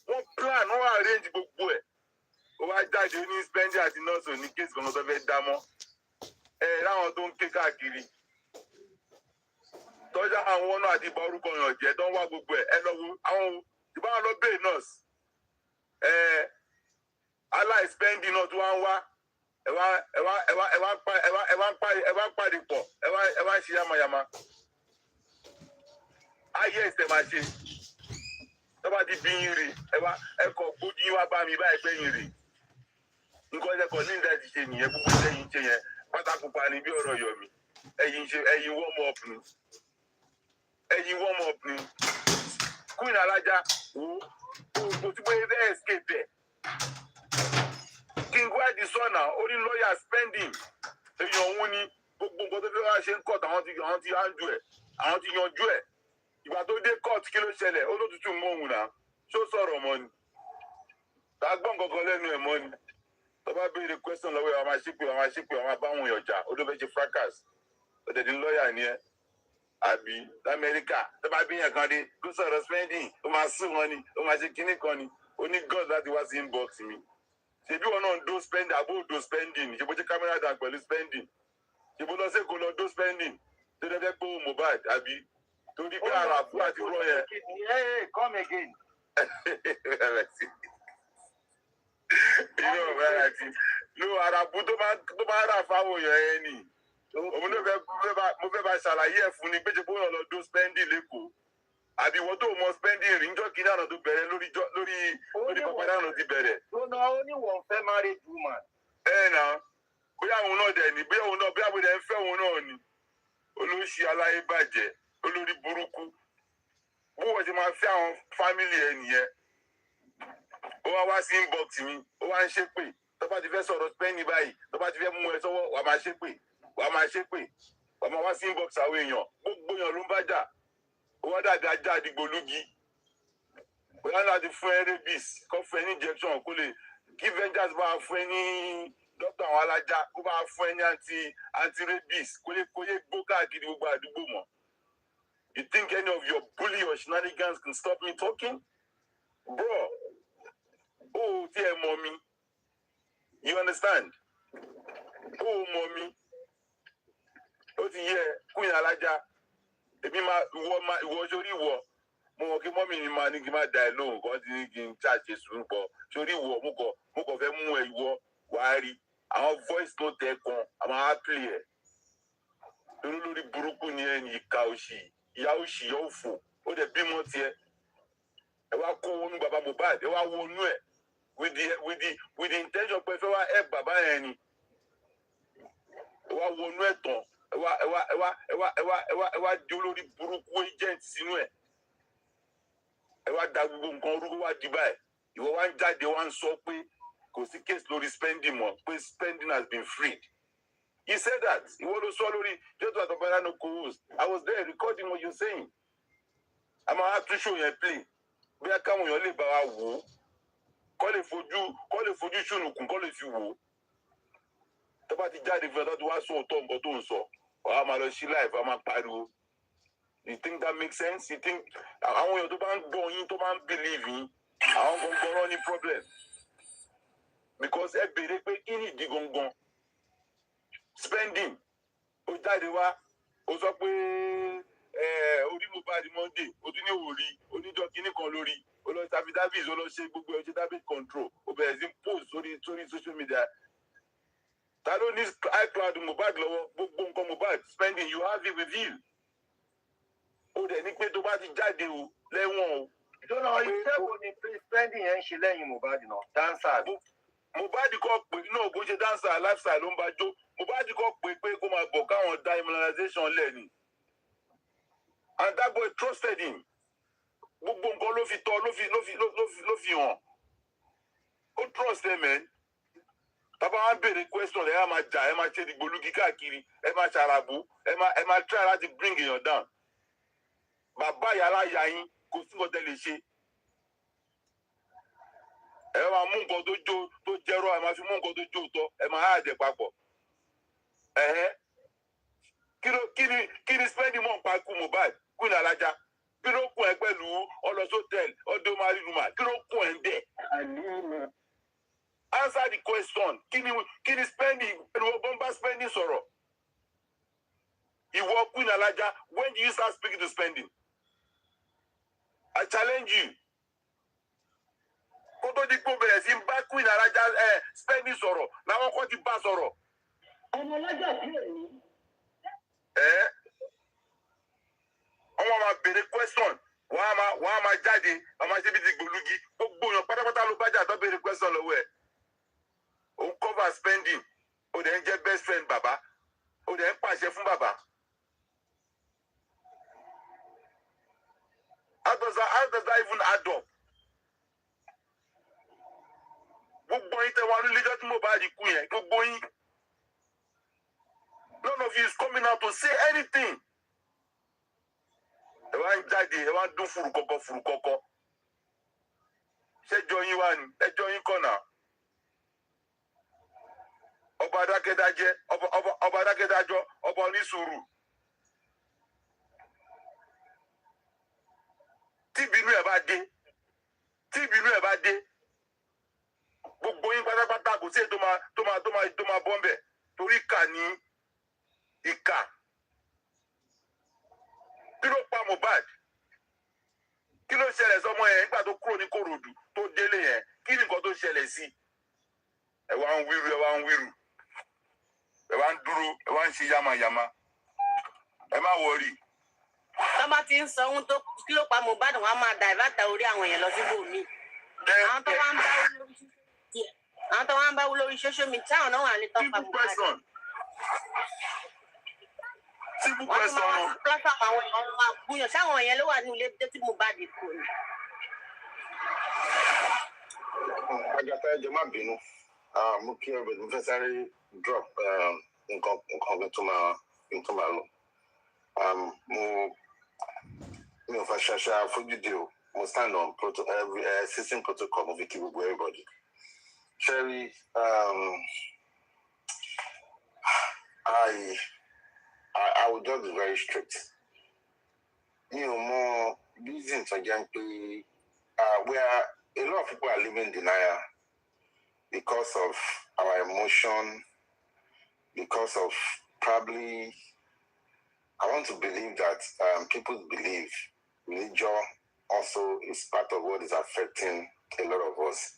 wọ́n plan wọ́n arrange gbogbo ẹ̀ ó wá jáde ní spending àti nọ́ọ̀sì ní kéèsì kan tó fẹ́ dá mọ́ láwọn tó ń ké káàkiri tọ́jà àwọn ọ̀nà àti ìbá orúkọ yàn jẹ́ tó ń wá gbogbo ẹ̀ lọ́wọ́ àwọn ìbáwọn lọ bẹ́ẹ̀ nọ́ọ̀sì aláìspẹ́ndì náà tó wá ń wá ẹ wá ń pàdé pọ̀ ẹ wá ń ṣe yamayama ayé ẹsẹ̀ máa ṣe tọ́ba ti bí yín rè ẹ kọ̀ gbójú yín wá bá mi báyìí pé yín rè nǹkan ẹ̀kọ́ ní ìdá ti ṣe nìyẹn gbogbo ẹ̀yìn ṣe yẹn pátákó pa ni bí ọ̀rọ̀ yọ̀ mí ẹ̀yìn warm up ni queen alájà wo kò tí bóyá bẹ́ẹ̀ escape ẹ̀ king wáìdì sọ̀nà ó ní lọ́ọ̀yà spending èèyàn òun ni gbogbo nǹkan tó fi wá ṣe ń court àwọn ti yanjú ẹ̀ àwọn ti yanjú ẹ̀ ìgbà tó dé court kí ló ṣẹlẹ̀ ó ló tutù mọ́ òun náà ṣó sọ̀rọ̀ mọ́ ni tá a gbọ́n kankan lẹ́nu ẹ̀ mọ́ ni tó bá béèrè question lọ́wọ́ ẹ̀ wọ́n máa ṣépè wọ́n máa bá wọn yọjà ó ló fẹ́ ṣe fracas ó dẹ̀ di lọ́ọ̀yà ni ẹ́ àbí lamẹ́ríkà tó bá bíyàn kan dé kó sọ̀rọ̀ spending ó máa sún wọn ni ó máa ṣe kinní kan ni ó ní god láti wá sí inbox mi ṣebí wọn náà ń do spending àbó do spending ṣe bó ṣe kámẹ́rà dà pẹ̀lú spending ṣe bó lọ sí èkó lọ do spending tó dẹ́ fẹ́ pé ó Mohbad àbí torí pé àràbù àti rọ yẹn. Come again. inú ọ̀rẹ́ àti ló àràbù tó máa rà fáwọn èèyàn yẹn ni òun ló mo fẹ́ bá ṣàlàyé ẹ̀ fún ni pé ṣe bó yàn lọ do spending lẹ́kọ̀ọ́ àbí wọ́n tó mọ spending rí njọ́ kìíní àná tó bẹ̀rẹ̀ lórí pàpàdé àná ti bẹ̀rẹ̀. ó ní wọ́n fẹ́ married woman. Náà bóyá òun náà dẹ̀ ni bóyá bóyá ń fẹ́ òun náà ni olóṣì aláyébàjẹ́ olórí burúkú bó wọ́n ṣe máa fẹ́ àwọn fámìlì ẹ̀ nìyẹn ó wá sí inbox mi ó wá ń ṣépè tó bá ti fẹ́ sọ̀rọ̀ spending báyìí tó bá ti fẹ́ mú ẹ sọ́wọ́ wàá máa ṣépè wàá máa wá sí inbox àwọn èèyàn gbogbo èèyàn ló ń bá jà wọ́n dàgbà já àdìgbòlugi bóyá láti fún ẹ rabies kó fún ẹ ní injection kó lè kí vengeance bá fún ẹ ní dókítà àwọn alájà kó bá fún ẹ ní anti rabies kó lè gbó káàkiri gbogbo àdúgbò mọ́. You think any of your bully or shenanigans can stop me talking? Bro, ó tí ẹ mọ̀ mi, you understand? Ó mọ̀ mi, ó ti yẹ kúnyìn alájà. Èmi ìwọ sórí ìwọ mo mọ̀ kí mọ́mì ni máa ní kí n má da ẹ lóhùn kan ti ní kí n ṣàṣe sùúrù pọ̀ sórí ìwọ mo kàn fẹ́ mú ẹ ìwọ wàá rí àwọn voice note ẹ kan àwọn ápìlì ẹ lórí burúkú ni ẹni ìka òṣì ìyá òṣì ìyá òfò ó dẹ̀ bímọ tiẹ̀ ẹ wá kó wọnú bàbá Mohbad ẹ wá wọnú ẹ with the intention pé fẹ́ wá ẹ bàbá yẹn ni ẹ wá wọnú ẹ tán ẹ wá di olórí burúkú agent sínú ẹ wá da gbogbo nǹkan orúkọ wá di báyìí ìwọ wá ń jáde wá ń sọ pé kò sí case lórí spending mọ́ pé spending has been freed. He said that ìwọ ló sọ lórí jọtọ àtọpẹlá no co-host. I was there recording what you saying. a máa tún show yẹn play bí a káwọn èèyàn lè bá wa wò ó kọ́ lè fojú ṣùnùkùn kọ́ lè fi wò ó tó bá ti jáde fún ẹ tó wá sọ òótọ́ nǹkan tó ń sọ wàá máa lọ sí live wàá máa pariwo. You think that makes sense? You think àwọn èèyàn tó bá ń gbọ́ yín tó bá ń believe yín àwọn gbọ̀ngàn ní problem because ẹ béèrè pé kí ni ìdí gangan spending ó jáde wá ó sọ pé orí Mohbad Monday ó tún ní òòrí oníjọ kínní kan lórí ó lọ tàbí davis ó lọ ṣe gbogbo ẹ ṣe david control ó bẹ̀rẹ̀ sí post sórí social media ta ló ní iCloud Mohbad lọ́wọ́ gbogbo nǹkan Mohbad spending you have it with you ó dẹ̀ ní pé tó bá ti jáde o lẹ́wọ̀n o. ìjọba iṣẹ́ wo ni spending yẹn ń ṣe lẹ́yìn Mohbad náà dancer. Mohbad kọ́ pé náà bó ṣe dancer lifestyle ló ń bá jó Mohbad kọ́ pé kó máa bọ̀ káwọn da immunization lẹ̀ ni and that boy trusted him gbogbo nǹkan ló fi tọ́ ló fi hàn ó trust him man. Tàbá wá béèrè question ẹ máa jà ẹ máa ṣe dìgbòlugi káàkiri ẹ máa ṣàràbù ẹ máa try láti bring èèyàn down bàbá yàrá yà yín kò sí nǹkan tẹ́ lè ṣe ẹ máa mú nǹkan tó jẹ́rọ ẹ máa fi mú nǹkan tó jó tọ́ ẹ máa há àjẹ papọ̀ kí ni spending mọ̀ pa ikú Mohbad kú ní alájà kí ló kún ẹ pẹ̀lú ọlọ́sọ́tẹ̀l ọdún marínumà kí ló kún ẹ ń bẹ̀. Answer the question. Kí ni spending pẹ̀lú bomba spending sọ̀rọ̀. Ìwọ Queen Alaja, when do you start speaking to spending? I challenge you. Kó tó di kó bẹ̀rẹ̀ sí bá Queen Alaja spending sọ̀rọ̀ làwọn kan ti bá sọ̀rọ̀. Ọmọ ọlọ́jọ́ sí òní. Ọmọ máa béèrè question. Wọ́n á máa jáde, wọ́n máa ṣe bí ti gbòlúgi. Gbogbo èèyàn pátápátá ló bá jà tó béèrè question lọ́wọ́ ẹ̀. O cover spending. O dẹ̀ ń jẹ́ best friend bàbá. O dẹ̀ ń pàṣẹ fún bàbá. How does that even add up? Gbogbo yín tẹ wá ní lẹ́jọ́ tí mo bá di kú yẹn, gbogbo yín. None of you is coming out to say anything. Ẹ wá ń jáde, ẹ wá ń dún fùrùkọ̀kọ̀. Ṣẹ́jọ́ yín wá ní, ẹjọ́ yín kọ̀ náà. Ọba adákẹ́dájẹ́, ọba adákẹ́dájọ́, ọba onísùúrù. Tí ìbínú ẹ̀ bá dé, gbogbo yín pátápátá kò sí èyí tó máa bọ́ ń bẹ̀ torí ìkà ní ìkà. Kí ló pa Mohbad? Kí ló ṣẹlẹ̀ sọmọ yẹn nígbà tó kúrò ní Kòròdú tó délé yẹn? Kí ni nǹkan tó ṣẹlẹ̀ sí? Ẹ wá ń wíru, ẹ wá ń dúró, ẹ wá ń ṣe yamayama. Ẹ má wọrí. Tọ́ba ti ń sọ ohun tó kí ló pa Mohbad wọn á máa dà ìbáta orí àwọn èèyàn lọ síbòmíì. Àwọn tó wá ń bá wú lórí social media táwọn náà wà ní tọ́pa Mohbad. Simple Wọ́n tún máa wá question. sí platform àwọn èèyàn máa gbúyàn sáwọn yẹn ló wà ní ilé tí Mohbad kò ní. Agatha ẹ jọ̀ọ́ má bínú. Mo kí ẹ bẹ̀rẹ̀ mo fẹ́ sáré drop nǹkan tó máa lò. Mi ò fẹ́ ṣaṣa fojúde o. Mo stand on system protocol mo fi kí gbogbo everybody. Sherry, I will just be very strict. Mi ò mọ reason tó jẹ́ pé where a lot of people are living in denial because of our emotion, because of probably, I want to believe that people's belief, religion also is part of what is affecting a lot of us.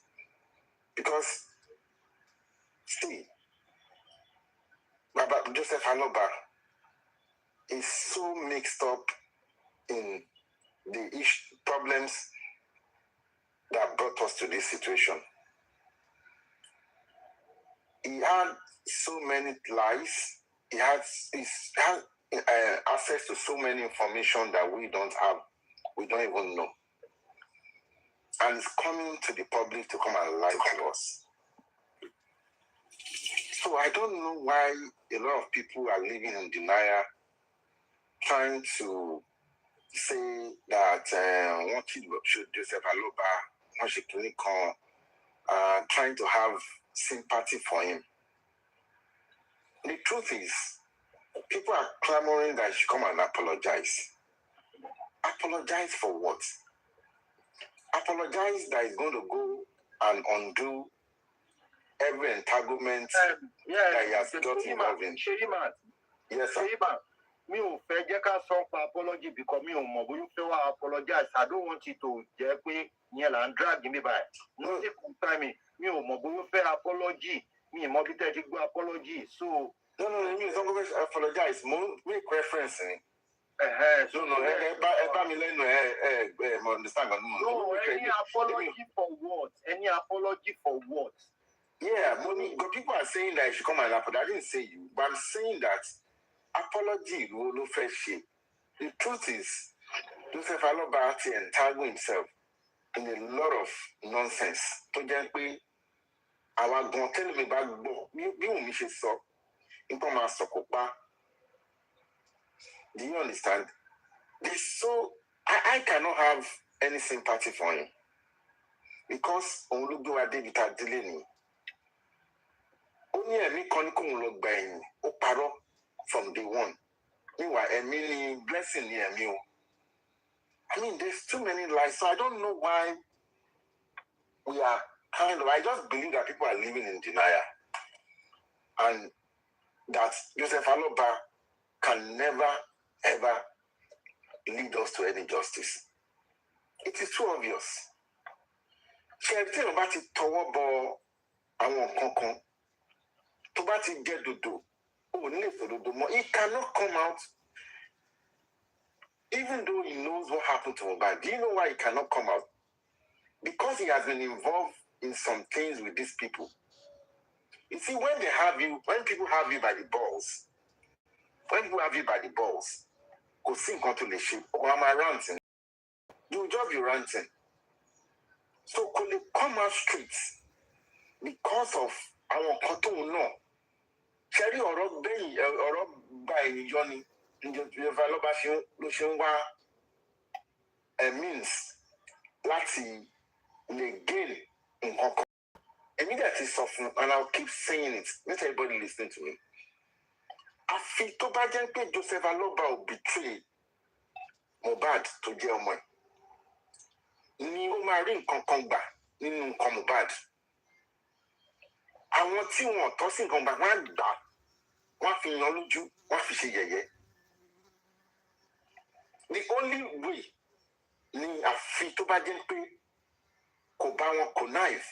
Because, see, Baba Joseph Aloba is so mixed up in the problems that brought us to this situation. He had so many lies. He had access to so many information that we don't have. We don't even know. And it's coming to the public to come and lie to us. So I don't know why a lot of people are living in denial, trying to say that one kid should Joseph Aloba, one should trying to have sympathy for him. The truth is, people are clamoring that he should come and apologize. Apologize for what? Apologize that he's going to go and undo every entanglement that he has got involved in. Yes, sir. Mi ò fẹ́ jẹ́ ká sọ pa apology because mi ò mọ̀ bóyá fẹ́ wá apologize. I don't want it to jẹ́ pé yẹn là ń drag mi báyìí. No take time mi ò mọ̀ bóyá fẹ́ apology. Mi ò mọ̀ bí tẹ́ ti gbọ́ apology. So no, me don't go apologize. Make reference. So No, understand. No, any apology for what? Any apology for what? Yeah, people are saying that you should come and apologize. I didn't say you, but I'm saying that apology will no fresh shit. The truth is, Joseph Aloba entangled himself in a lot of nonsense. To just be our gon tell me back bí Wummi ṣe sọ nǹkan máa sọ̀kò. Do you understand? So I cannot have any sympathy for him because òun ló gbé wa débi tá a délé ni. Ó ní ẹ̀mí kan ní kóun lọ gba ẹ̀yìn, ó parọ́ from day one. Meanwhile, ẹ̀mí ni blessing ni ẹ̀mí o. I mean, there's too many lies, so I don't know why we are I just believe that people are living in denial. And that Joseph Aloba can never, ever lead us to any justice. It is too obvious. Charity about it toward àwọn kankan tó bá ti jẹ́ dodo ó ní dodo mọ́. He cannot come out even though he knows what happened to Mohbad. Do you know why he cannot come out? Because he has been involved in some things with these people. You see, when people have you by the balls, go sing onto the ship, or am I ranting? You will just be ranting. So could they come out streets because of our cotton no? Cherry or bay or by Johnny in the Valobashin means Lati again in Hong Kong. Immediately soften, and I'll keep saying it. Let everybody listen to me. I feel to Bajan Joseph Aloba will betray Mohbad to jail money. Ni o máa rí nǹkan kan gbà nínú nǹkan Mohbad. Àwọn tí wọn tọ́ sí nǹkan gbà wọ́n á gbà wọ́n fi yan lójú wọ́n fi ṣe yẹ̀yẹ́. The only way ni àfi tó bá jẹ́ pé kò bá wọn connive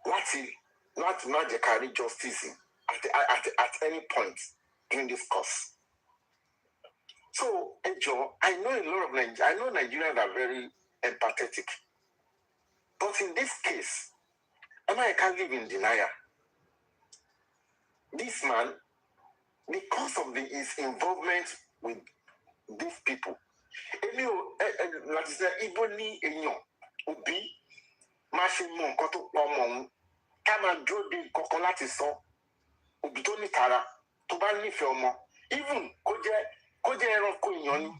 láti má jẹ́ ká rí justice at any point during this course. So, Ejo, I know a lot of Nigerians are very empathetic. But in this case, America live in denial. This man, because of his involvement with these people, like I said, Igbo ni èèyàn òbí má ṣe mọ nǹkan tó pa ọmọ òun ká máa dúró de nǹkan láti sọ òbí tó ní tara tó bá nífẹ̀ẹ́ ọmọ even kó jẹ́ ẹranko èèyàn ni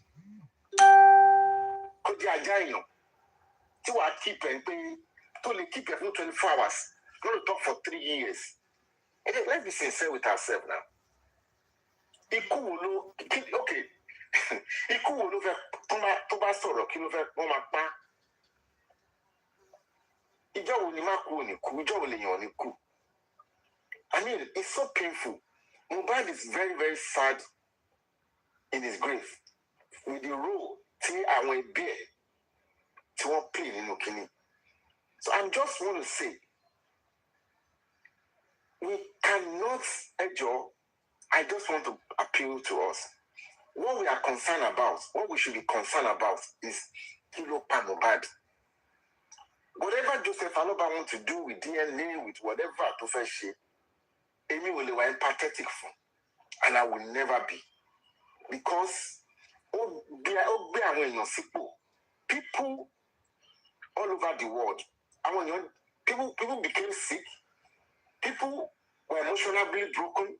kó jẹ́ ajá èèyàn tí wàá keep ẹ̀ pé tó lè keep ẹ̀ fún 24 hours not to talk for 3 years. Let's be sincere with ourselves now. Ikú wo ló fẹ́ tó bá sọ̀rọ̀ kí ló fẹ́ wọ́n máa pa. Ìjọ́ wo ni má kú òní kú, ìjọ́ wo lèèyàn ní kú. I mean, it's so painful. Mohbad is very, very sad in his grave with the role tí àwọn ẹbí ẹ̀ tí wọ́n play nínú kíní. So I just want to say, we cannot, Ejo, I just want to appeal to us. What we are concerned about, what we should be concerned about is Kilo Mohbad. Whatever Joseph Aloba wants to do with DNA, with whatever to first shape, Amy will be empathetic for, and I will never be. Because people all over the world, people became sick, people were emotionally broken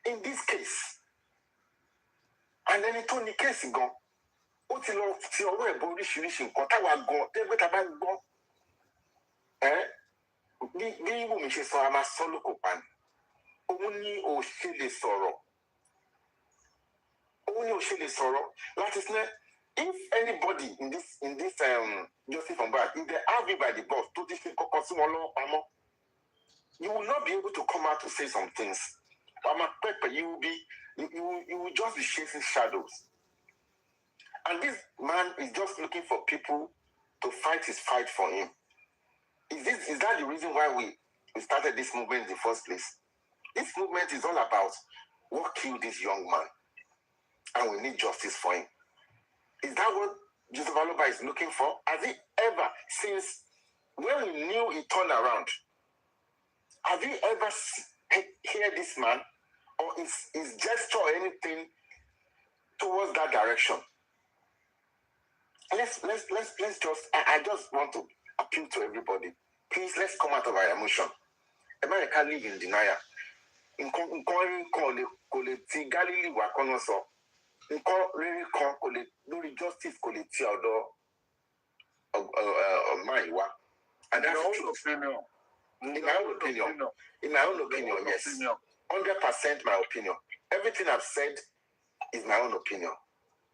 in this case. And then it only case gone. Ó ti lọ ti ọwọ́ ẹ̀bọ oríṣiríṣi nǹkan táwa gan tẹ́gbẹ́ tá a bá gbọ́. Bí Wummi ṣe sọ, a máa sọ lóko pa ni. Òun ni ò ṣe lè sọ̀rọ̀. Láti sinẹ́, if anybody in this Joseph Mohbad, if they have you by the boss, tó ti fi kọ́kọ́ sí wọn lọ́wọ́ pamọ́, you will not be able to come out to say some things. You will just be chasing shadows. And this man is just looking for people to fight his fight for him. Is that the reason why we started this movement in the first place? This movement is all about what killed this young man. And we need justice for him. Is that what Joseph Aloba is looking for? Has he ever, since when we knew he turned around, have you ever heard this man or his gesture or anything towards that direction? Let's just, I just want to appeal to everybody. Please, let's come out of our emotion. America live in denial. Galilee wa kono so. Really lórí justice kò lè ti ọ̀dọ̀ my wa. And that's true. In my own opinion, yes. 100% my opinion. Everything I've said is my own opinion.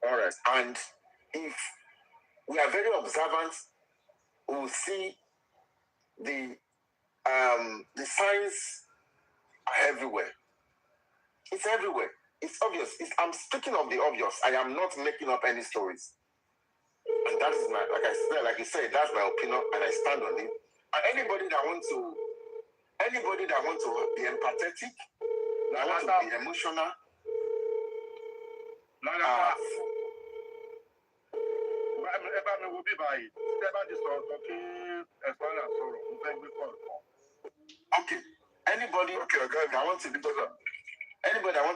All right. And if we are very observant, we will see the signs are everywhere. It's everywhere. It's obvious. I'm speaking of the obvious. I am not making up any stories. And that is my, like you said, that's my opinion, and I stand on it. And anybody that wants to be empathetic, that wants to be emotional, okay. Anybody that wants to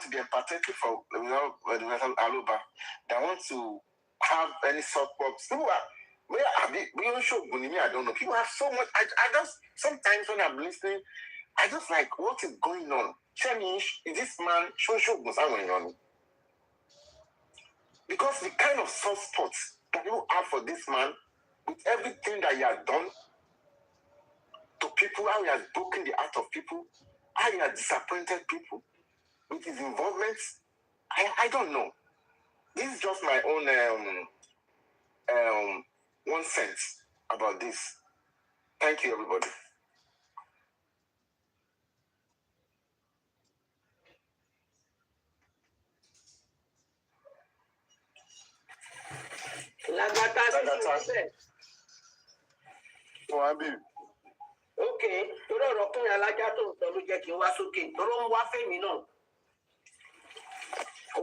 be empathetic for Aloba, that wants to have any support. People I don't know. People have so much. I just sometimes when I'm listening, I just like, what is going on? Is this man going on? Because the kind of soft spots that you have for this man, with everything that he has done to people, how he has broken the heart of people, how he has disappointed people with his involvement, I don't know. This is just my own 1 cent about this. Thank you, everybody. Okay, torí ọ̀rọ̀ kúnrin alájà tó ń sọ ló jẹ́ kí n wá sókè torí ó ń wá fèmí náà.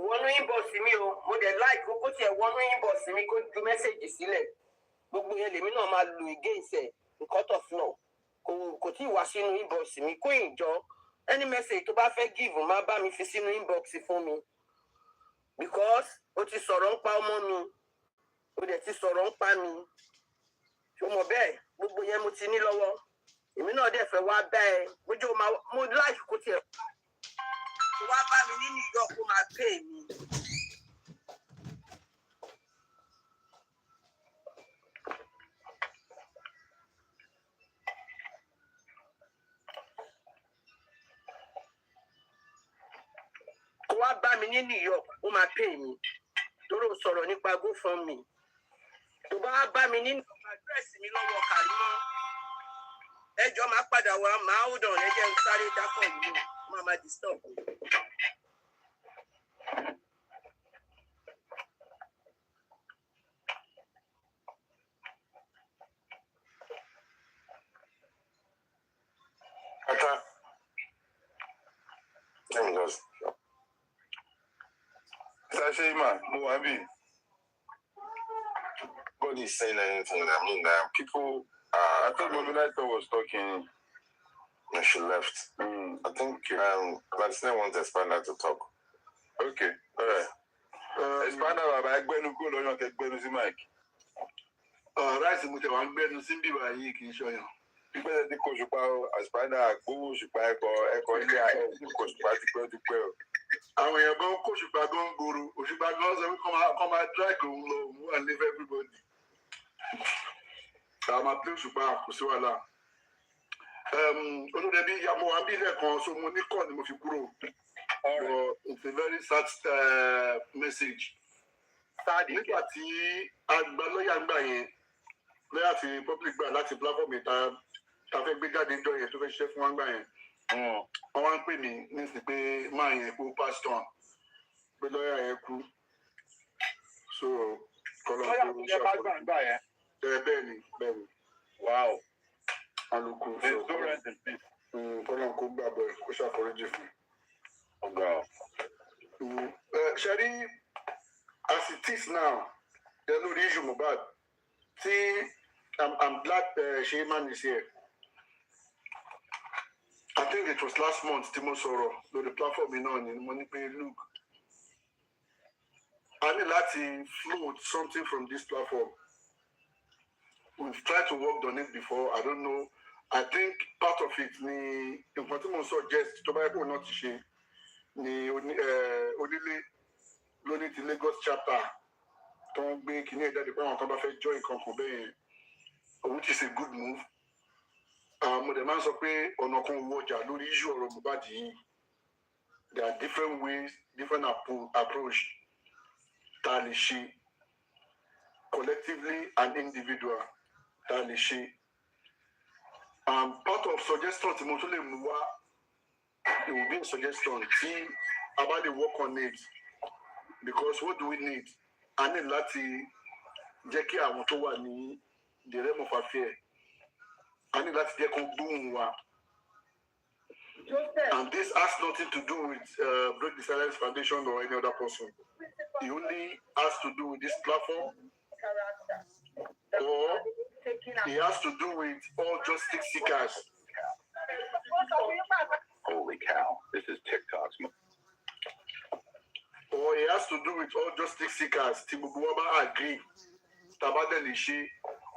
Wọnú inbox mi o, mo dẹ̀ like kókó tiẹ̀ wọnú inbox mi kó ju mẹ́sẹ̀gì sílẹ̀. Gbogbo yẹn lèmi náà máa lo against ẹ̀ cut off náà. Kò tí ì wá sínú inbox mi kó ìjọ. Any message tó bá fẹ́ give má bá mi fi sínú inbox fún mi. Because o ti sọ̀rọ̀ ń pa ọmọ mi, o dẹ̀ ti sọ̀rọ̀ ń pa mi. Ṣo mọ̀ bẹ́ẹ̀ gbogbo yẹn mo ti ní lọ́wọ́. Èmi náà dẹ̀ fẹ́ wá bá ẹ bójú mo like kó tiẹ̀ wá bá mi ní New York kó máa pay mi. Kó wá bá mi ní New York kó máa pay mi torí ó sọ̀rọ̀ nípa GoFundMe. Tó bá bá mi ní address mi lọ́wọ́ Kàrímọ́. Ẹjọ́ máa padà wá máa hold on ẹ jẹ́ n sáré dákọ̀ yìí máa disturb. Nobody is saying anything. I mean, people. I thought Omowummi was talking. And she left. I think Latina wants Expander to talk. Okay, all right. Expander, I gbẹ́nu kó lọ́yàn kẹ́ gbẹ́nu sí mic. Ráìsì mo tẹ̀ wá ń gbẹ́nu sí bíbá yìí kì í ṣọyàn. Pípẹ́ tí kò ṣùpá Expander gbówó ṣùpá ẹ̀kọ́ ilé ayé kò ṣùpá ti pẹ́ o. Àwọn èèyàn gan kó ṣùpá gan gbòòrò, òṣùpá gan sọ pé kọ́ máa drag òun lọ, òun wà leave everybody. Àwọn máa pín òṣùpá kò sí wàhálà. Olódẹbí mo wà bí ilé kan so mo ní kọ́ ni mo fi kúrò. It's a very sad message. Nígbà tí àgbà lọ́yà gbà yẹn lọ́yà fi public gbà láti platform ìta ta fẹ́ gbé jáde jọ yẹn tó fẹ́ ṣiṣẹ́ fún wa gbà yẹn. Wọ́n wá ń pè mí nísìnyí pé máa yẹn kú pastor pé lọ́yà yẹn kú. So kọ́lọ́ tó ń ṣàkóso. Bẹ́ẹ̀ ni. Wow. Alùpùpù kọ́lọ́ kó gbàgbọ́ kó ṣàforíjì fún. Ṣẹ́rí, as it is now, there's no issue Mohbad. See, I'm glad Sheyman is here. I think it was last month, Timo Soro, on the platform in Money Pay Look. I need Lati float something from this platform. We've tried to work on it before. I don't know. I think part of it, ni nǹkan tí mo suggest tó bá yẹ kó náà ti ṣe ni onílé lóní ti Lagos chapter tó ń gbé kíní ìjáde pé àwọn kan bá fẹ́ join kankan bẹ́ẹ̀ yẹn, which is a good move. Mo dẹ̀ máa ń sọ pé ọ̀nà kan owó ọjà lórí issue ọ̀rọ̀ Mohbad yìí. There are different ways, different approach tá a lè ṣe collectively and individual than the she. Part of suggestion to Motole Muwa, it will be a suggestion. See about the work on it. Because what do we need? I need Lati Jackie Amotowa ni the realm of affair. I need Lati Jackie Boomwa. And this has nothing to do with Break the Silence Foundation or any other person. It only has to do with this platform, or it has to do with all justice seekers. Holy cow, this is TikTok's. Or it has to do with all justice seekers. Tibubuaba agree. Tabade Nishi,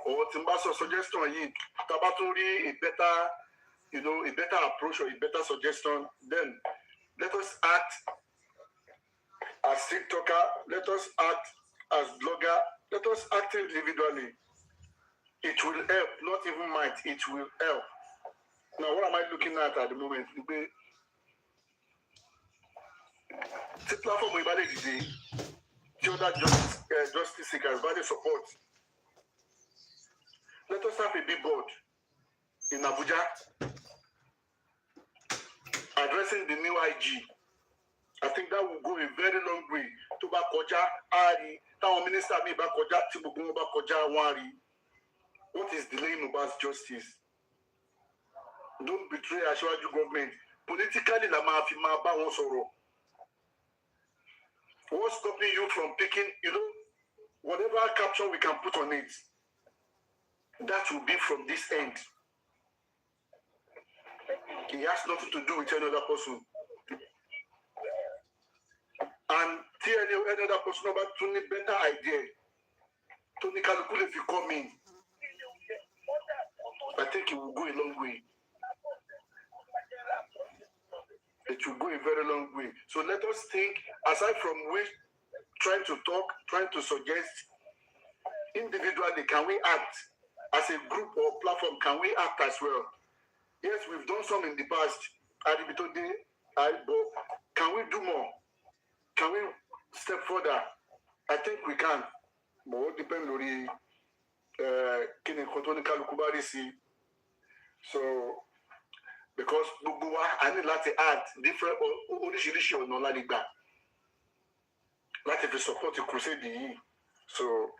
or Timbaso suggestion yi. Tabaturi a better, a better approach or a better suggestion. Then let us act as TikToker, let us act as blogger, let us act individually. It will help, not even might, it will help. Now, what am I looking at the moment? The platform we valid today, the other justice seekers, valid support. Let us have a big board in Abuja addressing the new IG. I think that will go a very long way to Bakoja, Ari, Town Minister Bakoja, Tibubu Bakoja, Wari. What is delaying Mohbad's justice? Don't betray Ashwaju government. Politically, la mafia ba won sọ̀rọ̀. What's stopping you from picking, whatever caption we can put on it? That will be from this end. It has nothing to do with any other person. And any other person about to need better idea. To need calculate if you come in. I think it will go a long way. It will go a very long way. So let us think, aside from trying to talk, trying to suggest, individually, can we act as a group or platform? Can we act as well? Yes, we've done some in the past. But can we do more? Can we step further? I think we can. But it depends on the so because I need to add different oríṣiríṣi ọ̀nà lálẹ́gbà láti fi support the crusade yìí. So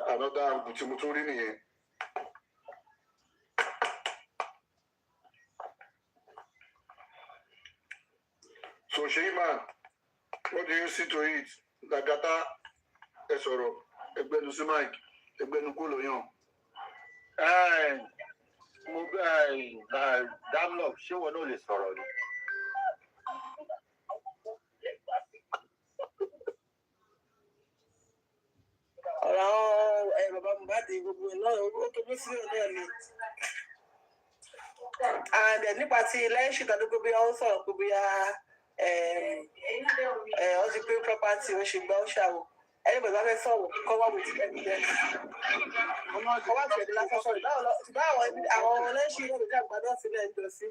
another angle tí mo tún rí nìyẹn. So Sheyi man, what do you see to it? Lagata ẹ sọ̀rọ̀, ẹgbẹ́nu sí Mike, ẹgbẹ́nu kó lóyàn. Damlov, ṣé wọn náà lè sọ̀rọ̀ ni? ọ̀rọ̀ àwọn bàbá Mohbad gbogbo ẹ̀ náà ó tóbi sí ọ̀nà mi. And nípa ti lẹ́yìn ṣìkàdógó bí wọ́n sọ̀rọ̀ pé bóyá wọ́n ti pé property ó ṣe gbá ó ṣàwò. Anybody bá fẹ́ sọ̀rọ̀ cover with evidence. Cover with evidence lásán sọ̀rọ̀. Báwo àwọn lẹ́yìn náà ló dé àgbàdo sílẹ̀ ń jọ sí?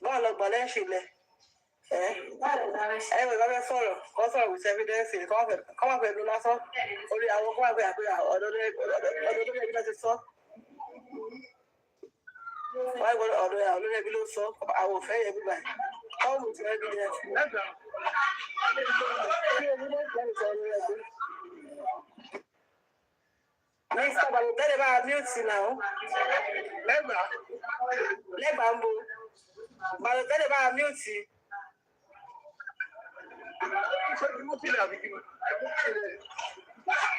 Báwo lọ gbà lẹ́yìn lẹ̀? Anybody bá fẹ́ sọ̀rọ̀ kọ́ sọ̀rọ̀ with evidence kọ́ wà pẹ̀lú lásán. Orí àwọn kọ́ wà pẹ̀lú àpé ọ̀dọ́ lórí ẹbí láti sọ. Wọ́n gbọ́dọ̀ ọ̀dọ́ lórí ẹbí ló sọ. Àwọn òfẹ́ yẹ bí báyìí. Cover with evidence. Mr. Balotele bá mute now. Lẹ́gbàá ń bo. Balotele bá mute.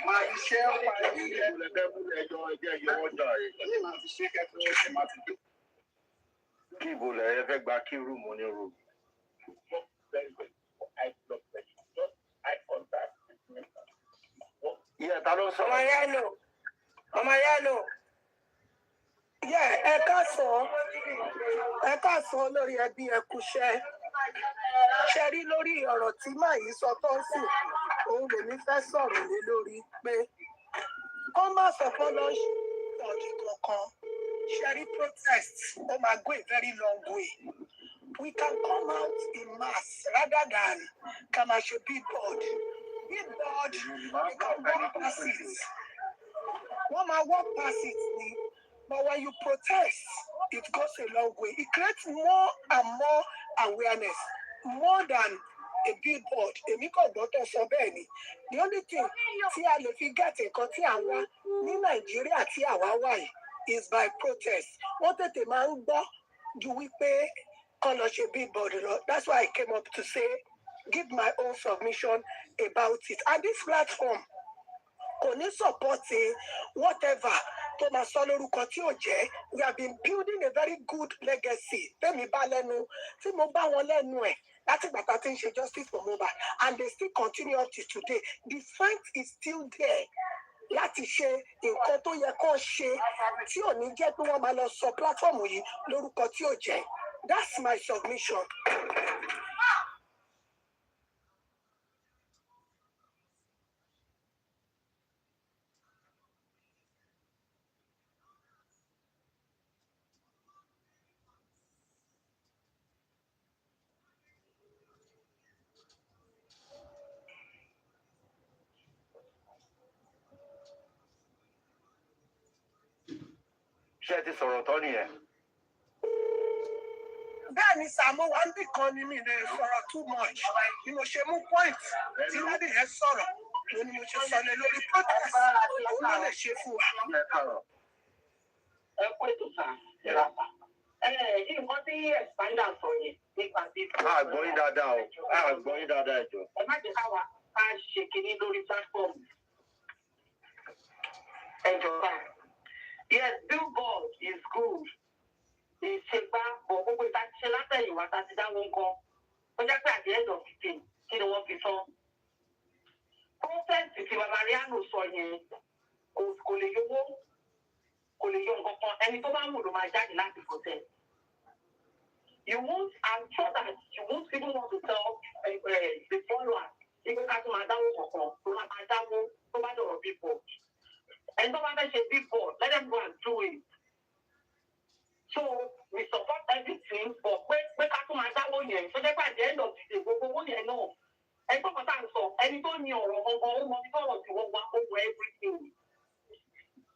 Máa iṣẹ́ ọ̀pá ìlú ẹjọ́ wọ́n jà rẹ̀. Kí ìbò lẹ̀ ẹ fẹ́ gba kí rúùmù ní rúùmù? Yeah, ta ló sọ? Ọmọ Yálò. Ẹ káàsán lórí ẹbí ẹkúṣẹ́. Ṣe rí lórí ọ̀rọ̀ tí màá yìí sọ tó ń sìn, òun lèmi fẹ́ sọ̀rọ̀ lé lórí pé kó má sọ pé lọ ṣọ́ọ̀jì kankan. Ṣe rí protest, ó máa go a very long way. We can come out in mass rather than ká máa ṣe billboard. billboard, you can walk past it. One man walk past it, but when you protest, it goes a long way. It creates more and more awareness, more than a billboard. Èmi kò gbọ́dọ̀ sọ bẹ́ẹ̀ ni. The only thing tí a lè fi get nǹkan tí à ń wá ní Nàìjíríà tí àwa wà yìí is by protest. Wọ́n tètè máa ń gbọ́ ju wípé kọ́ lọ ṣe billboard lọ. That's why I came up to say, give my own submission about it. And this platform kò ní support whatever tó máa sọ lórúkọ tí ò jẹ́. We have been building a very good legacy. Tẹ́mi bá lẹ́nu tí mo bá wọn lẹ́nu ẹ̀ láti ìgbà tá a ti ń ṣe justice for Mohbad, and they still continue up to today. The fight is still there láti ṣe nǹkan tó yẹ kó ṣe tí ò ní jẹ́ pé wọ́n máa lọ sọ platform yìí lórúkọ tí ò jẹ́. That's my submission. Ṣé ti sọ̀rọ̀ tán nìyẹn? Bẹ́ẹ̀ ni Sàmú wa ń bì kan ni mi lè sọ̀rọ̀ too much. Bí mo ṣe mú point tí ládì yẹn sọ̀rọ̀, òun ni mo ṣe sọ lé lórí protest. Òun ló lè ṣe fún wa. Ẹ kó ètò sàn. Nǹkan tí expander sọ yẹn nípa bí. Àgbọ̀n yín dáadáa o. Àgbọ̀n yín dáadáa ẹ̀jọ̀. Ẹ má jẹ́ káwa ká ṣe kinní lórí platform. Ẹ̀jọba. Yes, billboard is good. Ìṣègbà bọ̀ gbogbo ìta ti ṣe látẹ̀yìnwá ta ti dáwọ́ nǹkan. Ó jẹ́ pé at the end of the day, kí ni wọ́n fi sọ? Protest ti Babariano sọ yẹn kò lè yọwọ́, kò lè yọ nǹkan kan. Ẹni tó bá mú ló máa jáde láti protest. You won't, I'm sure that you won't even want to tell the followers, even ká tó máa dáwọ́ kọ̀ọ̀kan, tó máa dáwọ́ tó bá dọ̀rọ̀ billboard. And no matter say before, let them go and do it. So we support everything, but we can't my that one year. So therefore at the end of the day, we go 1 year no. And so any don't know or monitor to over everything.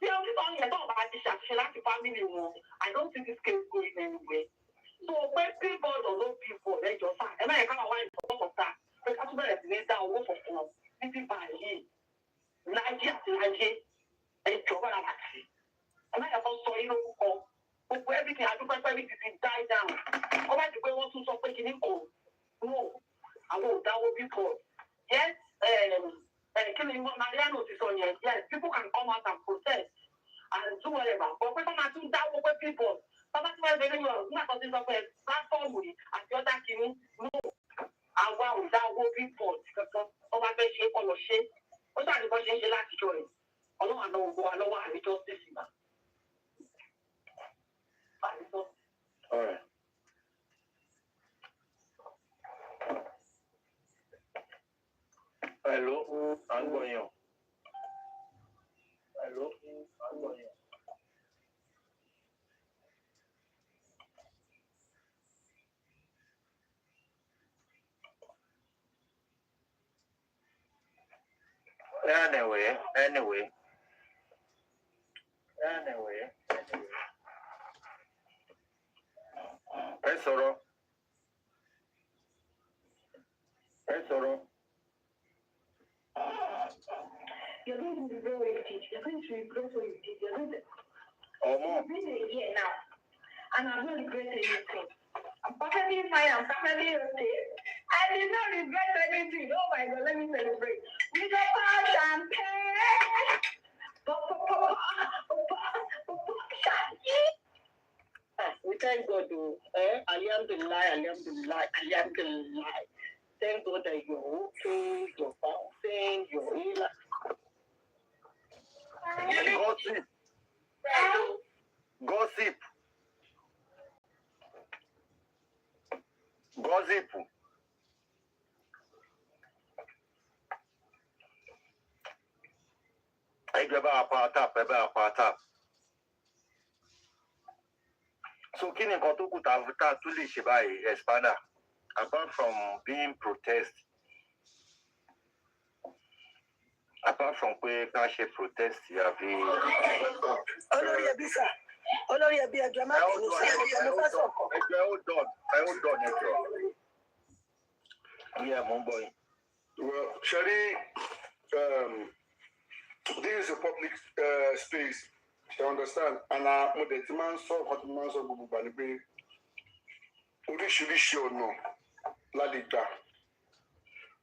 The only thing you talk about is the family one. I don't think this case going anywhere. So when people or those people, they just say, and I can't wait for that. We can't let down work for them. This is by here. Nigeria. Ìjọba àti ọmọ ẹ̀fọ́ sọ inú kọ gbogbo everything adúgbò everything ti die down wọ́n bá ti pé wọ́n tún sọ pé kìíní kò no àwọn ò dáwọ́ bíkọ́ yes kí ni Mariano ti sọ yẹn yes people can come out and protest and do whatever but pé kọ́ máa tún dáwọ́ pé people bàbá tí wọ́n gbé ní ọ̀rọ̀ nígbà tó ti sọ pé platform yìí àti ọ̀dà kìíní no àwa ò dáwọ́ bíkọ́ kankan wọ́n bá fẹ́ ṣe kọ́ lọ ṣe ó ṣàdìbọn ṣe ń ṣe láti jọ ẹ̀. Ọlọ́run àná ogun alọ́wọ́ àríjọ́ sísì náà. Hello, à ń gbọ́ yín. Hello, à ń gbọ́ yín. Anyway. Ẹ sọ̀rọ̀. You're going to regret what you did. You're going to regret what you did. You're going to. Ọmọ. You've been a year now, and I'm not regretting anything. I'm perfectly fine. I'm perfectly okay. I did not regret anything. Oh my God, let me celebrate. We got champagne. We thank God, Alhamdulillah. Thank God that you're okay, you're bouncing, you're healing. Gossip. Ẹgbẹ́ bá pa tap. So kí ni nǹkan tó kù tá a tún lè ṣe báyìí expander apart from being protest? apart from pé ká ṣe protest àbí. olórí ẹbí sà olórí ẹbí ẹjọ́ má bínú sí ẹjọ́ fẹ́ sọ̀kọ̀. ẹjọ́ ó dọ̀n ẹjọ́. Ó yẹ mò ń bọ̀ yìí. Well, Shari, this is a public space. You understand? And mo dẹ̀ ti máa ń sọ ọ̀kan tí mo máa ń sọ gbogbo gbà ni pé oríṣiríṣi ọ̀nà la lè gbà.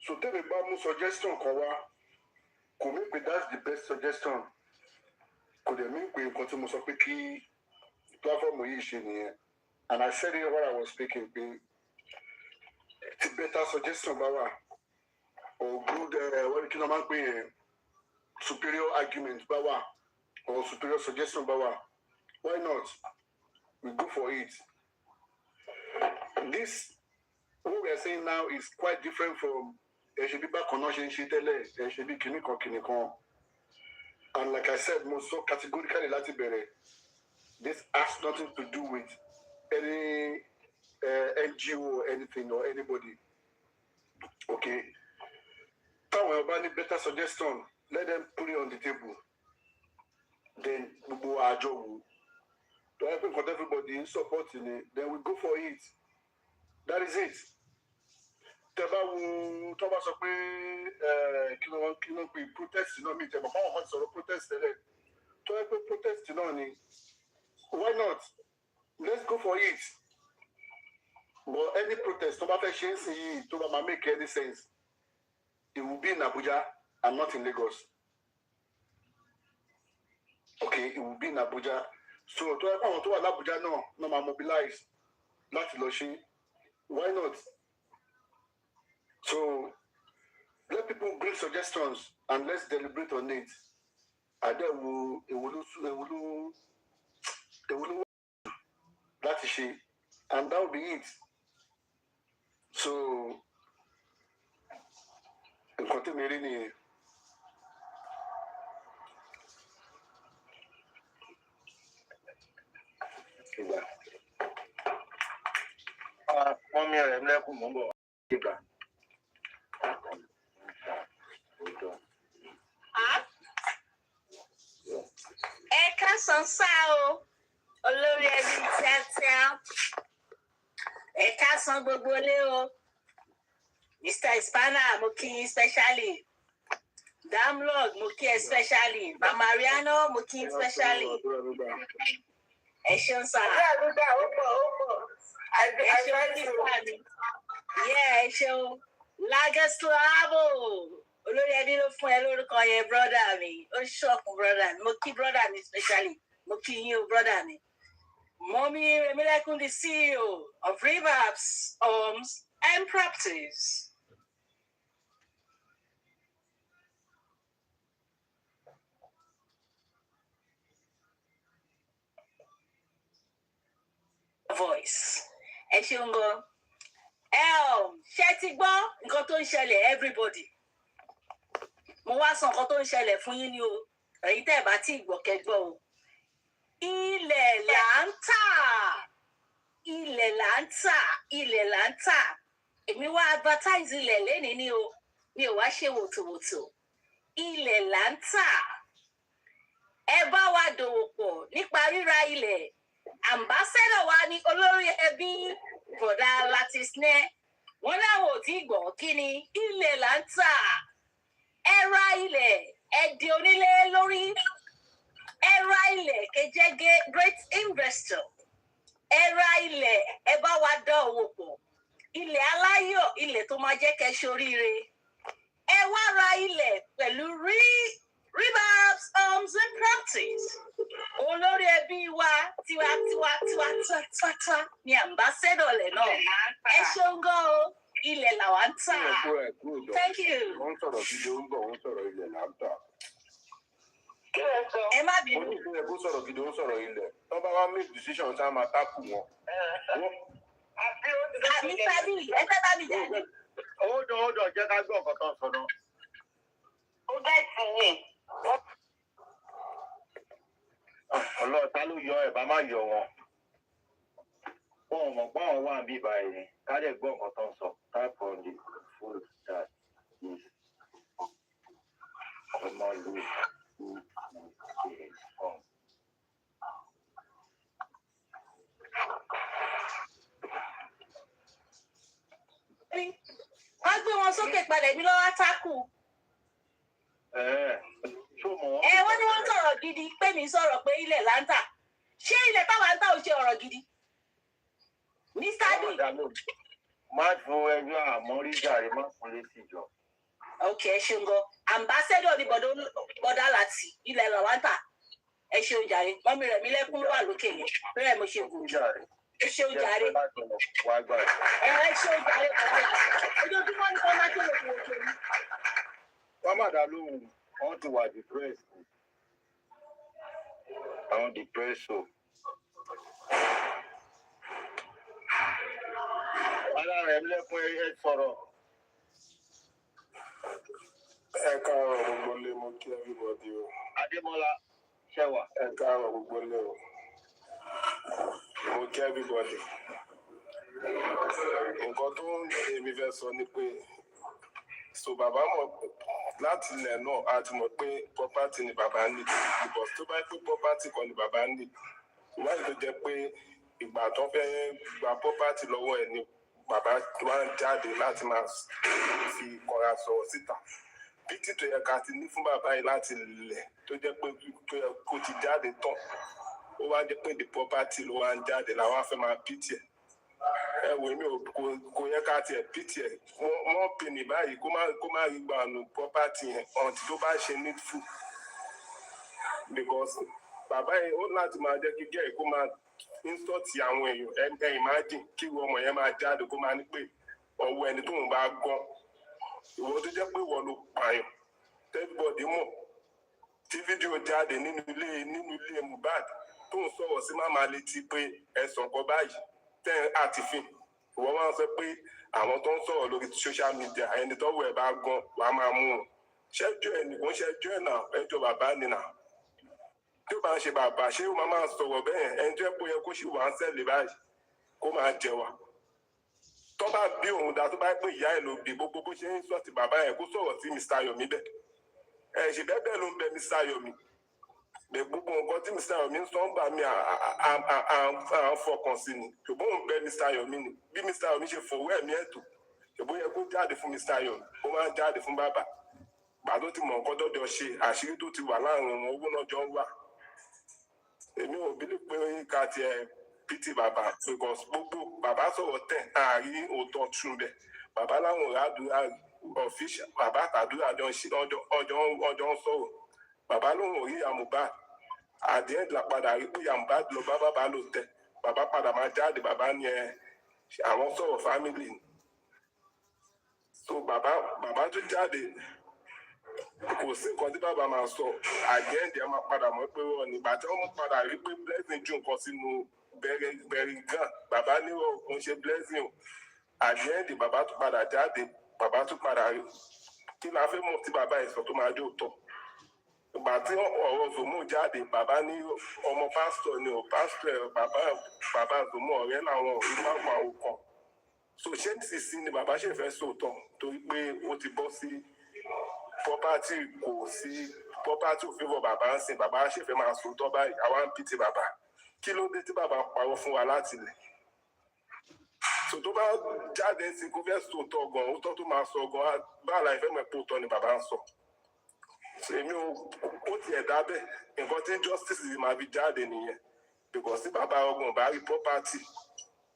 So tẹ́lẹ̀ bá mú suggestion kan wá, kò mí pé that's the best suggestion. Kò dẹ̀ mí pé nǹkan tí mo sọ pé kí platform yìí ṣe nìyẹn. And I said it while I was speaking pé ti better suggestion bá wà or good wọ́n kí ló máa ń pè yẹn superior argument bá wà or superior suggestion bá wà, why not? We go for it. This what we are saying now is quite different from ẹ̀ṣẹ̀ bíbá kan náà ṣe ń ṣe tẹ́lẹ̀ ẹ̀ṣẹ̀ bí kìnnìkan. And like I said, mo sọ categorically láti bẹ̀rẹ̀, this has nothing to do with any NGO or anything or anybody. Okay? Táwọn ọba ní better suggestion, let them put it on the table. Then gbogbo àjọ wò. To help everybody in supporting it, then we go for it. That is it. Tẹ́bá wo tó bá sọ pé kí ló ń pè protest náà mi tẹ̀bọ̀ fáwọn kan sọ̀rọ̀ protest tẹ́lẹ̀. Tó yẹ pé protest náà ni, why not? Let's go for it. But any protest tó bá fẹ́ ṣe é sí yìí tó bá máa make any sense, it will be in Abuja and not in Lagos. Okay, it will be in Abuja. So tó yẹ pé àwọn tó wà l'Abuja náà máa mobilize láti lọ ṣe. Why not? So let people bring suggestions and let's deliberate on it. And then we'll láti ṣe, and that will be it. So nǹkan tí mi rí nìyẹn. Wọ́n mi rẹ̀ lẹ́kùn mọ́ bọ̀. Ẹ káàsán sá o, olórí ẹbí tíátíá. Ẹ káàsán gbogbo ilé o. Mr. Hispana, mo kí yín specially. Damlord, mo kí ẹ specially. Mama Riano, mo kí yín specially. Ẹ ṣeun sá. Ẹ ṣeun nípa mi. Ẹ ṣeun. Lageslavo. Olórí ẹbí ló fún ẹ lórúkọ yẹn brọ́dà mi. Ó ṣọ̀kùn brọ́dà mi. Mo kí brọ́dà mi specially. Mo kí yín o brọ́dà mi. Mommy Remilekun, the CEO of Reverbs, Homes and Properties. Voice. Ẹ ṣeun gan. Ṣé ti gbọ́ nǹkan tó ń ṣẹlẹ̀ everybody? Mo wá sọ nǹkan tó ń ṣẹlẹ̀ fún yín ni o. Èyí tẹ́ ẹ̀ bá tí ì gbọ́ kẹ́gbọ́ o. Ilẹ̀ là ń tà. Ilẹ̀ là ń tà. Ilẹ̀ là ń tà. Èmi wá advertise ilẹ̀ lénìí ni o. Mi ò wá ṣe wòtòwòtò. Ilẹ̀ là ń tà. Ẹ bá wa dòwò pọ̀ nípa ríra ilẹ̀. Ambassador wa ni olórí ẹbí bọ̀dá Lati snẹ́. Wọ́n láwọn ò tí gbọ́ kí ni ilẹ̀ là ń tà. Ẹ ra ilẹ̀, ẹ di onílé lórí. Ẹ ra ilẹ̀ kẹjẹ́ great investor. Ẹ ra ilẹ̀, ẹ bá wa dán owó pọ̀. Ilẹ̀ aláyọ̀, ilẹ̀ tó máa jẹ́ kẹ́ ṣoríire. Ẹ wá ra ilẹ̀ pẹ̀lú Reverbs, Homes and Properties. Olórí ẹbí wa tiwa ni ambassador lẹ̀ náà. Ẹ ṣeun gan o, ilẹ̀ làwa ń tà. Thank you. Wọ́n sọ̀rọ̀ gidi, ó ń bọ̀, wọ́n sọ̀rọ̀ ilẹ̀ là ń tà. Ẹ má bínú. Wọ́n ní ìpínlẹ̀ kó sọ̀rọ̀ gidi, ó ń sọ̀rọ̀ ilẹ̀. Tó bá wá make decision tá a máa tákù wọn. Àmì tábìlì, ẹ fẹ́ bá mi jáde. Ó dọ̀ jẹ́ ká gbọ́ nǹkan tó ń sọ náà. Ó bẹ́ẹ̀ sì yìn. Ọlọ́ọ̀ta ló yọ ẹ̀ bá má yọ wọn. Wọ́n mọ̀ pé àwọn wà bí báyìí. Ká lè gbọ́ nǹkan tó ń sọ. Type on the full that is. wọ́n gbé wọn sókè padà èmi lọ́wọ́ tákù. Wọ́n ní wọ́n sọ̀rọ̀ gidi pé mi sọ̀rọ̀ pé ilẹ̀ là ń tà. Ṣé ilẹ̀ táwa ń tà ò ṣe ọ̀rọ̀ gidi? Mr. B. Má fún ẹjọ́ àmọ́rí jàre, má fún létí jọ. Ok, ẹ ṣeun gan. Ambassador ní bọ́dá Lati ilẹ̀ làwa ń tà. Ẹ ṣeun jàre. Mọ́mí rẹ̀ mi lẹ́kún wà lókè yẹn. Bẹ́ẹ̀ mo ṣe gùn. Ẹ ṣeun jàre. Ẹ ṣeun jàre bàbá Lati. Ojoojúmọ́ ni wọ́n máa tó lè fi òkè mi. Wọ́n má dá lóhùn, wọ́n ti wà depressed. Àwọn depressed o. Ara rẹ̀ lẹ́kún ẹ sọ̀rọ̀. Ẹ káàárọ̀ gbogbo lé mo kí everybody o. Adémọ́lá ṣẹ̀wà. Ẹ káàárọ̀ gbogbo lé o. Mo kí everybody. Nǹkan tó ń èmi fẹ́ sọ ni pé so bàbá mọ̀ láti ilẹ̀ náà a ti mọ̀ pé property ni bàbá ní. Because tó bá pé property kan ni bàbá ní. Wáyé tó jẹ́ pé ìgbà tó fẹ́ gba property lọ́wọ́ ẹ̀ ni bàbá máa ń jáde láti máa fi kọra sọ̀rọ̀ síta. Pítì tó yẹ ká ti ní fún bàbá yìí láti lẹ̀ tó jẹ́ pé tó yẹ kó ti jáde tán ó wá jẹ́ pé the property ló wá ń jáde làwọn á fẹ́ máa pítì ẹ̀. Ẹ wò mí kò yẹ ká tiẹ̀ pítì ẹ̀ wọ́n pè ní báyìí kó má rí gbà nù property yẹn until tó bá ṣe needful because bàbá yìí ó láti máa jẹ́ kí gẹ́ẹ̀ kó máa insult àwọn èèyàn ẹ imagine kí ọmọ yẹn máa jáde kó máa ní pé ọwọ́ ẹni tóun bá gán ìwọ tó jẹ́ pé ìwọ ló pààyàn everybody mọ̀ tí fídíò jáde nínú ilé Mohbad tó ń sọ̀rọ̀ sí màmá létí pé ẹ̀sùn kan báyìí tẹ́ àti fi ìwọ máa ń sọ pé àwọn tó ń sọ̀rọ̀ lórí social media ẹni tọ́wọ́ ẹ̀ bá gan wà á máa mú wọn ṣẹ́jọ́ ẹ̀ nìkan ṣẹ́jọ́ ẹ̀ náà ẹjọ́ bàbá nìyà tí ó bá ń ṣe bàbá ṣé ó máa sọ̀rọ̀ bẹ́ẹ̀ ẹni tó yẹ kó yẹ kó ṣì wà ń sẹ́lẹ̀ báyìí kó máa jẹ wà tó bá bí òun dá tó bá pé ìyá ẹ̀ ló bí gbogbo bó ṣe ń sọ ti bàbá ẹ̀ kó sọ̀rọ̀ sí Mr. Yomi bẹ́ẹ̀ ẹ̀ ṣe bẹ́ẹ̀ ló ń bẹ Mr. Yomi bẹ́ẹ̀ gbogbo nǹkan tí Mr. Yomi ń sọ ń bà mí à ń fọkàn sí ni ṣùgbọ́n òun bẹ Mr. Yomi ni bí Mr. Yomi ṣe fòwú ẹ̀mí ẹ̀tọ́ ṣùgbọ́n yẹ kó jáde fún Mr. Yomi ó máa ń jáde fún bàbá bàbá ti mọ̀ nǹkan dọ́dọ̀ ṣe àṣírí tó ti wà láàrin wọn owó náà jọ ń wà èmi ò bílí pé ká tiẹ̀ pt bàbá because gbogbo bàbá sọ̀rọ̀ tẹ̀ àárín òótọ́ tún bẹ̀ bàbá láwọn ọ̀rá àdúrà ọ̀fíṣà bàbá àtàdúrà ọjọ́ ń sọ̀rọ̀ bàbá lóun ò rí àmùbá àdéhùn padà rí pé àmùbá lọ bá bàbá ló tẹ̀ bàbá padà máa jáde bàbá ní ẹ àwọn sọ̀rọ̀ family so bàbá tó jáde kò sí nǹkan tí bàbá máa sọ àdéhùn ẹ máa padà mọ́ pé wọ́n nígbà tí wọ́n padà rí pé blessing ju nǹkan sínú bẹ̀rẹ̀ gan bàbá ní òun ṣe blessing o àdéhùn bàbá tó padà jáde bàbá tó padà rí kí la fẹ́ mọ̀ tí bàbá yìí sọ tó máa dé òótọ́ ìgbà tí ọ̀rọ̀ Zomo jáde bàbá ní ọmọ pásítọ̀ ni ò pásítọ̀ ẹ̀ bàbá Zomo ọ̀rẹ́ làwọn ìpápá òkan so ṣé nísinsì ni bàbá ṣe fẹ́ sòótọ́ torí pé ó ti bọ́ sí property kò sí property ò fẹ́fọ̀ bàbá ń sìn bàbá ṣe fẹ́ máa sòótọ́ báyìí àwa ń pìtì bàbá kí ló dé tí bàbá parọ́ fún wa láti lẹ̀ so tó bá jáde sí kó fẹ́ sòótọ́ gan òótọ́ tó máa sọ gan báàlà ìfẹ́ mọ̀ pé òótọ́ ni bàbá ń sọ èmi ó tiẹ̀ dá bẹ́ẹ̀ nǹkan tí justice yìí máa fi jáde nìyẹn because tí bàbá ọgbọ̀n bá rí property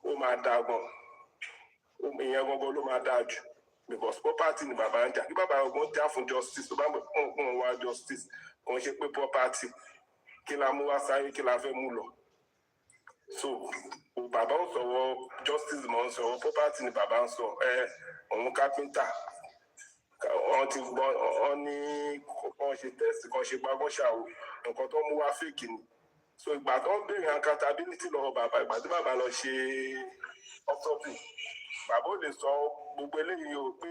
ó máa dá gan ìyẹn gangan ló máa dáa jù because property ni bàbá ń jà kí bàbá ọgbọ̀n jà fún justice tó bá ń wá justice kò ń ṣe pé property kí la mú wá sáyé kí la fẹ́ mú lọ so bàbá ń sọ̀rọ̀ justice mọ̀ ń sọ̀rọ̀ property ni bàbá ń sọ òun kápẹ́ńtà wọ́n ti gbọ́ wọ́n ní kàn ṣe test kan ṣe gbàgbọ́ ṣàwò nǹkan tó mú wá fèkì ni so ìgbà tó ń béèrè accountability lọ́wọ́ bàbá ìgbà tí bàbá lọ ṣe autopsy bàbá ò lè sọ gbogbo eléyìí o pé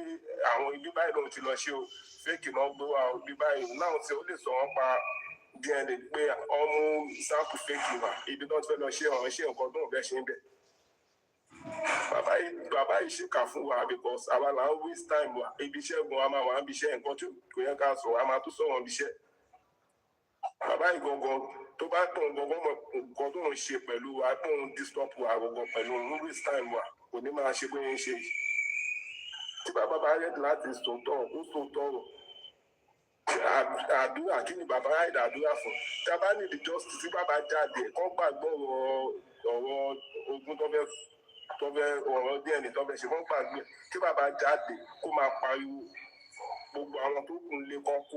àwọn ibi báyìí lòun ti lọ ṣe o fèkì náà gbé wa ibi báyìí náà tí ó lè sọ wọ́n pa DNA pé ọmú sample fèkì wà ibi tó ti fẹ́ lọ ṣe ọ̀rọ̀ ṣe nǹkan tó ń fẹ́ ṣe ń bẹ̀ bàbá yìí ṣèkà fún wa because àwa là ń waste time wa ibi iṣẹ́ gan wa máa wà níbi iṣẹ́ nǹkan tí kò yẹ ká sọ a máa tún sọ̀rọ̀ níbi iṣẹ́ bàbá yìí gangan tó bá tàn gangan mọ̀ nǹkan tó ń ṣe pẹ̀lú wa tó ń disturb wa gangan pẹ̀lú ń waste time wa kò ní máa ṣe pé ń ṣe yìí tí bàbá bá rẹ̀ láti sòótọ́ ó sòótọ́ àdúrà kí ni bàbá ráìdà àdúrà fún tí a bá nídìí justice tí bàbá jáde kán gbàgbọ́ ọ̀rọ̀ ogun tó fẹ́ ọ̀rọ̀ DNA tó fẹ́ ṣe kán gbàgbé tí bàbá jáde kó máa pariwo gbogbo àwọn tó kù lé kán kú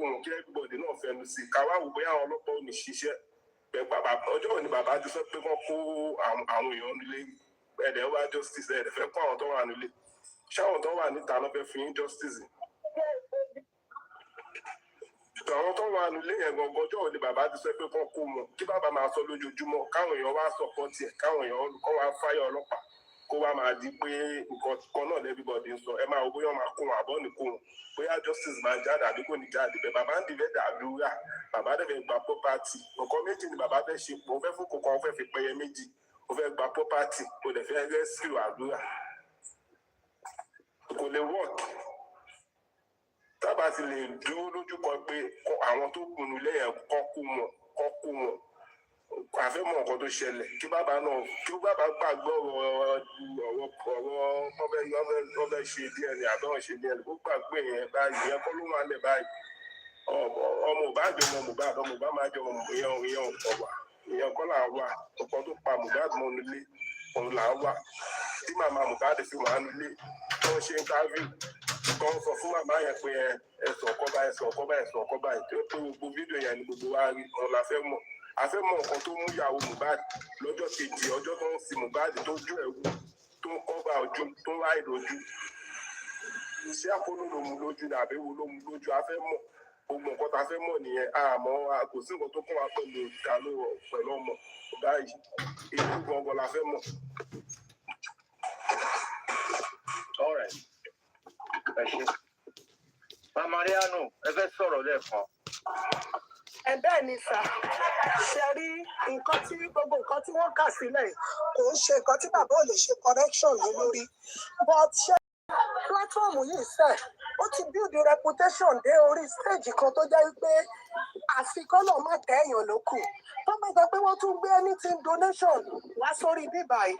wọn kí everybody náà fẹnu sí i káwá wò bóyá àwọn ọlọ́pàá ò ní ṣiṣẹ́ ọjọ́ òní bàbá ti sọ pé kán kó àwọn èèyàn nílé ẹ̀dẹ̀ wá justice ẹ̀dẹ̀ fẹ́ kó àwọn tó wà nílé ṣáwọn tó wà níta ló fẹ́ fi injustice àwọn tó wà nílé yẹn gangan ọjọ́ òní bàbá ti sọ pé kán kó wọn kí bàbá máa sọ lójoojúmọ́ káwọn èèyàn wá support ẹ̀ káwọn èèyàn kọ́ wá fáyà ọlọ́pàá kó wá máa di pé nǹkan kan náà everybody ń sọ ẹ máa wo bóyá wọn máa kó wọn àbọ̀ ní kó wọn bóyá justice máa jáde àbí kò ní jáde bẹ́ẹ̀ bàbá ń dìbẹ́ dàdúrà bàbá dẹ̀ fẹ́ gba property nǹkan méjì ni bàbá fẹ́ ṣe pọ̀ ó fẹ́ fún kòkó ó fẹ́ fi pẹyẹ méjì ó fẹ́ gba property ó dẹ̀ fẹ́ rescue àdúrà kò lè work tábà ti lè dúró lójú kan pé àwọn tó kùnú lẹ́yìn kọ́ kú wọn àfẹ́mọ̀ nǹkan tó ṣẹlẹ̀ kí bàbá gbàgbọ́ ọ̀rọ̀ ọ̀fẹ́ ṣe DNA àbẹ́wọ̀n ṣe DNA ó gbàgbé yẹn báyìí yẹn kọ́ ló wà lẹ̀ báyìí ọmọ Mohbad ọmọ Mohbad máa jẹ ọmọ ìyẹn ọ̀wà ìyẹn kọ́ là wà ọkọ̀ tó pa Mohbad mọ́ nílé òun là wà tí màmá Mohbad fi wà nílé tó ń ṣe interview tó ń sọ fún màmá yẹn pé ẹ̀sùn ọkọ báyìí tó pé gbogbo fídíò yẹn ni gbogbo wa rí òun la fẹ́ mọ̀ àfẹ́ mọ̀ nǹkan tó mú ìyàwó Mohbad lọ́jọ́ kejì ọjọ́ tó ń sin Mohbad tó jú ẹ̀wù tó ń kọ́ba ojú tó ń ráìdì ojú ṣé àkóló ló mú lójú ní àbẹ̀wò ló mú lójú àfẹ́ mọ̀ gbogbo nǹkan tá a fẹ́ mọ̀ nìyẹn àmọ́ kò sí nǹkan tó kún wa pẹ̀lú ìdálò pẹ̀lú ọmọ báyìí èyí gangan la fẹ́ mọ̀. ẹ ṣe mamariano ẹ fẹ́ sọ̀rọ̀ lẹ́ẹ̀kan. Bẹ́ẹ̀ ni sà ṣe rí nǹkan tí gbogbo nǹkan tí wọ́n kà sílẹ̀ kò ń ṣe nǹkan tí bàbá ò lè ṣe correction lé lórí but ṣe platform yìí sẹ̀ ó ti build reputation dé orí stage kan tó jẹ́ wípé àfikún náà má tẹ́ èèyàn ló kù tó bá jẹ́ pé wọ́n tún gbé anything donation wá sórí bíbá yìí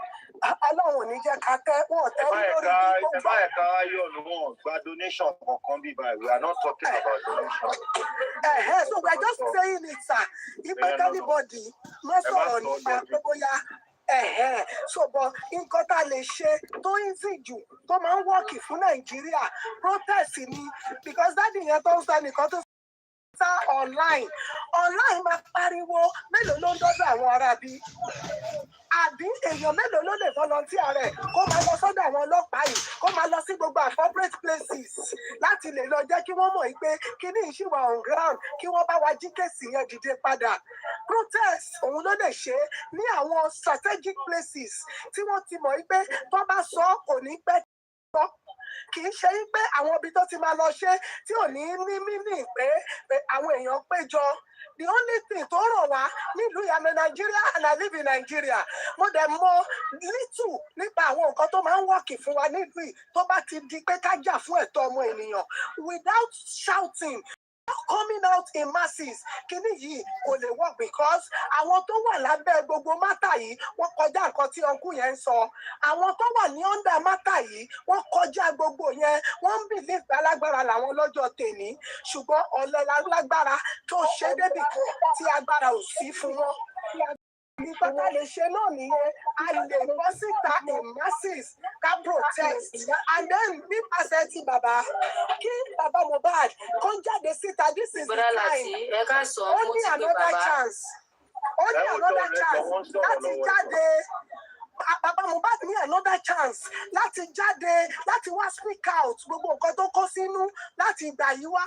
Ọlọ́run ò ní jẹ́ ká tẹ́ wọ́n tẹ́ lórí bí ẹ bá ẹ̀ka ayọ̀ ni wọ́n gba donation kankan bíbá yìí we are not talking about donation. So we are just saying it sir if anybody no sọ̀rọ̀ nípa pé bóyá so but nǹkan tá a lè ṣe tó easy jù tó máa ń wọ́ọ̀kì fún Nàìjíríà protest ni because dáàdì yẹn tó ń sọ nìkan tó sá online máa pariwo mélòó ló ń dọ́dọ̀ àwọn aráabí àbí èèyàn mélòó ló lè volunteer rẹ̀ kó máa lọ sọ́dọ̀ àwọn ọlọ́pàá yìí kó máa lọ sí gbogbo appropriate places láti lè lọ jẹ́ kí wọ́n mọ̀ pé kíní ìṣìwà on ground kí wọ́n bá wa jí kéèsì yẹn dìde padà protest òun ló lè ṣe ní àwọn strategic places tí wọ́n ti mọ̀ pé tó bá sọ kò ní pẹ́ tọ́ kì í ṣe pé àwọn ibi tó ti máa lọ ṣe tí ò ní ní mínì pé àwọn èèyàn péjọ the only thing tó ràn wá nílùú ìyàmẹ Nàìjíríà and I live in Nigeria mo dẹ̀ mọ̀ little nípa àwọn nǹkan tó máa ń wọ́ọ̀kì fún wa nílùú yìí tó bá ti di pé ká jà fún ẹ̀tọ́ ọmọ ènìyàn without shouting coming out in masses kíní yìí kò lè work because àwọn tó wà lábẹ́ gbogbo mátà yìí wọ́n kọjá nǹkan tí ọkùn yẹn ń sọ àwọn tó wà ní under mátà yìí wọ́n kọjá gbogbo yẹn wọ́n ń believe alágbára làwọn lọ́jọ́ tèmi ṣùgbọ́n ọ̀lẹ lágbára tó ṣe débì kan tí agbára ò sí fún wọn. Nípa tá a lè ṣe náà nìyẹn a lè bọ́ síta in masses ká protest and then nípasẹ̀ ti bàbá kí bàbá Mohbad kó jáde síta this is the time ó ní another chance láti jáde bàbá Mohbad ní another chance láti jáde láti wá speak out gbogbo nǹkan tó kó sínú láti ìgbà yìí wá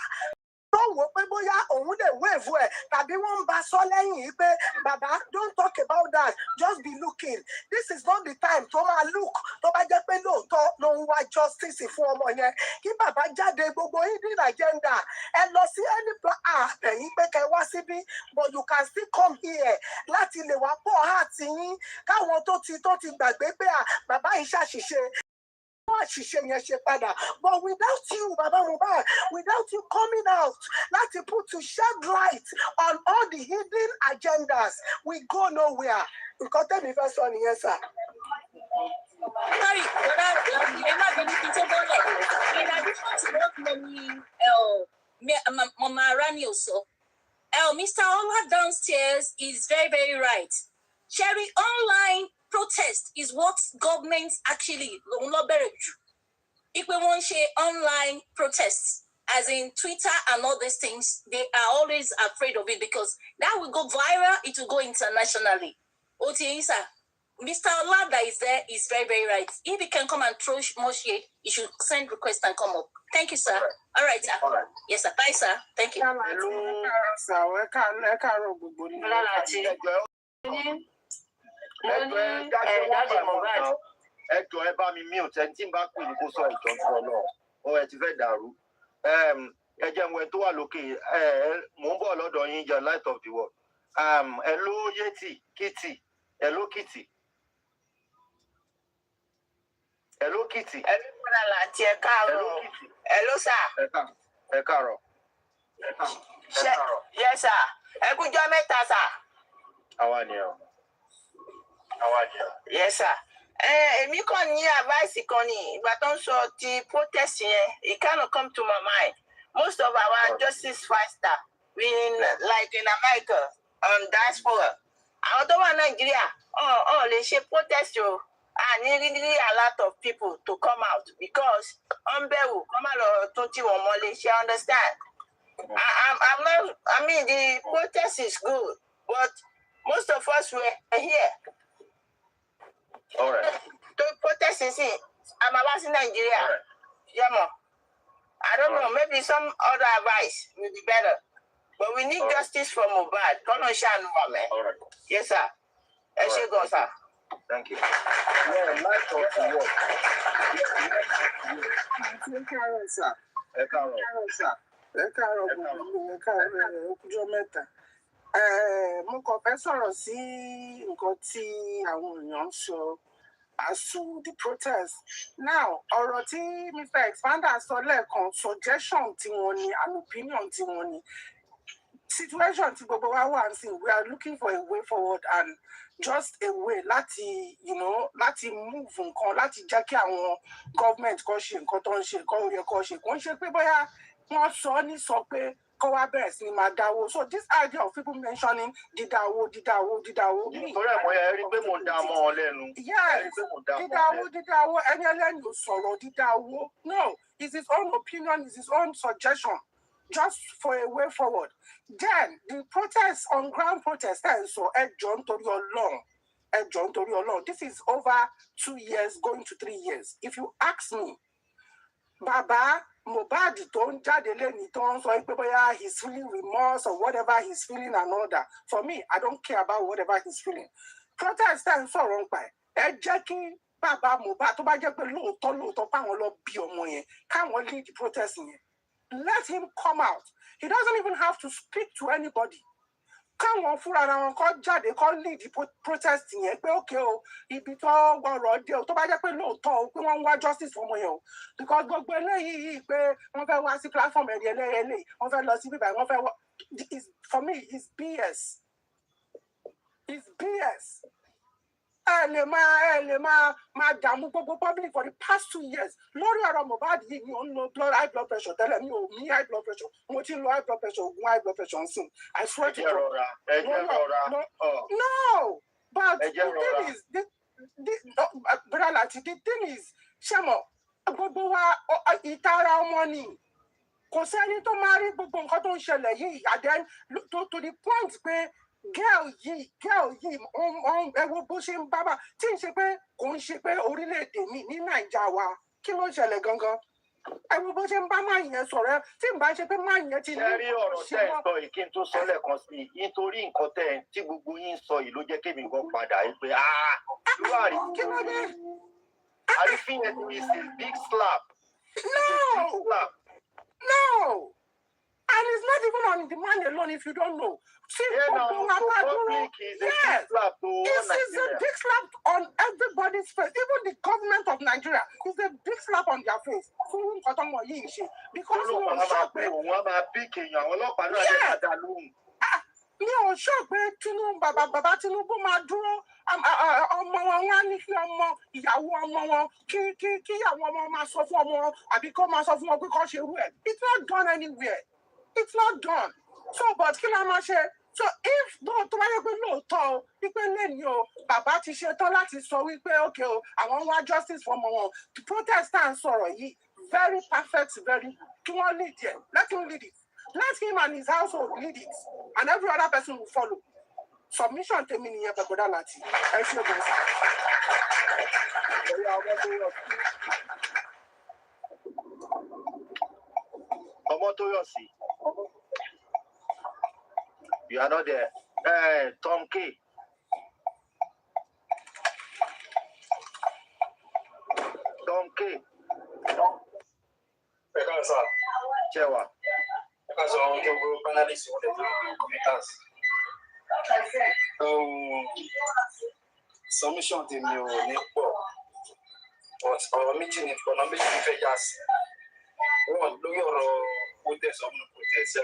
tó wò pé bóyá òun lè wéèvù ẹ̀ tàbí wọ́n ń bá sọ lẹ́yìn yìí pé bàbá don't talk about that just be looking. looking. This is not the time tó máa look tó bá jẹ́ pé lóòótọ́ ló ń wá justice fún ọmọ yẹn kí bàbá jáde gbogbo hidden agenda ẹ lọ sí any àtẹ̀yìn pé kẹ wá síbí but you can still come here láti lè wá pọ̀ àti yín káwọn tó ti gbàgbé pé bàbá yìí ṣàṣìṣe but without you Baba Mohbad, without you coming out to shed light on all the hidden agendas, we go nowhere. Nǹkan tẹ́mi fẹ́ sọ nìyẹn sà. Sorry, in addition to what Mama Rani also, Mr. Ola downstairs is very, very right. Cherry online protest is what governments actually if we want to online protests, as in Twitter and all these things, they are always afraid of it because that will go viral, it will go internationally. Otiisa, Mr. Ola that is there is very, very right. If he can come and throw more shade, he should send request and come up. Thank you, sir. All right, sir. All right. Yes, sir. Bye, sir. Thank you. Ẹjọ́ ẹ bá mi mute ẹni tí n bá pè ní kó sọ ìjọ ń sọ náà ọ ẹ ti fẹ́ dàrú ẹ jẹ́ mo ẹ tó wà lókè mò ń bọ̀ lọ́dọ̀ yín jẹ́ light of the world ẹ ló yétì kìtì ẹ ló kìtì ẹ ló kìtì ẹ bí kúrò láti ẹ káàárọ̀ ẹ ló sà ẹ káàárọ̀ yẹ sà ẹ kújọ mẹ́ta sà. àwa ni ọ. Yes, sir. Èmi kàn ní advice kan ní ìgbà tó ń sọ ti protest yẹn, it kind of come to my mind. Most of our justice fighters, like in America, diaspora, àwọn tó wà Nàìjíríà, lè ṣe protest o. And really a lot of people to come out because bẹ̀rù kọ́ máa lọ tún tí wọ́n mọ́lé, ṣe understand? I mean, the protest is good, but most of us were here. All right. To protest is it. I'm about in Nigeria. Right. Yeah, mom. I don't know. Maybe some other advice will be better. But we need justice for Mohbad. Come on, Shan, man. All right. Yes, sir. Yes, you go, sir. Thank you. Yeah, light of the world. Mo kàn fẹ́ sọ̀rọ̀ sí nǹkan tí àwọn èèyàn ń sọ as to the protest. Now, ọ̀rọ̀ tí Mr. Expander sọ lẹ́ẹ̀kan, suggestion tí wọ́n ní, an opinion tí wọ́n ní. Situation tí gbogbo wa wà sí, we are looking for a way forward and just a way láti, láti move nǹkan, láti jẹ́ kí àwọn government kó ṣe nǹkan tó ń ṣe, kó yẹ kó ṣe. Kò ń ṣe pé bóyá wọ́n sọ pé kó wá bẹ̀rẹ̀ sí ni máa dáwó. So this idea of people mentioning dídáwó. Nítorí ẹ̀mọ́ yẹn rí pé mo dá mọ́ ọ lẹ́nu. Yes, dídáwó, ẹni ẹlẹ́ni ò sọ̀rọ̀ dídáwó. No, it's his own opinion, it's his own suggestion, just for a way forward. Then, the protest, on ground protest, so ẹ jọ̀ọ́ nítorí Ọlọ́run. This is over 2 years, going to 3 years. If you ask me, Baba Mohbad tó ń jáde lẹ́ni tó ń sọ pé bóyá he's feeling remorse or whatever he's feeling and all that. For me, I don't care about whatever he's feeling. Protest ń sọ̀rọ̀ ń pa ẹ jẹ́ kí Baba Mohbad tó bá jẹ́ pé lóòótọ́ páwọn lọ bí ọmọ yẹn káwọn lead the protest yẹn. Let him come out. He doesn't even have to speak to anybody. Káwọn fúnra wọn kọ́ jáde kọ́ lead the protest yẹn pé okay o ibi tó gbọ́rọ̀ dé o tó bá jẹ́ pé lóòótọ́ o pé wọ́n ń wá justice fún ọmọ yẹn o because gbogbo eléyìí pé wọ́n fẹ́ wá sí platform ẹ̀rí eléyìí wọ́n fẹ́ lọ sí bíbá wọ́n fẹ́ wá for me it's BS. It's BS. ẹ lè máa dààmú gbogbo public for the past 2 years lórí ọ̀rọ̀ Mohbad yìí ni ó ń lo high blood pressure tẹ́lẹ̀ mi ò ní high blood pressure mo ti ń lo high blood pressure oògùn high blood pressure nsìn I swear to God. No, but the thing is brother Lati, the thing is ṣẹ́mọ̀ gbogbo wa ìtara ọmọ ni kò sẹ́ni tó máa rí gbogbo nǹkan tó ń ṣẹlẹ̀ yìí and then to the point pé girl yìí ẹ wo bó ṣe ń bábà tí ń ṣe pé kò ń ṣe pé orílẹ̀-èdè mi ní Nàìjíríà wa kí ló ń ṣẹlẹ̀ gangan. ẹ wo bó ṣe ń bá máa yẹn sọ̀rọ̀ tí n bá ṣe pé máa yẹn ti ní ṣe rí ọ̀rọ̀ tẹ́ ẹ̀ sọ yìí kí n tó sọ lẹ́ẹ̀kan sí i nítorí nǹkan tẹ́ ẹ̀ tí gbogbo yín sọ yìí ló jẹ́ kémi gan padà yìí pé irú kí ló dé? àrífín yẹn is a big slap. No. No. And it's not even on the man alone if you don't know. See, yeah, no, public is a big slap to it's a big slap on everybody's face. Even the government of Nigeria is a big slap on their face. Because we are shocked. Mi ò sọ pé Tinubu bàbá Tinubu máa dúró ọmọ wọn wá ní kí ọmọ ìyàwó ọmọ wọn kí ìyàwó ọmọ máa sọ fún ọmọ wọn àbí kó máa sọ fún wọn pé kó ṣe rú ẹ̀. It's not done anywhere. It's not done. So but kí la máa ṣe? So if tó bá yẹ pé lóòótọ́ o wípé lẹ́ni o bàbá ti ṣe tán láti sọ wípé okay o àwọn wá justice fún ọmọ wọn protestant sọ̀rọ̀ yìí very perfect very kí wọ́n lead it. Let him lead it. Let him and his household lead it, and every other person will follow. Submission to me, Nia Bagoda Lati. I feel good. You are not there. Tom K. Tom K. Chewa. Because on the panelists who the commentators. Submission to me or but our meeting is going to be just one do your protest or no protest.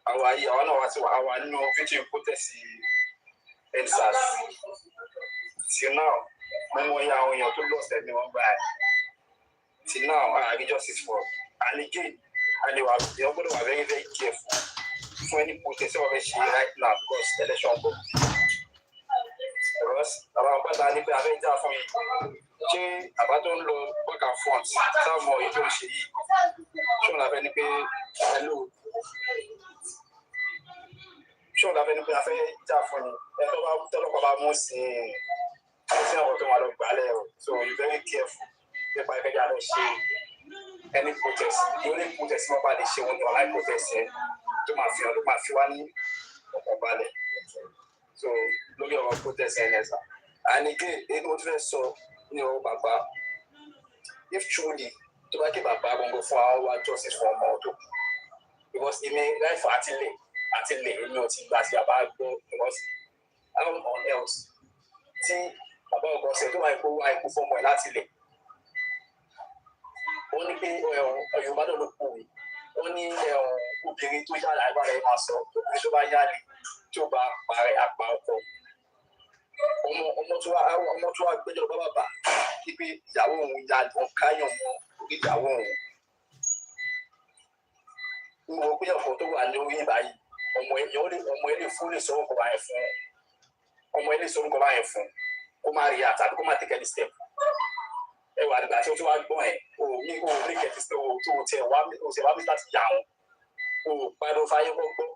Our no video protest in SAS. Till now, when we are to lost anyone by. Till now, I justice for and again. And they were very, very careful for any protest right now because the election go. Because about that, I think that for me, about don't know back and forth. Some more you don't see. Show that any pay hello. Show that any pay I think that for me. Tell about most so you're very careful. The by the other shit. Any protest, the only protest nobody show when you like protesting to my family or so look at our protest and again it was very so Baba if truly to like Baba go for our justice for more because it may life until that's about because how on else see about God said do I go for more Lati only pay your mother look movie. Only obìnrin tó yára agbára ẹ̀ máa sọ obìnrin tó bá yára tó bá parẹ́ apá ọkọ. Ọmọ tó wá gbẹ́jọ́ bàbá pípé ìyàwó òun ya ọ̀káyàn mọ́ ìyàwó òun. Mo rò pé ọ̀pọ̀ tó wà lórí ìbáyìí ọmọ ẹ̀ lè fún lè sọ orúkọ báyẹn fún ọmọ ẹ̀ lè sọ orúkọ báyẹn fún kó má rí àtàbí kó má take any step. Ẹwà àdìgbà tí o ti wá gbọ́n ẹ̀ o ní kẹ̀kẹ́ sí o tó o tiẹ̀ wá mi láti yà wọ́n o pariwo fáyé gbọ́gbọ́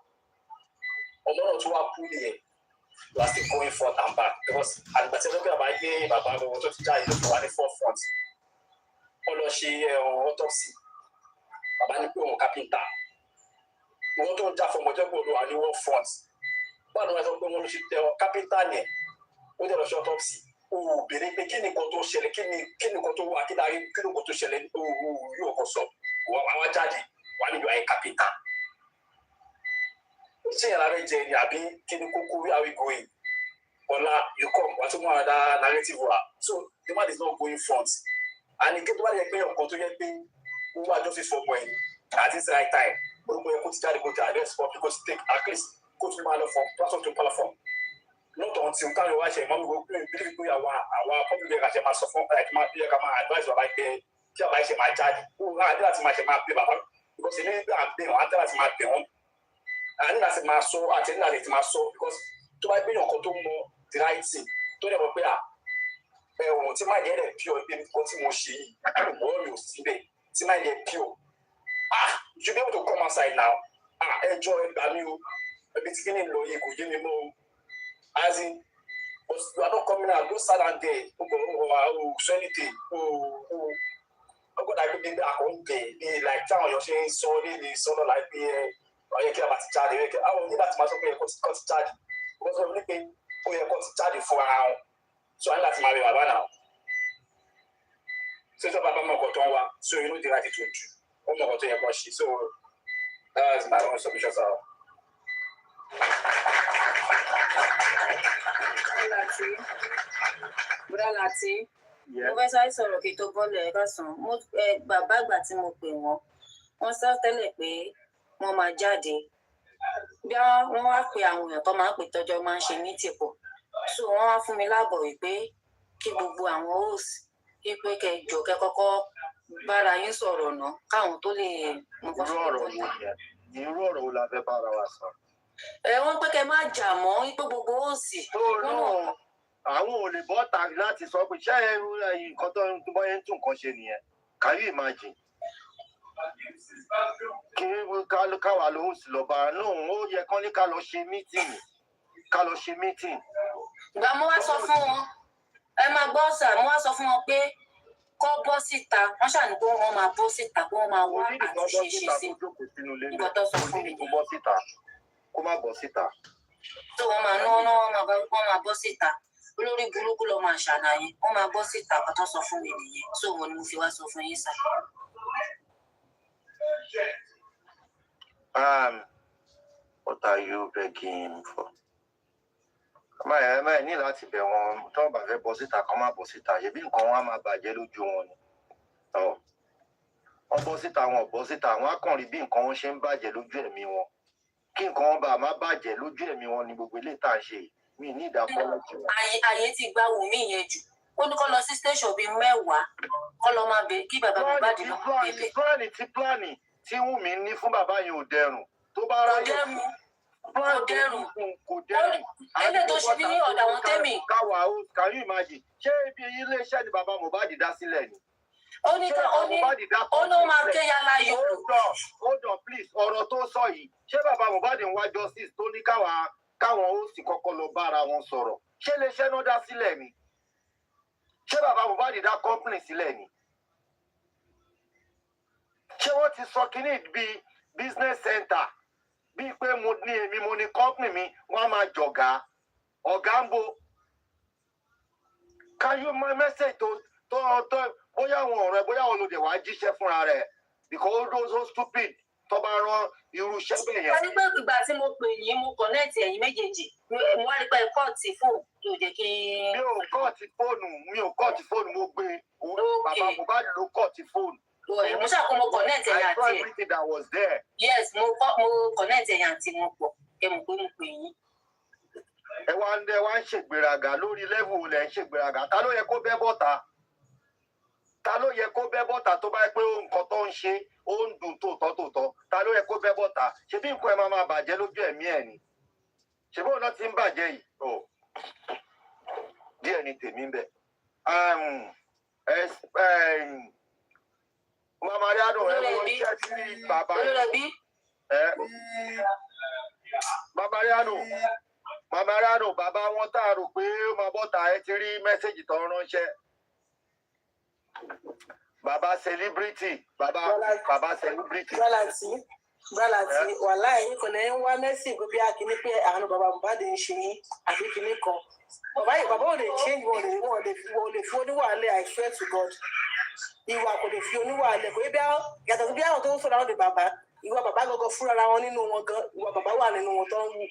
ọmọ náà tó wá kú nìyẹn you are still going forth and back because àdìgbà tí ẹlẹ́gbẹ̀ẹ́ bá gbé bàbá wọn tó ti já ìlú tó wà ní forefront wọ́n lọ ṣe autopsy bàbá ní pé òun kápẹ́ńtà wọ́n tó ń já fọmọjọ́ pé olùwà ní world front báwo ni wọ́n sọ pé wọ́n lọ ṣe kápẹ́ńtà yẹn ó jẹ́ lọ ṣe autopsy bèrè pé kí ni nǹkan tó ṣẹlẹ̀ kí ni nǹkan tó wà kí ni nǹkan tó ṣẹlẹ̀ yóò kọ sọ àwọn jáde wà nílò ayé kápẹ́ńtà ṣé yàrá rẹ jẹ ni àbí kí ni kókó where are we going ọ̀la you come wà tó mú àwọn narrative wa so the man is not going front and again tó bá yẹ pé ọkàn tó yẹ pé wọ́n wá justice for ọmọ ẹ̀ at this right time gbogbo ẹ̀ kó ti jáde kó ti arrest for because take at least kó tún máa lọ from platform to platform. Not until táwọn wá ṣe ìmọ̀ mi gbogbo ìbílẹ̀ gbogbo àwọn public ẹ̀ka ṣe máa sọ fún ẹ̀ka máa bí ẹ̀ka máa advice bàbá pé tí bàbá ṣe máa jáde ó rà á dé láti máa ṣe máa pè bàbá because èmi nígbà pé wọ́n á dé láti máa pè wọ́n àní láti máa sọ àti ní láti máa sọ because tó bá gbé ọkọ̀ tó mọ the right thing tó dẹ̀ mọ̀ pé ẹ̀wọ̀n tí máa yẹ ẹ̀ pure pé nǹkan tí mo ṣe yìí ọ̀rọ̀ mi ò síbẹ̀ tí máa yẹ pure you be able to come outside now ẹjọ́ ẹgbàá mi o ẹbí tí kí ni lọ yẹ kò yé mi mọ́ o. As in, you are not coming out, go stand out there, so anything. ọgbọ́n dàbí bí àkọ́ǹdè bí like táwọn èèyàn ṣe ń sọ nílé sọ́nà láì pé ọ̀yẹ́ kí a máa ti jáde wípé àwọn onígbà tí máa sọ pé ẹ̀kọ́ ti jáde wọ́n sọ ní pé ó yẹ kó ti jáde fún ara wọn so a ní láti máa rí bàbá náà so ìjọba bá mọ̀ ọkọ̀ tó ń wá so inú di láti tó jù ó mọ̀ ọkọ̀ tó yẹ kó ṣe so that's my own submission sir. Lati. Mo fẹ́ sáré sọ̀rọ̀ kí tó bọ́ọ̀lù ẹ̀ka sàn. Bàbá àgbà tí mo pè wọ́n sọ tẹ́lẹ̀ pé wọ́n máa jáde. Bí wọ́n wá pe àwọn èèyàn tó máa ń pè tọ́jọ́ máa ń ṣe mítì pọ̀. So wọ́n wá fún mi láàbọ̀ wípé kí gbogbo àwọn host pé kẹjọ kẹ kọ́kọ́ bára yín sọ̀rọ̀ náà káwọn tó lè mú kọ́ sí ìwọ̀n. Irú ọ̀rọ̀ wo la fẹ́ bára wa sọ? Wọ́n pé kẹ má jà mọ́ wípé gbogbo host. Àwọn ò lè bọ́ tàbí láti sọ pé ṣé nǹkan tó ń bọ́ yẹn tún nǹkan ṣe nìyẹn. Can you imagine? Kí káwa ló ń sì lọ bá náà ó yẹ kán ní ká lọ ṣe mítìnì. Ìgbà mo wá sọ fún wọn ẹ máa gbọ́ sà mo wá sọ fún wọn pé kọ́ bọ́ síta wọ́n ṣàní pé wọ́n máa bọ́ síta pé wọ́n máa wá àtúnṣe ṣe sí nǹkan tó sọ fún mi. Kó má bọ́ síta. Tó wọ́n máa ná wọ́n máa bọ́ síta olórí burúkú lọ máa ṣàlàyé wọ́n máa bọ́ síta kan tó sọ fún mi nìyẹn so wọn ni mo fi wá sọ fún yín sà. What are you begging for? Ẹ ní láti bẹ̀ wọ́n tó bá fẹ́ bọ́ síta kan má bọ́ síta ṣebí nǹkan wọn á máa bàjẹ́ lójú wọn ni. Wọ́n bọ́ síta wọn ò bọ́ síta wọn á kàn rí bí nǹkan wọn ṣe ń bàjẹ́ lójú ẹ̀mí wọn. Kí nǹkan wọn bá má bàjẹ́ lójú ẹ̀mí wọn ni gbogbo eléyìí tá à ń ṣe mi ní ìdákọ́lọ́ jù. Ààyè ti gba Wùmí yẹn jù. Ó ní kó lọ sí station bíi 10 kó lọ máa bẹ kí bàbá mi bá dì lọ bẹ̀bẹ̀. Pílánì tí Wùmí ní fún bàbá yẹn ò dẹrùn tó bá ráyè. Kò dẹrùn. Ẹni tó ṣe ní ọ̀dà wọn tẹ́mì. Káwa ó can you imagine? Ṣé ibi ilé-iṣẹ́ ni bàbá Mohbad dá sílẹ̀ ni? Ó ní máa ké yálà yòó. Hold on please ọ̀rọ̀ tó sọ yìí ṣé bàbá Mohbad ń wá justice tó ní káwọn ó sì kọ́kọ́ lọ bára wọn sọ̀rọ̀ ṣé iléeṣẹ́ náà dá sílẹ̀ ni? Ṣé bàbá Mohbad dá company sílẹ̀ ni? Ṣé wọ́n ti sọ kínní bíi business center bíi pé èmi mo ní company mi wọ́n á máa jọ̀gá ọ̀gá ń bo can you my message tó bóyá àwọn ọ̀rẹ́ bóyá àwọn olùdè wàá jíṣẹ́ fúnra rẹ̀ because those so stupid tó bá rán irú iṣẹ́ bẹ́ẹ̀ yẹn. Wọ́n ní pé ìgbà tí mo pè yín mo connect ẹ̀yin méjèèjì mo wá rí pé kọ́ọ̀tì fóònù tó jẹ́ kí. Mi ò kọ́ọ̀tì fóònù mo gbé bàbá Mohbad ló kọ́ọ̀tì fóònù. Mo ṣàkóso connect ẹ̀yin àti ẹ̀. I saw everything that was there. Yes, mo connect ẹ̀yin àti wọn pọ̀ kẹ́ mo pé mo pè yín. Ẹ wá ń ṣègbéraga lórí level wo lẹ ń ṣègbéraga ta ló yẹ kó bẹ́ bọ́ta? Ta ló yẹ kó bẹ́ bọ́ta tó bá yẹ pé nǹkan tó ń ṣe ó ń dùn tòótọ́ ta ló yẹ kó bẹ́ bọ́ta ṣebí nǹkan ẹ máa bàjẹ́ lójú ẹ̀mí ẹ̀ ni ṣebí òun náà ti ń bàjẹ́ yìí díẹ̀ ni tèmi ń bẹ̀. Mama Riado ẹ wọ iṣẹ́ tí bàbá Mama Riado bàbá wọn tá a rò pé ó máa bọ́ta ẹ ti rí mẹ́sẹ̀gì tó ń ránṣẹ́. Baba celebrity, baba celebrity. Lati, wàhálà ẹ̀yin kò lẹ́yìn wá mẹ́sìn gbé bí akíní pé àánú bàbá Mohbad ń ṣe yín àbí kíní kan. Bàbá ò lè change wọn lè fi oníwàálẹ̀ I swear to God. Ìwà kò lè fi oníwàálẹ̀ kò bí yàtọ̀ sí bí àwọn tó ń sọ̀rọ̀ àwọn de bàbá. Ìwà bàbá gangan fúnra wọn nínú wọn gan. Ìwà bàbá wà nínú wọn tó ń wù.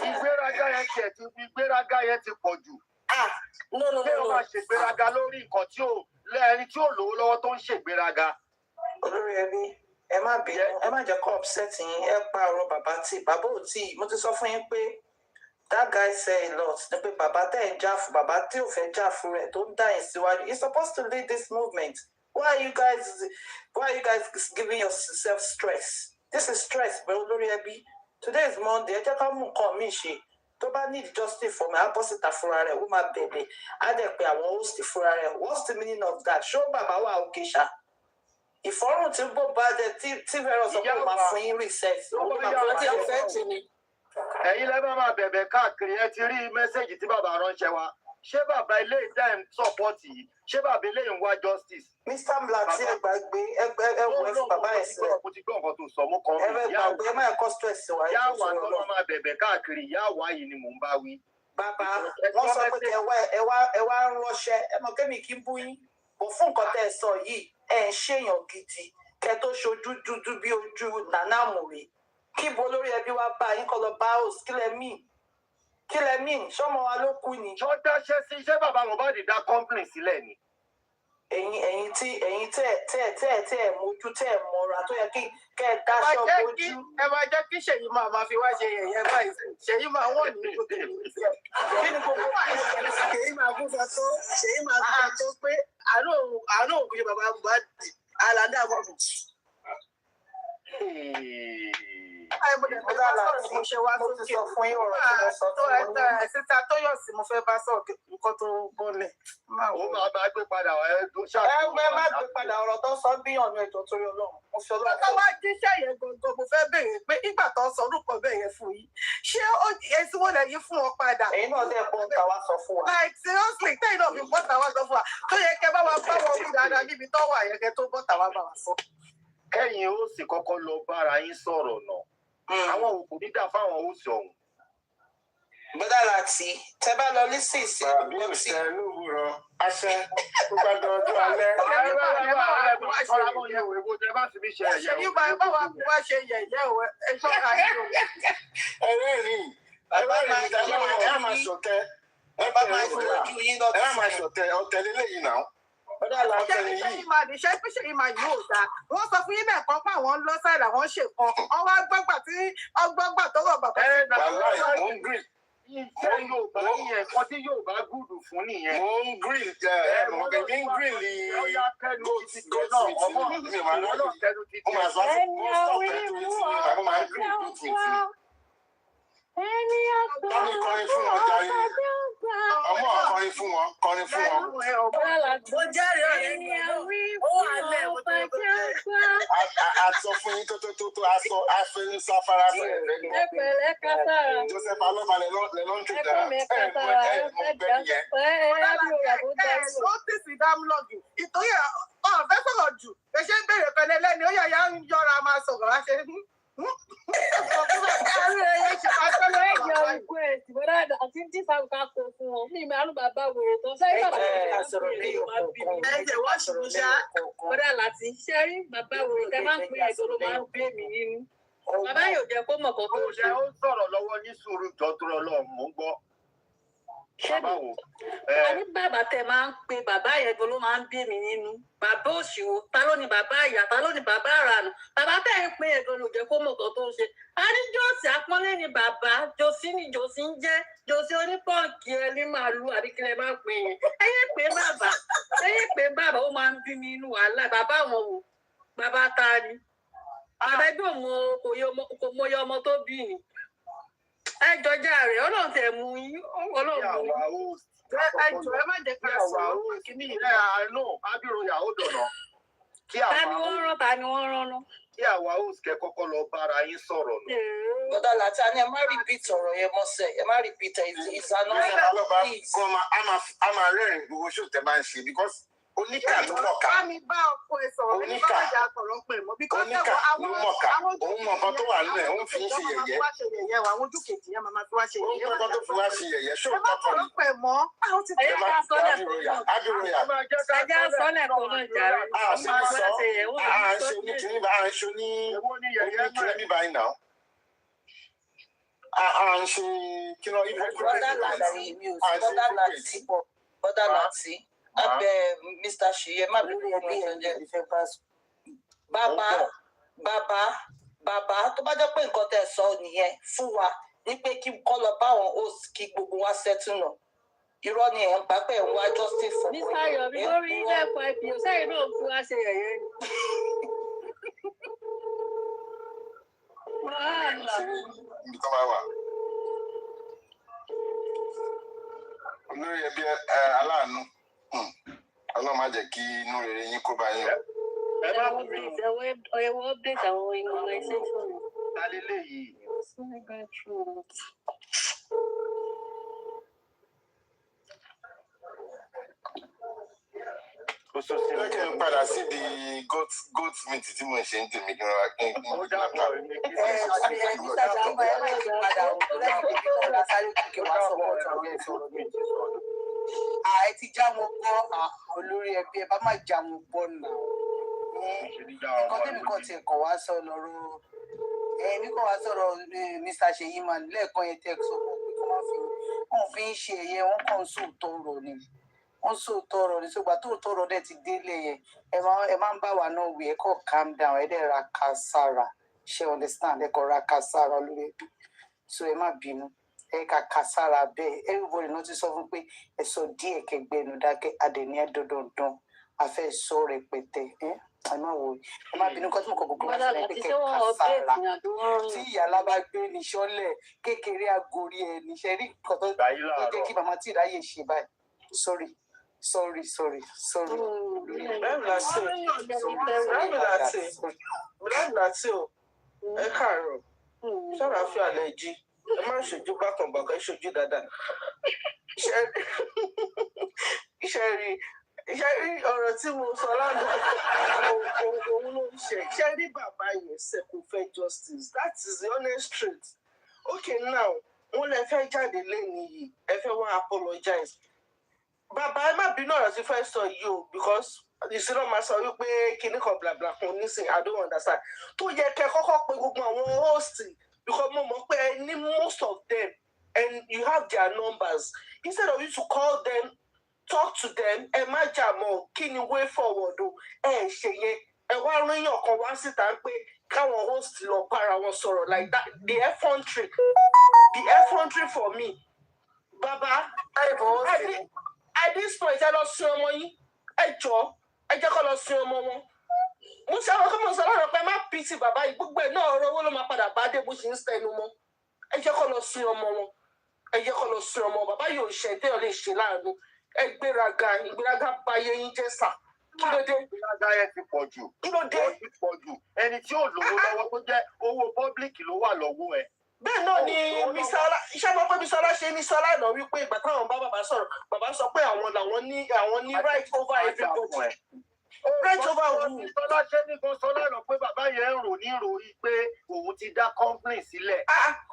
Ìgbéraga yẹn ti pọ̀ jù. No. Ṣé o máa ṣègbéraga lórí nǹkan tí ẹni tí ò lówó lọ́wọ́ tó ń ṣègbéraga? Olórí ẹbí ẹ má bínú ẹ má jẹ́ kó upset yín ẹ pa ọ̀rọ̀ bàbá bàbá ò tí mo ti sọ fún yín pé that guy say a lot ni pé bàbá tẹ́ ẹ̀ ń jà fún bàbá tí ò fẹ́ jà fún rẹ̀ tó ń dá yín síwájú he's supposed to lead this movement why are you guys giving yourself stress? This is stress pẹ̀lú olórí ẹbí today is Monday ẹ jẹ́ ká mú nǹkan mi ṣe. Tó bá need justice for my opposite fúnra rẹ̀ ó máa bẹ̀bẹ̀ á dẹ̀ pé àwọn host fúnra rẹ̀ what's the meaning of that? Ṣé bàbá wà òkè ṣá? Ìfọ́rùn tí bó bá jẹ tí fẹ́ràn sọ pé ó máa fún yín reset ó máa fún yín reset ni. Ẹ̀yin lẹ́ máa bẹ̀bẹ̀ káàkiri ẹ ti rí mẹ́sẹ̀gì tí bàbá ránṣẹ́ wa ṣé bàbá ilé ìtẹ́ ń support yìí ṣé bàbá ilé ń wá justice. Mr. Lati ẹ gbàgbé ẹ wọ ẹ fún bàbá ẹ sílẹ̀. mo ti gbọ́ nǹkan tó sọ mo kàn ẹ fẹ́ gbàgbé ẹ má kọ́ stress wa. ìyá àwa tó lọ́ máa bẹ̀bẹ̀ káàkiri ìyá àwa yìí ni mò ń bá wí. Bàbá wọ́n sọ pé ẹ wá ń ránṣẹ́ ẹ mọ̀ kémi kí n bú yín kò fún nǹkan tẹ́ ẹ sọ yìí ẹ ń ṣèyàn gidi kẹ́ tó ṣojú dúdú bí ojú Nana Amure kí bo lórí ẹbí wa bá yín kọ́ lọ bá house kí lẹ mí sọmọ wa ló kú ni. ṣó dáṣẹ́ sí iṣẹ́ bàbá Mohbad dá company sílẹ̀ ni. ẹ̀yin tẹ́ ẹ mójú tẹ́ ẹ mọ́ra tó yẹ kí kẹ́ ẹ dáṣọ bójú. ẹ máa jẹ́ kí Ṣèyí máa fi wá ṣe yẹ̀yẹ́ báyìí Ṣèyí máa wọ̀ ní gbogbo kí ni gbogbo wa Ṣèyí máa kú sọ tó Ṣèyí máa kú sọ tó pé àánú òkú ṣe bàbá Mohbad aládé àbọ̀bọ̀. Mo ṣe wá sókè fún yín ọ̀rọ̀ tí mo sọ fún yín. Síta Tóyọ̀sí mo fẹ́ bá sọ nǹkan tó bọ́lẹ̀. ó máa bá gbé padà wá ẹ tó ṣàkóso. ẹ má gbé padà ọ̀rọ̀ tó sọ bí ọ̀nà ètò torí Ọlọ́run mo fi Ọlọ́run. Tó bá jíṣẹ́ yẹn gangan mo fẹ́ béèrè pé ìgbà tó sọ orúkọ bẹ́ẹ̀ yẹn fún yín ṣé èsì wo lẹ́yìn fún wọn padà. èyí náà dẹ̀ bọ́ tàwa sọ fún wa. Like seriously tẹ́yìn náà fi bọ́ tàwa sọ fún wa tó yẹ kẹ́ bá wa bá wọn wí dáadáa níbi tó wà yẹ kẹ́ tó bọ́ tàwa bá wa sọ. kẹ́yìn ó sì kọ́kọ́ lọ bára yín sọ̀rọ̀ náà àwọn òkú dídà fáwọn òsì ọ̀hún. Bọ́dà Láti tẹ bá lọ lísì sí. Bàbí òṣè lówùrọ̀ aṣẹ tó bá dọ̀ọ́dún alẹ́. Ṣèyí bá wa kú wá ṣe yẹ̀yẹ́ o ẹ ṣọ́ra yín o. ẹlẹ́rìí ẹ máa ṣọ̀tẹ̀ ẹ máa ṣọ̀tẹ̀ ọ̀tẹ̀ lélẹ́yìn náà. Ṣé máa yóò dá wọ́n sọ fún yín bẹ́ẹ̀ kan pé àwọn ń lọ sáìlà wọ́n ṣe kan wọ́n wá gbọ́gbà tí ọgbọ́gbà tó rọ̀ bàbá sí ìgbà tó rọ̀ mo ń grill. Iṣẹ́ Yorùbá yẹn kan tí Yorùbá gùdù fún nìyẹn. Mo ń grill mo bẹ̀bí ń grill goat meat mi ò máa lọ sí mo máa sọ fún mo stop ẹ̀ tó ti mo máa grill goat meat mi. Bámi kọrin fún wọn jáde. Ọmọ kọrin fún wọn. Mo jẹ́rìí ọ̀rẹ́ mi ó wà lẹ̀ mo tó Aṣọ fún yín tó aṣọ afẹ́yín sáfárá fẹ́rẹ̀ lẹ́nu. Joseph Alọ́ba lẹ ló ń tún dára. Bẹ́ẹ̀ yẹn. Ó ti sì dá mú lọ́gì. Ìtòyè ọ̀fẹ́ sọ̀rọ̀ jù. Ẹ ṣe ń béèrè pẹ̀lẹ́ lẹ́ni ó yà yà ń yọra máa sọ̀rọ̀ wá ṣe. Bàbá yóò jẹ́ kó mọ̀ kó tó ṣe. Ó sọ̀rọ̀ lọ́wọ́ ní sùúrù jọ́túrọ̀ lọ́ọ̀ mò ń gbọ́. A ní bàbá tẹ máa ń pe bàbá yẹn tó ló máa ń bí mi nínú. Bàbá òṣìwò, ta ló ní bàbá ìyá, ta ló ní bàbá àrànù. Bàbá tẹ̀ ń pín ẹ̀gbọ́n ló jẹ́ kó mọ̀ kan tó ń ṣe. A ní Jòsí àpọ́nlé ni bàbá, Jòsí ni Jòsí ń jẹ́, Jòsí onípọ̀nkì ẹni màálù àbíkílẹ̀ máa pè yẹn. Ẹyẹ pé bàbá ó máa ń bí mi inú wàhálà. Bàbá àwọn wò, bàbá ta ni. Bàbá ẹgbẹ́ kò mọyọ ọmọ tó bí ni. Ẹ jọjá rẹ̀ Ọlọ́run tẹ̀ mú yín Ọlọ́run mú yín. Ẹ jọ ẹ má jẹ́ ká sọ̀rọ̀ kíní ilẹ̀ àánú ábírò yàwó dọ̀nà. Ta ni wọ́n rán ná? Kí àwa host kẹ́ kọ́kọ́ lọ bára yín sọ̀rọ̀ nù. Bọ́dà Láti a ní ẹ má repeat ọ̀rọ̀ yẹn mọ́sẹ̀ ẹ má repeat ìsànà a máa rẹ́rìn gbogbo ṣó tẹ máa ń ṣe because oníkà ló mọ̀ká. Bá mi bá ọkọ ẹ sọ̀rọ̀ mi bá ọjà sọ̀rọ̀ pé mọ́. Oníkà ló mọ̀ká òun mọ̀ nǹkan tó wà nílẹ̀ òun fi ń ṣe yẹ̀yẹ́. Àwọn ojú kejì yẹn máa fi wá ṣe yẹ̀yẹ́. Òun tó fi wá ṣe yẹ̀yẹ́ ṣó ẹ má tọkọ ni. sọ̀rọ̀ pé mọ́. Ẹ̀yẹ́ ká sọ́lẹ̀ kó náà. Ábíròyà. Ẹ̀jẹ̀ sọ́lẹ̀ kó náà jàre. À ń ṣe oníkìní bíbá yìí náà. À ń ṣe kí lọ ibo. Bọ́dà Láti abẹ Mr. Ṣèyí má bí wọn bí ẹjẹ bàbá tó bá jẹ́ pé nǹkan tẹ́ sọ nìyẹn fún wa ní pé kí kọ́ lọ bá àwọn host kí gbogbo wa settle náà irọ́ ni ẹ̀ ń pa pé ẹ̀ ń wá justice fún Mr. Yomi lórí ilé ẹ̀kọ́ ẹ̀bí ọ̀sẹ̀ náà fún wa ṣe yẹ̀yẹ́ ni. Ibi tó máa wà. Olórí ẹbí aláàánú. Ọlọ́run má jẹ́ kí inú rere yín kó bá yín. Ẹ̀wọ̀n update àwọn immunization. Tálélé yìí. sọ sí mi. Kí n padà sí di goat meat tí mo ṣe ń tèmi kí n ra kí n padà ẹ ti já wọn gbọ́ olórí ẹbí ẹ bá má já wọn gbọ́ náà nǹkan tẹ́mi kan tiẹ̀ kọ̀ wá sọ lọ́rọ̀ ẹ̀mí kọ̀ wá sọ̀rọ̀ Mr. Ṣèyí man lẹ́ẹ̀kan yẹn tẹ́ sọ pé kí wọ́n fi ń ṣe ẹ̀yẹ wọn kàn ń sòótọ́ ọ̀rọ̀ ni wọ́n sòótọ́ ọ̀rọ̀ ni sọgbà tó tọrọ dẹ̀ ti délé yẹn ẹ máa ń bá wa náà wí ẹ kọ́ calm down ẹ dẹ̀ ra kására ṣe understand ẹ kọ́ ra kására lórí ẹbí so ẹ má bínú ẹ ká kására bẹ́ẹ̀ everybody náà ti sọ fún pé ẹ sọ díẹ̀ kẹgbẹ́nu dákẹ́ adẹ̀ní ẹ dandan a fẹ́ sọ rẹpẹtẹ ẹ má wò ẹ má bínú kọ́tún kọ̀ gbogbo láti rẹ pé kẹ kására tí ìyàlá bá gbé ní sọ́lẹ̀ kékeré agorí ẹ níṣẹ́ rí nǹkan tó jẹ́ kí màmá tí ìráyè ṣe báyìí sorry. Lati o ẹ káàárọ̀ ṣọ́ra fi àlẹ́ jí ẹ má ṣojú bákanbàkan ẹ ṣojú dáadáa iṣẹ́ rí ọ̀rọ̀ tí mo sọ lánàá òun ló ń ṣe iṣẹ́ rí bàbá yẹn ṣe kò fẹ́ justice that is the honest truth okay now wọ́n lè fẹ́ jáde lẹ́nu yìí ẹ fẹ́ wá apologize. Bàbá ẹ má bínú ọ̀rọ̀ tí fẹ́ sọ yìí o because ìṣúná máa sọ wípé kinní kan blabla kan nísìnyí I don't understand. Tó yẹ kẹ́ kọ́kọ́ pé gbogbo àwọn host because mo mọ̀ pé ẹ ní most of them and you have their numbers. Instead of you to call them, talk to them, ẹ má jà mọ́ kí ni way forward o ẹ ṣe yẹn ẹ wá ríyàn kan wá síta pé káwọn host lọ bára wọn sọ̀rọ̀ like that the effrontery for me. Bàbá at this point ẹ lọ sin ọmọ yín ẹ jọ ẹ jẹ́ kó lọ sin ọmọ wọn mo ṣe àwọn ọmọ sọ lọ́rọ̀ pé má pìtì bàbá yìí gbogbo ẹ̀ náà ọ̀rọ̀ owó ló máa padà bá dé bó ṣe ń sẹ́nu mọ́ ẹ jẹ́ kó lọ sin ọmọ wọn ẹ jẹ́ kó lọ sin ọmọ bàbá yìí ò ṣe téèyàn lè ṣe láàánú ẹ ìgbéraga bá yé yín jẹ́ sà kí ló dé. ìgbéraga yẹn ti pọ̀ jù kí ló dé. ó ti pọ̀ jù ẹni tí ò lówó lọ́wọ́ tó jẹ́ owó pọ́blíkì ló wà lọ́wọ́ ẹ. Bẹ́ẹ̀ náà ni iṣẹ́ mọ́ pé Mísọ́lá ṣe ní sọ́lá náà wípé ìgbà táwọn bá bàbá sọ̀rọ̀ bàbá sọ pé àwọn ní right over everybody. Right over who? Mísọ́lá ṣe ní kan sọ́lá náà pé bàbá yẹn ń rò ní ìròrí pé òun ti dá company sílẹ̀.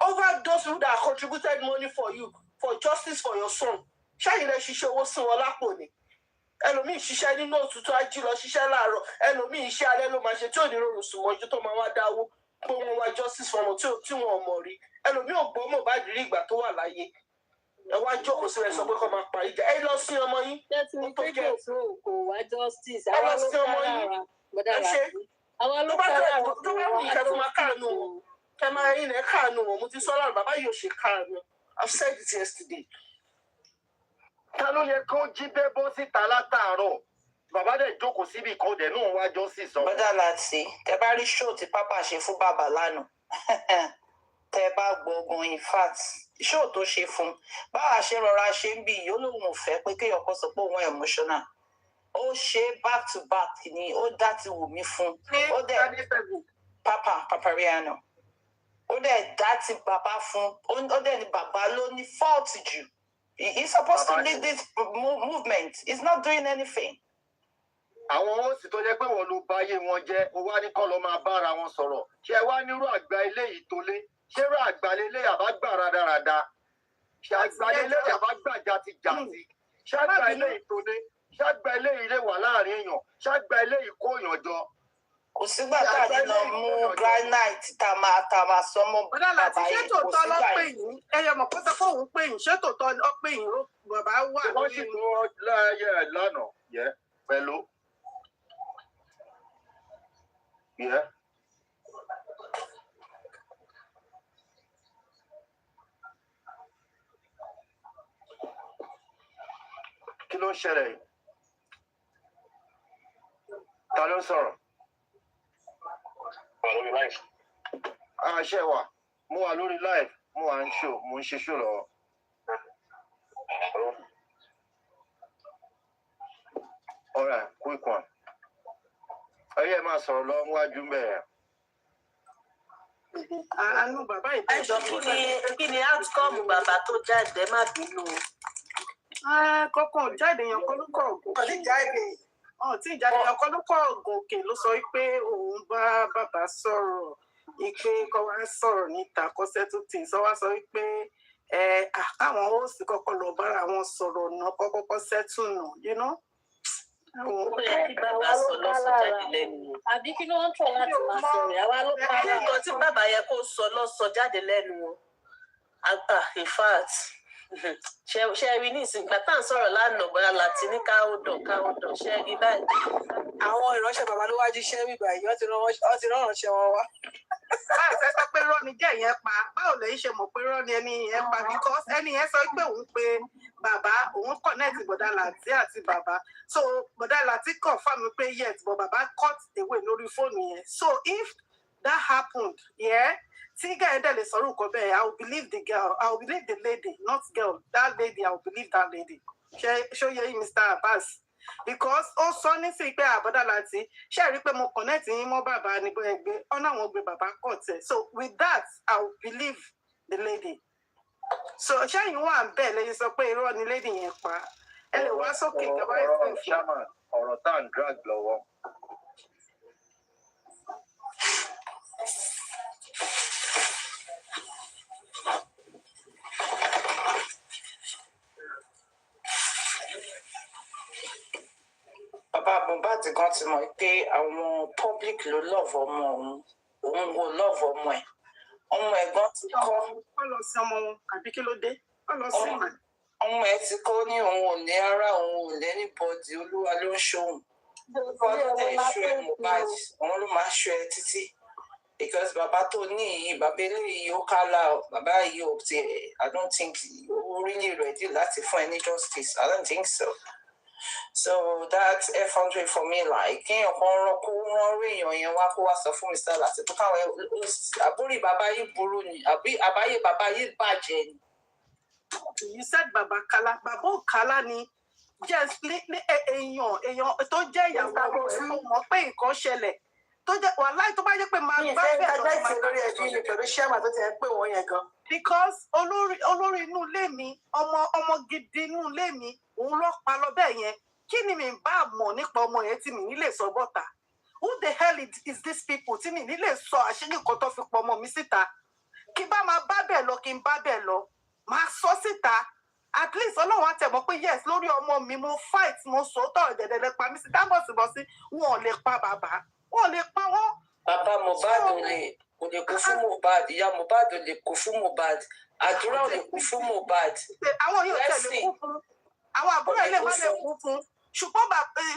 Over those who that contributed money for you for justice for your son. Ṣáàyìn rẹ̀ ṣiṣẹ́ owó sí wọn lápò ni. Ẹlòmíì ṣiṣẹ́ nínú òtútù ají lọ ṣiṣẹ́ láàárọ̀ ẹlòmíì iṣẹ́ alẹ́ ló máa ṣe tí ò ní rọrùn sùn mọ́jú tó máa wá dáwó pé wọ́n wá justice for ọmọ tí wọ́n ò mọ̀ rí ẹlòmíì ò gbọ́ mọ̀ bá dirí ìgbà tó wà láyé ẹ wá jókòó sí ẹ sọ pé kó máa parí ìjà ẹ lọ sí ọmọ yín. kò wá justice ẹ lọ sí ọmọ yín ẹ ṣe tó bá wù kẹ́ ló máa káàánú wọn kẹ́ máa yín ẹ káàánú wọn mo ti sọ lára bàbá yóò ṣe káàánú I've said it yesterday. Ta ló yẹ kó jí bẹ́ bọ́ síta látàárọ̀ bàbá dẹ̀ jókòó síbi kan dẹ̀ náà wájọ́ sí sọ. Bọ́dà Láti tẹ bá rí ṣóò tí pápá ṣe fún bàbá lánàá tẹ bá gbógun in fact ṣóò tó ṣe fún báwa ṣe rọra ṣe ń bí yìí ó lóun ò fẹ́ pé kéèyàn kó sọ pé òun emotional ó ṣe back to back ni ó dá ti Wùmí fún ó dẹ̀ Papariano ó dẹ̀ dá ti bàbá fún ó dẹ̀ ní bàbá ló ní fault jù. He's supposed to lead this movement. He's not doing anything. Àwọn òsì tó jẹ́ pé wọ́n ló bá ayé wọn jẹ́ ó wá ní kọ́ lọ máa bára wọn sọ̀rọ̀ ṣé ẹ wá nírú àgbà eléyìí tó lé ṣé irú àgbà lélẹ̀ àbá gbà rádaràda ṣé àgbà lélẹ̀ àbá gbà jàtijàti ṣé àgbà eléyìí tó lé ṣé àgbà eléyìí lè wà láàrin èèyàn ṣé àgbà eléyìí kó èèyàn jọ. Kò sígbà tá a ní lọ mú granite tá a máa sọ mọ́ bàbá yìí kò sígbà yìí. ṣé tòótọ́ lọ pè yín ẹyẹ mọ̀ kó sọ pé òun pè yín ṣé tòótọ́ lọ pè yín bàbá wà wọ́n sì tó láàyè lánàá yẹ pẹ̀lú. Kí ló ń ṣẹlẹ̀ yìí? Ta ló ń sọ̀rọ̀? Ṣé wà? Mo wà lórí live, mo wà ń show, mo ń ṣe show lọ́wọ́. All right, quick one. Ẹyẹ máa sọ̀rọ̀ lọ níwájú bẹ́ẹ̀. Àánú bàbá yìí. Ẹ jọ kí ni outcome bàbá tó jáde má bínú. Kọ́kọ́ jáde yẹn kọ́ ló kọ̀ ọ̀gùn. Kò ní jáde. tí ìjáde ọkọ ló kọ gòkè ló sọ pé òun bá bàbá sọ̀rọ̀ ìpè kọ́ wá sọ̀rọ̀ níta kọ́sẹ́ tó tì sọ wá sọ pé káwọn host kọ́kọ́ lọ bára wọn sọ̀rọ̀ náà kọ́kọ́ sẹ́tù náà you know. Bàbá sọ lọ́sọ̀ jáde lẹ́nu. Àbí kí ló ń tọ̀ láti máa sọ̀rọ̀? Àwa ló pa nǹkan tí bàbá yẹ kó sọ lọ́sọ̀ jáde lẹ́nu o. In fact, ṣe rí ní ìsìn ìgbà tá à ń sọ̀rọ̀ lánàá bóyá láti ní káwọ́dọ̀ ṣe rí báyìí. Àwọn ìránṣẹ́ bàbá ló wájú iṣẹ́ bíbá yìí wọ́n ti ránṣẹ́ wọn wá. Báyìí sọ pé rọ́ọ̀nì jẹ́ ìyẹn pa báwo lè ṣe mọ̀ pé rọ́ọ̀nì ẹni yẹn pa because ẹni yẹn sọ pé òun pé bàbá òun connect bọ̀dá Lati àti bàbá so bọ̀dá Lati confirm pé yes but bàbá cut away lórí fóònù yẹn so if that happened tí gẹ́gẹ́ dẹ̀ lè sọ̀rọ̀ nǹkan bẹ́ẹ̀ I will believe the girl I will believe the lady not girl that lady I will believe that lady ṣé ó yẹ yín Mr. Abbas because ó sọ nísìnyí pé àbọ̀dá Lati ṣe rí pé mo connect yín mọ́ bàbá ní bóyá gbé ọ̀nà àwọn gbé bàbá kọ̀ tẹ̀ so with that I will believe the lady so ṣẹ́yìn wà ń bẹ̀ lẹ́yìn sọ pé irọ́ ni lady yẹn pa ẹ lè wá sókè kẹwàá ẹ̀sìn fún ọ̀rọ̀ tá à ń drag lọ́wọ́. bàbá Mohbad gan ti mọ̀ pé àwọn public ló love ọmọ òun wo love ọmọ ẹ̀ gan ti kọ́. Wọ́n lọ sí ọmọ wọn àbí kí ló dé? Wọ́n lọ sí ìmọ̀. Ọmọ ẹ̀ ti kọ́ ní òun ò ní ara òun ò lẹ́ni bọ́ọ̀dì olúwa ló ń ṣóhun. Bọ́ọ̀dì tẹ̀ ṣó ẹ̀ Mohbad òun ló máa ṣó ẹ títí. Because bàbá tó ní yìí bàbá eléyìí ó kálá bàbá yìí ò tiẹ̀ I don't think ó really ready láti fún ẹ ní justice I don't think so. So that's F100 for me like kéèyàn kan kó rán rí èèyàn yẹn wá kó wá sọ fún Mr. Lati tó káwọn àbúrò bàbá yìí burú ni àbí àbáyé bàbá yìí bàjẹ́ ni. You said bàbá kálá bàbá ò kálá ni just èèyàn tó jẹ́ ìyàwó fún mọ̀ pé nǹkan ṣẹlẹ̀ tó jẹ́ wàláì tó bá jẹ́ pé máa bá bẹ́ẹ̀ lọ́wọ́ máa lórí ẹbí ni pẹ̀lú ṣẹ́wà tó ti ẹ̀ pé wọ́n yẹn gan. Because olórí inú ilé mi ọmọ gidi inú ilé mi òun ló pa lọ bẹ́ẹ̀ yẹn kí ni mi bá mọ̀ nípa ọmọ yẹn tí mi nílé sọ bọ́ta who the hell is this people tí mi nílé sọ àṣírí nǹkan tó fi pọ̀ ọmọ mi síta kí bá máa bá bẹ́ẹ̀ lọ kí n bá bẹ́ẹ̀ lọ máa sọ síta at least ọlọ́run á tẹ̀ mọ́ pé yes lórí ọmọ mi mo fight mo sòótọ́ ọ̀dẹ̀dẹ̀ pa mí sí dábọ̀sibọ̀sí wọn ò lè pa bàbá wọn ò lè pa wọ́n. Bàbá Mohbad kò lè kú fún Mohbad ìyá Mohbad ò lè kú fún Mohbad àdúrà ò lè kú fún Mohbad. Àwọn yóò tẹ̀lé kú fún àwọn àbúrò ilé wọn lè kú fún ṣùgbọ́n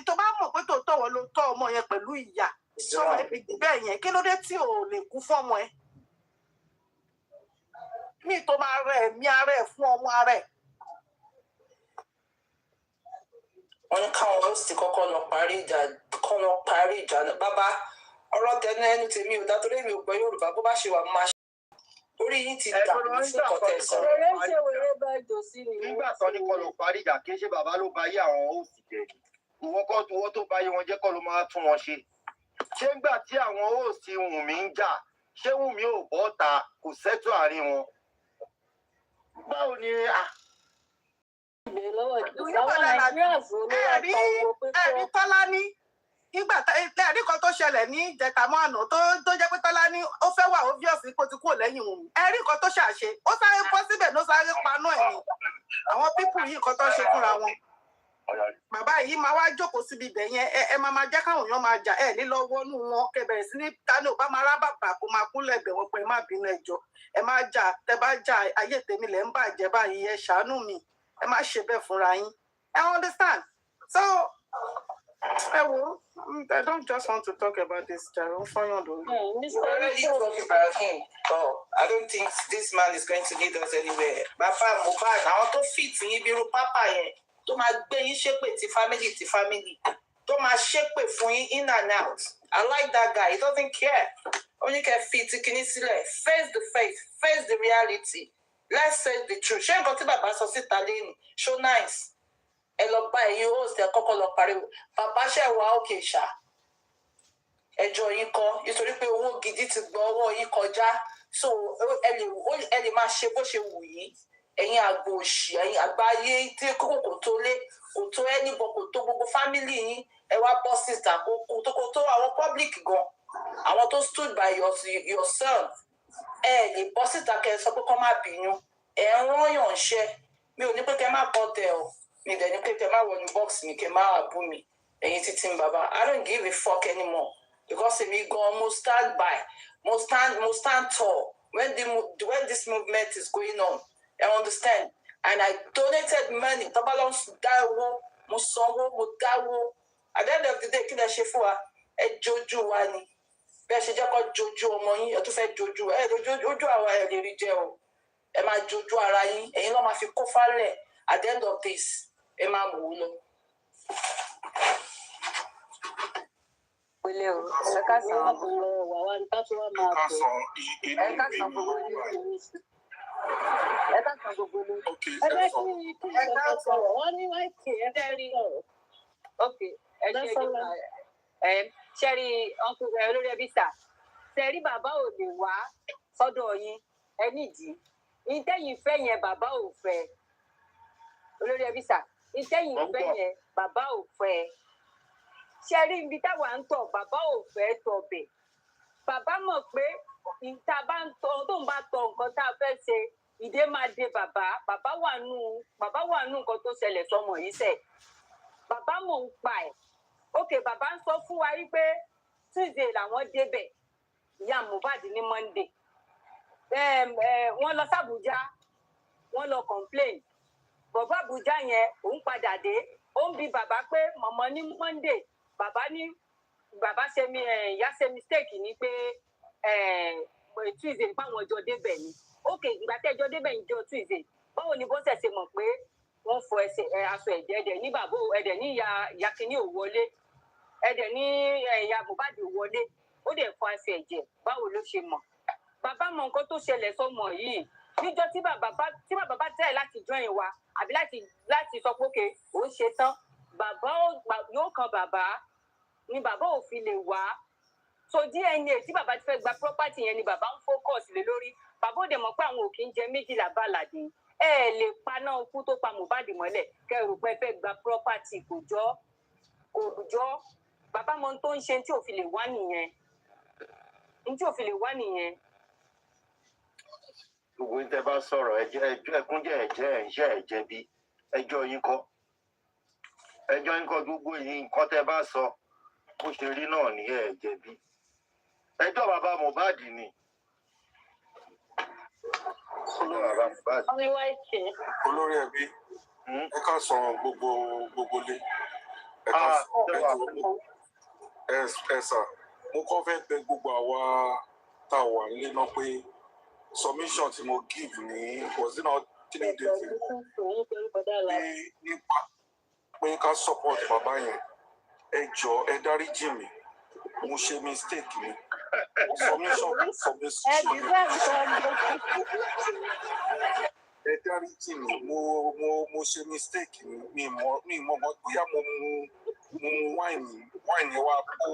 tó bá mọ̀ pé tòótọ́ wọn ló tọ́ ọmọ yẹn pẹ̀lú ìyá sọmọ ẹ fi dì bẹ́ẹ̀ yẹn kí ló dé tí ò lè kú fún ọmọ ẹ mí tó máa rẹ ẹ̀mí ara ẹ̀ fún ọmọ ara ẹ̀. Wọ́n ní káwọn ó sì kọ́kọ́ lọ parí ìjà náà bàbá ọ̀rọ̀ tẹnu ẹnu tèmi ò dátorí mi ò gbọ́ Yorùbá bó bá ṣe wà máa ṣe orí yìí ti dà fún kọtẹ sọ. nígbà tó ní kọ́ ló parí ìjà kí ṣe bàbá ló bá yé àwọn òsì jẹ ìwọ tó bá yé wọn jẹ́ kọ́ ló máa tún wọn ṣe ṣé ńgbà tí àwọn òsì Wùnmí ń jà ṣé Wùnmí ò bọ́ ta kò sẹ́tù àárín wọn báwo ni ẹ̀rí Tọ́lá ní nígbà ẹ̀rí kan tó ṣẹlẹ̀ ní ìjẹtàmọ́ àná tó jẹ́ pé Tọ́lá ní ó fẹ́ wà obvious kó ti kúrò lẹ́yìn òun ẹ̀rí kan tó ṣàṣe ó sáré bọ́ síbẹ̀ ló sáré panú ẹ̀ ní àwọn pípù yìí kan tó ṣe fúnra wọn bàbá yìí máa wá jókòó síbi ibẹ̀ yẹn ẹ máa jẹ́ káwọn èèyàn máa jà ẹ nílọ wọnú wọn kẹbẹ̀rẹ̀ sí ní tani ò bá máa rá bàbà kó máa kúnlẹ̀ bẹ̀ wọ́n pé ẹ má bínú ẹjọ́ ẹ má jà tẹ bá jà ayé tèmi lẹ̀ ń bàjẹ́ báyìí ẹ ṣàánú mi ẹ má ṣe bẹ́ẹ̀ fúnra yín ẹ understand so ẹ wo I don't just want to talk about this jare ń fọyàn lórí. Already talk about him I don't think this man is going to lead us anywhere bàbá Mohbad àwọn tó fit yín bí irú pápá yẹn tó máa gbé yín ṣépè ti family tó máa ṣépè fún yín in and out I like that guy he doesn't care ó ní kẹ́ fi ti kíní sílẹ̀ face the faith face the reality let's say the truth ṣé nǹkan tí bàbá sọ síta lẹ́nu show nice ẹ lọ bá ẹ̀yin host ẹ kọ́kọ́ lọ pariwo bàbá ṣe wà òkè ṣá ẹjọ́ yín kọ́ nítorí pé owó gidi ti gbọ́ ọwọ́ yín kọjá so ẹ lè máa ṣe bó ṣe wù yín ẹ̀yin àgbò òṣì ẹ̀yin àgbáyé tí kò tó lé kò tó ẹnìbọn kò tó gbogbo fámìlì yín ẹ wá bọ́ síta kó tó àwọn public gan àwọn tó stood by yourself ẹ lè bọ́ síta kẹ́ ẹ sọ pé kọ́ má bínú ẹ ń rányàn ṣẹ́ mi ò ní pé kẹ́ má bọ́ tẹ ọ mi dẹ̀ ní pé kẹ́ má wọnú box mi kẹ́ má bú mi ẹ̀yin títí ń bàbá I don't give a fuck anymore because èmi gan mo stand by mo stand tall when this movement is going on I understand and I donated money tọ́balọ́ dá owó mo sanwó mo dáwó at the end of the day kí lẹ ṣe fún wa ẹ jojú wa ni bẹ́ẹ̀ ṣe jẹ́ kó jojú ọmọ yín ẹ tún fẹ́ jojú ẹ ojú àwa ẹ lè rí jẹ o ẹ máa jojú ara yín ẹ̀yin náà máa fi kó fálẹ̀ at the end of this ẹ máa mú un lọ. Pẹ̀lẹ́ o ẹ ká sàn án lọ wà wá ní káṣí wá máa pè ẹ ká sàn gbogbo ní ẹ ká sàn gbogbo ní ẹ bẹ kí ẹ ká sọ̀rọ̀ wọn ní láìpẹ ẹ fẹ́ rí ọ̀rọ̀ ok ẹ ṣe ṣẹ́rí olórí ẹbí sà ṣẹ́rí bàbá ò lè wá sọ́dọ̀ yín ẹ nídìí ìtẹ́yìn fẹ́ yẹn bàbá ò fẹ́ olórí ẹbí sà ìtẹ́yìn fẹ́ yẹn bàbá ò fẹ́ ṣẹ́rí ibi táwa ń tọ̀ bàbá ò fẹ́ tọbẹ̀ bàbá mọ̀ pé ìta bá ń tọ̀ tó ń bá tọ̀ nǹkan tá a fẹ́ ṣe ìdè máa de bàbá wà nù nǹkan tó ṣẹlẹ̀ sọmọ yìí sẹ̀ bàbá mọ̀ ń pa ẹ̀ ókè bàbá ń sọ fún wa yí pé Tuesday làwọn débẹ̀ ìyá Mohbad ní Monday wọ́n lọ sàbújá wọ́n lọ complain bàbá Àbújá yẹn òun padà dé ó ń bi bàbá pé mọ̀mọ́ ní Monday bàbá ṣe mi ìyá ṣe mistake ni pé Tuesday báwọn jọ débẹ̀ ni ókè ìgbà tẹ́jọ́ débẹ̀ ìjọ Tuesday báwo ni bọ́sẹ̀ ṣe mọ̀ pé wọ́n fọ aṣọ ẹ̀jẹ̀ ẹ̀dẹ̀ ní bàbá ẹ̀dẹ̀ ní ìyá kínní ò wọlé ẹ̀dẹ̀ ní ìyá Mohbad ò wọlé ó dẹ̀ fọ aṣọ ẹ̀jẹ̀ báwo ló ṣe mọ̀ bàbá mọ nǹkan tó ṣẹlẹ̀ sọmọ yìí níjọ́ tí bàbá bá tẹ̀ láti join wa àbí láti sọ pé òkè ó ń ṣe tán bàbá yóò kan bàbá ni bàbá ò fi lè wá so DNA tí bàbá ti fẹ́ gba property yẹn ni bàbá ń focus lé lórí bàbá ò dẹ̀ mọ̀ pé àwọn ò kí ń jẹ méjìlá bàlàdé ẹ lè paná ikú tó pa Mohbad mọ́lẹ̀ kẹrù pé fẹ́ gba property kò jọ bàbá mọ tó ń ṣe tí ò fi lè wá nìyẹn gbogbo ní tẹ bá sọ̀rọ̀ ẹkúnjẹ ẹ̀jẹ̀ bí ẹjọ́ yín kọ́ gbogbo yìí nǹkan tẹ bá sọ bó ṣe rí náà ní ẹ̀jẹ̀ bí ẹjọ́ bàbá Mohbad ni. olórí ẹbí ẹ ká sọ gbogbo lé ẹ ká sọ ẹ sà mo kọ́ fẹ́ bẹ̀ gbogbo àwa tá a wà nílé náà pé submission tí mo give ní was it not 3 days ago pé ká support bàbá yẹn ẹ jọ̀ọ́ ẹ dáríjì mi mo ṣe mistake ni submission ẹ dáríjì mi mo ṣe mistake ni mi mọ bóyá mo mu wine yẹn wá kó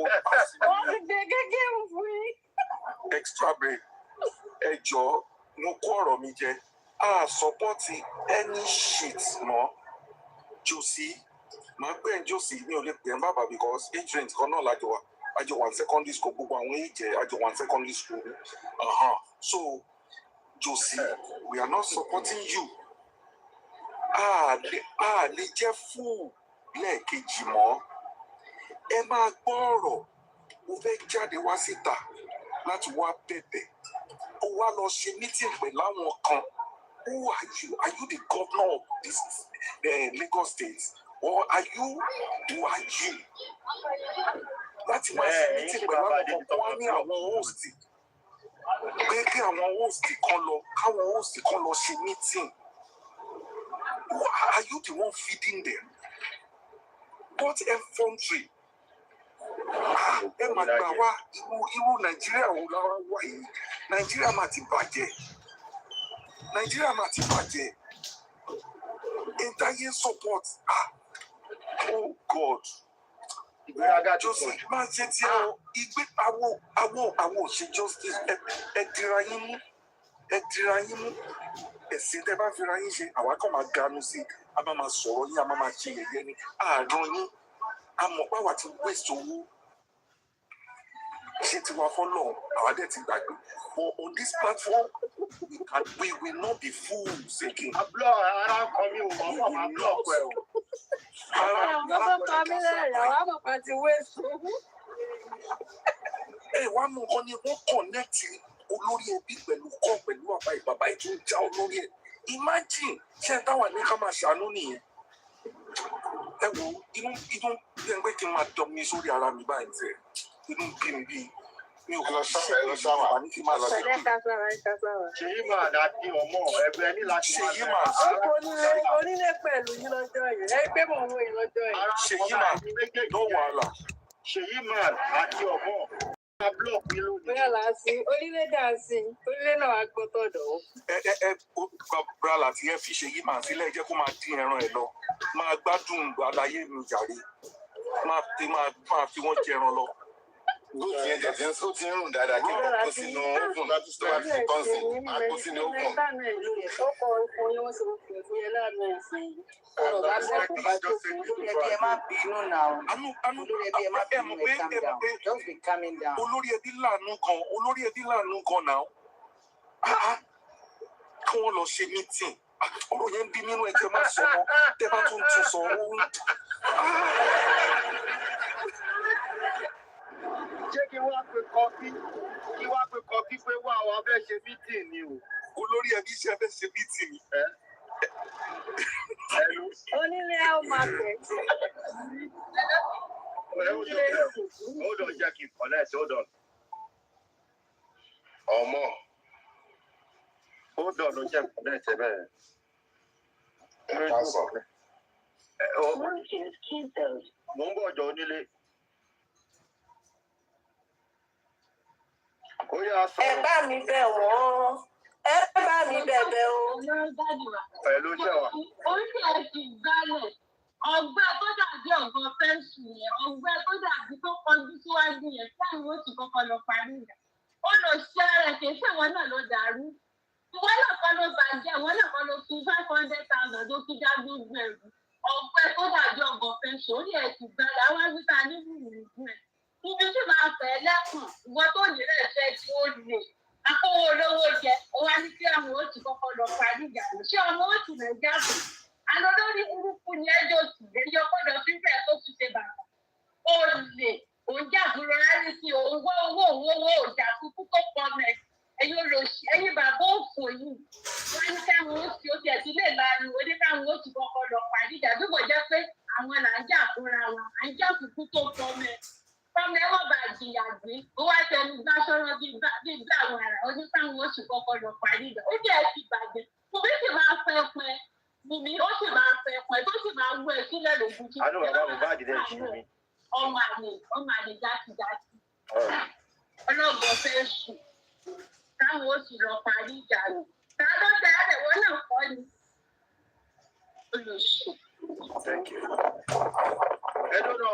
extra break ẹ jọ̀ọ́ mo kó ọ̀rọ̀ mi jẹ a support any shit mọ́ Josie màá pè ń Josie mi ò lè pè ń bàbá because age range kan náà lájọ wa àjọ wà ní secondary school gbogbo àwọn age àjọ wà ní secondary school so Josie we are not supporting you a lè jẹ́ fún lẹ́ẹ̀kejì mọ́ ẹ máa gbọ́ ọ̀rọ̀ mo fẹ́ jáde wá síta láti wá bẹ̀bẹ̀ ó wá lọ ṣe meeting pẹ̀lú àwọn kan who are you? Are you the governor of this Lagos state or are you who are you? Láti máa ṣe meeting pẹ̀lú àwọn kan wá ní àwọn host pé kí àwọn host kan lọ káwọn host kan lọ ṣe meeting. Are you the one feeding them? What effrontery? Ẹ máa gbà wá irú Nàìjíríà wo lára wà yìí? Nàìjíríà máa ti bàjẹ́. Entire support. Oh God. Joseph máa ṣe tí ìgbé àwọn òṣè justice ẹ dira yín mú. Ẹ̀sìn tẹ́ bá fira yín ṣe àwa kan máa ganu sí a máa sọ̀rọ̀ yín a máa ṣe yẹ̀yẹ́ ní àárọ̀ yín àmọ́ pàwọ́ àti waste owó ṣé tí wàá fọ́lọ́ àwọn adé ti gbàgbé but on this platform we will not be fools again. Àbúrò ara ń kọ mí o, ọmọ máa block ẹ o. Ọmọ kan mi lẹ́yìn àwọn àmọ̀pá ti waste owó. Wàá mú nǹkan ni wọ́n connect olórí ẹbí pẹ̀lú bàbá ètò ìjà olórí ẹ̀. Imagine ṣé ẹ táwọn ní ká máa ṣàánú nìyẹn. Ẹ wo inú bí ẹn pé kí n máa dán mi sórí ara mi báyìí tẹ̀. Inú bí mi bí mi ò lọ sáwà ní kí n máa lọ sí ibi. Ṣèyí máa dá sí ọmọ ẹgbẹ́ ní láti máa Ṣèyí máa Onílé pẹ̀lú yín lọ́jọ́ yẹn. Ẹ gbé mọ̀ owó yìí lọ́jọ́ yẹn. Ṣèyí máa lọ wàhálà. Ṣèyí máa àti ọmọ máa block mi lónìí. Bóyá làásì, onílé dànsì, onílé náà wá gbọ́ tọ̀dọ̀. Bra Lati ẹ fi Ṣèyí máa sílẹ̀ jẹ́ kó máa dín ẹran ẹ̀ lọ. Máa gbádùn àlàyé mi jàre. Máa fi wọ́n jẹran lọ. Bó ti yẹn jẹ̀jẹ̀ ó ti ń rùn dáadáa kí wọ́n kó sínú oven láti tó wá sí tọ́sí máa kó sínú oven. Ọkọ̀ ìfún yẹn wọ́n ṣe wọ́n fi ẹ̀fún yẹn láàánú ẹ̀sìn. Ọ̀rọ̀ bá lẹ́kọ̀ọ́ bá tó fún olórí ẹbí ẹ má bínú náà. Olórí ẹbí ẹ má bínú ẹ calm down. Just be calming down. Olórí ẹbí láàánú gan náà. Kí wọ́n lọ ṣe meeting. Ọ̀rọ̀ yẹn ń bí nínú ẹ̀jẹ̀ máa sọ ọ́. Tẹ́ bá tún sọ ọ́. Ṣé kí wá pe kọfí pé wá àwọn abẹ́ ṣe meeting ni o? Olórí ẹbí ṣe fẹ́ ṣe meeting ni. Onílé ẹ̀ máa tẹ̀. Hold on, jẹ́ kí n connect, hold on. Ọmọ. Hold on, ló jẹ́ connect ẹ bẹ́ẹ̀. Ẹ ká sọ. Mo ń bọ̀ ọ̀dọ̀ onílé. Ẹ bá mi bẹ̀ wọ́n. Ẹ bá mi bẹ̀bẹ̀ o. Pẹ̀lú ṣẹ̀wà. Orí ẹ̀ ti gbálẹ̀. Ọgbẹ́ tó dàbí ọ̀gbọ́n fẹ́ǹsì yẹn, ọgbẹ́ tó dàbí tó kọjú síwájú yẹn, táwọn ó ti kọ́kọ́ lọ parí ìjà. Ó lọ ṣe ara kìí ṣe ìwọ náà ló dàrú. Ìwọ náà kọ́ ló bàjẹ́, ìwọ náà kọ́ ló fi 500,000 tó fi dá gbogbo ẹ̀rù. Ọgbẹ́ tó dàbí ọ̀gbọ́n fẹ́ǹsì, orí ẹ̀ ti gbálẹ̀, àwọn ẹgbẹ́ ta ní ìlú ẹ̀. Ibi tí máa fẹ́ lẹ́kùn, ìwọ tó nílẹ̀ fẹ́ tí ó lè. Akówó olówó jẹ, ó wá ní kí àwọn ó ti kọ́kọ́ lọ parí ìjà. Ṣé ọmọ ó ti rẹ̀ jáde? Àlọ́ lórí burúkú ni ẹjọ́ òsì lèyí ọgbọ́dọ̀ fífẹ́ tó fi ṣe bàbá. Ó lè, òun jàdúrà rárí sí òun wọ́ owó òjà kúkú tó pọ̀ mẹ́. Ẹ̀yin bàbá òfò yìí, wọ́n ní káwọn ó sì ó ti ẹ̀sìn lè lanu, ó ní káwọn ó ti kọ́kọ́ lọ parí ìjà. Bí kò jẹ́ pé àwọn là ń jà fúnra wọn, à ń jà kúkú tó pọ̀ mẹ́. Fọ́mọ ẹ wọ́n bá jìyà gbé, ó wá tẹnu gbá sọ́rọ́ bí gbà àwọn ará, ó ní káwọn ó sì kọ́kọ́ lọ parí ìjà. Ó jẹ́ ti bàjẹ́, kò bí sì máa fẹ́ pẹ́. Wummi ó sì máa fẹ́ pẹ́ tó sì máa wú ẹ sílẹ̀ lójú tí. Àánú bàbá mi bá àdìdẹ́ ìṣú mi. Ọmọ àlè jákèjádé. Ọlọ́gbọ̀n fẹ́ sùn. Táwọn ó sì lọ parí ìjà rẹ̀. Ta ló dá ẹ̀wọ̀n náà kọ́ ni? Olùsùn. Ẹ dúró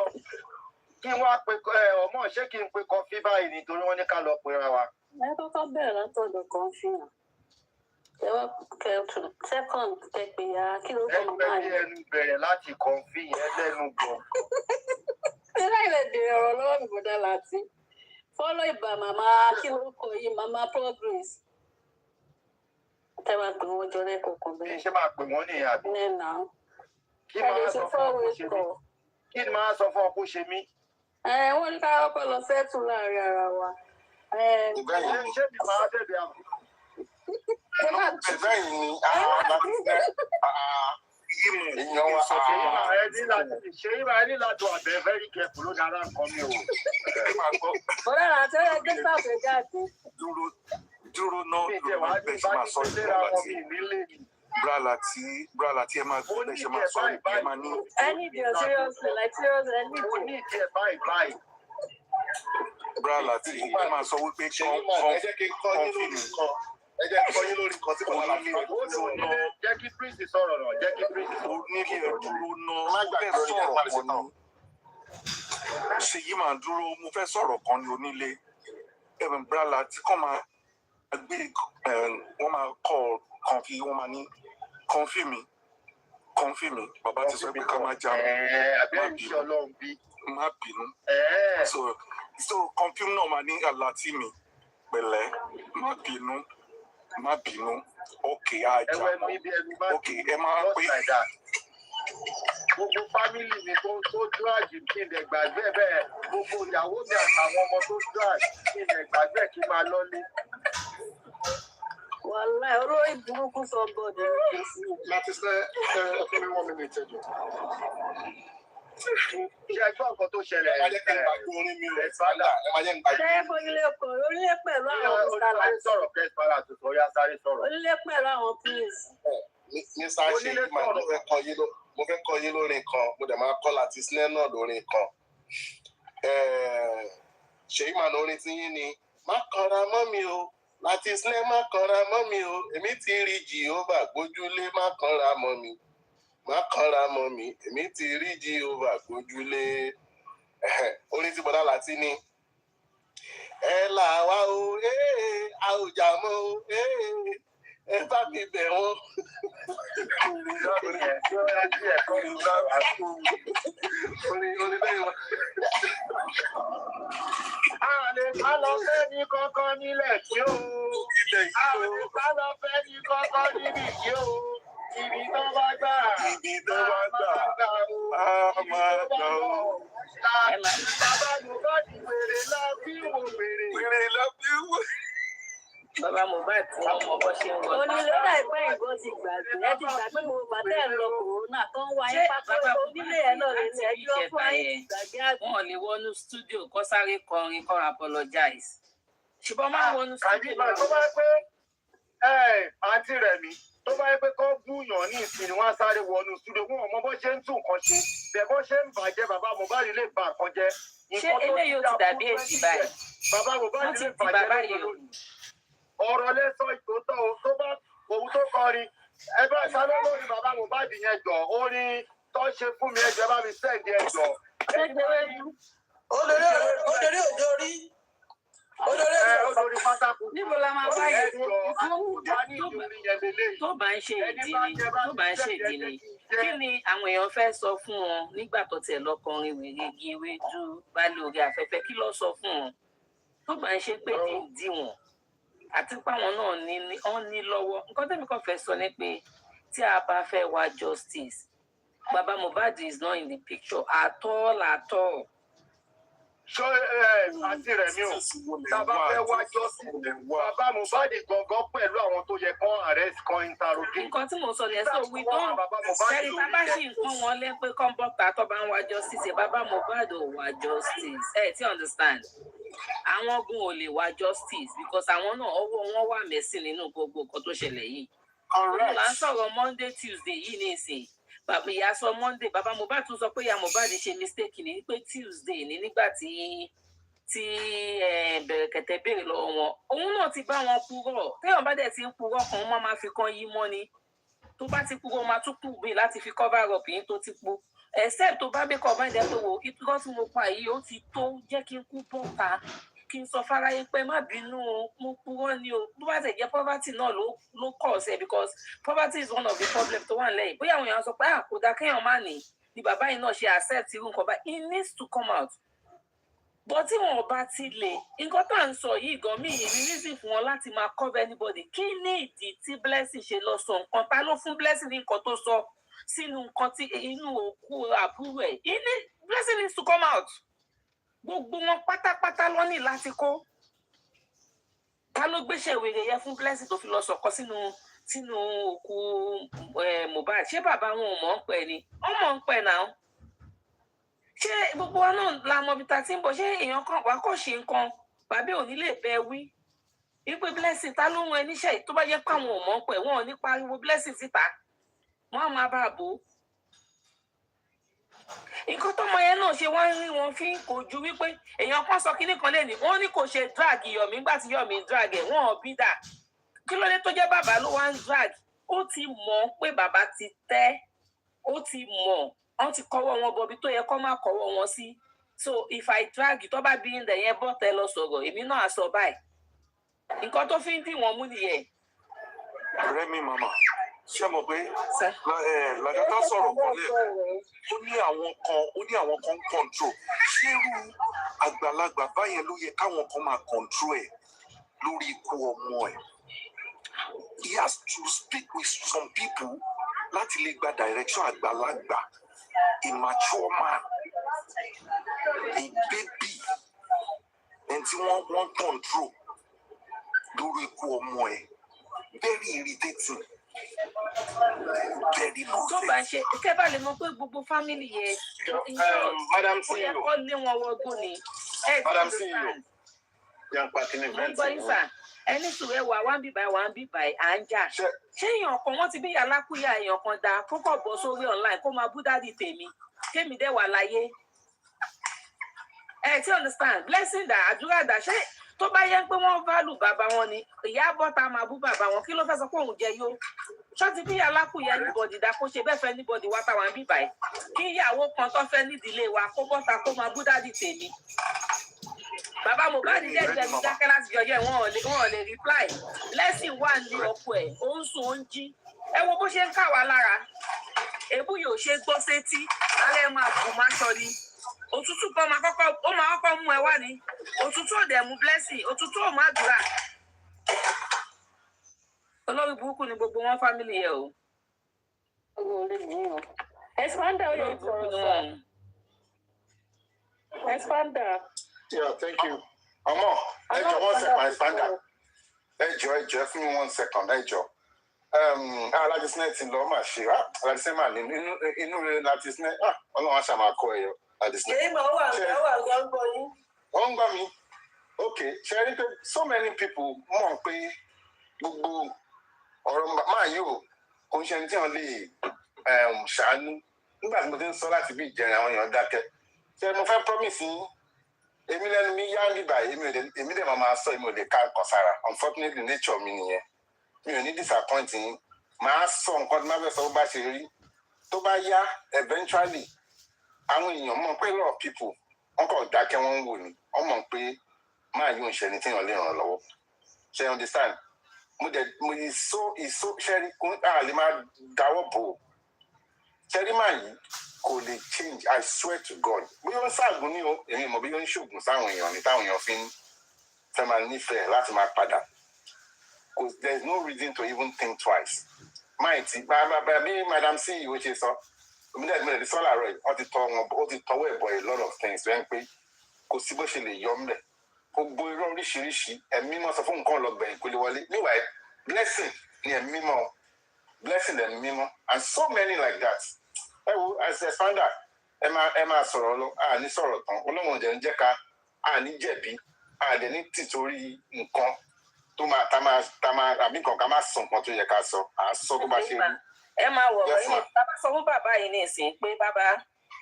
kí n wá pe ọmọ ṣé kí n pe kọfí báyìí nítorí wọ́n ní ká lọ pera wa. Ẹ kọ́kọ́ bẹ̀rẹ̀ látọ̀dọ̀ kọfí náà. Second kẹpẹ ya kí ló kọ́ mọ́ náà. Ẹnu bẹ̀rẹ̀ láti kọfí yẹn lẹ́nu gan. Ṣé láì lè bèrè ọ̀rọ̀ lọ́wọ́ mi bọ̀dá Lati? Fọ́lọ́ ìbà màmá kí ló kọ yìí màmá progress. Tẹ́ máa pè wọ́n jọ lẹ́kọ̀ọ̀kan bẹ́ẹ̀. Ṣé máa pè wọ́n nìyẹn àbí? Nẹ́ẹ̀nà. Kí máa sọ fún ọ kó ṣe mí? Kí ni máa sọ fún ọ kó ṣe mí? Wọ́n ní ká kọ́kọ́ lọ sẹ́tù láàrin ara wa. Ṣé mi máa bẹ̀bẹ̀ àmọ́? Bẹ́ẹ̀ ni láti fẹ́ èèyàn wa. Ṣé ìwà ẹni láti wà bẹ́ẹ̀ very careful ló dára nǹkan mi o. Bọ́lá àti ẹ̀rọ gbé sáfẹ̀ jáde. Dúró náà bẹ́ẹ̀ ṣe máa sọ Bra Lati ẹ máa gbọ́ bẹ́ẹ̀ ṣe máa sọ ẹ máa ní. I need you seriously like seriously I need you. Mo ní ìdí ẹ̀ báyìí. Bra Lati ẹ máa sọ wípé ẹ jẹ́ kí n kọ́ yín lórí nǹkan. Ẹ jẹ́ kí n kọ́ yín lórí nǹkan tí mo máa fi jẹ́ kí Prince sọ̀rọ̀ náà, jẹ́ kí Prince sọ̀rọ̀. Onílé dúró náà fẹ́ sọ̀rọ̀ kan ni. Ṣèyí máa dúró mo fẹ́ sọ̀rọ̀ kan ní onílé. Bra Lati kọ́ máa gbé wọ́n máa kọ́ kọ̀ǹfì wọ́n máa ní kọ̀ǹfì mi kọ́ńfì mi bàbá ti sọ pé ká má jà má bínú so kọ́ńfì náà máa ní Lati mi pẹ̀lẹ́ má bínú okay ajá okay ẹ máa pé. Gbogbo fámìlì mi tó dúrájì kí n lè gbàgbé bẹ́ẹ̀ gbogbo ìyàwó mi àtàwọn ọmọ tó dúrájì kí n lè gbàgbé kí n máa lọ́lé. Wàhálà olórí burúkú sọ gbọdọ̀. Láti ṣe fún mi 1 minute ẹjọ́. Ṣé ẹjọ́ nǹkan tó ṣẹlẹ̀ ẹ̀ Ẹ máa jẹ́ nípa Ṣé onílé pọ̀ onílé pẹ̀lú àwọn sáré sọ̀rọ̀ kẹ́sìpárà tó sọ yá sáré sọ̀rọ̀. onílé pẹ̀lú àwọn prince. ní sáà ṣe yìí máa mo fẹ́ kọ yín lórin kan mo dẹ̀ máa kọ́ láti sinẹ́ náà lórin kan ṣèyí máa lórin tí yín ni má kanra mọ́ mi o láti sinẹ́ má kanra mọ́ mi o èmi ti rí Jehovah gbójúlé má kanra mọ́ mi èmi ti rí Jehovah gbójúlé orin tí bọ́dá Lati ní ẹ là wá o a ò jà mọ́ o ẹ bá mi bẹ̀ wọ́n. Ká lọ fẹ́ ní kọ́kọ́ nílẹ̀ tí ó. Ká lọ fẹ́ ní kọ́kọ́ níbi tí ó. Ibi tó bá gbà. A máa gbà ó. Bàbá Mohbad wèrè lọ bí wò wèrè. Bàbá Mohbad tí wọ́n mọ bọ́ ṣe ń wọ. Onílé láìpẹ́ ìbọn ti gbàgbé. Ẹ ti gbàgbé mo bàtẹ́ ẹ̀ lọ kòrónà tó ń wáyé pápá onílé ẹ̀ náà lè ní ẹjọ́ fún ayé ìgbàgbé àgbà. Wọ́n lè wọnú stúdíò kó sáré kọrin kó apologize. Ṣùgbọ́n máa wọnú stúdíò. Tó bá yẹ pé àǹtí rẹ̀ mi tó bá yẹ pé kọ́ búyàn ní ìsìn ni wọ́n á sáré wọnú stúdíò fún ọmọ bó ṣe ń tún nǹkan ṣe bẹ́ẹ̀ bó ṣe ń bàjẹ́ bàbá Mohbad lè ba nǹkan jẹ́. Ṣé eléyìí ó ti dàbí èsì báyìí? Bàbá Mohbad lè bàjẹ́ ọ̀rọ̀ lẹ́sọ̀ ìtòótọ́ tó bá òun tó kọrin ẹ bá sáré lórí bàbá Mohbad yẹn jọ orin tó ṣe fún mi ẹjọ́ bá mi sẹ́ẹ̀dì ẹ jọ. Olórí pátákó. Níbo la máa wáyé tó bá ń ṣe ìdílé kí ni àwọn èèyàn fẹ́ sọ fún wọn nígbà tó tẹ̀ lọ́kọrin wèrè gíwé jú bá lórí afẹ́fẹ́ kí ló sọ fún wọn tó bá ń ṣe pé kí n dí wọn àti páwọn náà ní lọ́wọ́ nǹkan tẹ́mi kan fẹ́ sọ ni pé tí a bá fẹ́ wá justice bàbá Mohbad is not in the picture at all. Ṣé àti rẹ̀ mi ò tábà fẹ́ wá justice bàbá Mohbad gangan pẹ̀lú àwọn tó yẹ kán arrest kan interrogate. Nǹkan tí mo sọ yẹn sọ wí tó ṣẹ́rí tábà ṣì ń pọ́n wọn lé pé kọ́ńbọ́tà tó bá ń wá justice bàbá Mohbad ò wá justice tí understand àwọn ogun ò lè wá justice because àwọn náà ọwọ́ wọn wà mẹ́sìn nínú gbogbo nǹkan tó ṣẹlẹ̀ yìí. Òun là ń sọ̀rọ̀ Monday Tuesday yìí ní ìsìn bàbá ìyá sọ Monday bàbá Mohbad tún sọ pé ìyá Mohbad ṣe mistake ní pé Tuesday ní nígbà tí Bẹ̀rẹ̀kẹ̀tẹ̀ béèrè lọ́wọ́ wọn òun náà ti bá wọn purọ́ téèyàn bá dẹ̀ ti ń purọ́ kan wọ́n máa fi kan yí mọ́ ni tó bá ti purọ́ máa tún kù mí láti fi cover up yín tó ti pu except tó bá bẹ́kọ̀ bá ìdẹ́ tó wò ìtúkọ́ tí mo pa yìí ó ti tó jẹ́ kí n kú bọ́ta kí n sọ fáráyé pé má bínú o mo purọ́ ni o bó bá tẹ̀ jẹ́ poverty náà ló kọ̀ ọ̀sẹ̀ because poverty is one of the problems tó wà nílẹ̀ bóyá àwọn èèyàn sọ pé kò dá kéèyàn má ní ni bàbá yìí náà ṣe accept irú nǹkan báyìí it needs to come out but tí wọn bá ti lè nǹkan tá à ń sọ yìí gan mí reason fún wọn láti máa cover anybody kí ní ìdí tí Blessing ṣe lọ sọ nǹkan ta ló fún Blessing ní nǹkan tó sọ sínú nǹkan tí inú òkú àbúrò ẹ̀ Blessing needs to come out gbogbo wọn pátápátá lọ ní láti kó ta ló gbéṣẹ́ wèrè yẹn fún Blessing tó fi lọ sọ̀kọ sínú òkú Mohbad ṣé bàbá wọn ò mọ̀ ń pẹ́ ni wọ́n mọ̀ ń pẹ́ náà ṣé gbogbo wa náà la mọ ibi ta ti ń bọ̀ ṣé èèyàn kan wàá kò ṣe nǹkan bàbá ò ní lè bẹ wí wípé Blessing ta ló ń wọn ẹníṣẹ́ tó bá jẹ́ pé àwọn ò mọ̀ ń pẹ́ wọn ò ní pariwo Blessing síta wọn á máa bá a bò ó nǹkan tọmọ yẹn náà ṣe wọ́n rí wọn fi kò ju wípé èèyàn kan sọ kínní kan lẹ́nu wọ́n ní kò ṣe drag Yomi nígbà tí Yomi drag ẹ̀ wọ́n ò bí dà kí ló dé tó jẹ́ bàbá ló wá ń drag ó ti mọ̀ pé bàbá ti tẹ́ ó ti mọ̀ wọ́n ti kọ́wọ́ wọn bọ̀bí tó yẹ kó má kọ́wọ́ wọn sí so if I drag tó bá bí ń dẹ̀ yẹn bọ́ tẹ lọ sọ̀rọ̀ èmi náà sọ báyìí nǹkan tó fi ń dì wọ́n mú nìyẹn. ọ̀rẹ́ mi màmá ṣé mo pé làjọtà sọ̀rọ̀ kọ́lẹ̀ ó ní àwọn kan control ṣé irú àgbàlagbà báyẹn ló yẹ káwọn kan máa control ẹ̀ lórí ikú ọmọ ẹ̀. He has to speak with some people láti lè gba direction àgbàlagbà, a mature man, a baby, ẹni tí wọ́n control lórí ikú ọmọ ẹ̀. Very irritating. Very nonsense. Tó bá ṣe kẹ́ bá lè mọ̀ pé gbogbo family yẹn Madam ó yẹ kó lé wọn wọgbó ni. Madam CEO. Yan pàtínì bẹ́ẹ̀ ẹni sùúrù wà wá ń bíbá à ń jà. Ṣé èèyàn kan wọ́n ti bí alákúyà èèyàn kan dáa kó kọ̀ bọ́ sórí online kó máa bú dádì tèmi kémi dẹ̀ wà láyé. Ti understand blessing dà àdúrà dà ṣé tó bá yẹ pé wọ́n value bàbá wọn ni ìyá bọ́ta máa bú bàbá wọn kí ló fẹ́ sọ pé òun jẹ yó. Ṣọ́ọ̀tì bí alákùyẹ anybody dá kó ṣe bẹ́ẹ̀ fẹ́ anybody wá táwọn bíbá ẹ̀ kí ìyàwó kan tó fẹ́ nídìílé wa kó bọ́ta kó máa bú dádì tèmi. Bàbá Mohbad jẹ́ ìjẹ̀mí dákẹ́ láti jọjọ́ wọn ò lè reply blessing wà ní ọkọ ẹ̀ ó ń sùn ó ń jí ẹ wo bó ṣe ń kà wá lára èébú yóò ṣe gbọ́ sétí lálẹ́ máa kù má sọ ni òtútù kan máa kọ́kọ́ mú ẹ wá ní òtútù òdẹ mú blessing òtútù ò má dùrà olórí burúkú ni gbogbo wọn fámìlì yẹ o. Expander ó yẹ sọ̀rọ̀ Expander. Yeah, thank you. Ọmọ, ẹ jọ̀ọ́ 1 second, Expander. Ẹ jọ̀ọ́ fún mi 1 second, ẹ jọ̀ọ́. Alájísínẹ́ ti lọ máa ṣe Alájísínẹ́ máa ní inú rẹ̀ Alájísínẹ́ Ọlọ́run àṣà máa kọ ẹ̀yọ Alájísínẹ́. Èyí máa wà gbọ́ yín. Wọ́n ń gbọ́ mi. Okay, ṣe rí pé so many people mọ̀ pé gbogbo ọ̀rọ̀ máa yóò kò ń ṣe ẹni tí wọ́n lè ṣàánú. Nígbà tí mo ti ń sọ láti bí ìjẹrin àwọn èèyàn dákẹ́. Ṣé mo fẹ́ promise yín? Èmi lẹ́nu mi yá nígbà èmi dẹ̀ máa sọ èmi ò lè ká nǹkan sára. Unfortunately nature mi nìyẹn. Mi ò ní disappoint yín. Màá sọ nǹkan tí máa fẹ́ sọ bó bá ṣe rí. Tó bá yá eventually àwọn èèyàn mọ̀ pé a lot of people wọ́n kàn dákẹ́ wọ́n ń wò ní. Wọ́n mọ̀ pé máa yóò ṣe ẹni tí èèyàn lè ràn lọ́wọ́. Ṣé understand? Mo ìsó ṣẹ́rí kún àlè máa dáwọ́ bò ó. Ṣẹ́rí máa yìí kò lè change I swear to God. Bóyá ó ń ṣàgùn ní o, èmi mọ̀ bóyá ó ń ṣògùn sáwọn èèyàn ní táwọn èèyàn fi ń fẹ́ máa nífẹ̀ẹ́ láti máa padà. Because there is no reason to even think twice. Mighty, bàbá bí Madam CEO ṣe sọ, òmìnira ìdí sọ́là rẹ̀, ó ti tọwọ́ ẹ̀bọ̀ a lot of things tó ń pé kò sí bó ṣe lè yọ ọ́nbẹ̀. Gbogbo irọ́ oríṣiríṣi ẹ̀mí mímọ́ sọ fún nǹkan ọlọ́gbẹ̀ẹ́ ìpele wọlé. Meanwhile, blessing ni ẹ̀mí mímọ́, blessing ẹ̀mí mímọ́, and so many like that. Ẹ wo as a Expander, ẹ máa sọ̀rọ̀ lọ, àní sọ̀rọ̀ tán, Ọlọ́run ọ̀jẹ̀ ń jẹ́ ká, àní jẹ̀bi, àdẹ̀ ní tìtorí nǹkan tó máa àbí nǹkan ká máa sọ nǹkan tó yẹ ká sọ à á sọ tó bá ṣe rí. Ẹ máa wọ̀ ọ́ yìí bàbá sọ fún bàbá yìí ní ìsìn pé bàbá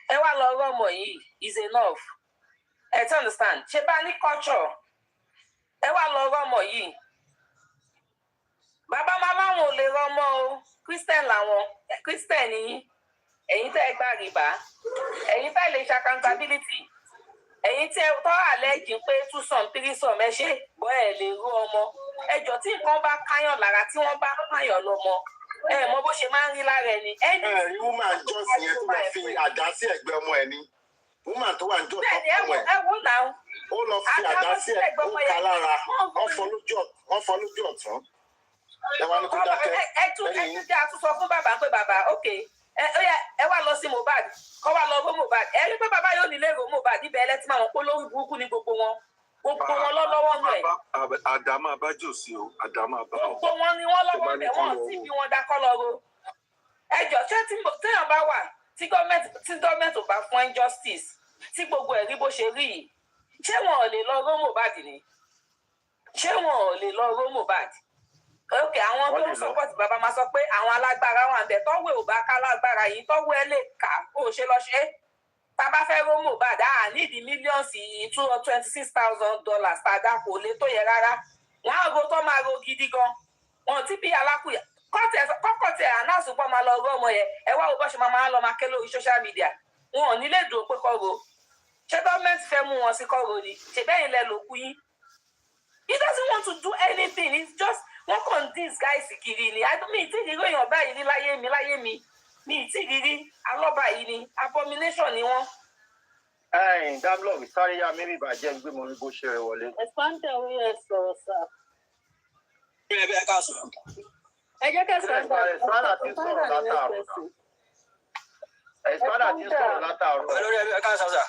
ẹ wá lọ rọ́mọ yìí is enough ẹ ti understand ṣe bá ní culture ẹ wá lọ rọ́mọ yìí bàbá máa láwọn ò lè rọ́mọ o Christian làwọn Christian yìí ẹ̀yin tẹ́ ẹ gbà rìbá ẹ̀yin tẹ́ lè ṣe accountability ẹ̀yin tí ẹ tọ́ àlẹ́jì pé 2 sum 3 sum ẹ ṣe bọ́ ẹ lè rú ọmọ ẹjọ́ tí nǹkan bá káyàn lára tí wọ́n bá káyàn lọ́mọ ẹ mọ bó ṣe máa ń rí lára ẹni. Woman jọ́sìn yẹn tó bá fi àdá sí ẹ̀gbẹ́ ọmọ ẹ̀ ni woman tó wà ní jọ́sìn ọmọ ẹ̀ ẹ wò náà. ó lọ fi àdá sí ẹ̀gbẹ́ ó ká lára wọ́n fọ́ lójú ọ̀tún ẹ wá ní kó dákẹ́. ẹ tún jẹ́ àtúnṣọ fún bàbá pé bàbá ok ẹ wá lọ sí Mohbad kọ́ wá lọ bó Mohbad ẹ rí pé bàbá yóò nílé èrò Mohbad ibẹ̀ ẹlẹ́tí máa wọn pé lórí burúkú ní gbogbo wọn lọ́wọ́ nù ẹ̀. Àdàmà abájò sí o àdàmà abá. Gbogbo wọn ni wọ́n lọ́wọ́ bẹ̀ wọ́n tí bí wọ́n dákọ́ lọ́rọ́. Ẹjọ́ ṣé téèyàn bá wà tí gọ́ọ̀mẹ̀ntì ò bá fún injustice tí gbogbo ẹ̀ rí bó ṣe rí yìí ṣé wọn ò lè lọ ró Mohbad ni? Ṣé wọn ò lè lọ ró Mohbad? Ok àwọn tó ń support bàbá máa sọ pé àwọn alágbára wà ń bẹ̀ tọ́wọ́ ò bá ká lágbára yìí tọ́wọ́ ẹ lè kà ó ṣe lọ ṣe é. Tábà fẹ́ ró Mohbad nídìí mílíọ̀nsì $226,000 tàdá kò lè tó yẹ rárá wọn á ro tó máa ro gidi gan wọn tí bí alákùyà kọ́kọ́ tẹ ànáàsùpọ̀ máa lọ rú ọmọ yẹn ẹ wá wo bó ṣe máa lọ máa ké lórí social media wọn ò nílé dùn pé kọ́ ro ṣé gọ́ọ̀mẹ̀ntì fẹ́ mú wọn sí kọ́ ro ni ṣe bẹ́ẹ̀ lẹ ló kú yín he doesn't want to do anything it's just wọ́n kàn disguise kiri ni mi ì tí ì rí èèyàn báyìí ní láyé mi mi ì tí ì rí alọ́ba yìí ni abomination ni wọ́n. Dámlọ̀ sáré yá mímí ìbàjẹ́ ń gbé mọ́ ní bó ṣe rẹ̀ wọlé. Expanded orí ẹ̀ sọ̀rọ̀ sá. Ẹ bẹ́ẹ̀ ká sọ. Ẹ jẹ́ kí Expanded ti sọ̀rọ̀ látàárọ̀. Expanded ti sọ̀rọ̀ látàárọ̀. Lórí ẹ bẹ́ẹ̀ ká sọ sà.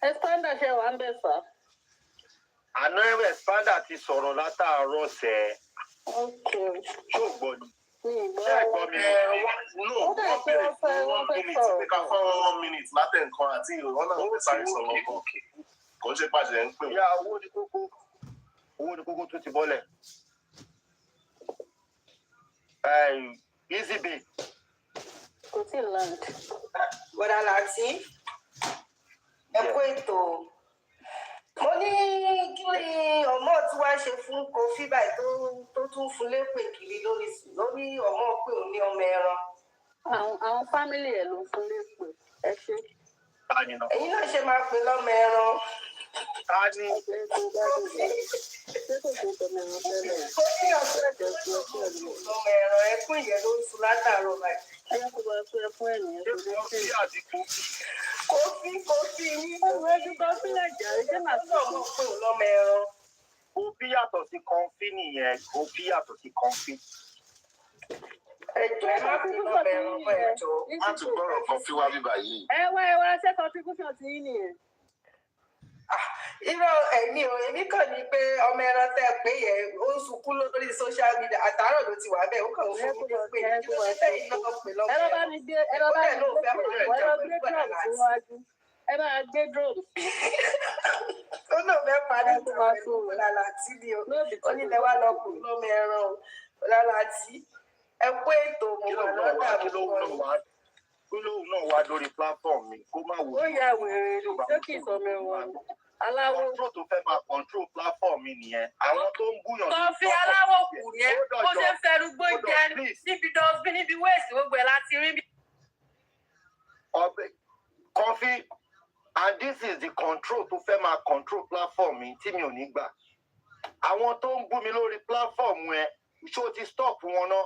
Expanded ṣe wà ń bẹ̀ sá. Àná Expanded ti sọ̀rọ̀ látàárọ̀ sẹ́. Ṣé ò gbọ́ ni? Ṣé ẹ gbọ́ mi? No, wọ́n bẹ̀rẹ̀ fún 1 minute pé ká fọ́ 1 minute látẹ̀ nǹkan àti ìrọ̀lọ́ náà fẹ́ sáré sọ̀rọ̀ ọkọ̀. Kò ń ṣe pàṣẹ ń pè. Ìyá owó ni kókó tó ti bọ́lẹ̀. Easy bay. Kò tí ì land. Bọ̀dà Lati, ẹ kú ètò. Mo ní kí ni ọmọ tí wàá ṣe fún Kofi báyìí tó tún fún lépè kiri lórí ọmọ pé òun ní ọmọ ẹran. Àwọn fámìlì ẹ̀ ló fún lépè. Ẹ ṣe. Ẹ̀yin náà ṣe máa pè lọ́mọ ẹran. Ta ni? Ó ní ọ̀sẹ̀ tó lọ́mọ ẹran ẹkún ìyẹn ló ń sun látàárọ̀ báyìí. Ẹyẹ kò bá tó ẹkún ẹ̀ nìyẹn. Kofi yín. Ẹ̀rọ ẹdún kan sílẹ̀ jẹ́ ẹjẹ́ màá tó lọ́mọ pé òun lọ́mọ ẹran. Kofi yàtọ̀ sí kọ́ńfì nìyẹn. Kofi yàtọ̀ sí kọ́ńfì. Ẹjọ́ ẹ má fi lọ́mọ ẹran fún ẹjọ́. Má tún gbọ́rọ̀ kan fi wá bíbá yìí. Ẹ wá ṣe contribution ti yín nìyẹn. Irọ́ èmi kàn ní pé ọmọ ẹran tẹ́ pé yẹn ó ń sunkún lórí social media àtàárọ̀ ló ti wà bẹ́ẹ̀ ó kàn ń fún mi pé kí ló ṣe tẹ̀yìn náà pè lọ́mọ ẹran. Ẹ bá mi gbé drone síwájú. Ẹ bá gbé drone sí. Ó náà fẹ́ parí ìtàn pẹ̀lú Lati ni o. Ó ní lẹ́wà lọ kù lọ́mọ ẹran o. Lati ẹ kú ètò mo wà lọ́dà àbúkọ. Kí lóhùn náà wá lórí platform mi kó má wò. Ó yà wèrè ní ṣé kì í sọ mẹ́wàá ni. Aláwọ̀ control tó fẹ́ máa control platform mi nìyẹn. Àwọn tó ń gúnyàn. Kọfí aláwọ̀ kù yẹn bó ṣe ń fẹnu gbó jẹ níbi dọ́sbí níbi wéèsì gbogbo ẹ̀ láti rí bí. Kọfí and this is the control tó fẹ́ máa control platform mi tí mi ò ní gbà. Àwọn tó ń bú mi lórí platform ẹ ṣé o ti stop wọn náà?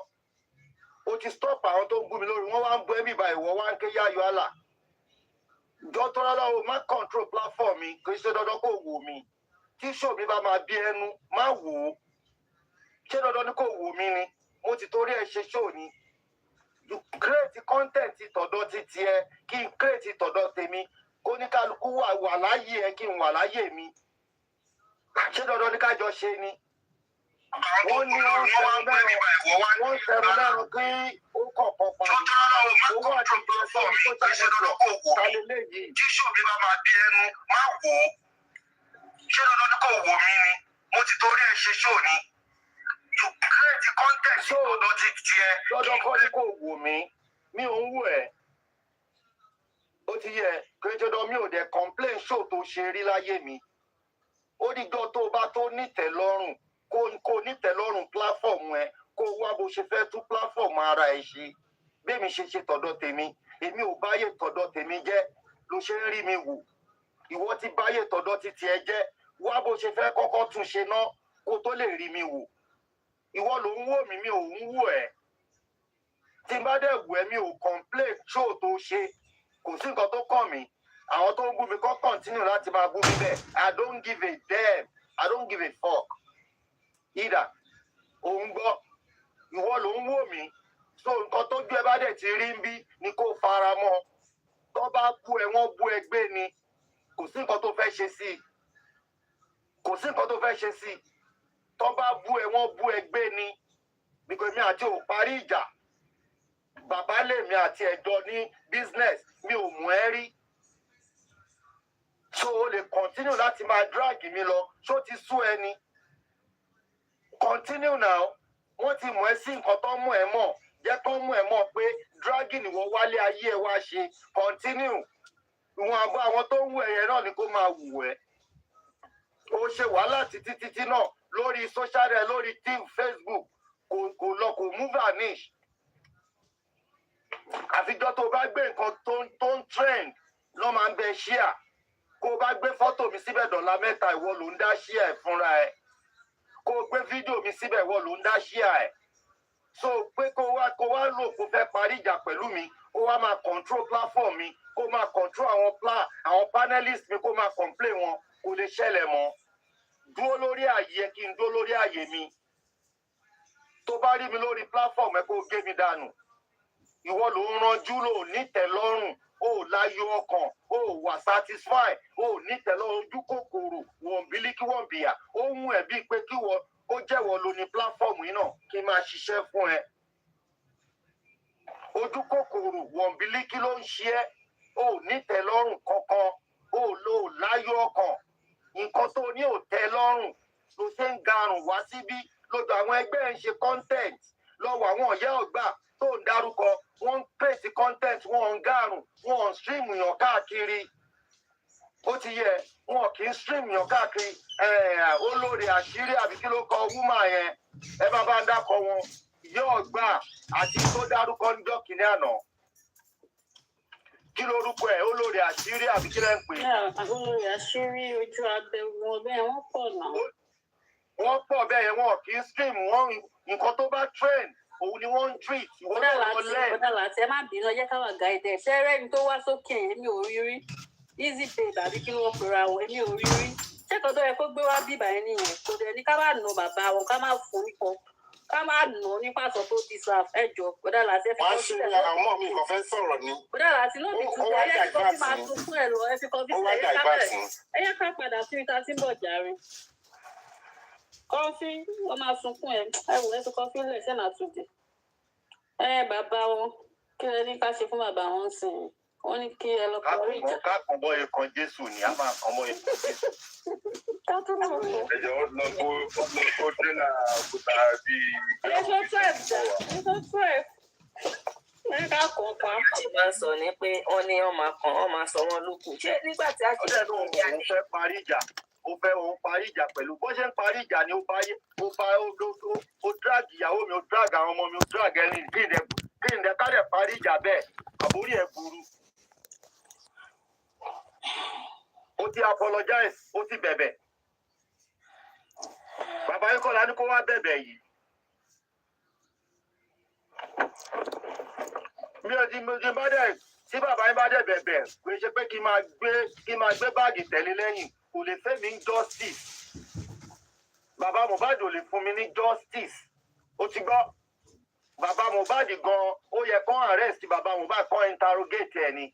O ti stop àwọn tó ń bú mi lórí wọn wá ń bú ẹbí báyìí wọ́n wá ń ké yáyọ àlà. Dọ́tọ́rọ́ lọ́wọ́ má control platform mi kì í ṣe dandan kó wò mí. Tí show mi bá máa bí ẹnu má wò ó. Ṣé dandan ni kó wò mí ni? Mo ti torí ẹ ṣe show ni. You create content tọ̀dọ̀ ti tiẹ̀ kí n create tọ̀dọ̀ tèmi. Kó ní kálukú wà láyé ẹ kí n wà láyé mi. Ṣé dandan ni ká jọ ṣe ni? Wọ́n ní wọ́n sẹ́nu lẹ́rùn kí ó kọ̀ọ̀kan pa ni. Owó àti ìpínlẹ̀ sọ́run tó ṣàkóso kálí léyìí. Tí ṣòbí bá máa bí ẹnu, má wò ó. Ṣé dandan ni kò wò mí ni? Mo ti torí ẹ ṣe ṣó ni. You create content lọ́dọ̀ ti tiẹ̀. Lọ́dọ̀ kọ́ ni kò wò mí. Mi ò ń wò ẹ́. Ó ti yẹ kéjọdọ̀ mi ò dẹ̀ complain show tó ṣe rí láyé mi. Ó dìjọ́ tó bá tó nítẹ̀lọ́rùn kó nítẹ̀lọ́rùn platform ẹ kó wá bó ṣe fẹ́ tú platform ara ẹ ṣe. Bẹ́ẹ̀ mi ṣe tọ̀dọ̀ tèmi. Èmi ò báyé tọ̀dọ̀ tèmi jẹ́ ló ṣe ń rí mi wò. Ìwọ ti báyé tọ̀dọ̀ ti tiẹ̀ jẹ́ wá bó ṣe fẹ́ kọ́kọ́ tún ṣe náà kó tó lè rí mi wò. Ìwọ ló ń wò mí mi ò ń wò ẹ́. Tí n bá dẹ̀ wò ẹ́ mi ò complain show tó ṣe. Kò sí nǹkan tó kàn mí. Àwọn tó ń bú mi kọ́ continue láti máa bú mi bẹ́ẹ̀. I don't give a damn. I don't give a fuck. Either. Òun gbọ́. Ìwọ ló ń wò mí. So nǹkan tó gbé bá dẹ̀ ti rí ń bí ni kó fara mọ́. Tó bá bú ẹ wọ́n bú ẹ gbé ni. Kò sí nǹkan tó fẹ́ ṣe sí i. Kò sí nǹkan tó fẹ́ ṣe sí i. Tó bá bú ẹ wọ́n bú ẹ gbé ni. Because mi àti ò parí ìjà. Bàbá lèmi àti ẹ̀jọ́ ní business mi ò mú ẹ rí. So o lè continue láti máa drag mi lọ. Ṣó ti sú ẹni? Continue now. Wọ́n ti mú ẹ sí nǹkan tó mú ẹ mọ̀. Jẹ́ kó mú ẹ mọ̀ pé dragging ìwọ wálé ayé ẹ wá ṣe. Continue. Ìwọ̀n àbọ̀ àwọn tó ń wù ẹ̀yẹ náà ni kó máa wù ẹ́. O ṣe wàhálà títí náà lórí social media lórí team Facebook kò lọ kò mú vanish. Àfijọ́ tó bá gbé nǹkan tó ń trend lọ́ máa ń bẹ share. Kó kó bá gbé fọ́tò mi síbẹ̀ dọ̀la mẹ́ta ìwọ ló ń dá ṣíà ẹ̀ fúnra ẹ̀ kó gbé fídíò mi síbẹ̀ ìwọ ló ń dá ṣíà ẹ̀ so pé kó wá lò kó fẹ́ parí ìjà pẹ̀lú mi kó wá máa control platform mi kó máa control àwọn panelist mi kó máa complain wọn kò lè ṣẹlẹ̀ mọ́ dúró lórí ààyè kí n dúró lórí ààyè mi tó bá rí mi lórí platform ẹ kó gé mi dànù ìwọ ló ń ranjú lò nítẹ́lọ́rùn ó láyọ̀ ọkàn ó wà satisfy ó nítẹ́lọ́rùn ojú kòkòrò wọ̀nbílíkì wọ̀nbìyà ó mú ẹ̀ bíi pé kí wọ́n ó jẹ́wọ́ lo ní platform yìí náà kí n máa ṣiṣẹ́ fún ẹ ojú kòkòrò wọ̀nbílíkì ló ń ṣe ẹ́ ó nítẹ́lọ́rùn kankan ó lò láyọ̀ ọkàn nǹkan tó ní ò tẹ́ lọ́rùn ló ṣe ń garùn wá síbí lọ́dọ̀ àwọn ẹgbẹ́ ẹ̀ ń ṣe content lọ́wọ́ àwọn ọ̀yá ọ̀gbà tó ń dárúkọ wọ́n ń pèsè content wọ́n ń gàrùn wọ́n ń stream yàn káàkiri ó ti yẹ wọn kì í stream yàn káàkiri olórí àṣírí àbí kí ló kọ wúmà yẹn ẹ bá ń dákọ wọn ìyá ọ̀gbà àti tó dárúkọ níjọ́ kìíní àná kí lórúkọ ẹ olórí àṣírí àbí kí lẹ́ ń pè. olórí àṣírí ojú abẹ́wò bẹ́ẹ̀ wọ́n pọ̀ náà. wọ́n pọ̀ bẹ́ẹ̀ yẹn wọn kì í stream wọn nǹkan tó bá trend òun ni wọ́n ń treat ìwọ́n náà wọ́n lẹ́. bọ́dà láti ẹ má bínú ẹ jẹ́ ká wà guide ṣé rẹ́ni tó wá sókè èmi ò rí rí easy babe àbí kí wọ́n pera wọn èmi ò rí rí ṣé kan tó yẹ kó gbé wá bíbà yẹn nìyẹn kò dẹ̀ ní ká má nà bàbá wọn ká má fún nìkan ká má nà nípa sọ tó ti sọ ẹjọ bọ́dà láti ẹ fi kọ́ sílẹ̀. wọ́n á ṣe àwọn ọmọ mi kò fẹ́ sọ̀rọ̀ ni. bọ́dà láti náà fi tún ẹ yẹ kó tí máa tún fún ẹ lọ ẹ fi kọ́ ẹ yẹ ká padà sí ìta tí ń bọ̀ jàre kọfí wọn máa sunkún ẹ wò ẹ fi kọfí lẹ sẹ́nà àtúndì bàbá wọn kí ẹ ní ká ṣe fún bàbá wọn sìn wọn ní kí ẹ lọ parí ìjà. ká kàn bọ ikàn Jésù ni a máa kàn bọ ikàn Jésù. ẹjọ lọ kó dínà òkúta bíi. ẹjọ 12 jà ẹjọ 12 ẹ ká kàn pa. ṣe máa ń sọ ní pé wọn ní wọn máa kàn wọn máa sọ wọn lókun ṣé nígbà tí a ṣe ọjọ́ ìlú òun fẹ́ parí ìjà ó fẹ́ òun parí ìjà pẹ̀lú bó ṣe ń parí ìjà ni ó drag ìyàwó mi ó drag àwọn ọmọ mi ó drag ẹni kí ǹdẹ ká lè parí ìjà bẹ́ẹ̀ àbórí ẹ̀ burú. ó ti apologize ó ti bẹ̀bẹ̀ bàbá yín kọ́lá ní kó wá bẹ̀bẹ̀ yìí. mi ò ti bá dẹ̀ tí bàbá yín bá dẹ̀ bẹ̀bẹ̀ kò ṣe pé kí n máa gbé báàgì tẹ̀lé lẹ́yìn kò lè fẹ́ mi ní justice bàbá Mohbad ò lè fún mi ní justice ó ti gbọ́ bàbá Mohbad gan ó yẹ kán arrest bàbá Mohbad kán interrogate ẹ̀ ni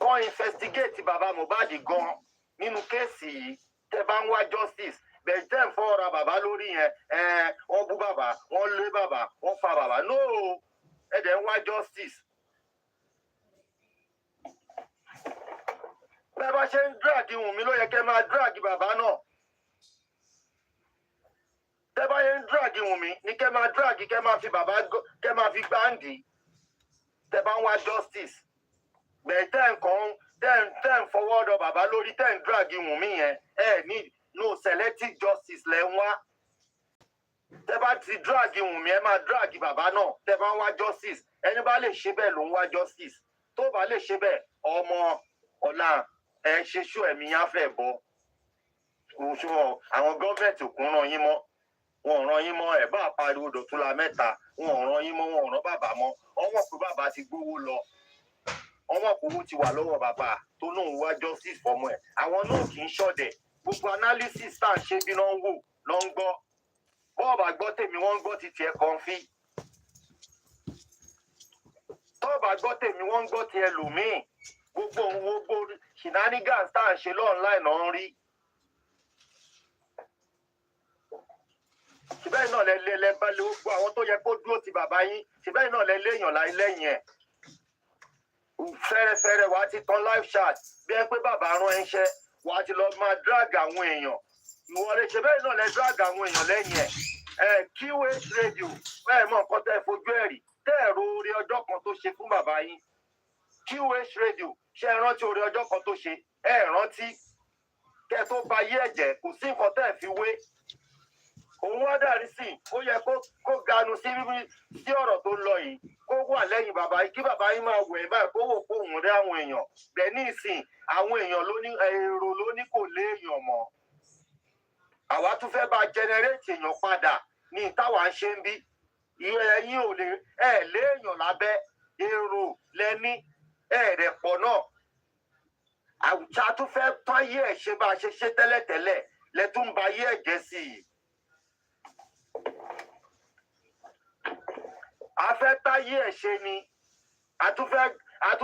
kán investigate bàbá Mohbad gan nínú kéèsì yìí tẹ́ bá ń wá justice bẹ́ẹ̀ tẹ́ ń fọ́ra bàbá lórí yẹn wọ́n bú bàbá wọ́n lé bàbá wọ́n fa bàbá no ẹ̀ dẹ̀ ń wá justice. bẹ́ẹ̀ bá ṣe ń drag Wùnmí ló yẹ kẹ́ máa drag bàbá náà tẹ́ bá yẹ ń drag Wùnmí ní kẹ́ máa drag kẹ́ máa fi bàbá kẹ́ máa fi gbáǹdì tẹ́ bá ń wá justice bẹ́ẹ̀ tẹ́ ń fọwọ́ ọ̀dọ̀ bàbá lórí tẹ́ ń drag Wùnmí yẹn ní no selective justice lẹ́ ń wá tẹ́ bá ti drag Wùnmí ẹ máa drag bàbá náà tẹ́ bá ń wá justice ẹni bá lè ṣe bẹ́ẹ̀ ló ń wá justice tó bá lè ṣe bẹ́ẹ̀ ọmọ ọ̀la ẹ ṣe ṣú ẹ̀mí yá fẹ́ bọ́ òṣùwọ̀n àwọn gọ́ọ̀mẹ̀ntì òkun ràn yín mọ́ wọn ò ràn yín mọ́ ẹ̀ bá pariwo Dọ̀túnla Mẹ́ta wọn ò ràn yín mọ́ wọn ò ràn bàbá mọ́ ọwọ́ pé bàbá ti gbówó lọ ọwọ́ pé owó ti wà lọ́wọ́ bàbá tó lóun wá justice fọmọ ẹ̀ àwọn náà kì í ṣọ̀dẹ̀ gbogbo analysis tá à ń ṣe bí náà ń wò lọ́ ń gbọ́ bọ́ọ̀bà gbọ́ tèmi wọ́n ń gbọ́ ti tiẹ̀ kan fí tọ́ọ̀bà gbọ́ tèmi wọ́n ń gbọ́ ti ẹlòmíì gbogbo shenanigans tá à ń ṣe lọ́ọ̀nláì náà ń rí. ṣùgbọ́n náà lẹ balẹ̀ gbogbo àwọn tó yẹ kó dúró ti bàbá yín ṣùgbọ́n náà lẹ léèyàn láì lẹ́yìn ẹ̀. fẹ́rẹ́fẹ́rẹ́ wàá ti tan live chat bí ẹ pé bàbá rán ẹ ń ṣẹ́ wàá ti lọ máa drag àwọn èèyàn. ìwọlé ṣùgbọ́n náà lẹ drag àwọn èèyàn lẹ́yìn ẹ̀. QH radio bẹ́ẹ̀ mọ̀ nǹkan tẹ́ fojú ẹ̀ rí tẹ́ ẹ̀rọ orí ọjọ́ kan tó ṣe fún bàbá yín. QH radio ṣe é rántí orí ọjọ́ kan tó ṣe ẹ rántí kẹ́ tó ba yé ẹ̀jẹ̀ kò sí nǹkan tẹ́ ẹ̀ fi wé òun wá dàrí sí ó yẹ kó ganu sí ọ̀rọ̀ tó lọ yìí kó wà lẹ́yìn bàbá yìí kí bàbá yìí máa wẹ̀ báyìí kó wò kó òun rí àwọn èèyàn bẹ́ẹ̀ ní ìsìn àwọn èèyàn èrò ló ní kò léèyàn mọ́ àwa tún fẹ́ bá jẹnẹrétì èèyàn padà ní ìtawà ń ṣe ń bí ẹ̀yin ò lè léèyàn lábẹ́ èrò lẹ́ní rẹ̀ pọ̀ náà àwùjá tún fẹ́ táyé ẹ̀ ṣe bá a ṣe ṣe tẹ́lẹ̀tẹ́lẹ̀ lẹ́tún ń ba ayé ẹ̀ jẹ́ sí i. a fẹ́ táyé ẹ̀ ṣe ni a tún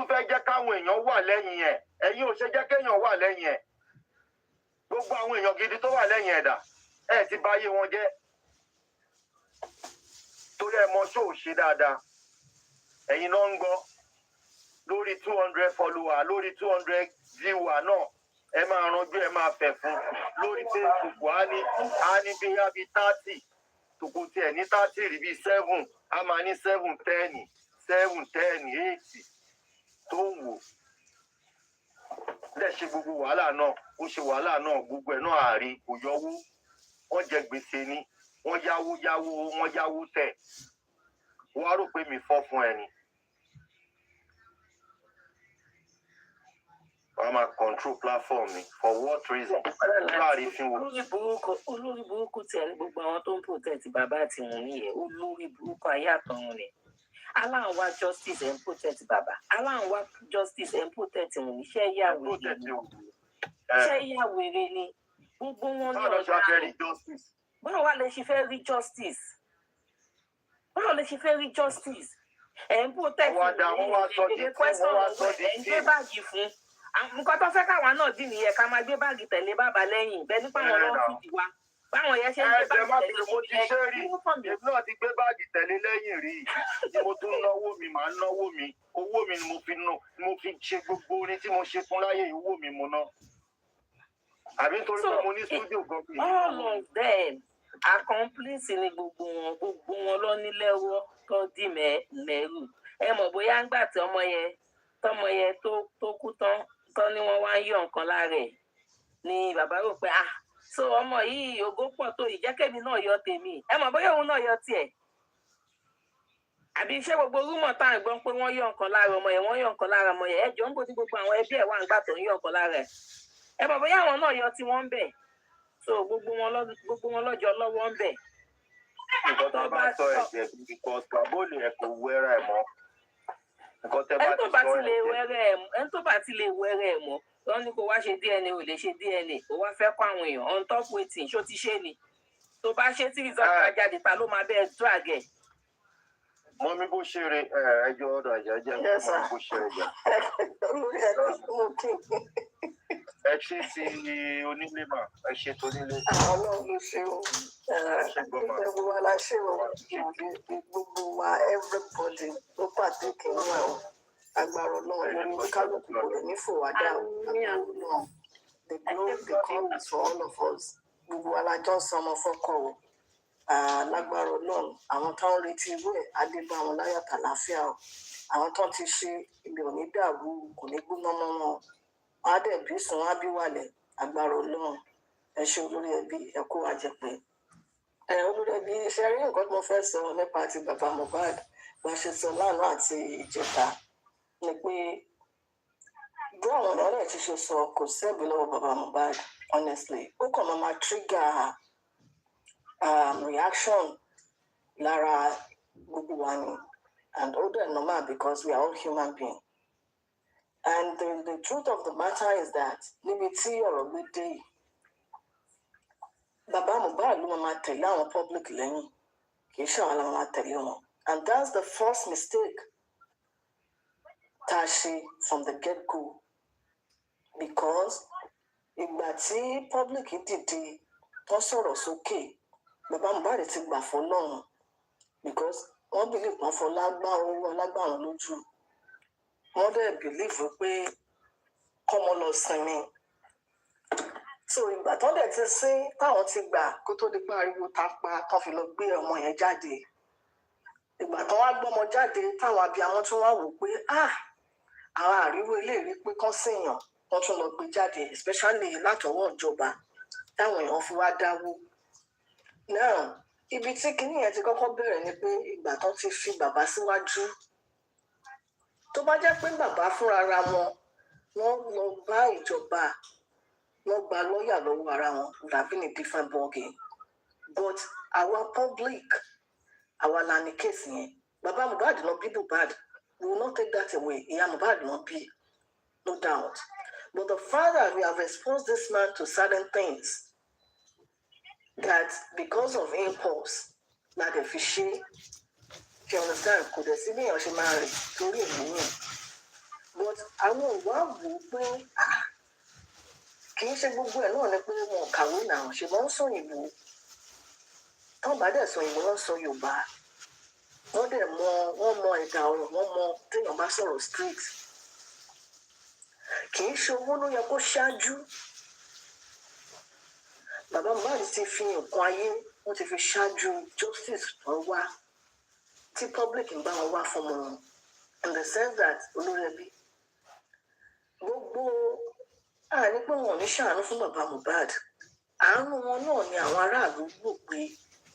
fẹ́ jẹ́ káwọn èèyàn wà lẹ́yìn ẹ̀ ẹ̀yin ò ṣe jẹ́ kéèyàn wà lẹ́yìn ẹ̀ gbogbo àwọn èèyàn gidi tó wà lẹ́yìn ẹ̀dá ẹ̀ ti bà ayé wọn jẹ́ torí ẹ̀ mọ ṣóò ṣe dáadáa ẹ̀yin náà ń gbọ́ lórí 200 follower lórí 200 viewer náà ẹ máa ranjú ẹ máa fẹ̀ fún lórí Facebook á ní bí yá bí 30 tòkò tiẹ̀ ní 30 rí bí 7 a máa ní 7 10 7 10 8 tó ń wò lẹ ṣe gbogbo wàhálà náà ó ṣe wàhálà náà gbogbo ẹ̀ náà àárí kò yọwó wọ́n jẹ gbèsè ni wọ́n yáwó tẹ̀ wọ́n á rò pé mi fọ́ fún ẹ ni. wọ́n máa control platform mi for what reason? láàrin fi wo. olórí burúkú tiẹ̀ ní gbogbo àwọn tó ń protect bàbá àti Wùnmí yẹn olórí burúkú ayé àtọ̀run ni aláǹwá justice and protect bàbá aláǹwá justice and protect Wùnmí iṣẹ́ ìyá wèrè ni gbogbo wọn ní ọjà báwo wá lè ṣe fẹ́ rí justice ẹ̀ ń protect Wùnmí ẹ̀ ń gbé báàgì fún nǹkan tó fẹ́ káwa náà dì nìyẹn ká máa gbé báàgì tẹ̀lé bàbá lẹ́yìn bẹ́ẹ̀ nípa àwọn ọlọ́run fìdí wa báwọn yẹn ṣe ń gbé báàgì tẹ̀lé mo ti ṣe rí èmi náà ti gbé báàgì tẹ̀lé lẹ́yìn rí ni mo tún náwó mi màá náwó mi owó mi ni mo fi ṣe gbogbo orin tí mo ṣe fún láyé owó mi mo ná àbí nítorí pé mo ní studio gan bí. all of them accomplice ni gbogbo wọn lọ nílẹ̀wọ́ tó dì mẹ́rù ẹ mọ̀ bóyá ń gbà tí ọmọ yẹn tó kú tán ni wọ́n wá ń yọ nǹkan lára ẹ̀ ni bàbá rò pé so ọmọ yìí ògo pọ̀ tó ìjẹ́kẹ́mi náà yọ tèmi ẹ mọ̀ bóyá òun náà yọ tiẹ̀ àbí iṣẹ́ gbogbo rúmọ̀ tá à ń gbọ́ pé wọ́n yọ nǹkan lára ọmọ yẹn wọ́n yọ nǹkan lára ọmọ yẹn ẹjọ́ ń bò tí gbogbo àwọn ẹbí ẹ̀ wà ń gbà tó ń yọ nǹkan lára ẹ̀ ẹ mọ̀ bóyá àwọn náà yọ tí wọ́n ń bẹ̀ so gbogbo wọn lọ́jọ́ lọ́wọ́ ń bẹ̀. nǹkan tó bá sọ ẹ̀jẹ̀ because baboli ẹ̀ kò wẹ́ra ẹ̀ mọ́ ẹni tó bá ti lè wẹ́rẹ́ ẹ̀ mọ́ wọ́n ní kó wá ṣe DNA ò lè ṣe DNA kó wá fẹ́ kọ́ àwọn èèyàn on top waiting ṣó ti ṣe ni tó bá ṣe tí result bá jáde ta ló máa bẹ́ẹ̀ drag ẹ̀. mọ mi bó ṣe rè ẹjọ́ ọ̀dọ̀ àjà jẹ́ mọ mi bó ṣe rè jà. ẹ ṣe ti onílé mà ẹ ṣe tó nílé. Ọlọ́run ló ṣe o gbogbo wa la ṣe o gbogbo wa everybody ló pàtẹ́kì nínú àwọn agbára Ọlọ́run ló ní kálukú kò lè ní fòwádà agbára Ọlọ́run the glory the come is for all of us gbogbo wa la jọ ń san ọmọ fọ́kọ o lágbára Ọlọ́run àwọn tó ń retí irú ẹ̀ adébá wọn láyọ̀ tàlàáfíà o àwọn tó ti ṣe ibi ò ní dàrú kò ní gbóná mọ́ wọn wọn á dẹ̀ bí sùn wọn á bí wàlẹ̀ agbára Ọlọ́run ẹ ṣe olórí ẹbí ẹ kó àjẹpẹ́ olórí ẹbí iṣẹ́ rí nǹkan tí mo fẹ́ sọ nípa ti bàbá Mohbad bá ṣe sọ lánàá àti ìjẹta ni pé bí àwọn ọ̀rọ̀ rẹ̀ ti ṣe sọ kò sẹ́bi lọ́wọ́ bàbá Mohbad honestly ó kàn máa trigger reaction lára gbogbo wa ni and ó dẹ̀ normal because we are all human beings and the truth of the matter is that níbi tí ọ̀rọ̀ gbé dé yìí bàbá Mohbad ló máa tẹ̀lé àwọn public lẹ́yìn kì í ṣàwọn la máa tẹ̀lé wọn and that's the first mistake tá a ṣe from the get-go because ìgbà tí public dìde tó sọ̀rọ̀ sókè bàbá Mohbad ti gbà fọ́lọ́run because wọ́n believe wọ́n fọlá gbá owó ọlágbàrún lójú wọ́n dẹ̀ believe pé kọ́mọ lọ sinmi so ìgbà tó dẹ̀ ti sín táwọn ti gbà kó tó di pé ariwo ta pa tán fi lọ gbé ọmọ yẹn jáde ìgbà tó wá gbọ́mọ jáde táwọn abiyamọ tún wá wò pé àwọn àríwó eléyìí pé kán sèèyàn wọ́n tún lọ gbé jáde especially látọwọ́ ìjọba táwọn èèyàn fi wá dáwó Now, ibi tí kinní yẹn ti kọ́kọ́ bẹ̀rẹ̀ ni pé ìgbà tó ti fi bàbá síwájú. Tó bá jẹ́ pé bàbá fúnra ra wọn, wọ́n lọ bá ìjọba, wọ́n gba lọ́ọ̀yà lọ́wọ́ ara wọn, would have been a different ball game. But our public, our la ní case yẹn. Bàbá Mohbad náà bí Mohbad, we will not take that away. Ìyá Mohbad náà bí, no doubt. But the fact that we have exposed this man to certain things that because of impulse, na the fishy, you understand, kò dẹ̀ sí bí èèyàn ṣe máa rìn torí ìlú yẹn. But àwọn ìwà wò ó pé kì í ṣe gbogbo ẹ̀ náà ni pé wọn kàwé náà ṣe wọ́n ń sọ òyìnbó. Tán bá dẹ̀ sọ òyìnbó wọ́n sọ Yorùbá. Wọ́n dẹ̀ wọ́n mọ ẹ̀dá ọ̀rọ̀, wọ́n mọ téèyàn bá sọ̀rọ̀ street. Kì í ṣe owó ló yẹ kó ṣáájú. Bàbá Mohbad ti fi nǹkan ayé, wọ́n ti fi ṣáájú justice tó wá. Tí public ń bá wọn wá fún wọn. In the sense that olórí ẹbí gbogbo àní pé wọn ò ní ṣàánú fún bàbá Mohbad. Àánú wọn náà ni àwọn aráàlú wò pé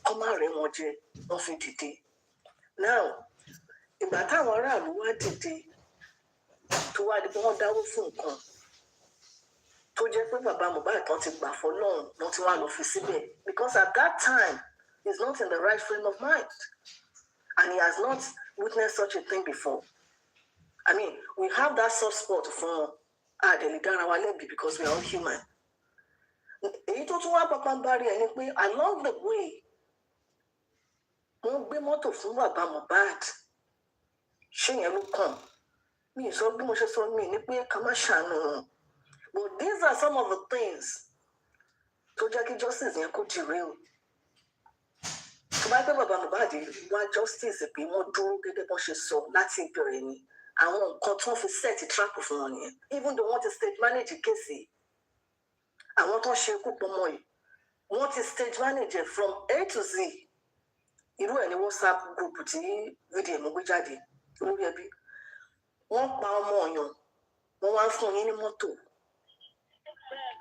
kọ́ má rẹ́ wọn jẹ, wọ́n fi dìde. Now, ìgbà táwọn aráàlú wá dìde tó wá di pé wọ́n dáwó fún nǹkan tó jẹ́ pé bàbá Mohbad tán ti gbà fọ́lọ́run wọ́n ti wá lọ fi síbẹ̀ because at that time he is not in the right frame of mind and he has not witnessed such a thing before. I mean, we have that soft spot for Adelidara Walebi because we are all human. Èyí tó tún wá pápá ń bá rí ẹni pé along the way wọ́n gbé mọ́tò fún bàbá Mohbad ṣé yẹn ló kàn mí sọ bí mo ṣe sọ mí ní pé ká má ṣàánú wọn. But these are some of the things tó jẹ́ kí justice yẹn kó derail. Tó bá gbé bàbá Mohbad wá justice pé wọ́n dúró gẹ́gẹ́ bó ṣe sọ láti ìbẹ̀rẹ̀ ni àwọn nǹkan tó ń fi set trap fún wọn nìyẹn. Even though wọ́n ti stage manage kéèsì àwọn tó ń ṣe ikú pọmọ yìí wọ́n ti stage manage from A to Z. Irú ẹ̀ ní WhatsApp group tí fídíò mú gbé jáde olórí ẹbí wọ́n pa ọmọ ọ̀yàn wọ́n wá fún yín ní mọ́tò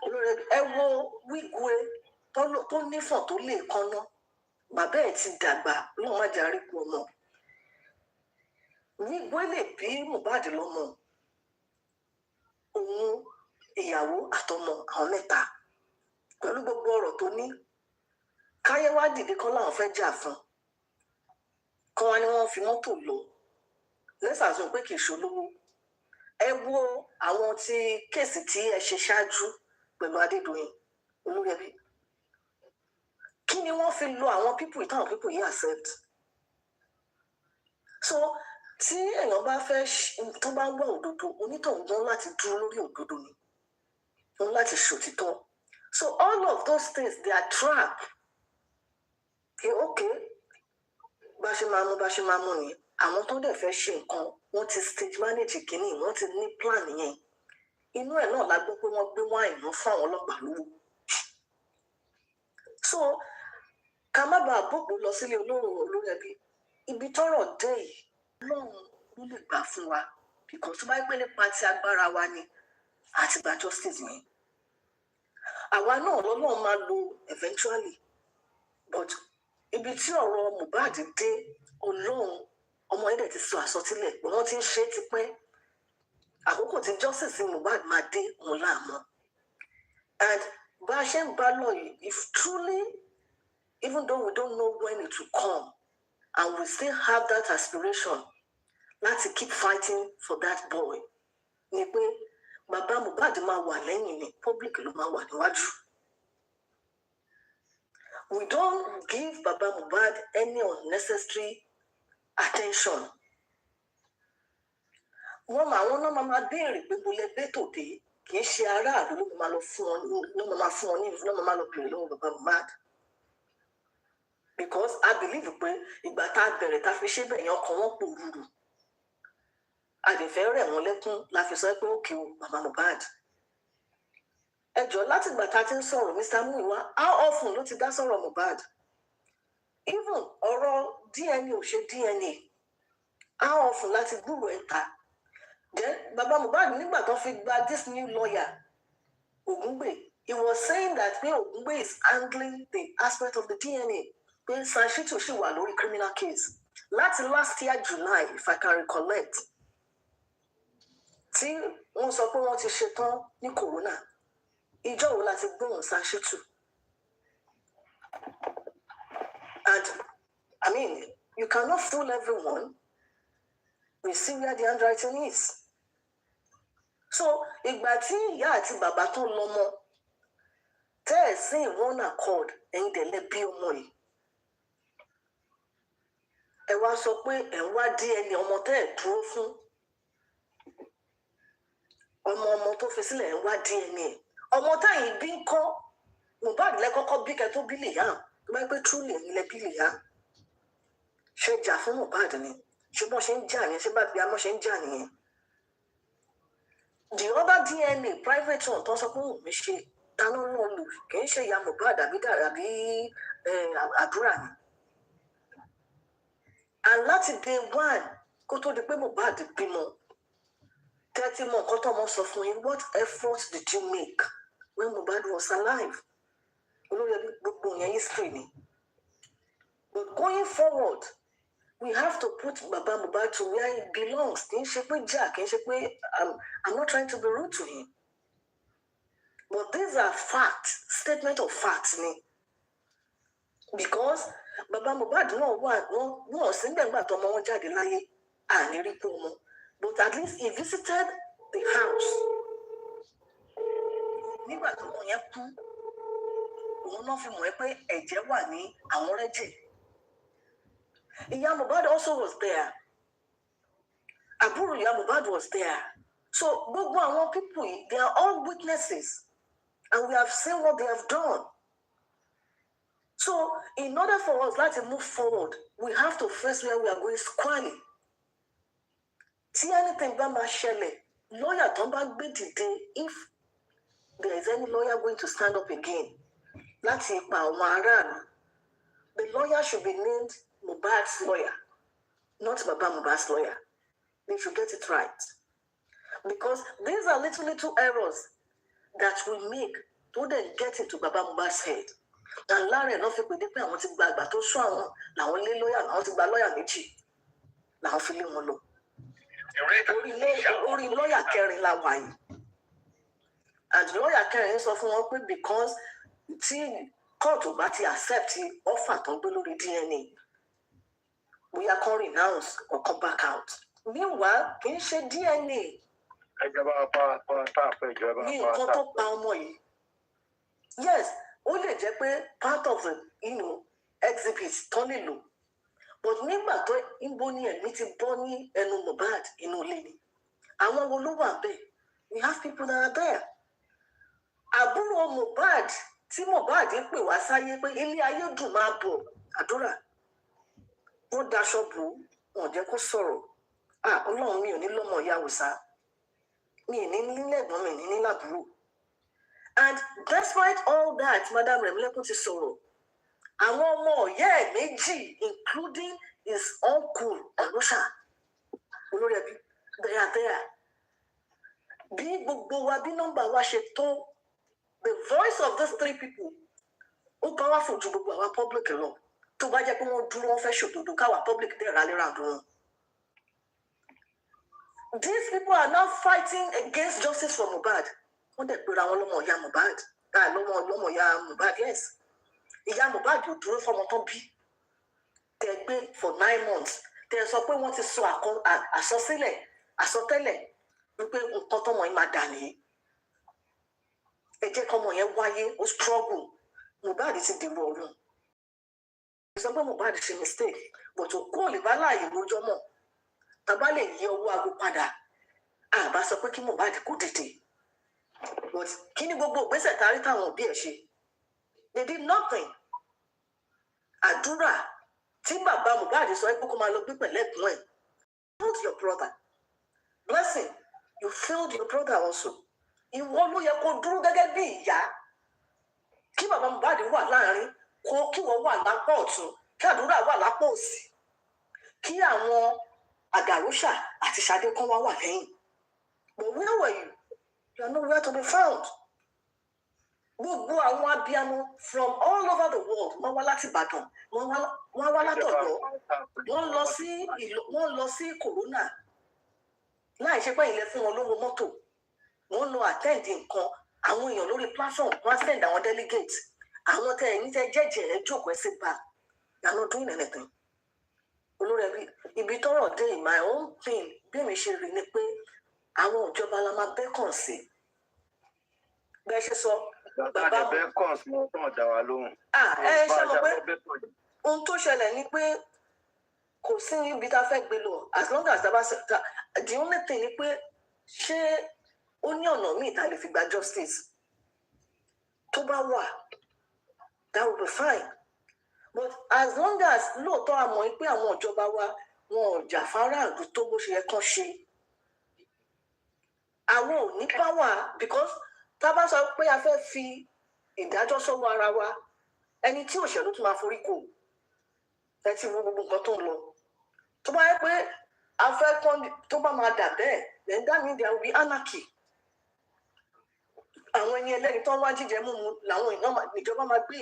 olórí ẹbí ẹ wo wígúe tó nífọ̀n tó lè kánná bàbá ẹ̀ ti dàgbà lóun má jẹ́ àríkù ọmọ wígúe lè bí Mohbad lọ́mọ òun ìyàwó àtọmọ àwọn mẹ́ta pẹ̀lú gbogbo ọ̀rọ̀ tó ní káyé wá dìde kan láwọn fẹ́ jà fún kan wá ní wọ́n fi mọ́tò lọ lẹ́sàsùn pé kì í ṣolówó ẹ wo àwọn tí kéèsì tí ẹ ṣe ṣáájú pẹ̀lú Adédoyin olórí ẹbí kí ni wọ́n fi lo àwọn pípù ìtàn pípù yìí accept so tí èèyàn bá fẹ́ tó bá wọ òdodo onítọ̀hún gan láti dúró lórí òdodo ni wọn láti ṣòtítọ́ so all of those things they are trap okay bá ṣe máa mú ni àwọn tó dẹ̀ fẹ́ ṣe nǹkan wọ́n ti stage manage kínní wọ́n ti ní plan yẹn inú ẹ̀ náà la gbọ́ pé wọ́n gbé wáìnì wọn fún àwọn ọlọ́pàá lówó so ká má bàa bòpò lọ sílé olórí ẹbí ibi tọ́rọ̀ dé yìí Ọlọ́run ló lè gbà fún wa because tó bá gbé nípa ti agbára wa ni àti gba justice yẹn àwa náà lọ́lọ́run máa lo eventually but ibi tí ọ̀rọ̀ Mohbad dé Ọlọ́run ọmọ yẹn dẹ̀ ti sọ àsọtílẹ̀ pé wọ́n ti ń ṣe é tipẹ́ àkókò tí justice Mohbad máa dé òun láàmú and bá a ṣe ń bá lọ yìí if truly even though we don't know when it will come and we still have that aspiration láti keep fighting for that boy ni pé bàbá Mohbad máa wà lẹ́yìn ni public ló máa wà níwájú. We don't give bàbá Mohbad any unnecessary attention. Àwọn náà máa béèrè pé mo lè gbé tòde kì í ṣe aráàlú ló máa lọ fún ọ ló máa lọ béèrè lọ́wọ́ bàbá Mohbad. Because I believe pé ìgbà tá a bẹ̀rẹ̀ tá a fi ṣe bẹ̀yẹn ọkàn wọn pòrúurú. Àdìfẹ́ rẹ̀ wọ́n lẹ́kún la fi sọ pé òkè o bàbá Mohbad. Ẹ jọ̀ọ́ láti ìgbà tá a ti ń sọ̀rọ̀ Mr. Muiwa how often ló ti dá sọ̀rọ̀ Mohbad? Even ọ̀rọ̀ DNA ò ṣe DNA how often láti gbúrò ẹ̀ ta? Then bàbá Mohbad nígbà tó fi gba this new lawyer Ògúngbè he was saying that Wummi is handling the aspect of the DNA. Pé Sanshitu ṣì wà lórí criminal case. Láti last year July, if I can recollect, tí wọ́n sọ pé wọ́n ti ṣetán ní corona, ìjọ wo láti gbóhùn Sanshitu? And I mean, you cannot fool everyone. We see where the handwriting is. So, ìgbà tí ìyá àti bàbá tó lọ́mọ tẹ́ ẹ̀ sí one accord ẹ̀yin dẹ̀lẹ́ bí ọmọ yìí. Ẹ wá sọ pé ẹ̀ ń wá DNA ọmọ tẹ́ ẹ̀ dúró fún. Ọmọ tó fi sílẹ̀ ẹ̀ ń wá DNA. Ọmọ táyìn bí ń kọ́ Mohbad lẹ́kọ́kọ́ bí kẹ́ tó bí Liam. Tó bá pé truly ẹ̀yin lẹ bí Liam. Ṣé jà fún Mohbad ni? Ṣé bọ́n ṣe ń jà yẹn? Ṣé bá bí amọ́ ṣe ń jà nìyẹn? The other DNA private one tó sọ pé Wummi ṣe dáná náà lò kì í ṣe ìyá Mohbad àbí àdúrà ni. And láti day one kó tó di pé Mohbad bímọ 30 mọ nǹkan tó mọ sọ fún yín, what effort did you make when Mohbad was alive? Olórí ẹbí gbogbo yẹn history ni. But going forward, we have to put Baba Mohbad to where he belongs. Kì í ṣe pé jà, kì í ṣe pé I'm not trying to be rude to him. But these are facts, statement of facts ni. Because Baba Mohbad náà wọ́n sí gbẹ̀ngbà tó ọmọ wọn jáde láyé àní rí pé ọmọ. But at least he visited the house. Nígbà tó ọmọ yẹn kú, òun náà fi mọ̀ ẹ́ pé ẹ̀jẹ̀ wà ní àwọn rẹ́jẹ̀. Ìyá Mohbad also was there. Àbúrò ìyá Mohbad was there. So gbogbo àwọn people yìí, they are all witnesses. And we have seen what they have done. So in order for us to move forward, we have to face where we are going squarely. Tí anything bá máa ṣẹlẹ̀, lawyer tó bá gbé dìde, if there is any lawyer going to stand up again, láti ipa àwọn aráàlú, the lawyer should be named Mohbad's lawyer, not Baba Mohbad's lawyer. They should get it right. Because these are little errors that we make to then get into Baba Mohbad's head. And láàrin náà fi pèdé pé àwọn ti gba àgbà tó sún àwọn làwọn lé lọ́yà, àwọn ti gba lọ́yà méjì làwọn fi lé wọn lọ. Orí lọ́yà kẹrin la wà yìí. And lọ́yà kẹrin sọ fún wọn pé because tí kóòtù bá ti accept offer tó ń gbé lórí DNA, bóyá kán renounce or come back out. Meanwhile, kì í ṣe DNA ní nǹkan tó pa ọmọ yìí. Yes, ó lè jẹ́ pé part of the exhibit tó lè lò. But nígbà tó ìbò ní ẹ̀mí ti bọ́ ní ẹnu Mohbad inú ilé ni. Àwọn wo ló wà bẹ́ẹ̀? We have people that are there. Àbúrò Mohbad tí Mohbad pè wá sáyé pé ilé ayé dùn máa bọ̀ àdúrà. Wọ́n daṣọ bò ó, wọ́n jẹ́ kó sọ̀rọ̀. Ọlọ́run mi ò ní lọ́mọ ìyá Hausa. Mi ò ní nílẹ̀gbọ́n mi ní nílàbúrò. And despite all that, Madam Remilekun ti sọ̀rọ̀. Àwọn ọmọ ọ̀yẹ́ ẹ̀ méjì, including his uncle Arusha, olórí ẹbí, they are there. Bí gbogbo wa bí nọ́mbà wa ṣe tó, the voice of these 3 people, ó powerful ju gbogbo àwa public lọ. Tó bá jẹ́ pé wọ́n dúró wọ́n fẹ́ ṣòdodo káwa public dẹ̀ rally round wọn. These people are now fighting against justice for Mohbad. Wọ́n dẹ̀ pera wọn lọ́mọ ìyá Mohbad. Lọ́mọ ìyá Mohbad, yes. Ìyá Mohbad ò dúró fọmọ tó bí. Tẹ̀ gbé for 9 months. Tẹ̀ sọ pé wọ́n ti sọ àsọtẹ́lẹ̀ wípé nǹkan tọmọ yìí máa dà nìyí. Ẹ jẹ́ kọ́mọ yẹn wáyé, ó struggle. Mohbad ti dèrò ọ̀run. Sọ pé Mohbad ṣe mistake, but òkú ò lè bá láàyè lójọ́ mọ̀. Tàbá lè yí ọwọ́ aago padà. Àbá sọ pé kí Mohbad kó dìde. But kí ni gbogbo ìgbésẹ̀ tarí táwọn òbí ẹ̀ ṣe? They did nothing. Àdúrà tí bàbá Mohbad sọ pé kó máa lọ gbé pẹ̀lẹ́ ẹ̀gbọ́n ẹ̀. You failed your brother. Blessing, you failed your brother also. Ìwọ ló yẹ kó dúró gẹ́gẹ́ bí ìyá. Kí bàbá Mohbad wà láàrin, kí wọ́n wà lápá ọ̀tún, kí àdúrà wà lápá òsì. Kí àwọn Àgàrúṣà àti Ṣadé kan wá wà lẹ́yìn. But where were you? You are nowhere to be found. gbogbo àwọn abiyamọ from all over the world wọ́n wá láti Ìbàdàn wọ́n wá látọ̀dọ̀ wọ́n lọ sí corona láì ṣe pé ilẹ̀ fún wọn lówó mọ́tò wọ́n lọ attend nǹkan àwọn èèyàn lórí platform wọ́n send àwọn delegate àwọn tẹ ẹ̀yin tẹ jẹ́jẹ́ ẹ jókòó sí bá you're not doing anything olórí ẹbí ibi tọ́rọ̀ dé in my own thing bí mi ṣe rí ni pé àwọn ìjọba la máa bẹ́kàn sí bẹ́ẹ̀ ṣe sọ bàbá bẹ́kàn sí wọn tán dá wa lóhùn. ẹ ṣe mọ̀ pé ohun tó ṣẹlẹ̀ ni pé kò sí ibi tá a fẹ́ gbé lọ as long as the only thing ni pé ṣé ó ní ọ̀nà míì tá a lè fi gba justice tó bá wà that will be fine but as long as lóòótọ́ a mọ̀ pé àwọn ìjọba wa wọn ò jà fáráàlú tó bó ṣe yẹ kán ṣe àwọn ò ní power because tá a bá sọ pé a fẹ́ fi ìdájọ́ sọ́wọ́ ara wa ẹni tí òṣèlú tún máa forí kò ẹ ti wo gbogbo nǹkan tó ń lọ tó bá yẹ pé a fẹ́ kán tó bá máa dà bẹ́ẹ̀ then that means there will be anarchy àwọn ẹni ẹlẹ́ni tó ń wá jíjẹ mímu làwọn ìjọba máa gbé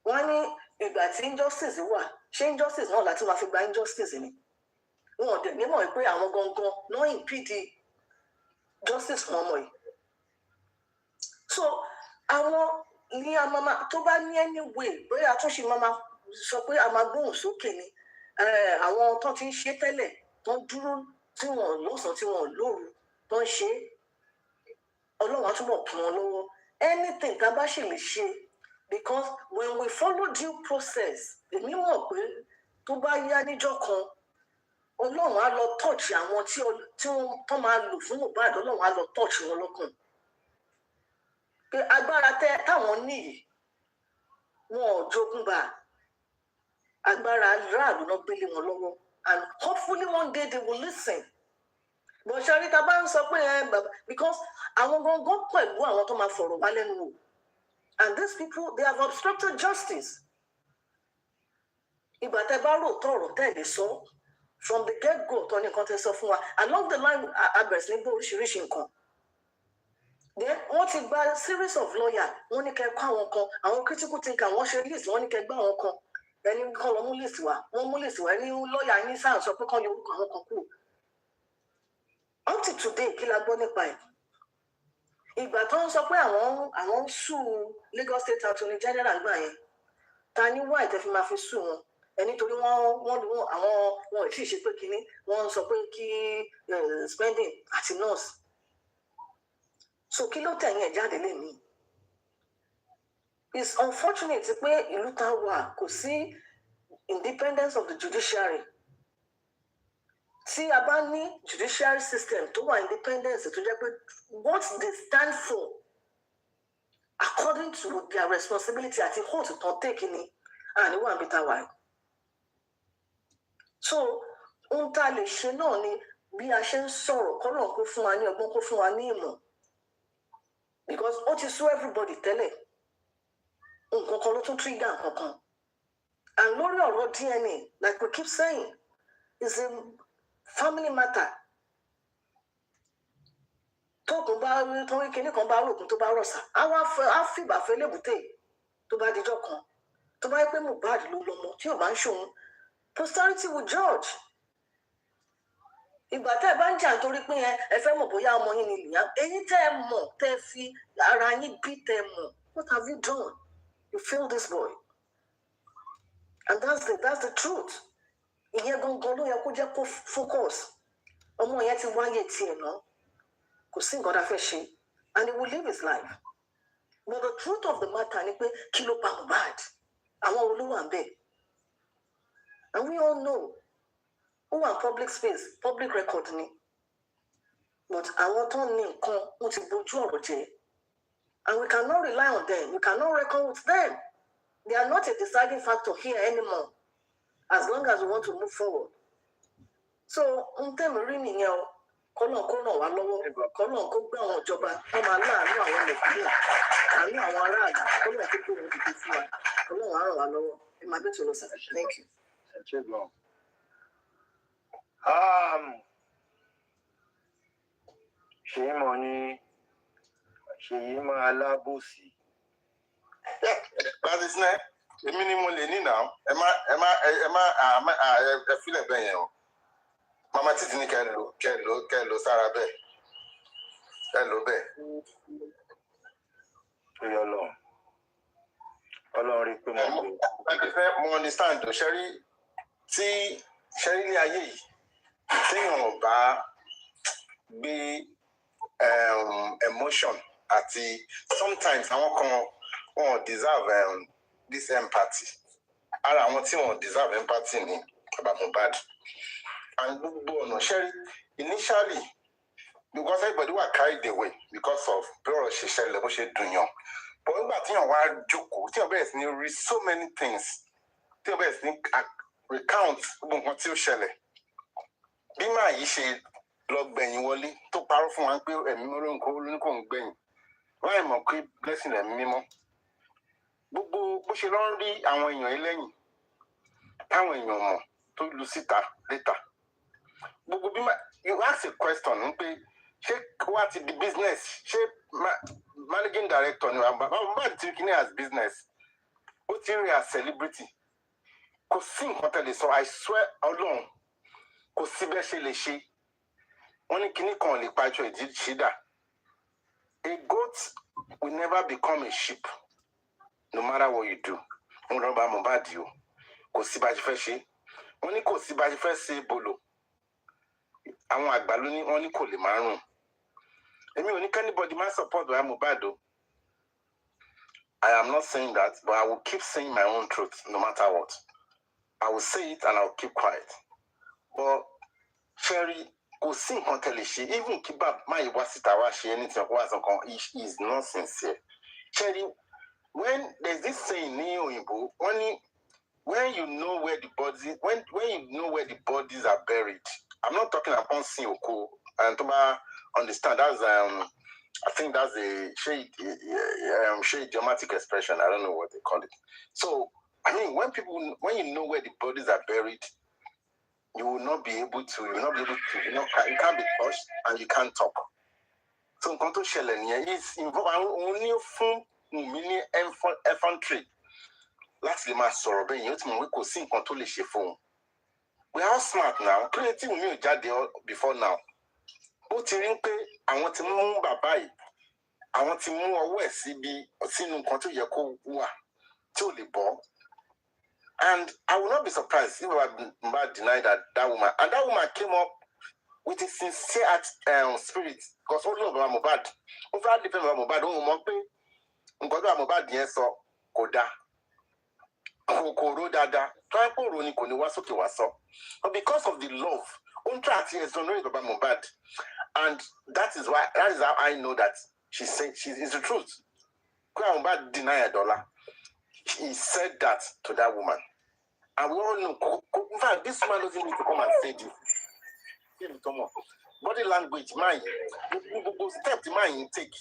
wọn ní ìgbà tí injustice wà ṣé injustice náà láti máa fi gba injustice ni wọn ò dẹ̀ nímọ̀ pé àwọn gangan náà impede justice fún ọmọ yìí so àwọn ní amama tó bá ní any way bóyá àtúnṣe máa sọ pé a máa gbóhùn sókè ni àwọn tó ti ń ṣe tẹ́lẹ̀ tó ń dúró tí wọ́n lọ́sàn-án tí wọ́n lóru tó ń ṣe ọlọ́run á túbọ̀ kún wọn lọ́wọ́ anything tá a bá ṣe lè ṣe because when we follow due process èmi mọ̀ pé tó bá yá níjọ́ kan ọlọ́run á lọ touch àwọn tí wọ́n máa lò fún Mohbad ọlọ́run á lọ touch wọn lọ́kàn pé agbára táwọn níyì wọn ò jogún bá agbára aráàlú náà gbélé wọn lọ́wọ́ and hopefully one day they will listen but ṣáàrí ta bá ń sọ pé because àwọn gangan pẹ̀lú àwọn tó máa fọ̀rọ̀ wá lẹ́nu wò and these people they have obstructed justice ìgbà tẹ́ bá rò tọ̀rọ̀ tẹ́lẹ̀ sọ from the get go tó ní nǹkan tẹ́ sọ fún wa along the line abẹ̀rẹ̀ sí ní gbé oríṣiríṣi nǹkan then wọ́n ti gba series of lawyer wọ́n ní kẹ́ kọ́ àwọn kan àwọn critical thinker wọ́n ṣe list wọ́n ní kẹ́ gbá àwọn kan ẹni kan lọ mú list wa wọ́n mú list wa ẹni lawyer yín sáà sọ pé kán yọ orúkọ àwọn kan kúrò up to today kí la gbọ́ nípa ẹ̀ ìgbà tó ń sọ pé àwọn ń sue Lagos State Attorney General gbà yẹn ta ni wá ìtẹ́ fi máa fi sue wọn ẹni torí wọn ò tí ì ṣe pé kínní wọ́n sọ pé kí spending àti nurse so kí ló tẹ̀yìn ẹ̀ jáde lẹ́nu it's unfortunate pé ìlú tá a wà kò sí independence of the judiciary tí a bá ní judiciary system tó wà independence tó jẹ́ pé what they stand for according to their responsibility àti hold tó take ni àníwá àbí tá a wà so ohun tá a lè ṣe náà ni bí a ṣe ń sọ̀rọ̀ kọ́nà kó fún wa ní ọgbọ́n kó fún wa ní ìmọ̀ because ó ti sú everybody tẹ́lẹ̀ nǹkan kan ló tún trigger nǹkan kan and lórí ọ̀rọ̀ DNA like we keep saying is a family matter tókun bá torí kinní kan bá rògùn tó bá rọ̀ṣà á fìgbà fẹ́ lébùté tó bá dijọ́ kan tó bá yẹ pé Mohbad ló lọ́mọ tí ò bá ń ṣòun posterity will judge ìgbà tẹ́ ẹ bá ń jà nítorí pé ẹ fẹ́ mọ̀ bóyá ọmọ yín ni Liam ẹ̀yin tẹ́ ẹ mọ̀ tẹ́ ẹ fi ara yín bí tẹ́ ẹ mọ̀ what have you done you failed this boy and that's the truth ìyẹn gangan ló yẹ kó jẹ́ kó focus ọmọ yẹn ti wáyé tiẹ̀ náà kò sí nǹkan tá a fẹ́ ṣe and he will live his life but the truth of the matter ni pé kí ló pa Mohbad àwọn olówó à ń bẹ̀ and we all know ó wà public space public record ni but àwọn tó ní nǹkan wọ́n ti bójú ọ̀rọ̀ jẹ́ and we cannot rely on them we cannot reckon with them they are not a deciding factor here anymore as long as we want to move forward so n tẹ́mi rí nìyẹn o kọ́nà kó ràn wá lọ́wọ́ kọ́nà kó gbé àwọn ìjọba wọ́n máa láàánú àwọn nàìjíríà àánú àwọn aráàlú kọ́nà kó gbé wọn dìde fún wa kọ́nà wàá ràn wá lọ́wọ́ ẹ máa bẹ́ẹ̀ tó lọ sàkà thank you. ṣé mo ní Ṣèyí máa lábòsí. That is not. Èmi ni mo lè ní now. Ẹ fílẹ̀ bẹ́ẹ̀ yẹn o. Mama Títí ní kẹ́ lò sára bẹ́ẹ̀. Ẹ lò bẹ́ẹ̀. Ọlọ́run rí pé mo understand o. Ṣẹ́rí ní ayé yìí. Téèyàn ò bá gbé emotion àti sometimes àwọn kan wọn deserve this empathy. Ara àwọn tí wọn deserve empathy ni baba Mohbad. And gbogbo ọ̀nà ṣẹ́rí initially because everybody were carried away because of bí ọ̀rọ̀ ṣe ṣẹlẹ̀ bó ṣe dùn yàn. But nígbà tí yàn wá jókòó tí yàn bẹ̀rẹ̀ sí ní read so many things tí yàn bẹ̀rẹ̀ sí ní recount gbogbo nǹkan tí ó ṣẹlẹ̀. Bí màá yìí ṣe lọ gbẹ̀yìn wọlé tó parọ́ fún wa pé ẹ̀mí olóńkò ń gbẹ̀yìn láì mọ̀ pé blessing ẹ̀mí mímọ́. Gbogbo bó ṣe lọ ń rí àwọn èèyàn ẹlẹ́yìn táwọn èèyàn mọ̀ tó lu síta létà. Gbogbo bí you ask a question ń pé ṣé wá ti di business ṣé managing director ni Mohbad ti kí ni as business ó ti rí as celebrity kò sí nǹkan tẹ̀lé sọ I swear Ọlọ́run kò sí bẹ́ẹ̀ ṣe lè ṣe wọ́n ní kíní kan lè pa ẹjọ́ ìdí ṣídà. A goat will never become a sheep no matter what you do. Wọ́n lọ bá Mohbad o kò sí bá ṣe fẹ́ ṣe wọ́n ní kò sí bá ṣe fẹ́ ṣe bolo àwọn àgbà ló ní wọ́n ní kò lè máa rùn. Èmi ò ní anybody máa support bá Mohbad o. I am not saying that, but I will keep saying my own truth no matter what. I will say it and I will keep quiet. But Sherry, kò sí nǹkan tẹ̀lé ṣe even kí bá máa wá síta wá ṣe anything wá sọ̀kan he is not sincere. Sherry, when there is this saying ní òyìnbó wọ́n ní when you know where the bodies bodies are buried. I'm not talking about sin oko and to understand that's I think that's a shade idiomatic expression. I don't know what they call it. So I mean when you know where the bodies are buried, you will not be able to, you can't be touched and you can't talk. So nǹkan tó ṣẹlẹ̀ nìyẹn is involved only fún Wummi ní infantry láti lè máa sọ̀rọ̀ bẹ́ẹ̀ yẹn ó ti mọ̀ wí kò sí nǹkan tó lè ṣe fún un. We are smart now. Creative Wummi ò jáde before now. Ó ti rí pé àwọn ti mú bàbá yìí, àwọn ti mú ọwọ́ ẹ̀ sínú nǹkan tó yẹ kó wà tí ò lè bọ́. And I will not be surprised if I deny that woman. And that woman came up with a sincere spirit because all over Mohbad. Over all different Mohbad, ó mọ̀ pé nǹkan tó Mohbad yẹn sọ kò dáa. Kò ró dáadáa. Tó ẹ kó ro ni kò ní wá sókè wá sọ. But because of the love, ó ń try àti exonerate bàbá Mohbad. And that is how I know that she is the truth. Kó Mohbad deny $1. He said that to that woman. And we all know, in fact, this man doesn't need to come and say this. Body language, mind, the step the man take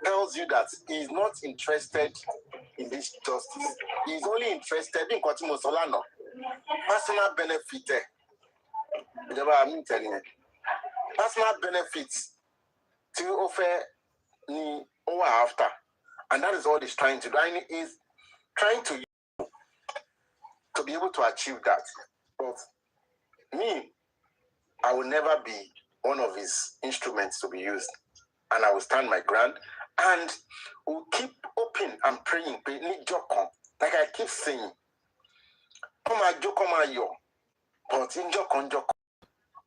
tells you that he is not interested in this justice. He is only interested in Kwatimo Solano. Personal benefit. Personal benefits to offer ni over after. And that is all he's trying to do. And he is trying to be able to achieve that. But me, I will never be one of his instruments to be used. And I will stand my ground and will keep open and praying. Like I keep saying, come on, yo. But in Jokon,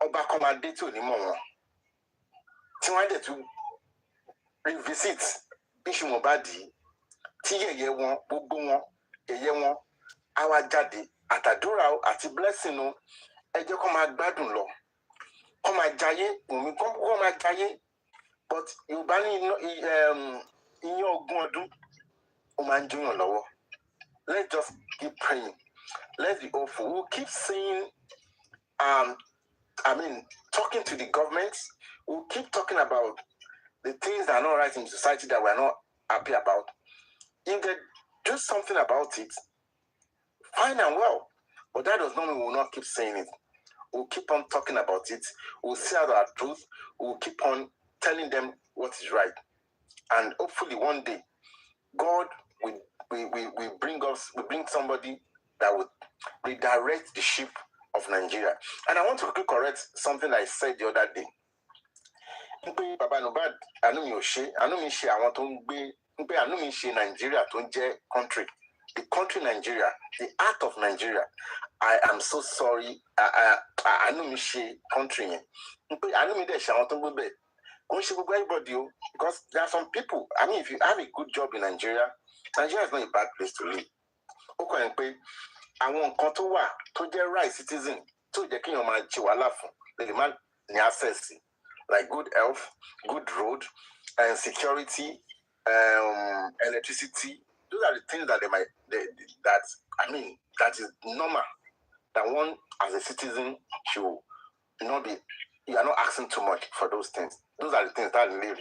Oba come a day to Nimon. Tiwade to revisit Bishop Mohbad. Tiye won, gbogbo won, eye won, awa jáde àtàdúrà àti blessing o. Ẹ jẹ́ kó máa gbádùn lọ. Kó máa jayé, Wummi kó máa jayé. But Yorùbá ní ìyẹn ogún ọdún ó máa ń jóyàn lọ́wọ́. Let's just keep praying. Let's be hopeful. We'll keep saying, talking to the government. We'll keep talking about the things that are not right in society that we're not happy about. If they do something about it, fine and well. But that does not mean we will not keep saying it. We'll keep on talking about it. We'll say our truth. We'll keep on telling them what is right. And hopefully one day, God will bring somebody that would redirect the ship of Nigeria. And I want to quickly correct something I said the other day. Baba Nobad, Nigeria country. The country Nigeria, the art of Nigeria. I am so sorry. I know me country. I know me there everybody, because there are some people. I mean, if you have a good job in Nigeria, Nigeria is not a bad place to live. Okay, I want Kontowa to get right citizen to the king of my chiwalafu. The man access like good health, good road, and security, electricity. Those are the things that that is normal. That one as a citizen should not be. You are not asking too much for those things. Those are the things that live.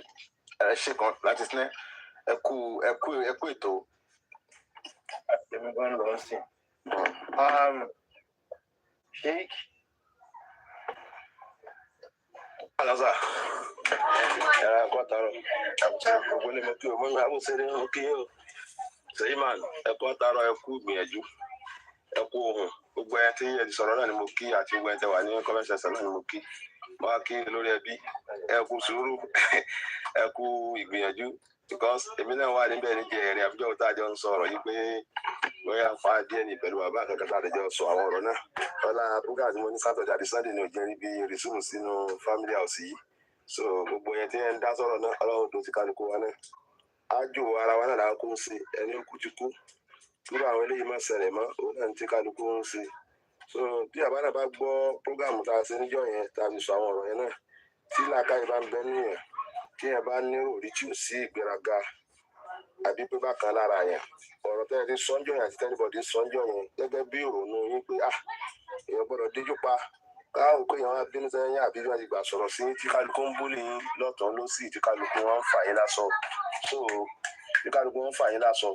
Shake on that is ne. Sheikh Alaza. Kwataro. Ogole mo ki o mo abo sere o ki o. Seyman, kwataro eku gbìyànjú. Eku ohun. Gbogbo ẹ tí ẹ ti sọ̀rọ̀ náà ni mo kí àti gbogbo ẹ tẹ́ wà ní comment section náà ni mo kí. Mo wá kí lórí ẹbí. Eku sùúrù. Eku ìgbìyànjú. Because èmi náà wà níbẹ̀ ní jẹ̀rìn àbíjọ́ tá a jọ ń sọ̀rọ̀ yìí pé bóyá fa díẹ̀ ní pẹ̀lú bàbá kankan tá a jọ sọ àwọn ọ̀rọ̀ náà. Ọlá program tí mo ní Saturday àti Sunday ní ò jẹ́ níbi resume sínú family house yìí. So gbogbo yẹn tí ẹ ń dá sọ̀rọ̀ náà Ọlọ́run tó ti kálukú wa náà. Ájò ara wa náà là ń kó ṣe ẹni ó kú ti kú. Irú àwọn eléyìí máa ṣẹlẹ̀ mọ́ òun náà ti kálukú ń ṣe. So bí àbá náà bá gbọ́ program tá a ṣe níjọ́ yẹn tá a fi sọ àwọn ọ̀rọ̀ yẹn náà tí làákàyè bá ń bẹ nìyẹn tí ẹ bá ní òrí tí ò sí ìgbéraga àbí pé bákan lára yẹn ọ̀rọ̀ tẹ́lẹ̀ tí sọ́njọ́ yẹn àti tẹ́lifọ̀dì sọ́njọ́ yẹn gẹ́gẹ́ bí ìrònú yín pé èèyàn gbọ́dọ̀ díjú pa káwọn pé èèyàn wá bínú sẹ́yìn àbí bí wọ́n ti gbà sọ̀rọ̀ sí tí kálukú ń búlì yín lọ́tọ̀ọ́ lọ́sì tí kálukú wọn ń fà yín lásọ tí kálukú wọn ń fà yín lásọ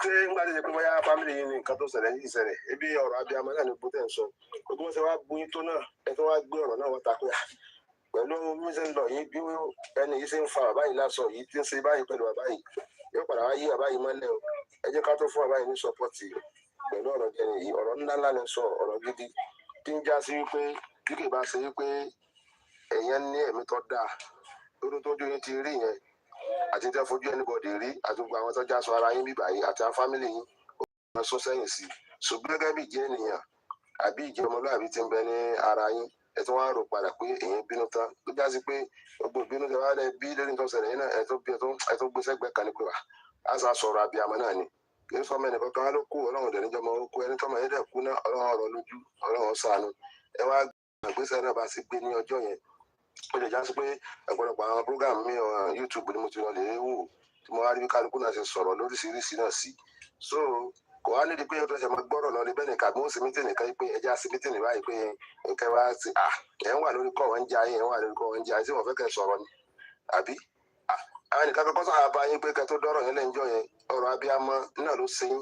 pé ńgbà tí ó ṣe pé bóyá fámìlì yín ní nǹkan tó ṣẹlẹ̀ yìí ṣẹlẹ̀ ebi ọ̀rọ̀ abiyamọ náà ni gbọ́dọ̀ ń sọ gbogbo wọn ṣe wá bú yín tó náà ẹ tó wá gbé ọ̀rọ̀ náà wọ́n ta pé pẹ̀lú mísẹ́ ń lọ yìí bí ẹni yìí ṣe ń fa bàbá yìí lásọ yìí tí ń ṣe báyìí pẹ̀lú bàbá yìí yóò padà wá yí bàbá yìí mọ́lẹ̀ o ẹ jẹ́ ká tó fún bàbá yìí ní sọ́pọ́tì pẹ̀lú ọ̀rọ̀ jẹni yìí ọ̀rọ̀ ńlá ńlá ni sọ ọ̀rọ̀ gidi tí ń já sí wípé bí kì bá ṣe wípé ẹ̀yẹn ní ẹ̀mí tó dáa lórí tójú yín ti rí yẹn àti tẹ́ fojú anybody rí àti gbogbo àwọn tó já sọ ara yín bíbà yìí àti àwọn fámìlì yín ó máa sún sẹ́yìn sí ṣùgbọ́n gẹ́gẹ́ bí ìjẹ́ ènìyàn àbí ìjẹ́ ọmọlúwàbí ti ń bẹ ní ara yín ẹ tún wá rò padà pé èèyàn bínú tán ló já sí pé gbogbo ìbínú tẹ wá lẹ bí lórí nǹkan ṣẹlẹ̀ yín náà ẹ tó gbé sẹ́gbẹ̀ẹ́ kan ní pé wà á sá sọ̀rọ̀ abiyamọ náà ni kì í sọmọ ẹnìkan kan ló kú Ọlọ́run dẹ̀ níjọmọ ó kú ẹni tọmọ yẹn dẹ̀ kú náà Ọlọ́run ọ̀rọ̀ lójú Ọlọ́run ṣàánú ẹ wá gbèsè náà bá sì gbé ní ọjọ́ yẹn ó lè já sí pé ọ̀pọ̀lọpọ̀ àwọn program mi YouTube ni mo ti lọ lè wò tí mo wá rí kálukú náà ṣe sọ̀rọ̀ lóríṣiríṣi náà sí so kò wá nídìí pé ọtọ́ ṣe máa gbọ́rọ̀ lọ ní bẹ́ẹ̀ nìkan àbí wọ́n ṣe mítìnì kan pé ẹja ṣe mítìnì báyìí pé nǹkan wá sí ẹ̀ ń wà lórí kọ́ wọn ń jayé ẹ̀ ń wà lórí kọ́ wọn ń jayé tí wọ́n fẹ́ kẹ́ sọ̀rọ̀ ni àbí àwọn nìkan kọ́kọ́ sábà bá yín pé kẹ́ tó dọ́rọ̀ yẹn lẹ́njọ́ yẹn ọ̀rọ̀ abiyamọ náà ló ṣe yín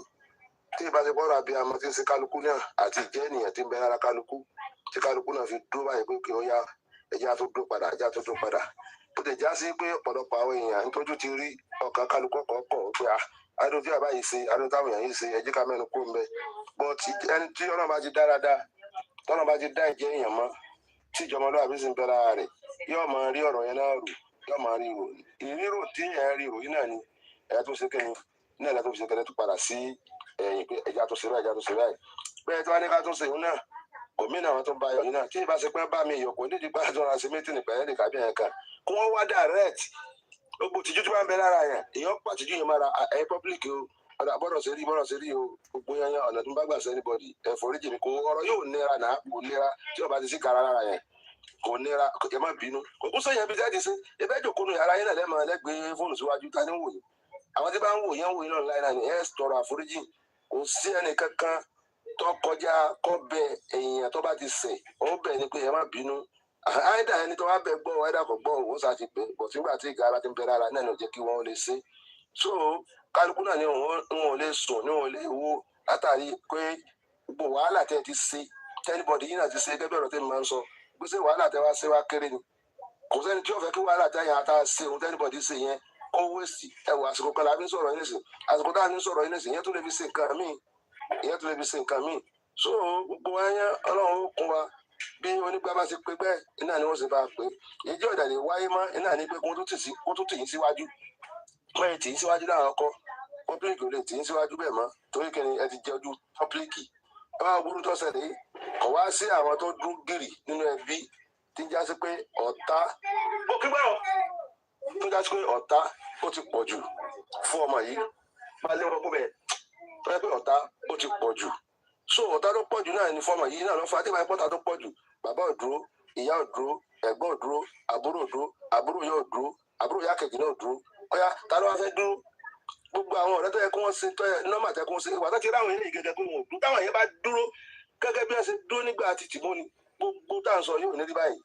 tí ìbáṣepọ̀ ọ̀rọ̀ abiyamọ ti ń ṣe kálukú náà àti ìjẹ́ ènìyàn ti ń bẹ lára kálukú tí kálukú náà fi dúró báyìí pé kí ó yá ẹja tó dúró padà ẹja tó dúró padà ó lè já sí pé ọ̀pọ̀lọpọ̀ àwọn èèyàn nítorí ti rí ọkàn kálukú kọ̀ọ̀kan pé adùn tí àbá yìí ṣe adùn táwọn èèyàn yìí ṣe ẹ jẹ́ ká mẹ́nu kó ń bẹ but ẹni tí Ọlọ́run bá ti dá dáadáa tọ́lọ́run bá ti dá ìjẹ́ èèyàn mọ́ tí ìjọba ọlọ́àbí sì ń bẹ lára rẹ̀ yóò máa rí ọ̀rọ̀ yẹn náà rò yóò máa rí rò ìrírò tí ẹ̀ rí rò yìí náà ni ẹ̀yà tó ṣe kẹ́ni ní ẹ̀yà tó fi ṣe kẹ́ni tó padà sí ẹ̀yìn pé ẹ̀yà tó ṣe báyìí ẹ̀yà tó ṣe báyìí bẹ́ẹ̀ tí wọ́n ní ká tó ṣe òun náà gómìnà àwọn tó bá yọ yìí náà tí ìbá ṣe pé bá mi ìyọkọ̀ nídìí bá tó ra ṣe mítìnì pẹ̀lẹ́ nìkan bí ẹ̀yàn kan kí wọ́n wá direct gbogbo tìjú tí wọ́n ń bẹ lára yẹn èèyàn pàtìjú yẹn mára ẹ̀ public o ọ̀dà bọ́dọ̀ ṣe rí o gbogbo yẹn ọ̀nà tó ń bá gbà sẹ́ anybody ẹ̀ foríjì mi kò ọ̀rọ̀ yóò nira náà kò nira tí ọba ti sí kara lára yẹn kò nira ẹ má bínú kò kú sẹ́yìn bí jáde sí ebe jòkónú yàrá yẹn lẹ́mọ̀ lẹ́gbẹ̀ẹ́ fóònù síwájú ta ni wò yín àwọn tí bá ń wò yẹn náà láì náà ni ẹ tọrọ àforíjì kò sí ẹnì kankan tó kọjá kọ́ bẹ èèyàn tó bá ti ṣẹ̀ ó bẹ̀ ni pé ẹ má bínú àìdá ẹni tó wá bẹ gbọ́ àìdá kò gbọ́ òun sá ti bẹ̀ bọ̀ sígbà tí ìgbà ara ti ń bẹ lára náà ní ò jẹ́ kí wọ́n lè ṣe so kálukú náà ni wọn ò lè sùn ni wọn ò lè wo látàrí pé gbogbo wàhálà tẹ́ ti ṣe tẹ́nibọ̀dì yìí náà ti ṣe gẹ́gẹ́ bí ọ̀rọ̀ tẹ́ mi máa ń sọ gbèsè wàhálà tẹ́ wá ṣe wá kéré ni kò sẹ́ni tí ó fẹ́ kí wàhálà tẹ́ yẹn ata ṣe ohun tẹ́nibọ̀dì ṣe yẹn kó wéèsì ẹwà àsìkò kan láti sọ̀rọ̀ yín nísìn àsìkò tá à ní sọ̀rọ̀ yín nísìn ìyẹn tó lè fi ṣe nǹkan míì so gbogbo wa yẹn Ọlọ́run ó kún wa bí onígbà bá ṣe pé bẹ́ẹ̀ iná ni wọ́n ṣe bá a pé ìjọ ìdàlẹ̀ wáyé mọ́ iná ní pé kó tó tì yín síwájú wọ́n yẹ tì yín síwájú láwọn kọ́ pọ́blíkì ò lè tì yín síwájú bẹ́ẹ̀ mọ́ torí kẹrin ẹ ti jẹ́ ojú pọ́blíkì ẹ bá burú tó ṣẹlẹ̀ yìí kò wá sí àwọn tó dún gírì nínú ẹbí tí ń já sí pé ọ̀tá ó ti pọ̀ jù fún ọmọ yìí máa lé wọn kó bẹ́ẹ̀ tó yẹ pé ọ̀tá ó ti pọ̀ jù so ọ̀tá tó pọ̀ jù náà ní fọ́ọ̀mù yìí náà ló fà á tí wọ́n pọ̀tà tó pọ̀ jù bàbá ò dúró ìyá ò dúró ẹ̀gbọ́n ò dúró àbúrò ò dúró àbúrò yá ò dúró àbúrò yá kejì náà ò dúró ọ̀yá ta ló wá fẹ́ dúró gbogbo àwọn ọ̀rẹ́ tó yẹ kó wọ́n ṣe tó yẹ nọ́mà tẹ́ kó wọ́n ṣe ìwà tó ti ráwọn eléyìí gẹ́gẹ́ pé wọn ò dúró táwọn yẹn bá dúró gẹ́gẹ́ bí wọ́n ṣe dúró nígbà àti tìmọ́ni gbogbo tá à ń sọ yóò ní rí báyìí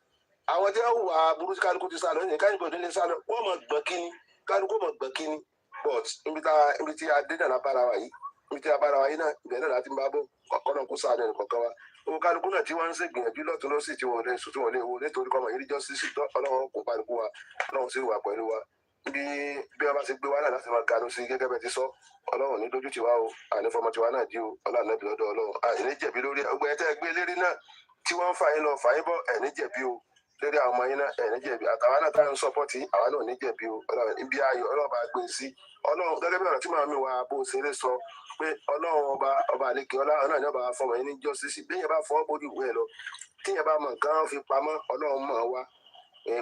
àwọn tí wọ́n wà burú kálukú ti sá lọ ní kálukú ní sá lọ wọ́n mọ̀ gbọ́n kíní kálukú mọ̀ gbọ́n kíní but ibi tí a dé náà lábára wa yìí ibi tí a bára wa yìí náà ibẹ̀ náà láti ń bá bọ̀ kọ́nà kó sáà lẹ́nu kọ̀ọ̀kan wa owó kálukú náà tí wọ́n ń ṣe gbìyànjú lọ́tún lọ́sì tí wọ́n lè sùn tí wọ́n lè wo nítorí kọ́mọ yìí jọ́ sí Ọlọ́run kó kálukú wa Ọlọ́run sì wà pẹ̀lú wa bí wọ́n bá ṣe gbé wa náà láti máa ga lọ sí gẹ́gẹ́ bẹ́ẹ̀ ti sọ Ọlọ́run ní dójú tiwa o àní fọmọ tiwa náà di o Ọlọ́run náà bí lọ́dọ̀ Ọlọ́run àní jẹ̀bi lórí ọgbẹ́ tẹ́ gbé lérí náà tí wọ́n ń fà yín lọ fà yín bọ̀ ẹ̀ní jẹ̀bi o lórí àwọn ọmọ yín náà ẹ̀ní jẹ̀bi àtàwọn náà táwọn ń sọpọ́tì àwa náà ní jẹ̀bi o Ọlọ́run ibi ayọ̀ Ọlọ́run bá gbé sí Ọlọ́run gẹ́gẹ́ bí ọ̀rọ̀ tí màmí wa bó ṣeré sọ pé Ọlọ́run ọba àlekè ọlọ́run náà ní ọba fọmọ yín ní jọ́sísì bí yẹn bá fọ́ bójú ìwé ẹ̀ lọ tí yẹn bá mọ nǹkan fi pamọ́ Ọlọ́run mọ̀ wá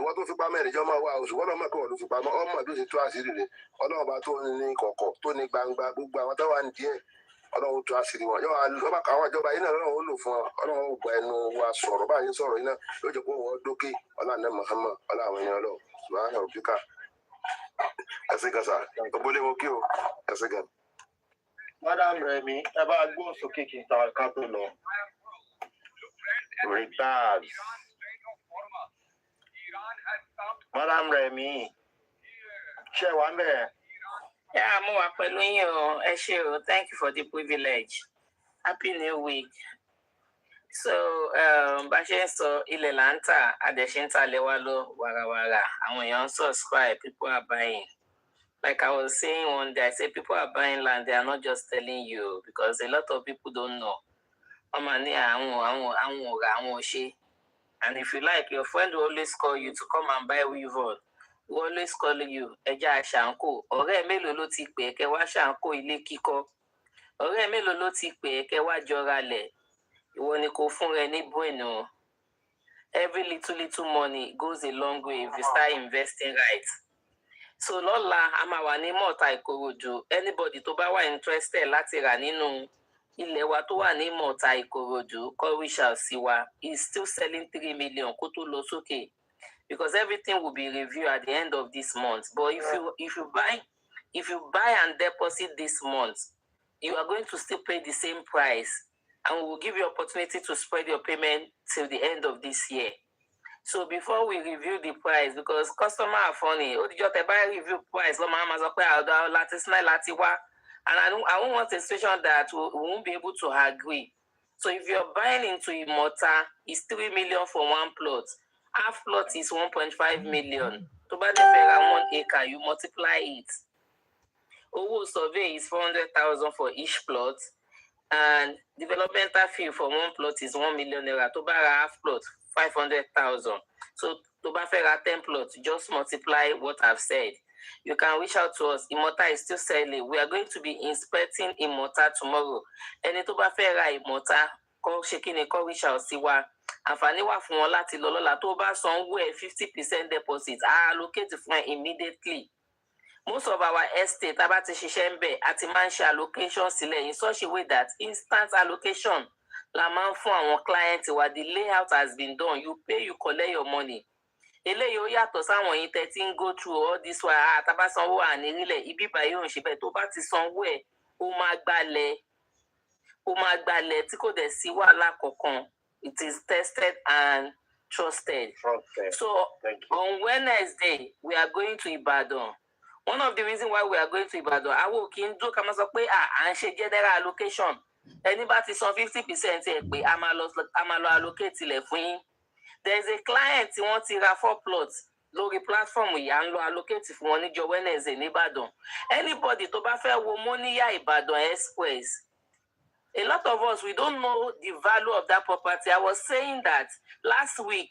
wọ́n tó fi pamọ́ ẹ̀rẹ́jọ́ máa wá oṣù wọ́n náà mọ̀ pé wọ́n ló fi pamọ́ ọmọ bí ó ṣe tó àṣírí rẹ̀ Ọlọ́run bá tó ní kọ̀kọ̀ tó ní gbangba gbogbo àwọn tó wà ní díẹ̀ Ọlọ́run tó àṣírí wọn yọba àwọn ìjọba yìí náà Ọlọ́run ó lò fún wọn Ọlọ́run ó gba ẹnu wa sọ̀rọ̀ báyìí sọ̀rọ̀ yìí náà yóò jẹ́ pé wọ́n dókè Ọlọ́run Muhammad Ọlọ́run ènìyàn lọ subhanahu wa ta'ala ẹsẹ̀ gan sa ògbólé mo kí o ẹsẹ̀ gan. Madam Remi, ẹ bá gbóhùn sókè kí n ta ká tó lọ. Retards. Madam Remi, ṣé wàá ń bẹ̀? Yeah, mo wà pẹ̀lú yín o. Ẹ ṣé o. Thank you for the privilege. Happy New Week. So, bá ṣe ń sọ ilẹ̀ là ń tà, adẹ̀ṣe ń talẹ̀ wá lọ wàràwàrà. Àwọn èèyàn ń subscribe, people are buying. Like I was saying one day, I say people are buying land, they are not just telling you because a lot of people don't know. And if you like, your friend will always call you to come and buy weavon. Will always call you, Eja Shanko, ọ̀rẹ́ mélòó ló ti pè kẹ́ wá Shanko ilé kíkọ́. Ọ̀rẹ́ mélòó ló ti pè kẹ́ wá jọra lẹ̀. Ìwọ ni kò fún rẹ ní bueno. Every little money goes a long way if you start investing right. So lọ́la a máa wà ní Mọ̀ta Ìkòròdú. Anybody tó bá wà interested láti rà nínú ilẹ̀ wa tó wà ní Mọ̀ta Ìkòròdú, kó reach out sí wa. He's still selling 3 million kó tó lọ sókè. Because everything will be reviewed at the end of this month. But if you buy and deposit this month, you are going to still pay the same price, and we will give you opportunity to spread your payment till the end of this year. So before we review the price, because customers are funny, oh, you buy review price, and I won't want a situation that we won't be able to agree. So if you're buying into Imota, it's 3 million for one plot. Half plot is 1.5 million. To buy the 1 acre, you multiply it. Owo survey is 400,000 for each plot, and developmental fee for one plot is 1 million naira. To buy a half plot, 500,000. So to buy 10 plots, just multiply what I've said. You can reach out to us. Imota is still selling. We are going to be inspecting Imota tomorrow. And to buy Imota, call shaking a call reach out siwa. Àǹfààní wà fún wọn láti lọ lọ́la tó bá sanwó ẹ̀ 50% deposit allocate fún ẹ immediately. Most of our estate tá bá ti ṣiṣẹ́ ń bẹ̀ àti máa ń ṣe allocation sílẹ̀ in such a way that instant allocation la máa ń fún àwọn client wa. The layout has been done. You pay, you collect your money. Eléyìí ó yàtọ̀ sáwọn yìí tẹ́ tí ń go through all this while tá bá sanwó ànírílẹ̀ ibi báyìí ò ń ṣe bẹ́ẹ̀ tó bá ti sanwó ẹ̀ ó máa gbalẹ̀ tí kò dẹ̀ sí wàhálà kankan. It is tested and trusted. So on Wednesday, we are going to Ibadan. One of the reasons why we are going to Ibadan, I will do kama sọ pé and she general allocation. Anybody son 50% ẹ pé a máa lọ allocate ilẹ̀ fún yín. There is a client who wants to have 4 plots lórí platform yìí à ń lọ allocate fún wọn níjọ́ Wednesday nìbàdàn. Anybody tó bá fẹ́ wo Moniya Ìbàdàn Express, a lot of us, we don't know the value of that property. I was saying that last week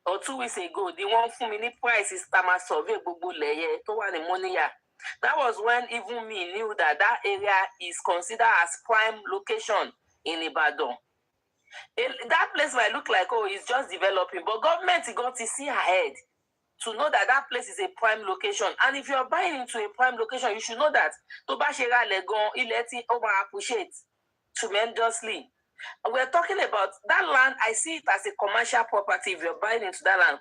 or 2 weeks ago, the one for me price is Tama survey gbogbo leye tó wà ní Moniya. That was when even me knew that that area is considered as prime location in Ibadan. That place might look like, oh, it's just developing, but government got to see ahead to know that that place is a prime location. And if you're buying into a prime location, you should know that to ba se ra le gan, ilẹ̀ ti over appreciate tremendously. We're talking about that land. I see it as a commercial property. If you're buying into that land,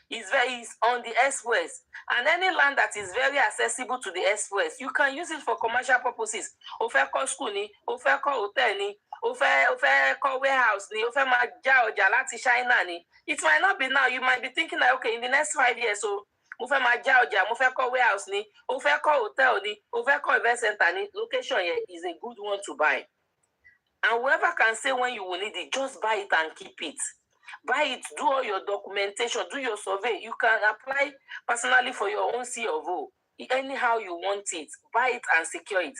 it's on the express, and any land that is very accessible to the express, you can use it for commercial purposes. Ofe ko school ni, ofe ko hotel ni, ofe ko warehouse ni, ofe ma ja ọjà láti China ni. It might not be now. You might be thinking that, okay, in the next 5 years, so ofe ma ja ọjà, ofe ko warehouse ni, ofe ko hotel ni, ofe ko event center ni. Location here is a good one to buy. And whoever can say when you will need it, just buy it and keep it. Buy it, do all your documentation, do your survey. You can apply personally for your own C of O. Anyhow you want it, buy it and secure it.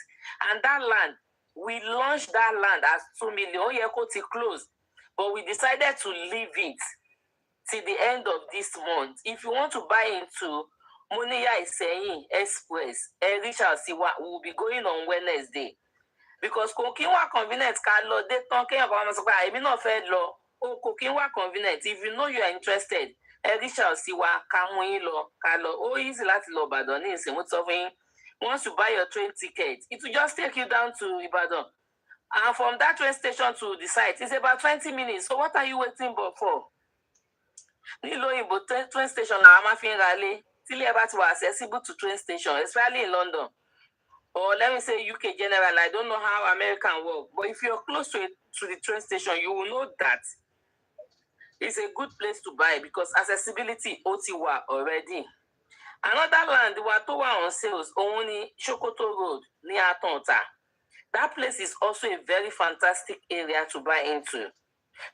And that land, we launched that land as 2 million. Oh, yeah, close. But we decided to leave it till the end of this month. If you want to buy into Moniya Express, reach out, see what will be going on Wednesday. Because cooking was convenient, Carlo, they talking about I mean not fed law. Oh, cooking was convenient. If you know you are interested, reach out, see what Carlo, oh, easy Lati law, but don't need what's offering. Once you buy your train ticket, it will just take you down to Ibadan. And from that train station to the site, it's about 20 minutes. So what are you waiting for? Nilo Ibo train station, I'm having rally. Till about to accessible to train station, especially in London. Or let me say UK general, I don't know how American work, but if you're close to the train station, you will know that it's a good place to buy because accessibility Otiwa already. Another land, Watowa on sales, only Shokoto Road, near Atonta. That place is also a very fantastic area to buy into.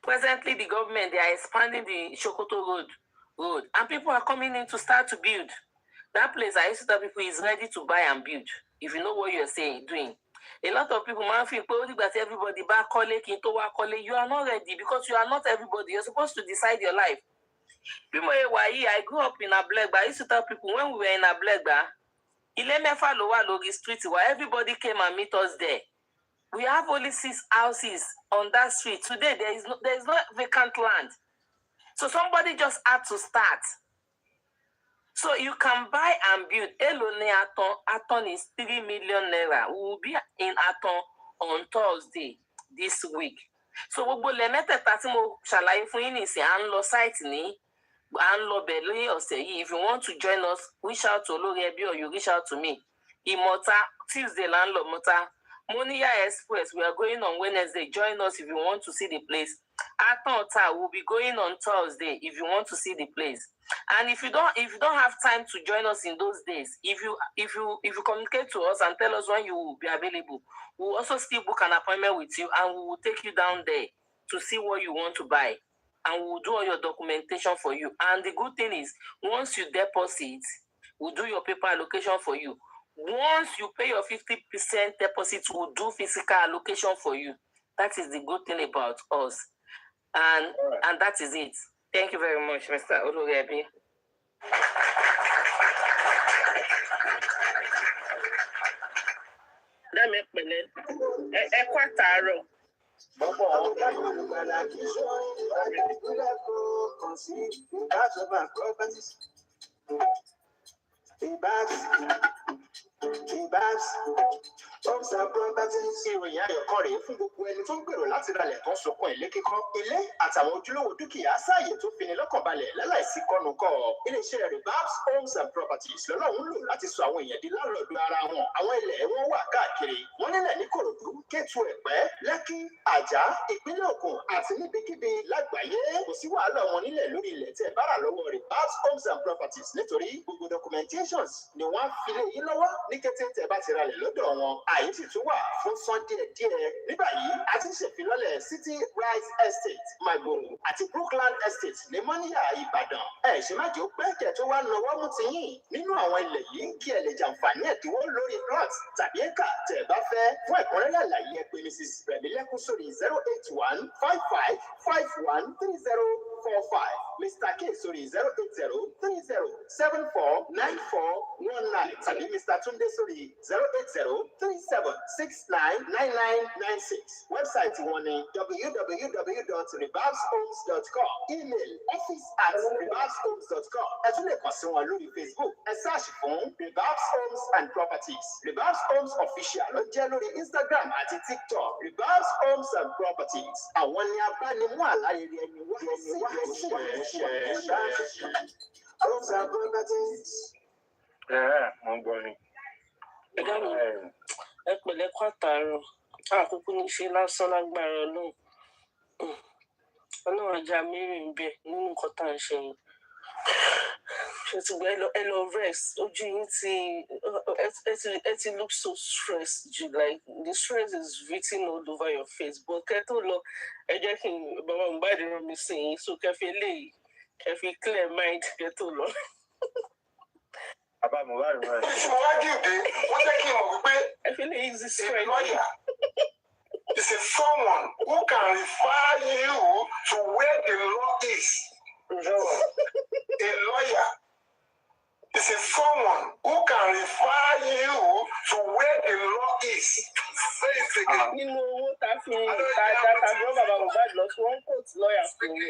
Presently, the government, they are expanding the Shokoto Road, and people are coming in to start to build. That place, I used to tell people, is ready to buy and build. If you know what you're doing. A lot of people might feel that everybody back calling, you are not ready because you are not everybody. You're supposed to decide your life. I grew up in Ablegba. I used to tell people when we were in Ablegba, Ilemefa Lowa Logi Street, where everybody came and meet us there. We have only 6 houses on that street. Today, there is no vacant land. So somebody just had to start. So you can buy and build. Elone Aton is 3 million naira. We will be in Aton on Thursday this week. So we will let mo ṣàlàyé fún yín nísìn à ń lọ site ní à ń lọ bẹ̀lẹ́ ọ̀sẹ̀ yìí. If you want to join us, reach out to Olórí Ẹbí or you reach out to me. Imota Tuesday landlord Mota Moniya Express. We are going on Wednesday. Join us if you want to see the place. Aton will be going on Thursday if you want to see the place. And if you don't have time to join us in those days, if you communicate to us and tell us when you will be available, we will also still book an appointment with you and we will take you down there to see what you want to buy. And we will do all your documentation for you. And the good thing is, once you deposit, we'll do your paper allocation for you. Once you pay your 50% deposit, we'll do physical allocation for you. That is the good thing about us. And that is it. Thank you very much, Mr. Olurebi. Homes and properties ìròyìn ayọ̀ kan rèé fún gbogbo ẹni tó ń gbèrò láti ralẹ̀ tó ń sọkún ilé kíkọ́. Ilé àtàwọn ojúlówó dúkìá sáàyè tó fini lọ́kàn balẹ̀ láláìsí kọnùkọ̀. Iléeṣẹ́ Ribabs Homes and Properties lọ́lọ́run lò láti sọ àwọn èèyàn di lálọ́ọ̀dù ara wọn. Àwọn ilẹ̀ wọn wà káàkiri. Wọ́n nílẹ̀ ní Kòròdú, Kétu Ẹ̀pẹ́, Lẹ́kí, Àjà, Ìpínlẹ̀ Ògùn àti níbikíbi lágbàáyé. Kò sí wàhálà wọn nílẹ̀ lórí ilẹ̀ tẹ́ bá rà lọ́wọ́ Ribabs Homes and Properties nítorí gbogbo documentations ni wọ́n á fi lé yín lọ́wọ́ ní kété tẹ́ bá ti ralẹ̀ lọ́dọ̀ wọn. àyè sì tún wà fún san díẹ̀díẹ̀. Ní báyìí a ti ń ṣèfilọ́lẹ̀ City Rise Estate Magboro àti Brookland Estate ní Mọ́níyà Ìbàdàn. Ẹ ṣe má jẹ́ ó pẹ́ kẹ́ tó wá nawọ́ mú ti yín nínú àwọn ilẹ̀ yìí kí ẹ lè jàǹfààní ẹ̀dínwó lórí plot tàbí éka tẹ́ ẹ bá fẹ́. Fún ẹ̀kúnrẹ́rẹ́ àlàyé ẹ pè Mrs. Rẹ̀mílẹ́kún sórí 08155513045. Mr. K sórí 08030749419 tàbí Mr. Tunde sórí 08037699996. Wẹ́bsáìtì wọn ni www.rebabshomes.com. Email office@rebabshomes.com. Ẹ tún lè kàn sí wọn lórí Facebook. Ẹ search fún Rebabs Homes and Properties. Rebabs Homes Official ló jẹ́ lórí Instagram àti TikTok. Rebabs Homes and Properties. Àwọn ni abánimú àlàyé ẹni wá sí Homes and Properties. Mo gbọ́ ni. Ẹ pẹ̀lẹ́ kú àtàárọ̀. Àkókò ní ṣe lásán lágbára Ọlọ́run. Ọlọ́run ajá mẹ́rin ń bẹ nínú nǹkan tá à ń ṣe yìí. Ṣé ti gbọ́ ẹ lọ rest? Ojú yín ti look so stressed. Like the stress is written all over your face. But kẹ́ tó lọ, ẹ jẹ́ kí n bàbá mi bá dìrọ̀ mi sìn yín. So kẹ́ fi clear mind kẹ́ tó lọ. Bàbá mi wá rí wọn. Ìṣòwádìí òde, wọ́n jẹ́ kí n mọ̀ wípé I feel easy straight. lawyer is someone who can refer you to where the law is. A lawyer is someone who can refer you to where the law is. Say it again. Nínú owó tá a fi dáadáa tàbí wọ́n bàbá Mohbad lọ sí wọ́n kóòtù lọ́ọ̀yà fún mi.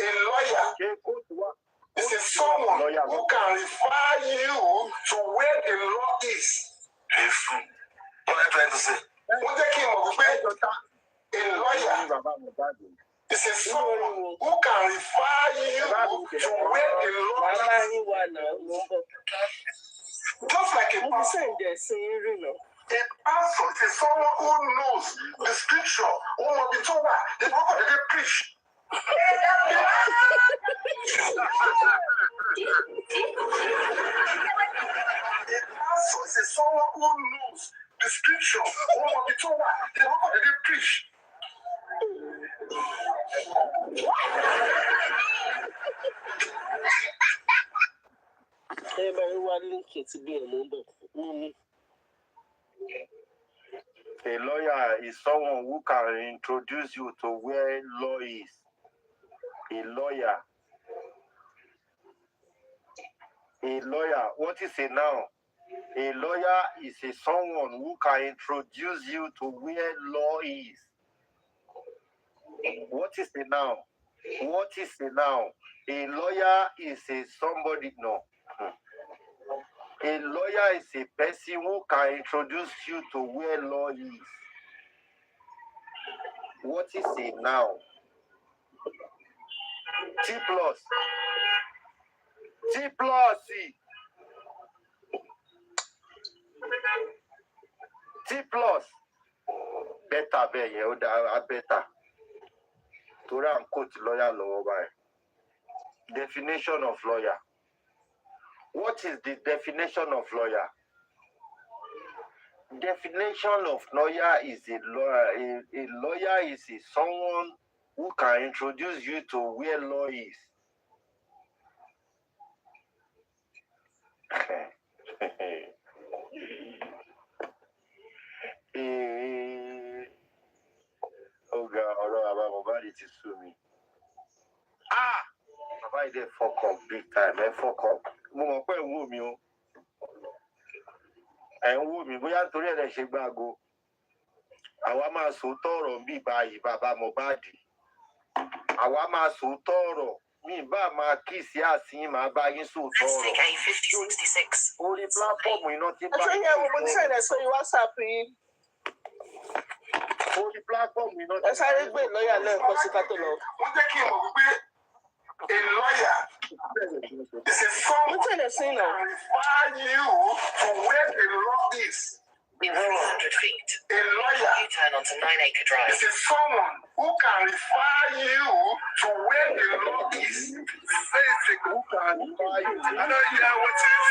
A lawyer is someone who can refer you to where the law is. What am I trying to say? Wọ́n jẹ́ kí n mọ̀ wípé a lawyer is someone who can refer you to where the law is. Just like a pastor. A pastor is someone who knows the scripture, who must be told that they don't go to preach. A pastor is someone who knows the scripture, who must be told that they don't go to preach. A lawyer is someone who can introduce you to where law is. A lawyer. What is a noun? A lawyer is someone who can introduce you to where law is. What is a noun? What is a noun? A lawyer is somebody, no. A lawyer is a person who can introduce you to where law is. What is a noun? T plus. Better, better. To run quote lawyer law by. Definition of lawyer. What is the definition of lawyer? Definition of lawyer is a lawyer. A lawyer is someone who can introduce you to where law is. Oh God, Baba Mohbad it is to me. Baba dey fuck up big time. Fuck up. Mo mọ̀ pé ń wò mí o. Ẹ ń wò mí bóyá nítorí ẹ̀ lè ṣe gbáago. Àwa máa sòótọ́ ọ̀rọ̀ bí báyìí Baba Mohbad. Àwa máa sòótọ́ ọ̀rọ̀. Mi bá máa kíìsì àsín máa bá yín sòótọ́ ọ̀rọ̀. Orí pláfọ́ọ̀mù iná ti bá yín sòótọ́ ọ̀rọ̀. Mo ní sẹ́yìn ẹ̀sọ́ WhatsApp yìí. Orí pláfọ́ọ̀mù iná ti bá yín sòótọ́ ọ̀rọ̀. Ẹ sáré gbé lọ́ọ̀yà lẹ́ẹ̀kan sí ká tó lọ. Wọ́n jẹ́ kí n mọ̀ wípé a lawyer is someone who can refer you to where the law is. We were 100 feet. A lawyer U-turn onto 9-acre drive. is someone who can refer you to where the law is. Say it again. Who can refer you? I know you know what it is.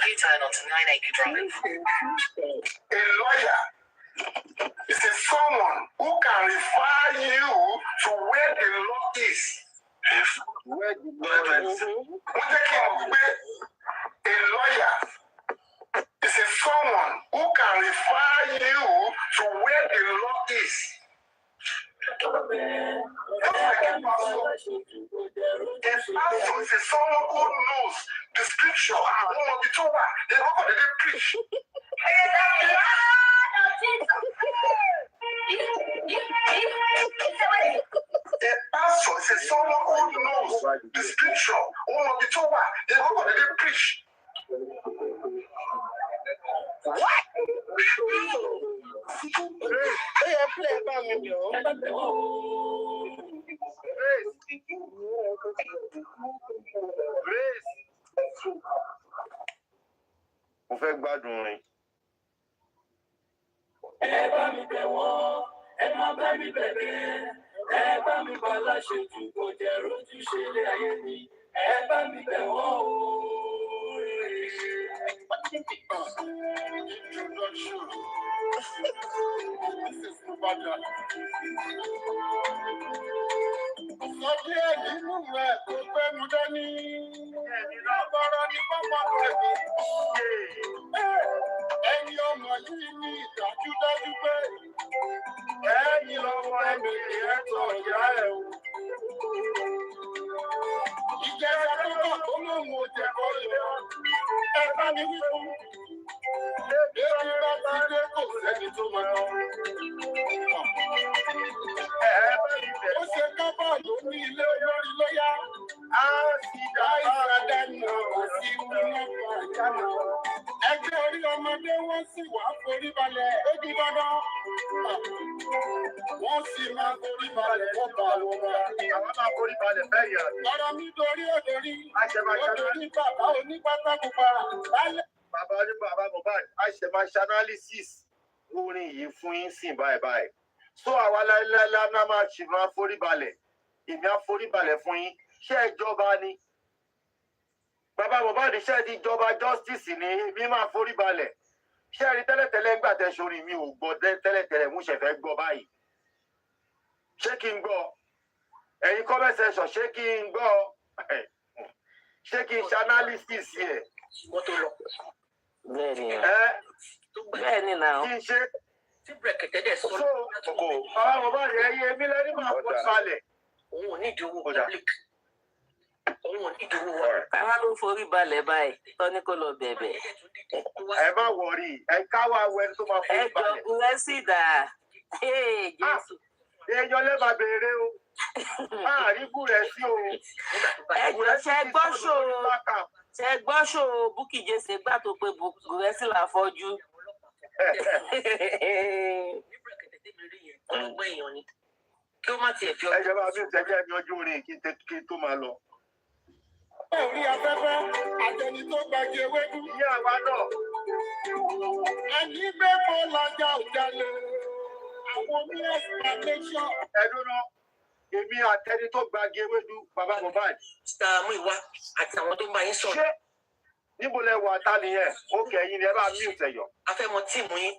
U-turn turn onto 9 Acre Drive. A lawyer is someone who can refer you to where the law is. Where the law is. A lawyer is someone who can refer you to where the law is. A pastor is someone who knows the scripture. They preach. A pastor is someone who knows the scripture. They preach. What? Mo fẹ́ gbádùn rìn. Ẹ bá mi bẹ̀ wọ́n, ẹ má bá mi bẹ̀bẹ̀, ẹ bá mi bá láṣejù kò jẹ́ rojú ṣe lé ayé mi, ẹ bá mi bẹ̀ wọ́n o. Sọ́jí ẹ̀dí nínú ẹ̀ tó fẹ́ mu dání. Lábọ́rọ́ ní pápá ẹ̀mí. Ẹni ọmọ yìí ní ìdájúdájú pé ẹ̀yìn lọ́wọ́ ẹ̀mí ẹ̀tọ́ ìyá ẹ̀ o. Ìjẹta tó kọ̀ tó lóun ò jẹ̀kọ́ yọ. Ẹ bá mi wí fún. Ebi bá ti dé kò sẹ́ni tó máa lọ. Ó ṣe kábà ló ní ilé olórí lóyá. Á sì dá ìsàdá náà sí wúná pàjánà. Ẹgbẹ́ orí ọmọdé wọ́n sì wá forí balẹ̀. Ó di dandan. Wọ́n sì máa forí balẹ̀ wọ́n bá wọn bá. Àwọn máa forí balẹ̀ bẹ́ẹ̀ yà. Ọ̀rọ̀ mi dorí òdorí. Òdorí bàbá onípátákùpà. Bàbá Mohbad, a ṣe máa ṣe analysis orin yìí fún yín sìn báyìí. So àwa láíláíláí náà máa ṣì máa forí balẹ̀. Èmi á forí balẹ̀ fún yín. Ṣé ìjọba ni? Bàbá Mohbad ṣe ti ìjọba justice ni èmi máa forí balẹ̀. Ṣé rí tẹ́lẹ̀tẹ́lẹ̀ ń gbà tẹ́ sórí mi ò gbọ́ tẹ́lẹ̀tẹ́lẹ̀ mú ṣẹ̀fẹ̀ gbọ́ báyìí? Ṣé kí n gbọ́? Ẹ̀yin comment section ṣé kí n gbọ́? Ṣé kí n ṣe analysis yẹ? Wọ́n tó lọ. Bẹ́ẹ̀ni. Bẹ́ẹ̀ni náà. Kí n ṣe. Tí brẹ̀kẹ̀tẹ̀ dẹ̀ sọ. Bàbá Mohbad ẹyẹ mi lẹ́ni máa forí balẹ̀. Òun ò ní ìdíwọ́ public. Òun ò ní ìdíwọ́ wa. Káwá ló forí balẹ̀ báyìí. Tọ́ni kò lọ bẹ̀bẹ̀. Ẹ má wọrí. Ẹ káwá wẹni tó máa forí balẹ̀. Ẹ jọ gúrẹ́sì dà. Jésù. Èèyàn lè máa béèrè o. Àárín gúrẹ́sì o. Ẹ jọ ṣe gbọ́ ṣòro. Ṣe gbọ́ ṣòro Bukky Jesse gbà tó pé gúrẹ́sì là fọ́jú. Ọlọ́gbọ́n èèyàn ni. Kí ó má tiẹ̀ fi ọdún. Ẹ jẹ́ bá mi tẹ́jẹ́ ẹni ọjọ́ orin kí n tó máa lọ. Orí afẹ́fẹ́ àtẹni tó gbàgbé ewédú. Ìyá àwa náà. Ẹni gbé kó lọ́jà òjàlè. Àwọn ní explanation. Ẹ̀dùn náà, èmi àtẹni tó gbàgbé ewédú, bàbá Mohbad. Sàmú ìwà àti àwọn tó ń bá yín sọ̀rọ̀. Ṣé níbo lẹ wà tá nìyẹn? Ó kẹ̀yìn ni ẹ bá mí ìtẹ̀yọ̀. A fẹ́ mọ tíìmù yín.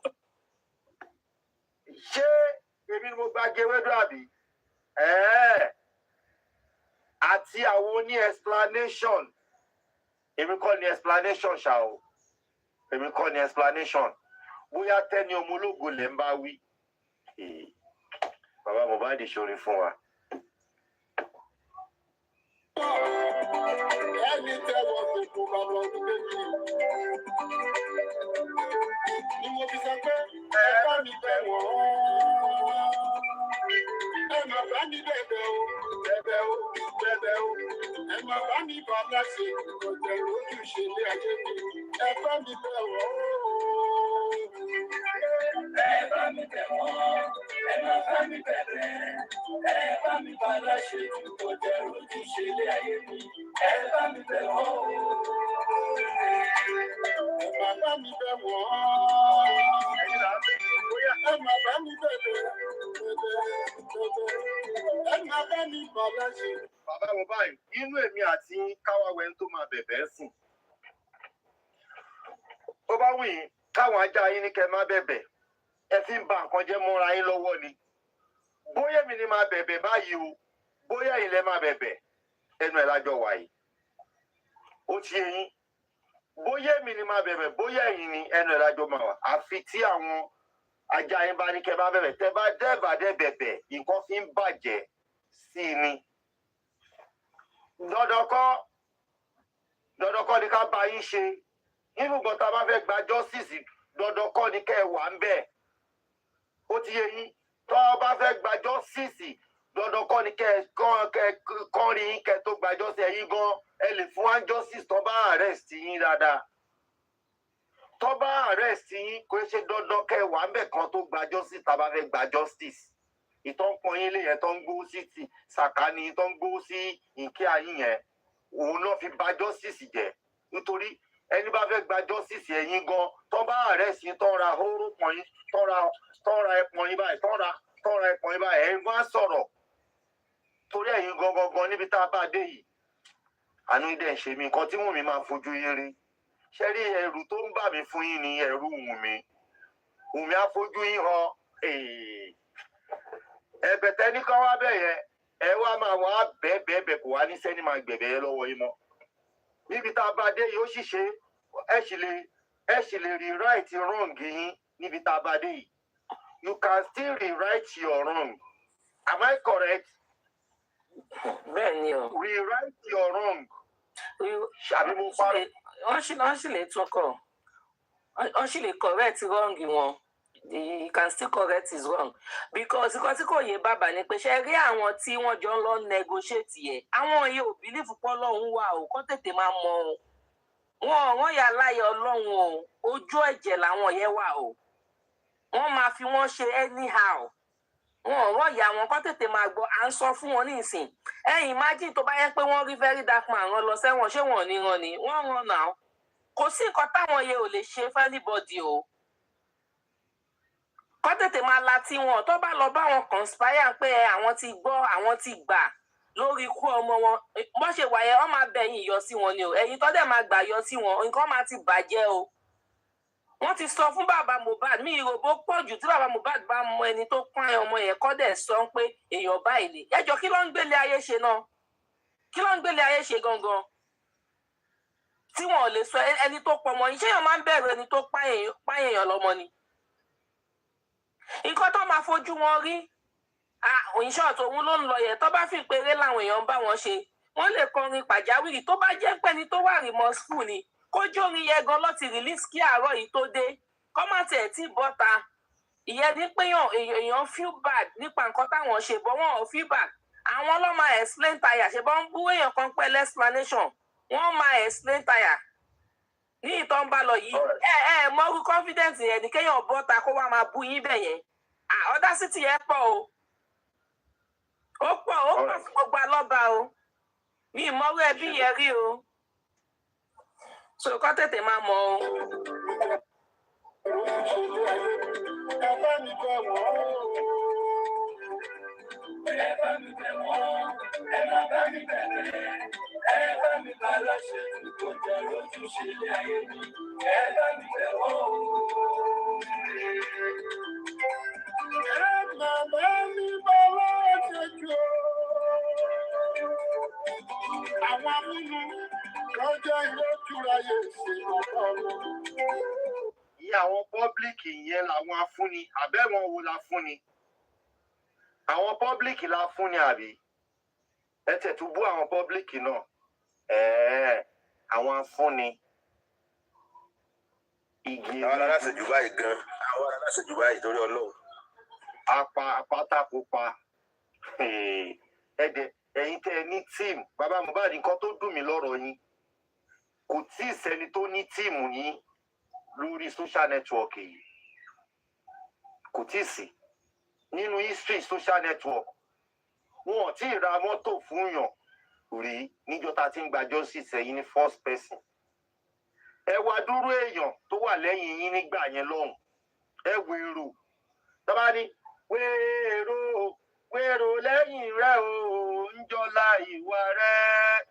Ṣé èmi ni mo gbàgbé ewédú àbí? Àti àwọn oní explanation. Èmi kọ́ ni explanation ṣá o. Èmi kọ́ ni explanation. Bóyá tẹ́ni ọmọ ológo lẹ̀ ń bá wí. Bàbá Mohbad ṣorin fún wa. Ẹni tẹ́wọ́ gbogbo bàbá ọdún méjì. Ni mo fi sọ pé ẹ bá mi bẹ̀ wọ́n. Ẹ má bá mi bẹ̀bẹ̀ o, bẹ̀bẹ̀ o, bẹ̀bẹ̀ o. Ẹ má bá mi bá láṣẹ ìkọ̀jẹ̀ lójúṣe ní ayé mi. Ẹ bá mi bẹ̀ wọ́n. Ẹ bá mi bẹ̀ wọ́n, ẹ má bá mi bẹ̀bẹ̀, ẹ bá mi bá láṣejù kò jẹ́ ojúṣe ilé ayé mi, ẹ bá mi bẹ̀ wọ́n o. Ẹ má bá mi bẹ̀ wọ́n. Ẹ má bá mi bẹ̀bẹ̀, ẹ má bá mi bá láṣẹ. Bàbá Mohbad, inú èmi àti káwáwẹ́ tó máa bẹ̀bẹ̀ sùn. ó bá wù yín káwọn ajá yín ní kẹ́ má bẹ̀bẹ̀ ẹ fi ń ba nǹkan jẹ́ mọ́ra yín lọ́wọ́ ni bóyá èmi ni máa bẹ̀bẹ̀ báyìí o bóyá ilẹ̀ máa bẹ̀bẹ̀ ẹnu ẹ̀ lájọ wà yìí ó ti yé yín bóyá èmi ni máa bẹ̀bẹ̀ bóyá ẹ̀yin ni ẹnu ẹ̀ lájọ máa wà àfi tí àwọn ajá yín bá ní kẹ́ bá bẹ̀bẹ̀ tẹ́ bá dẹ́bàdẹ́ bẹ̀bẹ̀ nǹkan fi ń bàjẹ́ sí i ni dandan kọ́ ni ká bá yín ṣe nígbà tá a bá fẹ́ gba justice dandan kọ́ ni kẹ́ ẹ wà ń bẹ̀ ó ti yé yín tó o bá fẹ́ gba justice dandan kọ́ ni kẹ́ ẹ kọ́ rí yín kẹ́ tó gba justice ẹ̀yin gan ẹ lè fún wa justice tó bá arrest yín dáadáa tó bá arrest yín kò ṣe dandan kẹ́ ẹ wà ń bẹ̀ kan tó gba justice tá a bá fẹ́ gba justice ìtọ́ ń pọn yín lé yẹn tó ń gbó sí ti sàkání tó ń gbó sí ìkí ayín yẹn òun náà fi bà justice jẹ́ nítorí ẹni bá fẹ́ gba justice ẹ̀yin gan tó bá arrest yín tó ń ra hóró pọn yín tó ń ra ẹpọn yín báyìí tó ń ra ẹpọn yín báyìí ẹ̀yin gan á sọ̀rọ̀ torí ẹ̀yin gangan níbi tá a bá dé yìí àánú ìdẹ̀ ń ṣe mí nǹkan tí Wùnmí máa fojú yín rí ṣé rí ẹrù tó ń bà mí fún yín ní ẹrù Wùnmí á fojú yín hàn ẹ̀bẹ̀ tẹ́ni kan wá bẹ̀ yẹn ẹ wá máa wá bẹ́ẹ̀ kò wá ní sẹ́ni máa gbẹ̀bẹ̀ yẹn lọ́wọ́ yín mọ́ níbi tá a bá dé yìí ó sì ṣe ẹ sì lè rewrite wrong yín níbi tá a bá dé yìí you can still rewrite your wrong am I correct? bẹ́ẹ̀ ni o. rewrite your wrong. ṣàbí mo parí. wọ́n sì lè tún kọ̀ wọ́n sì lè correct wrong wọn. He can still correct his wrong because nǹkan tí kò yé bàbá ni pé ṣe rí àwọn tí wọ́n jọ ń lọ negotiate yẹ àwọn yìí ò bìlífù pé Ọlọ́run wà ó kọ́ tètè máa mọ o wọ́n yà láyé Ọlọ́run o ojú ẹ̀jẹ̀ làwọn yẹn wà o wọ́n máa fi wọ́n ṣe anyhow wọ́n yà wọ́n kọ́ tètè máa gbọ́ à ń sọ fún wọn ní ìsìn imagine tó bá yẹ pé wọ́n rí very dark man rán lọ sẹ́wọ̀n ṣé wọ́n ní rán ni wọ́n rán náà kò sí nǹkan táwọn yẹn ò lè ṣe fún anybody o kọ́ tètè máa la tí wọn tó bá lọ bá wọn conspire pé àwọn ti gbọ́ àwọn ti gbà lórí ikú ọmọ wọn bó ṣe wà yẹn wọ́n máa bẹ̀yìn yọ sí wọn ni o ẹ̀yin tó dẹ̀ máa gbà yọ sí wọn nǹkan máa ti bàjẹ́ o wọ́n ti sọ fún bàbá Mohbad mi ìròbó pọ̀ jù tí bàbá Mohbad bá mọ ẹni tó pọ́n ọmọ yẹn kọ́ dẹ̀ sọ pé èèyàn báyìí ni ẹjọ́ kí ló ń gbélé ayé ṣe náà kí ló ń gbélé ayé ṣe gangan tí wọn ò lè sọ ẹni tó pọ̀ mọ́ iṣẹ́ yẹn máa ń bẹ̀rù ẹni tó páyèèyàn lọ́mọ ni nǹkan tó máa fojú wọn rí òyìnṣọ́ tòun ló ń lọ yẹn tó bá fi péré làwọn èèyàn bá wọn ṣe wọ́n lè kọrin pàjáwìrì tó bá jẹ́ pẹ́ni tó wà remorseful ni kójú orin yẹn gan lọ́ti release kí àárọ̀ yìí tó dé kọ́ má tiẹ̀ tí bọ́ta ìyẹn ní pé èèyàn feel bad nípa nǹkan táwọn ṣe bọ́ wọn ò feel bad àwọn ló máa explain tire ṣe bọ́ ń bú èèyàn kan pẹ́ explanation wọ́n máa explain tire ní ìtọ́ ń bá lọ yìí mọ́rú confidence yẹn ní kéèyàn bọ́ta kó wá máa bú yín bẹ̀ yẹn audacity yẹn pọ̀ o ó pọ̀ fún gbogbo alọ́ba o mi ìmọ̀rú ẹbí yẹn rí o so kọ́ tètè máa mọ̀ o. ẹ bá mi bẹ̀ wọ́n ẹ má bá mi bẹ̀rẹ̀ ẹ bá mi bá láṣẹ kò jẹ́ lójúṣe ilé ayé mi ẹ bá mi bẹ̀ wọ́n o. Màmá mi bọ́lá ṣèjọ́. Àwọn amúnú lọ́jọ́ ilé ìtura yẹn ṣe ọ̀pọ̀ ọmọ. Ìyá àwọn pọ́blíkì yẹn làwọn afúnni àbẹ́wọ̀n wo la fúnni? Àwọn pọ́blíkì la fúnni àbí? Ẹ tẹ̀ tún bú àwọn pọ́blíkì náà. Àwọn afúnni. Àwọn aláṣẹ jù báyìí gan. Àwọn aláṣẹ jù báyìí torí Ọlọ́run. Apátákópa ẹ̀yin tẹ́ ẹ ní tíìmù bàbá Mohbad nǹkan tó dùn mí lọ́rọ̀ yín kò tí ì sẹ́ni tó ní tíìmù yín lórí social network yìí kò tí ì sí nínú history social network wọn ò tí ì ra mọ́tò fún yàn rí níjọ́ tá a ti ń gba justice ẹ̀yin ní first person ẹ wá dúró èèyàn tó wà lẹ́yìn yín nígbà yẹn lọ́hùn ẹ wèrò tọ́ba ní wèrò lẹ́yìn rẹ̀ o ń jọlá ìwà rẹ̀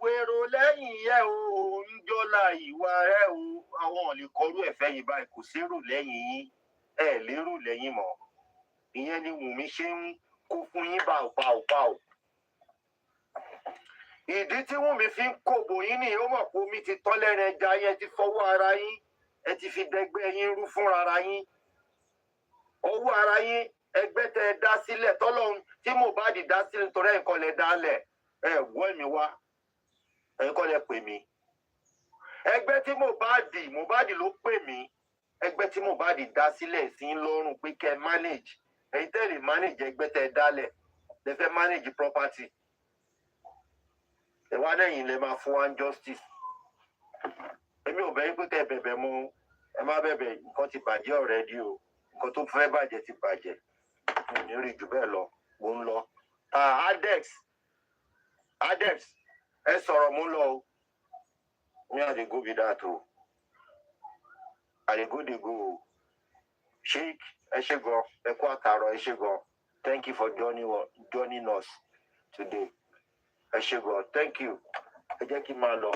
wèrò lẹ́yìn yẹ o ń jọlá wàhálà ìwà ẹ o àwọn ò lè kọrú ẹ̀fẹ́ yìí báyìí kò sérò lẹ́yìn yín ẹ lérò lẹ́yìn mọ́ ìyẹn ni Wùmí ṣe ń kó fún yín báò. ìdí tí Wùmí fi ń kòbò yín nìyí ó mọ̀ pé omi ti tán lẹ́rìn ẹja yẹn ti fọwọ́ ara yín ẹ ti fi dẹgbẹ́ yín rú fúnra ara yín owó ara yín ẹgbẹ́ tẹ ẹ dá sílẹ̀ tọ́lọ́run tí Mohbad dá sílẹ̀ nítorí ẹ̀kọ́ lẹ dálẹ̀ ẹ wọ́ ẹ̀mí wá ẹ̀kọ́ lẹ pè mí ẹgbẹ́ tí Mohbad ló pè mí ẹgbẹ́ tí Mohbad dá sílẹ̀ sí ń lọ́rùn pé kẹ́ manage ẹ̀yin tẹ́lẹ̀ manage ẹgbẹ́ tẹ ẹ dálẹ̀ lẹ fẹ́ manage property ẹ wá lẹ́yìn lẹ máa fún wa justice èmi ò bẹ̀ yín pé kẹ́ bẹ̀bẹ̀ mọ́ ẹ má bẹ̀bẹ̀ nǹkan ti bàjẹ́ already o nǹkan tó fẹ́ bàjẹ́ ti bàjẹ́ mi ò ní rí jù bẹ́ẹ̀ lọ mo ń lọ adex ẹ sọ̀rọ̀ mo ń lọ o mi àdégó bí dáa tó àdégó dégó o sheik ẹ ṣé gan ẹ kú àtàrọ̀ ẹ ṣé gan thank you for joining us today ẹ ṣé gan thank you ẹ jẹ́ kí n máa lọ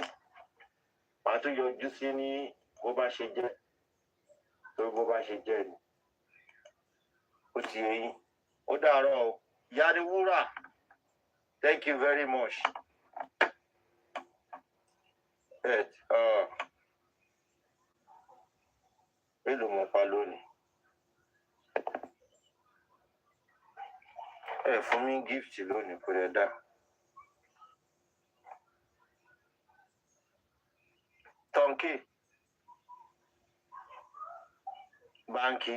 màá tún yọjú sí ní bó bá ṣe jẹ́ lórí bó bá ṣe jẹ́ ni ó ti yé yín ó dàárọ̀ o Yaniwura thank you very much mélòó mo pa lónìí fún mi gift lónìí kò lè dá tọ́ǹkì báńkì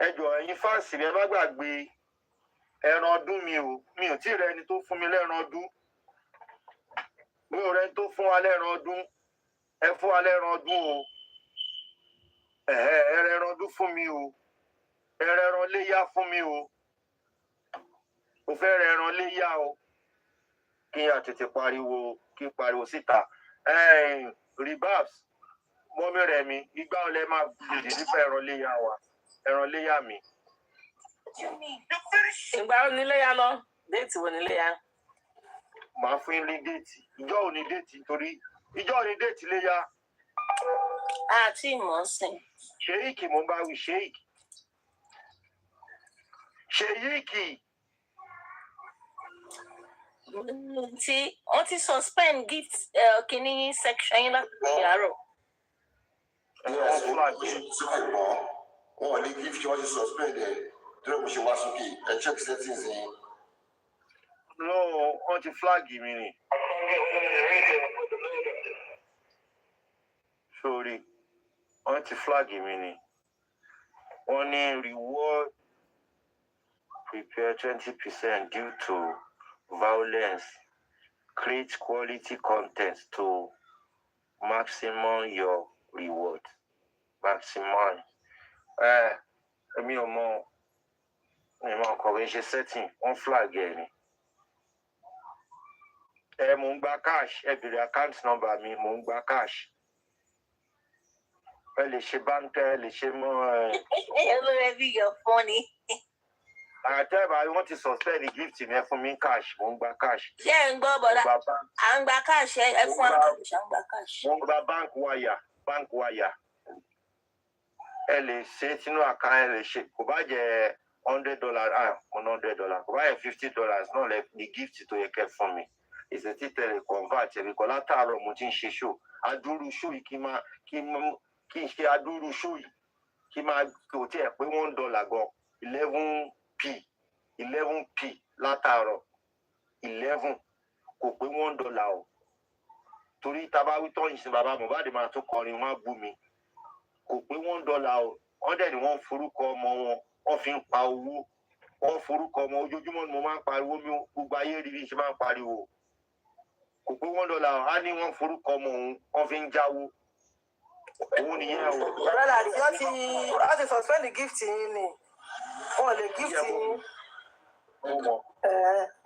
ẹjọ́ ẹ̀yin fáǹsì mi ẹ má gbàgbé ẹran ọdún mi ò tí ì rẹni tó fún mi lẹ́ran ọdún mi ò rẹni tó fún wa lẹ́ran ọdún ẹ fún wa lẹ́ran ọdún o ẹran ọdún fún mi o ẹran léyà fún mi o mo fẹ́ ẹran léyà o kí n tètè pariwo síta rebabs mọ́mí rẹ̀ mi ìgbà ọ̀lẹ́ máa gbèdè nípa ẹran léyà wa ẹran léyà mi. ìgbà wo ni léyà lọ déètì wo ni léyà. màá fún yín ní déètì ìjọ ò ní déètì torí ìjọ ò ní déètì léyà. àti ìmọ̀ọ́sìn. ṣèyíkì mo bá wí ṣèyíkì. tí wọ́n ti suspend gift kìíní section yín láti àárọ̀. yes sókè pọ̀ wọn ò ní gift wọn ti suspend ẹ̀ tó lè mo ṣe wá sókè ẹ check settings yẹn. no wọ́n ti flag mi ni. sorry wọ́n ti flag mi ni. wọ́n ní reward prepare 20% due to violence. Create quality content to maximum your reward. Maximize. Èmi ò mọ ọkọ̀ ṣe setting on flag ẹ̀ ni. Mo ń gba cash ẹ bèrè account number mi mo ń gba cash. Ẹ lè ṣe báńkì ẹ lè ṣe mọ́. Olórí ẹbí yọ fún ni. Àtẹ́bà wọ́n ti suspend the gift yẹn fún mi cash mo ń gba cash. Ṣé ẹ ń gbọ́ bọ̀dá? À ń gba cash ẹ fún wa cash à ń gba cash. Mo ń gba bank wire. Ẹ lè ṣe sínú àká ẹ lè ṣe kò bá jẹ́ $100 mo ná $100 kò bá jẹ́ $50 náà lẹ ní gift tó yẹ kẹ́ fún mi. Ìṣe títẹ̀lé convert ẹ̀mí kan látàárọ̀ mo ti ń ṣe show. Adúrú show yìí kí n ṣe adúrú show yìí kí máa kò tiẹ̀ pé $1 gan 11p látàárọ̀ 11 kò pé $1 o torí tábà wí tọ́yìn sí bàbá Mohbad máa tún kọrin wọn á bú mi kò pé $1 o wọ́n dẹ̀ ni wọ́n forúkọ ọmọ wọn wọ́n fi ń pa owó wọ́n forúkọ ọmọ ojoojúmọ́ ni mo máa ń pariwo mi gbogbo ayé rí bí ṣe máa ń pariwo kò pé $1 o á ní wọ́n forúkọ ọmọ òun wọ́n fi ń jáwó òun nìyẹn o. rárá wọ́n ti suspend the gift yín ni wọ́n lè gift yín.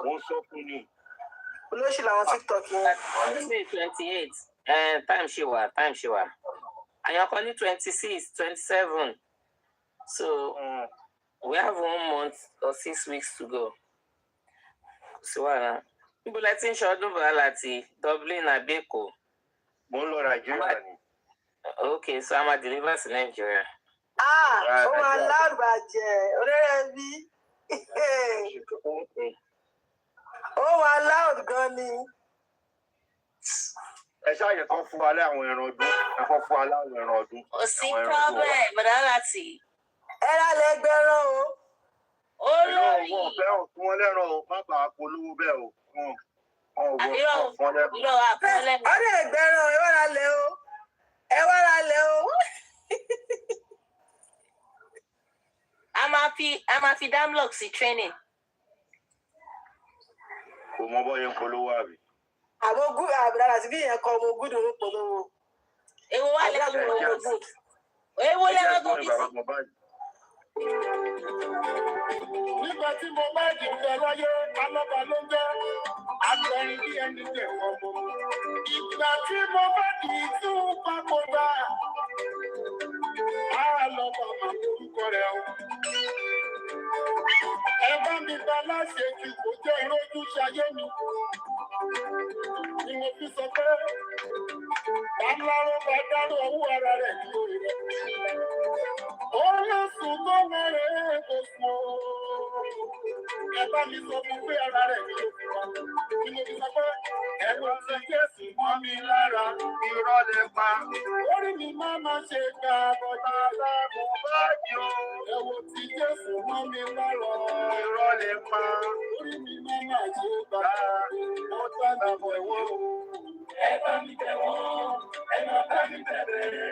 Wọ́n sọ fún mi. Olóṣì làwọn TikTok yẹn. May 28 time ṣe wà àyàn kan ní 26 27 so we have 1 month or 6 weeks to go. So Níbo la ti ń ṣọdún bọ̀ láti Dublin àbí Èkó? Mo ń lọ Nàìjíríà ni. Okay, so I'm a deliver to Nigeria. Ó máa lágbàjẹ́ oréré bí. Ó máa láòd gan ni. Ẹ ṣáàyè kan fún wa láwọn ẹran ọdún. Ẹ kọ́ fún wa láwọn ẹran ọdún. Kò sí problem, bọ̀dá láti. Ẹ rálẹ̀ gbẹ́rán o. Olórí. Wọ́n fẹ́ fún wọn lẹ́ran o, má bàa polówó bẹ́ẹ̀ o. Irọ́ àpọ́nlẹ́. Ọdún ẹgbẹ́rán ẹ wá rálẹ̀ o. Ẹ wá rálẹ̀ o. A máa fi Damlock sí training. Kò mọ bọ́ yẹn polówó àbí. Àwọn gúdù àbúrò àti bí yẹn kọ ọmọ gúdù ń polówó. Èwo wà lẹ́nu ọmọ gúdù? Èwo lẹ́nu tó bí sí? Nígbà tí mo bá jìnnà láyé, alábà ló ń jẹ́ àgbẹ̀rin bí ẹni tẹ̀ ọmọ. Ìgbà tí mo bá kì í tún papòdà, á lọ bàbá orúkọ rẹ̀ o. Ẹ bá mi bá láṣẹ jù kó jẹ́ ìrójú ṣayé mi. Ni mo fi sọ pé, Bàmúláró bá dárò owó ara rẹ̀ ní orí rẹ̀. Ó lọ sùn tó mẹ́rẹ̀ kò sùn o. Ẹ bá mi sọ fún pé ara rẹ̀ ní oṣù wa. Ni mo fi sọ pé, ẹ̀rọ ti Jésù mọ́ mi lára. Irọ́ lè pa. Orí mi máa ma ṣe ká bọ́dá láàmú báyìí o. Ẹ̀wọ̀ ti Jésù mọ́ mi lára. Irọ́ lè pa. Orí mi máa ma ṣe ká bọ́dá láàmú ẹ̀wọ̀ o. Ẹ bá mi bẹ̀ wọ́n, ẹ má bá mi bẹ̀rẹ̀.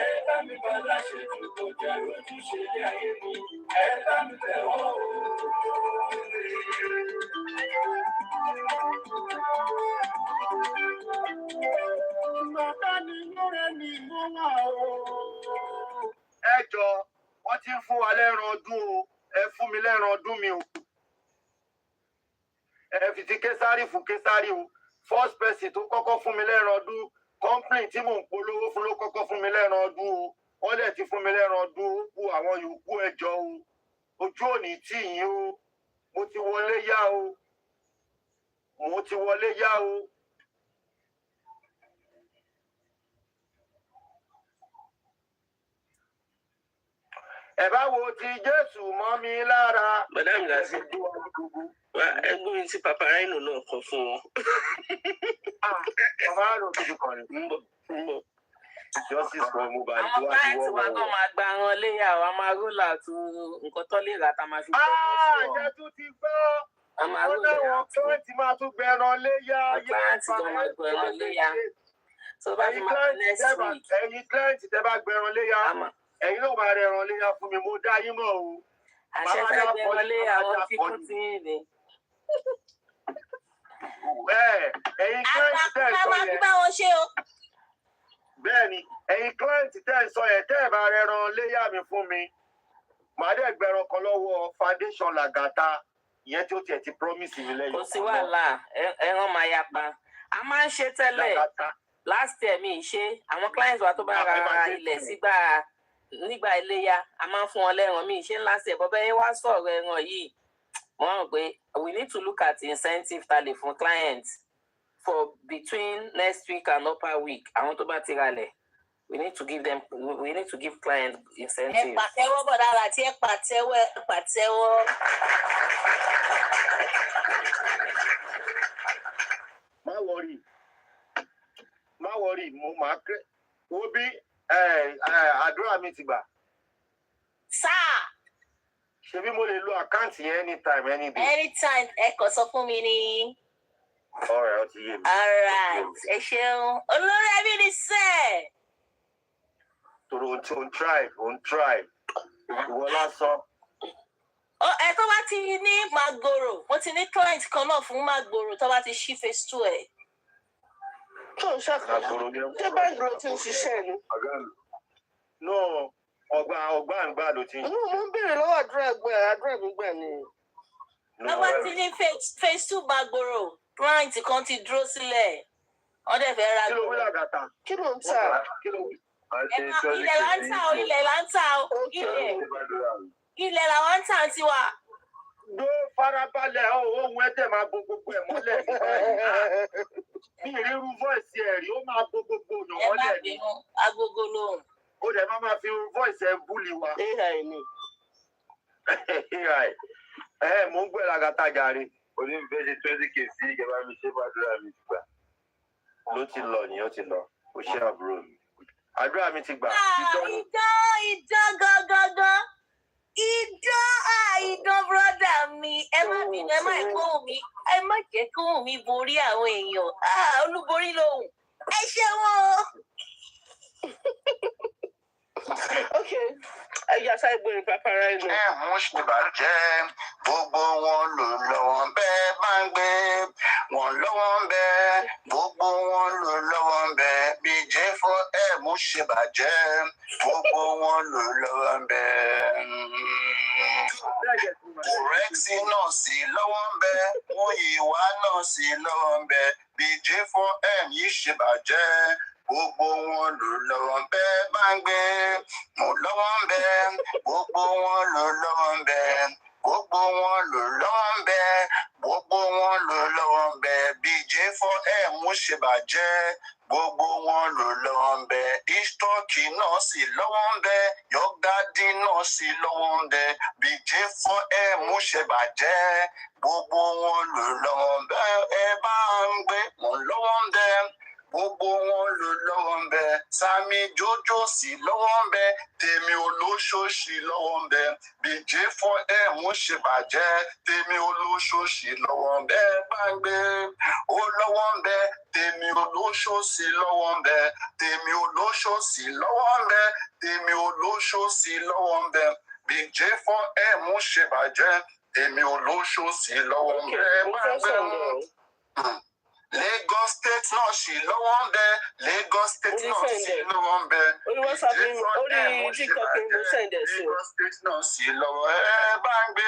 Ẹ bá mi bá láṣẹ jù kó jẹ́ ojúṣe ní ayé mi. Ẹ bá mi bẹ̀ wọ́n o. Bàbá mi lóore ni mo wà o. Ẹ jọ, wọ́n ti ń fún wa lẹ́ran ọdún o. Ẹ fún mi lẹ́ran ọdún mi o. Ẹ fi ti Késárì fún Késárì o. First person tó kọ́kọ́ fún mi lẹ́ran ọdún, company tí mò ń polówó fún ló kọ́kọ́ fún mi lẹ́ran ọdún o. Wọ́n dẹ̀ ti fún mi lẹ́ran ọdún ó kú àwọn yòókù ẹjọ́ o. Ojú òní tì yín o. Mo ti wọlé yá o. Mo ti wọlé yá o. Ẹ bá wo ti Jésù mọ́ mi lára. Madam Gasi, ẹgbẹ́ mi tí Papa Rhino náà kọ fún wọn. Bàbá Rhino tó ti kọrin. Ń bọ̀. Justice for mobile. Àwọn client wa gan máa gba ran léyà wa máa rólà tó nǹkan tó lè rà tá máa fi gbé Àjẹ́ tún ti gbọ́. Àwọn náà client máa tún gbẹran léyà. Client gan máa gbẹran léyà. Tó bá fi máa next week. Ẹ̀yin client tẹ́ bá gbẹran léyà. Ẹ̀yin náà máa rẹran léyà fún mi, mo dá yín mọ̀ o. Àṣẹ fẹ́ gbẹran léyà wọn fi kún tí yín ni. Ẹ̀yin client tẹ́ ẹ̀ sọ máa fi bá wọn ṣe o. Bẹ́ẹ̀ni, ẹ̀yin client tẹ́ ẹ̀ sọ yẹn tẹ́ ẹ̀ bá rẹran léyà mi fún mi. Màá dẹ̀ gbẹran kan lọ́wọ́ foundation Làgàtà. Ìyẹn tí ó tiẹ̀ ti promise mi lẹ́yìn. Kò sí wàhálà, ẹran máa yapa. A máa ń ṣe tẹ́lẹ̀. Last year mi ṣe, àwọn clients wa tó bá ra ilẹ̀ nígbà iléyà, a máa ń fún wọn lẹ́ran mi ṣe last year. Bọ́bẹ́ yẹn wá sọ̀rọ̀ ẹran yìí. Wọ́n rò pé we need to look at the incentive ta lè fún clients for between next week and upper week. Àwọn tó bá ti ralẹ̀, we need to give clients incentives. Ẹ pàtẹ́wọ́ bọ̀dá láti ẹ pàtẹ́wọ́. Má wọrí, mo máa kẹ́. Wo bí àdúrà mi ti gbà. Sáà. Ṣebí mo lè lo àkáǹtì yẹn anytime, any day. Anytime ẹ kàn sọ fún mi ni. Ọ̀rẹ́ ó ti yé mi. Alright, ẹ ṣeun. Olórí ẹbí ni sẹ́ẹ̀. Tòrò ò ń try. Ìwọ lásán. Ẹ tó bá ti ní Magboro, mo ti ní client kan náà fún Magboro tó bá ti ṣí phase 2 ẹ̀. Tó ń ṣàkóso. Ṣé báńkì ló ti ń ṣiṣẹ́ ni? No, ọgbà ń gbà ló ti ń ṣiṣẹ́. Mo ń béèrè lọ́wọ́ àdúrà gbígbà ni. Tó bá ti ní phase 2 Magboro, client kan ti dúró sílẹ̀. Wọ́n dẹ̀ fẹ́ ra. Kí ló wí Làgàtà? Kí ló ń tà? Ilẹ̀ là ń tà o. Ilẹ̀ làwọn ń tà tiwa. ló farabalẹ̀ ohun ẹ̀dẹ̀ máa bo gbogbo ẹ̀ mọ́lẹ̀ ní báyìí. Bí irú voice ẹ̀ rí, ó máa bo gbogbo ọ̀nà mọ́lẹ̀ ní. Agogo lóhùn. Ó dẹ̀ máa fi voice ẹ̀ búlì wa. AI ni. AI. Mò ń gbé làgàtà jàre. Onífẹ́ ṣe 20k sí ìjọba mi ṣé gbàdúrà mi ti gbà. Ló ti lọ ni ó ti lọ. Ó ṣe àbúrò mi. Àdúrà mi ti gbà. Idán gangan. Idán brọ́dà mi. Ẹ má bínú, ẹ má kóhùn mi. Ẹ má jẹ́ kóhùn mi borí àwọn èèyàn. Olúborí lòun. Ẹ ṣe wọ́n. Okay. Ẹ̀yà sáré gbé pàpàrà inú. Ẹ̀hún ṣe bàjẹ́, gbogbo wọn lò lọ́wọ́ bẹ́ẹ̀ bá ń gbé. Wọ́n lọ́wọ́ ń bẹ, gbogbo wọn lò lọ́wọ́ ń bẹ. BJ for ẹ̀hún ṣe bàjẹ́, gbogbo wọn lò lọ́wọ́ ń bẹ. Rexy náà sí lọ́wọ́ ń bẹ, Múyìwá náà sí lọ́wọ́ ń bẹ. BJ for ẹ̀hún ṣe bàjẹ́. Gbogbo wọn lò lọ́wọ́ ń bẹ bá ń gbé. Mo lọ́wọ́ ń bẹ, gbogbo wọn lò lọ́wọ́ ń bẹ. Gbogbo wọn lò lọ́wọ́ ń bẹ, gbogbo wọn lò lọ́wọ́ ń bẹ. BJ for mú ṣe bàjẹ́. Gbogbo wọn lò lọ́wọ́ ń bẹ. Istọ́ọ̀kì náà sì lọ́wọ́ ń bẹ. Yọ̀gádì náà sì lọ́wọ́ ń bẹ. BJ for mú ṣe bàjẹ́. Gbogbo wọn lò lọ́wọ́ ń bẹ. Ẹ bá ń gbé, mo lọ́wọ́ ń bẹ. Gbogbo wọn lò lọ́wọ́ ń bẹ. Sami Jojo sí lọ́wọ́ ń bẹ. Tèmi Olóṣòṣì lọ́wọ́ ń bẹ. BJ for mú ṣe bàjẹ́. Tèmi Olóṣòṣì lọ́wọ́ ń bẹ. Bá ń gbé ó lọ́wọ́ ń bẹ. Tèmi Olóṣòṣì lọ́wọ́ ń bẹ. Tèmi Olóṣòṣì lọ́wọ́ ń bẹ. Tèmi Olóṣòṣì lọ́wọ́ ń bẹ. BJ for mú ṣe bàjẹ́. Tèmi Olóṣòṣì lọ́wọ́ ń bẹ. Bá ń gbé Lagos State náà ṣì lọ́wọ́ ń bẹ. Lagos State náà ṣì lọ́wọ́ ń bẹ. Lagos State náà ṣì lọ́wọ́ bá ń gbé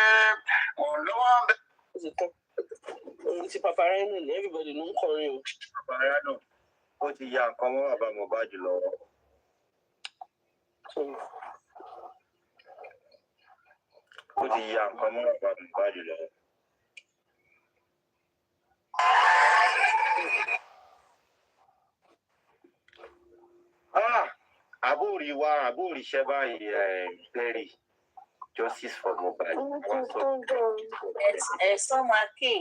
wọn lọ́wọ́ ń bẹ. Òun ti pàpàrà inú ni everybody ló ń kọrin o. Pàpàrà náà ó ti ya nǹkan mọ́ bàbá Mohbad lọ́wọ́. Ó ti ya nǹkan mọ́ bàbá Mohbad lọ́wọ́. Àbórí wa àbórí iṣẹ́ báyìí bẹ́ẹ̀rì justice for Mohbad. Ẹ̀sán máa ké.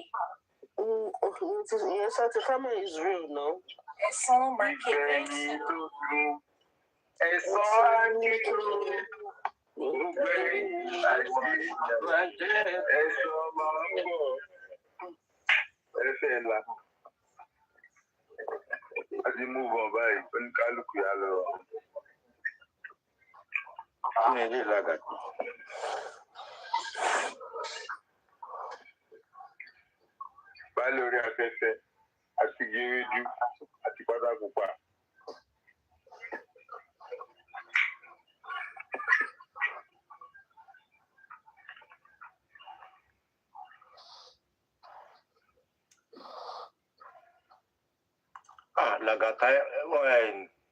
Ìyẹn certificate is real now. Ẹ̀sán máa ké. Ìgbẹ̀yìn tó dùn, ẹ̀sán máa ké. Ìgbẹ̀yìn àti ẹ̀sán máa ń bọ̀. Ẹsẹ̀ ńlá. A ti mú bọ̀ báyìí, oníkálukú yà lọ. Ní ilé ìlàgàtà. Báyìí lórí afẹ́fẹ́ àti gíríjú àti pátákùpà. Làgàtà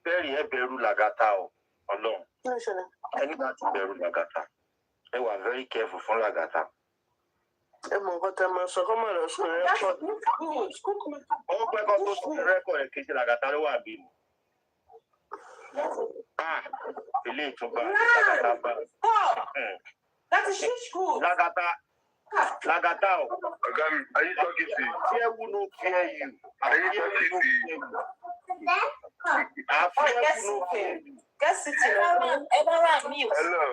bẹ́ẹ̀rì ẹ bẹ̀rù làgàtà o Ọlọ́run. Ẹni bá ti bẹ̀rù làgàtà ẹ wà very careful fún làgàtà. Ẹ mọ nǹkan tẹ máa sọ kọ́ máa lọ sọ rẹ́kọ̀dì. Wọ́n pẹ́ kọ́ tó sọ rẹ́kọ̀dì kejì làgàtà ló wà bí. Ilé ìtúba làgàtà bá. That is huge good. Làgàtà o. Ọ̀gá mi, are you talking to you? Fear will not fear you. Are you talking to you? Get sitting. Hello.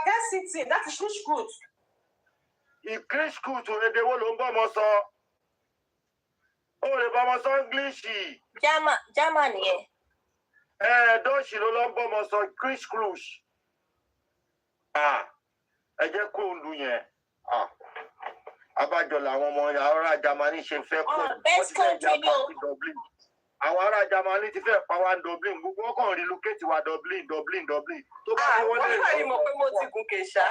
Get sitting. That is huge good. English school tó èdè wo ló ń bọ́ ọmọ sọ? Ó lè bọ́ ọmọ sọ English. German yẹn. Dọ́ọ̀ṣì ló lọ ń bọ́ ọmọ sọ English school. Ẹ jẹ́ kó lu yẹn. Abájọ làwọn ọmọ ará Germany ṣe fẹ́ kó best country ni o. Àwọn ará Germany ti fẹ́ pa wá ní Dublin. Gbogbo wọn kàn relocate wa Dublin. Tó bá fi wọ́n lè Wọ́n ní mo pé mo ti gùn kèṣà.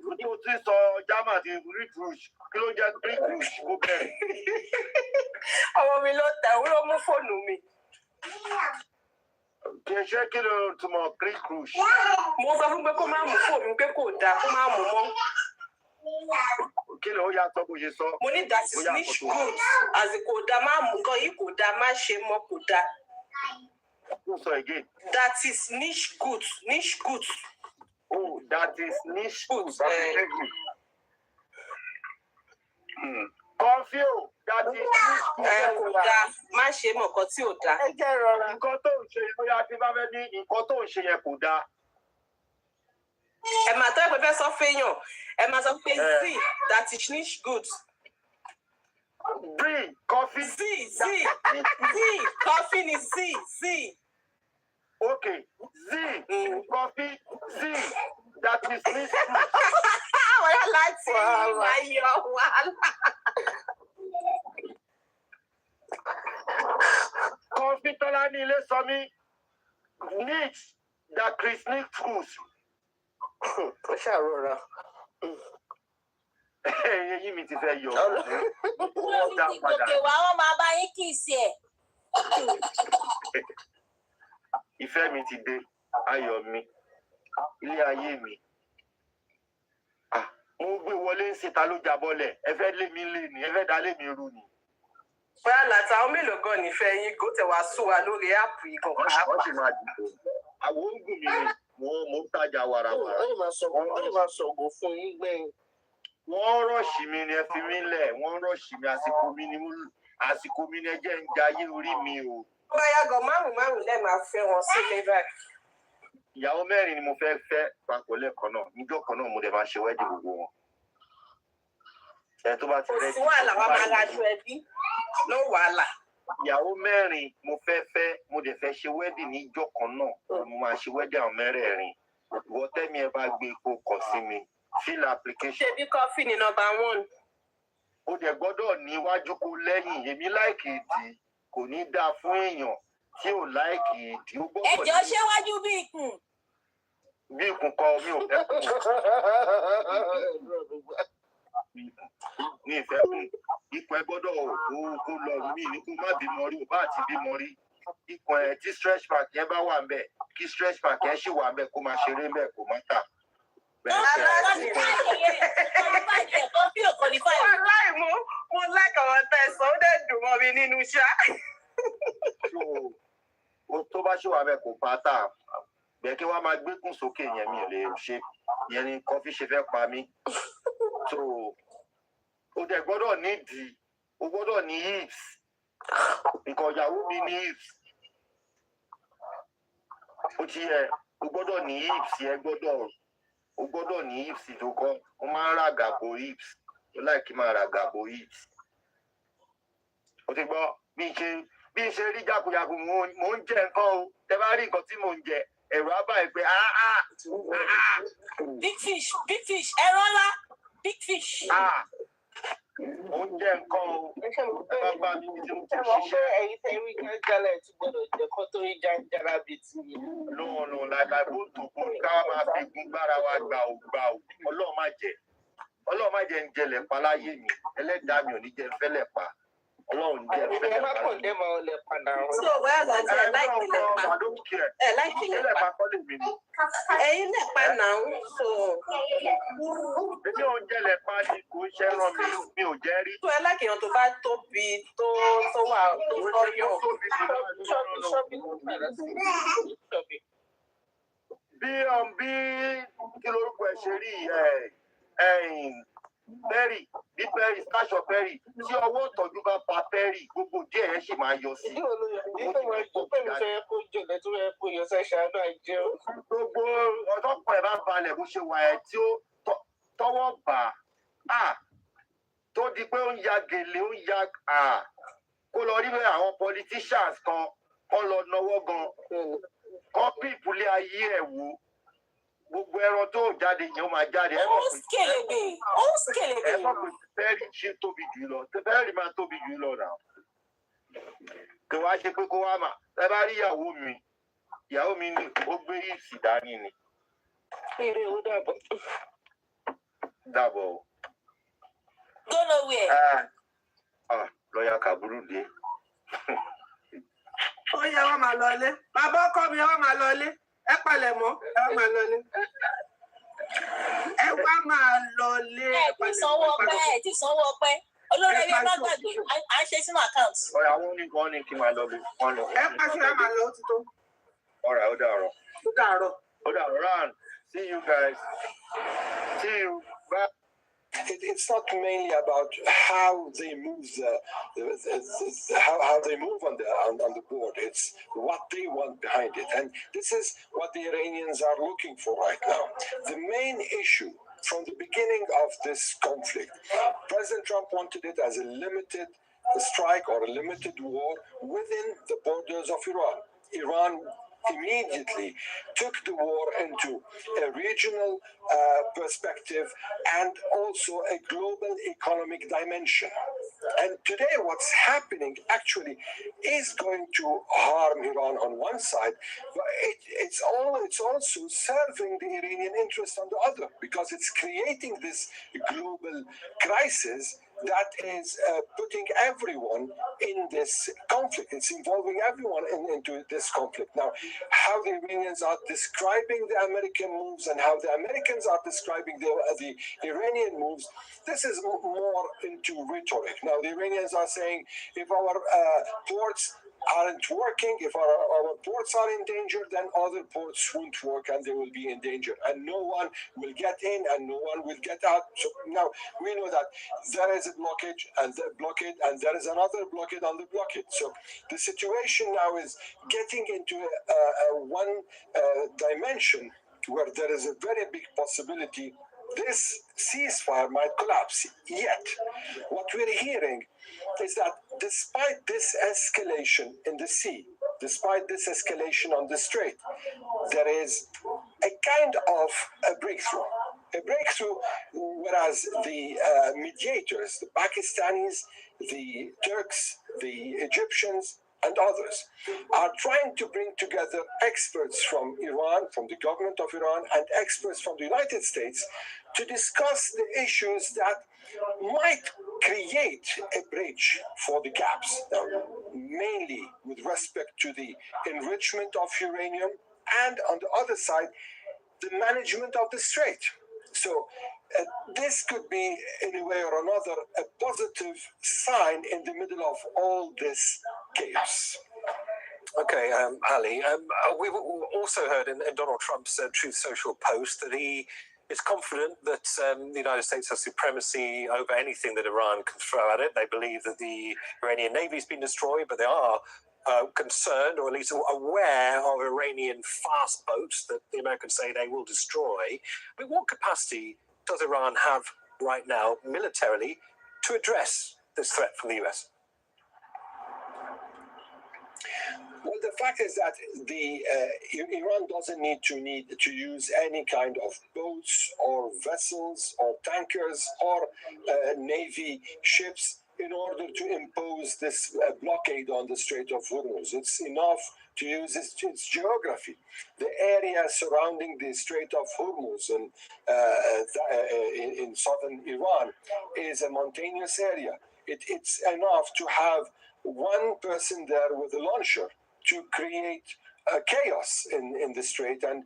Mo ti sọ German ti Greek Rouge. Kí ló jẹ́ Greek Rouge kó bẹ̀rẹ̀? Ọmọ mi ló tẹ̀ ń ló mú fóònù mi. Kì í ṣe kí ló túmọ̀ Greek Rouge. Mo sọ fún pé kó má mú fóònù pé kò dáa kó má mú mọ́. kí ló yà sọ bó ṣe sọ. Mo ní that is niche good. Àsìkò dá máa mú nǹkan yìí kò dá má ṣe mọ́ kò dá. So again. That is niche good. Niche good. Oh, that is niche good. Confuse. That is niche good. Kò dá má ṣe mọ́ nǹkan tí ò dá. Ẹ jẹ́ rọra. Nǹkan tó ń ṣe bóyá tí bá fẹ́ ní nǹkan tó ń ṣe yẹn kò dá. Ẹ máa tọ́ ẹ pé fẹ́ sọ fẹ́yàn. Ẹ máa sọ pé z that is niche good. Z coffee. Z coffee ni Z. Okay, Z coffee Z that is niche good. Wọ́n yà láti wáyọ̀ wàhálà. Coffee tọ́lá ní ilé sọ mí niche that is niche schools. Ó ṣàrọ̀ra. Eyín mi ti fẹ́ yọ. Wọ́n ti gòkè wá, wọ́n máa bá yín kì í sí ẹ̀. Ìfẹ́ mi ti dé, ayọ̀ mi, ilé ayé mi. Mo gbé wọlé ń ṣe ta ló jábọ́lẹ̀, ẹ fẹ́ lé mi lé ni, ẹ fẹ́ dá lé mi rú ni. Bóyá Lati àwọn mélòó gan nífẹ̀ẹ́ yín kó tẹ̀ wá sùn wá lórí áàpù yìí gan. Wọ́n sì máa dìbò. Àwọn oògùn mi ni mo ń tajà wàràwàrà. Wọ́n lè máa sọ̀gùn fún yín gbẹ̀yìn. Wọ́n rọ̀ṣì mi ni ẹ fi mí lẹ̀, wọ́n rọ̀ṣì mi àsìkò mi ni ẹ jẹ́ ń jayé orí mi o. Bóyá gan márùn-ún lẹ́ẹ̀ máa fẹ́ wọn sílé báyìí. Ìyàwó 4 ni mo fẹ́ fẹ́ papọ̀ lẹ́ẹ̀kan náà, níjọ́ kan náà mo dẹ̀ máa ṣe wẹ́dì gbogbo wọn. Ẹ tó bá ti rẹ́ kò sí wàhálà wàá máa ra aṣọ ẹbí ló wàhálà. Ìyàwó 4 mo fẹ́ fẹ́, mo dẹ̀ fẹ́ ṣe wẹ́dì níjọ́ kan náà, mo máa ṣe wẹ́dì àwọn 4. Ìwọ tẹ́mi ẹ bá gbé epo kàn sí mi, fill application. Ṣebí kọfí ni #1. Ó dẹ̀ gbọ́dọ̀ ní iwájú kó lẹ́yìn, èmi láìkì ìdí, kò ní dáa fún èèyàn tí ò láìkì ìdí. Ẹjọ́ ṣé wájú bí ikùn? Bí ikùn kan mi ò fẹ́ kù. Ní ìfẹ́ kù, ikùn ẹ gbọ́dọ̀ kó lọ mí ní kó má bímọ rí, ò bá àti bímọ rí. Ikùn ẹ tí stretch mark yẹn bá wà ńbẹ̀, kí stretch mark yẹn ṣì wà ńbẹ̀ kó máa ṣeré ńbẹ̀ kó má tà. Mo láìka àwọn tẹ̀sán ó dẹ̀ dùn mọ́ mi nínú iṣẹ́. Tó bá ṣì wà ńbẹ̀ kó bá tà. Bẹ́ẹ̀ kí wọ́n máa gbékùn sókè yẹn mi ò lè ṣe. Ìyẹn ni kọfí ṣe fẹ́ pa mí. O dẹ̀ gbọ́dọ̀ nídìí, o gbọ́dọ̀ ní hips. Nǹkan ìyàwó mi ní hips. Ó ti yẹ, o gbọ́dọ̀ ní hips yẹn o gbọ́dọ̀ ní hips tó kọ́. Mo máa ń ràgàbò hips. Mo láìkí máa ràgàbò hips. O ti gbọ́, bí n ṣe rí jákujàku mò ń jẹ nǹkan o. Tẹ bá rí nǹkan tí mò ń jẹ, ẹ̀rọ á báyìí pé Big fish, ẹran ńlá, big fish. Ó ń jẹ nǹkan o. Ẹ bá bá mi tí mo ti ṣiṣẹ́. Ẹ̀yin tẹ́ rí jájálà ẹ̀ tí gbọ́dọ̀ jẹ́ kó tó rí jájára bíi ti yìí. Lóòrùn làgbà bó tó kó ká máa fi gun gbára wa gbà ò. Ọlọ́run má jẹ́ ń jẹlẹ̀ pa láyé mi. Ẹlẹ́dàá mi ò ní jẹ́ fẹ́lẹ̀ pa. Ọlọ́run ní jẹ́ fẹ́lẹ̀ pa. Ẹ má kàn dé máa lẹ̀ padà. Tí o wẹ́ àgbàjọ ẹ̀ láìpẹ́ lẹ́pa. Ẹ̀ láìpẹ́ lẹ́pa. Ẹlẹ́pa kọ́ lè mi ni. Ẹ̀yin lẹ́pa náà ń so. Èmi ò ń jẹlẹ̀ pa ni kò ń ṣẹ́ rán mi ò jẹ́ rí. Tó ẹ lákèèyàn tó bá tóbi tó wà tó lọ́yọ̀. Bí kí lorúkọ ẹ ṣe rí Perry bí Perry sáṣọ Perry tí ọwọ́ ìtọ́jú bá pa Perry gbogbo díẹ̀ yẹn sì máa yọ sí. Gbogbo ọ̀dọ́pọ̀ ẹ̀ bá balẹ̀ bó ṣe wà ẹ̀ tí ó tọwọ́ bà á tó di pé ó ń ya gèlè ó ń ya kó lọ rí bẹ́ẹ̀ àwọn politicians kan lọ náwó gan kọ́ pípùlé ayé ẹ̀ wò. Gbogbo ẹran tó jáde yẹn ó máa jáde. Ó ń skelebe. Ẹ mọ̀ pé Perry ṣe tóbi jù lọ. Perry máa tóbi jù lọ náà. Kí wàá ṣe pé kó wá mà. Ẹ bá rí ìyàwó mi ní ó gbé ìsì dání ni. Èrè ó dàbọ̀. Dàbọ̀ o. Go nowhere. Lọ́ọ̀yà Kàbúrú dé. Ó yẹ wọ́n máa lọ ilé. Bàbá ọkọ mi wọ́n máa lọ ilé. Ẹ palẹ̀ mọ́, ẹ máa lọ ilé. Ẹ wá máa lọ lé ẹ ti sanwó ọpẹ́ ẹ ti sanwó ọpẹ́ olórí ẹbí ẹ má gbàgbé à ń ṣe sínú àkáǹtì. ọ̀rẹ́ àwọn oníkan ní kí n máa lọ bí wọ́n lọ. ẹ pàṣẹ ẹ máa lọ ó ti tó. ọ̀rẹ́ ó dàárọ̀. ó dàárọ̀. ó dàárọ̀ round. See you guys. See you. Bye. It's not mainly about how they move how they move on the board. It's what they want behind it, and this is what the Iranians are looking for right now. The main issue from the beginning of this conflict, President Trump wanted it as a limited strike or a limited war within the borders of Iran. Iran immediately took the war into a regional perspective and also a global economic dimension. And today what's happening actually is going to harm Iran on one side, but it's also serving the Iranian interest on the other, because it's creating this global crisis that is putting everyone in this conflict. It's involving everyone into this conflict. Now, how the Iranians are describing the American moves and how the Americans are describing the Iranian moves, this is more into rhetoric. Now, the Iranians are saying, if our ports aren't working, if our ports are in danger, then other ports won't work and they will be in danger. And no one will get in and no one will get out. So now we know that there is a blockage and there is another blockade on the blockade. So the situation now is getting into a one dimension where there is a very big possibility this ceasefire might collapse. Yet, what we're hearing is that despite this escalation in the sea, despite this escalation on the strait, there is a kind of a breakthrough. A breakthrough, whereas the mediators, the Pakistanis, the Turks, the Egyptians, and others are trying to bring together experts from Iran, from the government of Iran, and experts from the United States to discuss the issues that might create a bridge for the gaps. Now, mainly with respect to the enrichment of uranium, and on the other side, the management of the strait. So this could be, in a way or another, a positive sign in the middle of all this chaos. Okay, Ali, we've also heard in Donald Trump's Truth Social post that he is confident that the United States has supremacy over anything that Iran can throw at it. They believe that the Iranian Navy has been destroyed, but they are concerned, or at least aware of Iranian fast boats that the Americans say they will destroy. I mean, what capacity does Iran have right now, militarily, to address this threat from the US? Well, the fact is that Iran doesn't need to use any kind of boats or vessels or tankers or navy ships in order to impose this blockade on the Strait of Hormuz. It's enough to use its geography. The area surrounding the Strait of Hormuz in southern Iran is a mountainous area. It's enough to have one person there with a launcher to create chaos in the strait and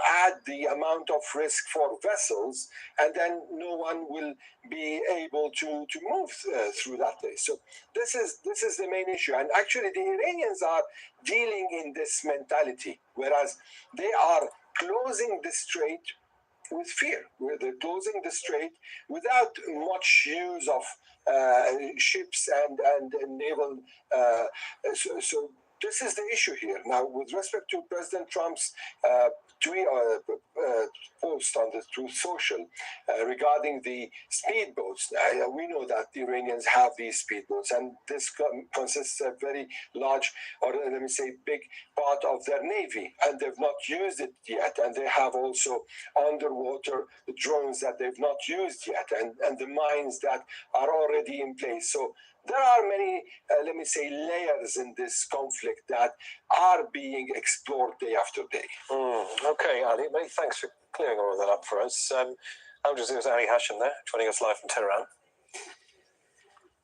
add the amount of risk for vessels, and then no one will be able to move through that place. So this is the main issue. And actually the Iranians are dealing in this mentality, whereas they are closing the strait with fear, where they're closing the strait without much use of ships and naval. So this is the issue here. Now, with respect to President Trump's tweet post on the Truth Social regarding the speedboats, we know that the Iranians have these speedboats, and this consists of a very large, or let me say, big part of their navy, and they've not used it yet. And they have also underwater drones that they've not used yet, and the mines that are already in place. So there are many, let me say, layers in this conflict that are being explored day after day. Okay, Ali, many thanks for clearing all of that up for us. Al Jazeera's Ali Hashim there, joining us live from Tehran.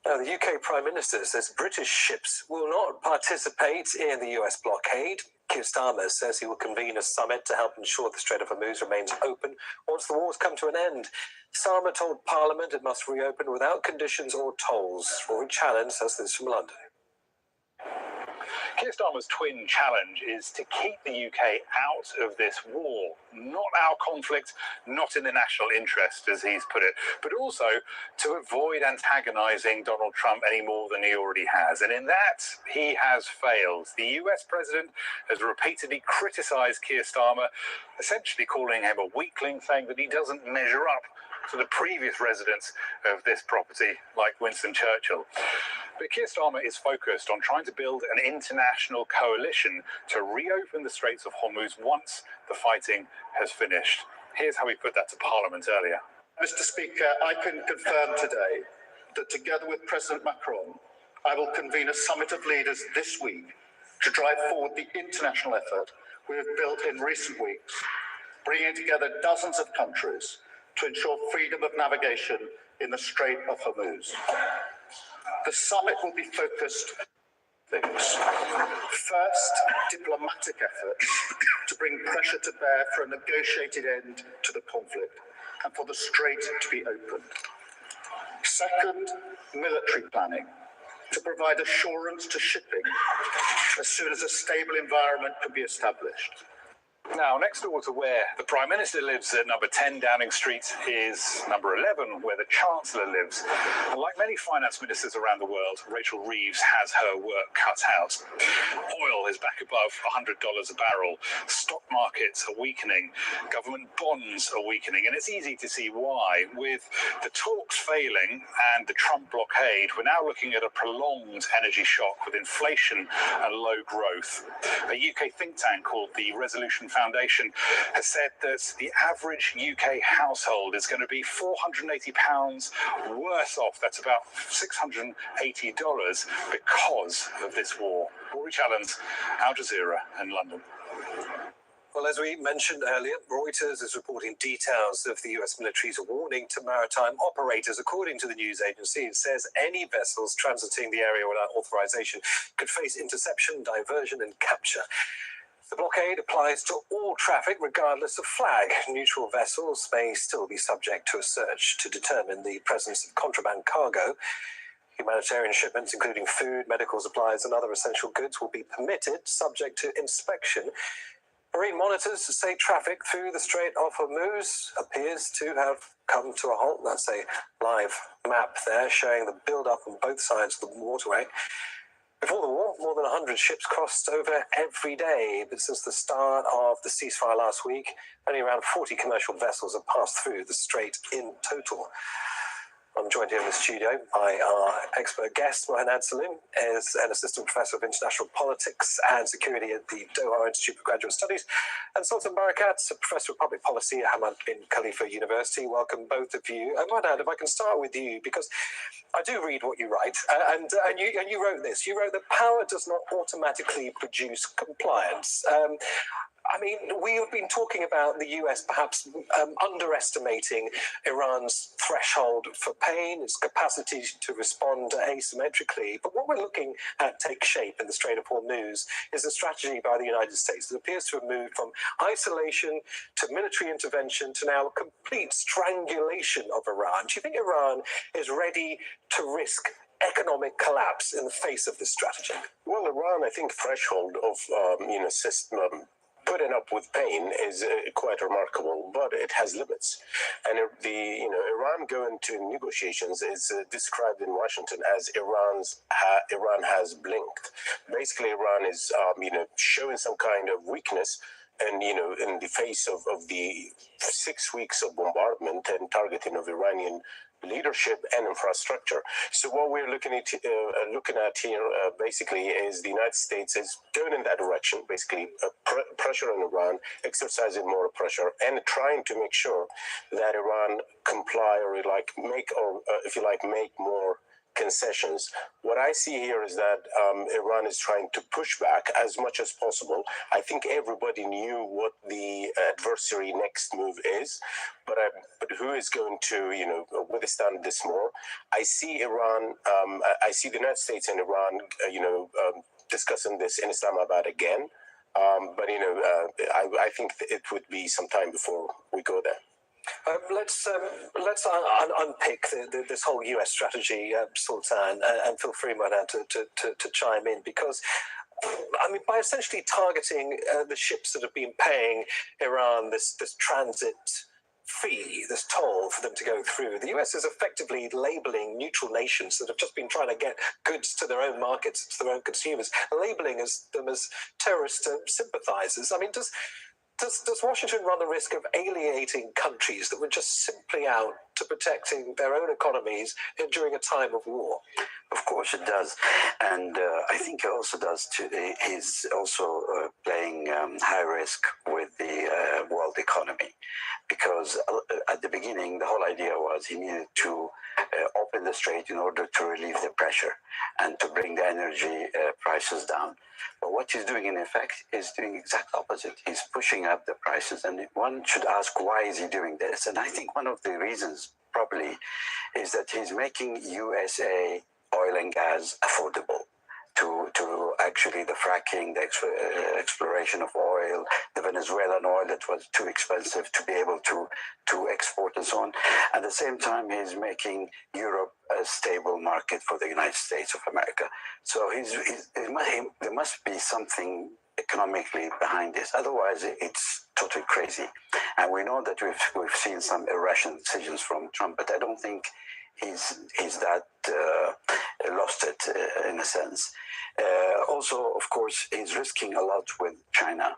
Now, the UK Prime Minister says British ships will not participate in the US blockade Keir Starmer says he will convene a summit to help ensure the Strait of Hormuz remains open once the wars come to an end. Starmer told Parliament it must reopen without conditions or tolls. Rory Challenge says this from London. Keir Starmer's twin challenge is to keep the UK out of this war. Not our conflict, not in the national interest, as he's put it, but also to avoid antagonising Donald Trump any more than he already has. And in that, he has failed. The US president has repeatedly criticised Keir Starmer, essentially calling him a weakling, saying that he doesn't measure up to the previous residents of this property, like Winston Churchill. But Keir Starmer is focused on trying to build an international coalition to reopen the Straits of Hormuz once the fighting has finished. Here's how he put that to Parliament earlier. Mr. Speaker, I can confirm today that together with President Macron, I will convene a summit of leaders this week to drive forward the international effort we have built in recent weeks, bringing together dozens of countries to ensure freedom of navigation in the Strait of Hormuz. The summit will be focused on things. First, diplomatic efforts to bring pressure to bear for a negotiated end to the conflict and for the strait to be opened. Second, military planning to provide assurance to shipping as soon as a stable environment can be established. Now, next door to where the Prime Minister lives at number 10 Downing Street is number 11, where the Chancellor lives. And like many finance ministers around the world, Rachel Reeves has her work cut out. Oil is back above $100 a barrel. Stock markets are weakening. Government bonds are weakening. And it's easy to see why. With the talks failing and the Trump blockade, we're now looking at a prolonged energy shock with inflation and low growth. A UK think tank called the Resolution Foundation has said that the average UK household is going to be £480 worse off. That's about $680 because of this war. Rory Challenge, Al Jazeera in London. Well, as we mentioned earlier, Reuters is reporting details of the US military's warning to maritime operators. According to the news agency, it says any vessels transiting the area without authorization could face interception, diversion, and capture. The blockade applies to all traffic, regardless of flag. Neutral vessels may still be subject to a search to determine the presence of contraband cargo. Humanitarian shipments, including food, medical supplies, and other essential goods, will be permitted, subject to inspection. Marine monitors say traffic through the Strait of Hormuz appears to have come to a halt. That's a live map there showing the build-up on both sides of the waterway. Before the war, more than 100 ships crossed over every day, but since the start of the ceasefire last week, only around 40 commercial vessels have passed through the strait in total. I'm joined here in the studio by our expert guest, Mohanad Salim, is an assistant professor of international politics and security at the Doha Institute for Graduate Studies, and Sultan Barakat, a professor of public policy at Hamad bin Khalifa University. Welcome, both of you. And Mohanad, if I can start with you, because I do read what you write, and you wrote this. You wrote that power does not automatically produce compliance. I mean, we have been talking about the US perhaps underestimating Iran's threshold for pain, its capacity to respond asymmetrically. But what we're looking at take shape in the Strait of Hormuz is a strategy by the United States that appears to have moved from isolation to military intervention to now complete strangulation of Iran. Do you think Iran is ready to risk economic collapse in the face of this strategy? Well, Iran, I think, threshold of system. Putting up with pain is quite remarkable, but it has limits. And Iran going to negotiations is described in Washington as Iran has blinked. Basically, Iran is showing some kind of weakness, and in the face of the 6 weeks of bombardment and targeting of Iranian leadership and infrastructure. So what we're looking at here basically is the United States is going in that direction, basically pressure on Iran, exercising more pressure, and trying to make sure that Iran comply or make more concessions. What I see here is that Iran is trying to push back as much as possible. I think everybody knew what the adversary next move is, but who is going to withstand this more? I see Iran. I see the United States and Iran discussing this in Islamabad again. But I think it would be some time before we go there. Let's unpick this whole US strategy, Sultan, and feel free, Madan, to chime in, because I mean, by essentially targeting the ships that have been paying Iran this transit fee, this toll for them to go through, the US is effectively labeling neutral nations that have just been trying to get goods to their own markets, to their own consumers, labeling them as terrorist sympathizers. I mean, does Washington run the risk of alienating countries that were just simply out to protecting their own economies during a time of war? Of course it does, and I think it also does. He's also playing high risk with the world economy, because at the beginning the whole idea was he needed to open the strait in order to relieve the pressure and to bring the energy prices down. But what he's doing in effect is doing exact opposite. He's pushing up the prices, and one should ask, why is he doing this? And I think one of the reasons probably is that he's making USA oil and gas affordable to actually the fracking, the exploration of oil, the Venezuelan oil that was too expensive to be able to export and so on. At the same time, he's making Europe a stable market for the United States of America. So there must be something economically behind this. Otherwise, it's totally crazy. And we know that we've seen some irrational decisions from Trump, but I don't think he's that lost it in a sense. Also, of course, he's risking a lot with China.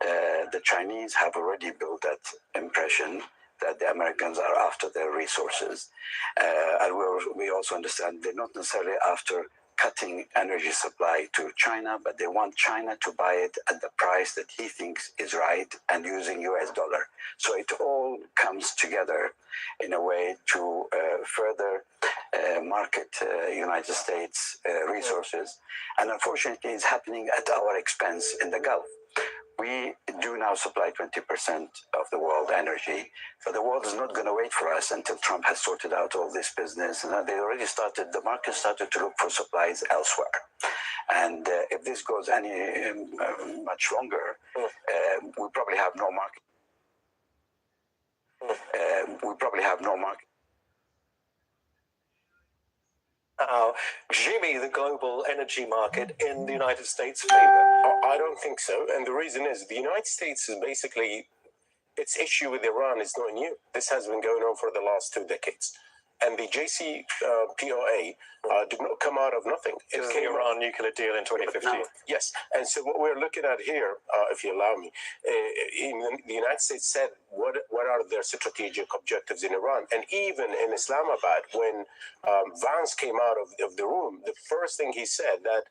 The Chinese have already built that impression that the Americans are after their resources. And we also understand they're not necessarily after cutting energy supply to China, but they want China to buy it at the price that he thinks is right and using US dollar. So it all comes together in a way to further market United States resources. And unfortunately, it's happening at our expense in the Gulf. We do now supply 20% of the world energy, but the world is not going to wait for us until Trump has sorted out all this business. And they already started, the market started to look for supplies elsewhere. And if this goes any much longer, we probably have no market. Jimmy, the global energy market in the United States' favor? I don't think so. And the reason is the United States is basically, its issue with Iran is not new. This has been going on for the last 2 decades. And the JCPOA did not come out of nothing. It came Iran nuclear deal in 2015. Yes. And so what we're looking at here, if you allow me, the United States said what are their strategic objectives in Iran. And even in Islamabad, when Vance came out of the room, the first thing he said that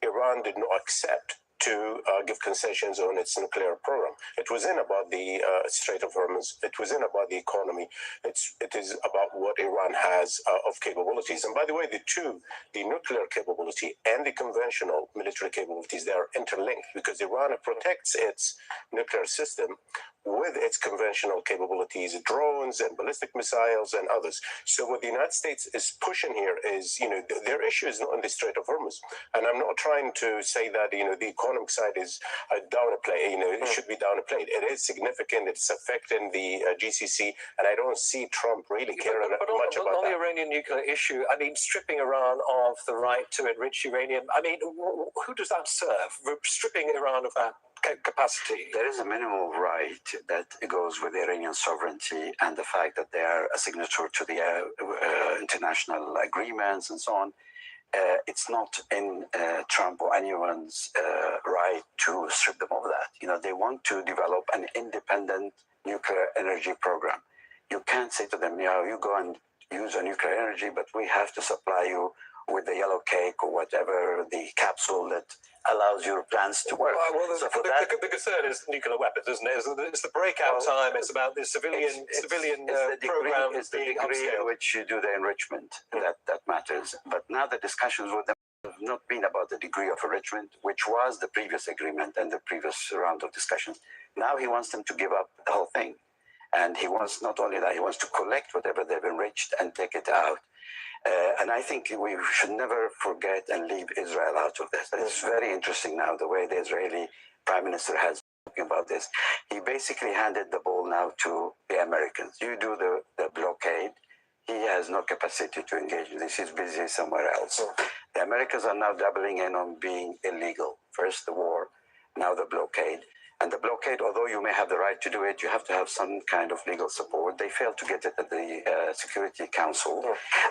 Iran did not accept to give concessions on its nuclear program. It wasn't about the Strait of Hormuz. It wasn't about the economy. It is about what Iran has of capabilities. And by the way, the nuclear capability and the conventional military capabilities, they are interlinked because Iran protects its nuclear system with its conventional capabilities, drones and ballistic missiles and others. So what the United States is pushing here is, their issue is not in the Strait of Hormuz. And I'm not trying to say that, the economic side is downplayed, it should be downplayed. It is significant. It's affecting the GCC. And I don't see Trump really caring much about on that. the Iranian nuclear issue, I mean, stripping Iran of the right to enrich uranium, I mean, who does that serve? Stripping Iran of that capacity? There is a minimal right that goes with Iranian sovereignty and the fact that they are a signature to the international agreements and so on. It's not in Trump or anyone's right to strip them of that. They want to develop an independent nuclear energy program. You can't say to them, you go and use a nuclear energy, but we have to supply you with the yellow cake or whatever, the capsule that allows your plans to work. Well, the concern is nuclear weapons, isn't it? It's the breakout time. It's about the civilian program. It's the degree in which you do the enrichment that matters. But now the discussions with them have not been about the degree of enrichment, which was the previous agreement and the previous round of discussions. Now he wants them to give up the whole thing. And he wants not only that, he wants to collect whatever they've enriched and take it out. And I think we should never forget and leave Israel out of this. It's very interesting now the way the Israeli Prime Minister has talking about this. He basically handed the ball now to the Americans. You do the blockade. He has no capacity to engage in this. He's busy somewhere else. The Americans are now doubling in on being illegal. First the war, now the blockade. And the blockade, although you may have the right to do it, you have to have some kind of legal support. They failed to get it at the Security Council.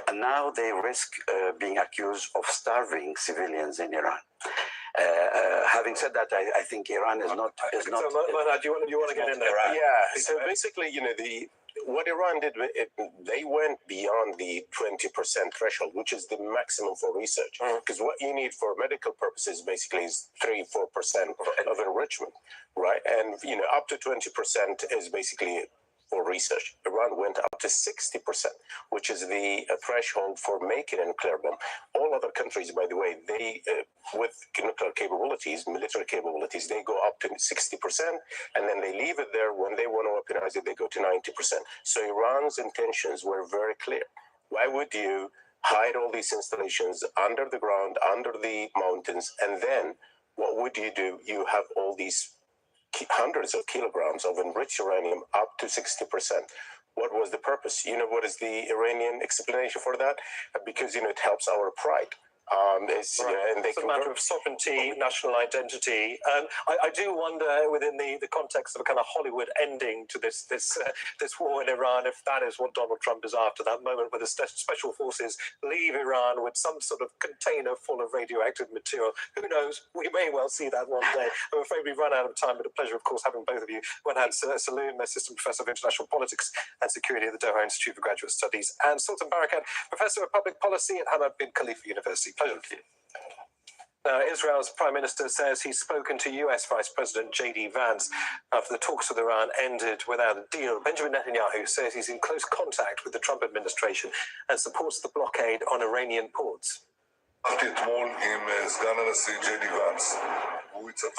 And now they risk being accused of starving civilians in Iran. Having said that, I think Iran is not. So, do you want to get in there? Yeah. So basically, what Iran did, they went beyond the 20% threshold, which is the maximum for research. Because what you need for medical purposes basically is 3-4% of enrichment, right? And up to 20% is basically for research. Iran went up to 60%, which is the threshold for making a nuclear bomb. All other countries, by the way, they with nuclear capabilities, military capabilities, they go up to 60%, and then they leave it there. When they want to weaponize it, they go to 90%. So Iran's intentions were very clear. Why would you hide all these installations under the ground, under the mountains, and then what would you do? You have all these hundreds of kilograms of enriched uranium up to 60%. What was the purpose? What is the Iranian explanation for that? Because, it helps our pride. It's a matter of sovereignty, national identity. I do wonder, within the context of a kind of Hollywood ending to this war in Iran, if that is what Donald Trump is after, that moment where the special forces leave Iran with some sort of container full of radioactive material. Who knows? We may well see that one day. I'm afraid we've run out of time, but a pleasure, of course, having both of you. One hand, Saloon, Assistant Professor of International Politics and Security at the Doha Institute for Graduate Studies, and Sultan Barakat, Professor of Public Policy at Hamad bin Khalifa University. Pleasure to you. Now, Israel's Prime Minister says he's spoken to US Vice President J.D. Vance after the talks with Iran ended without a deal. Benjamin Netanyahu says he's in close contact with the Trump administration and supports the blockade on Iranian ports. I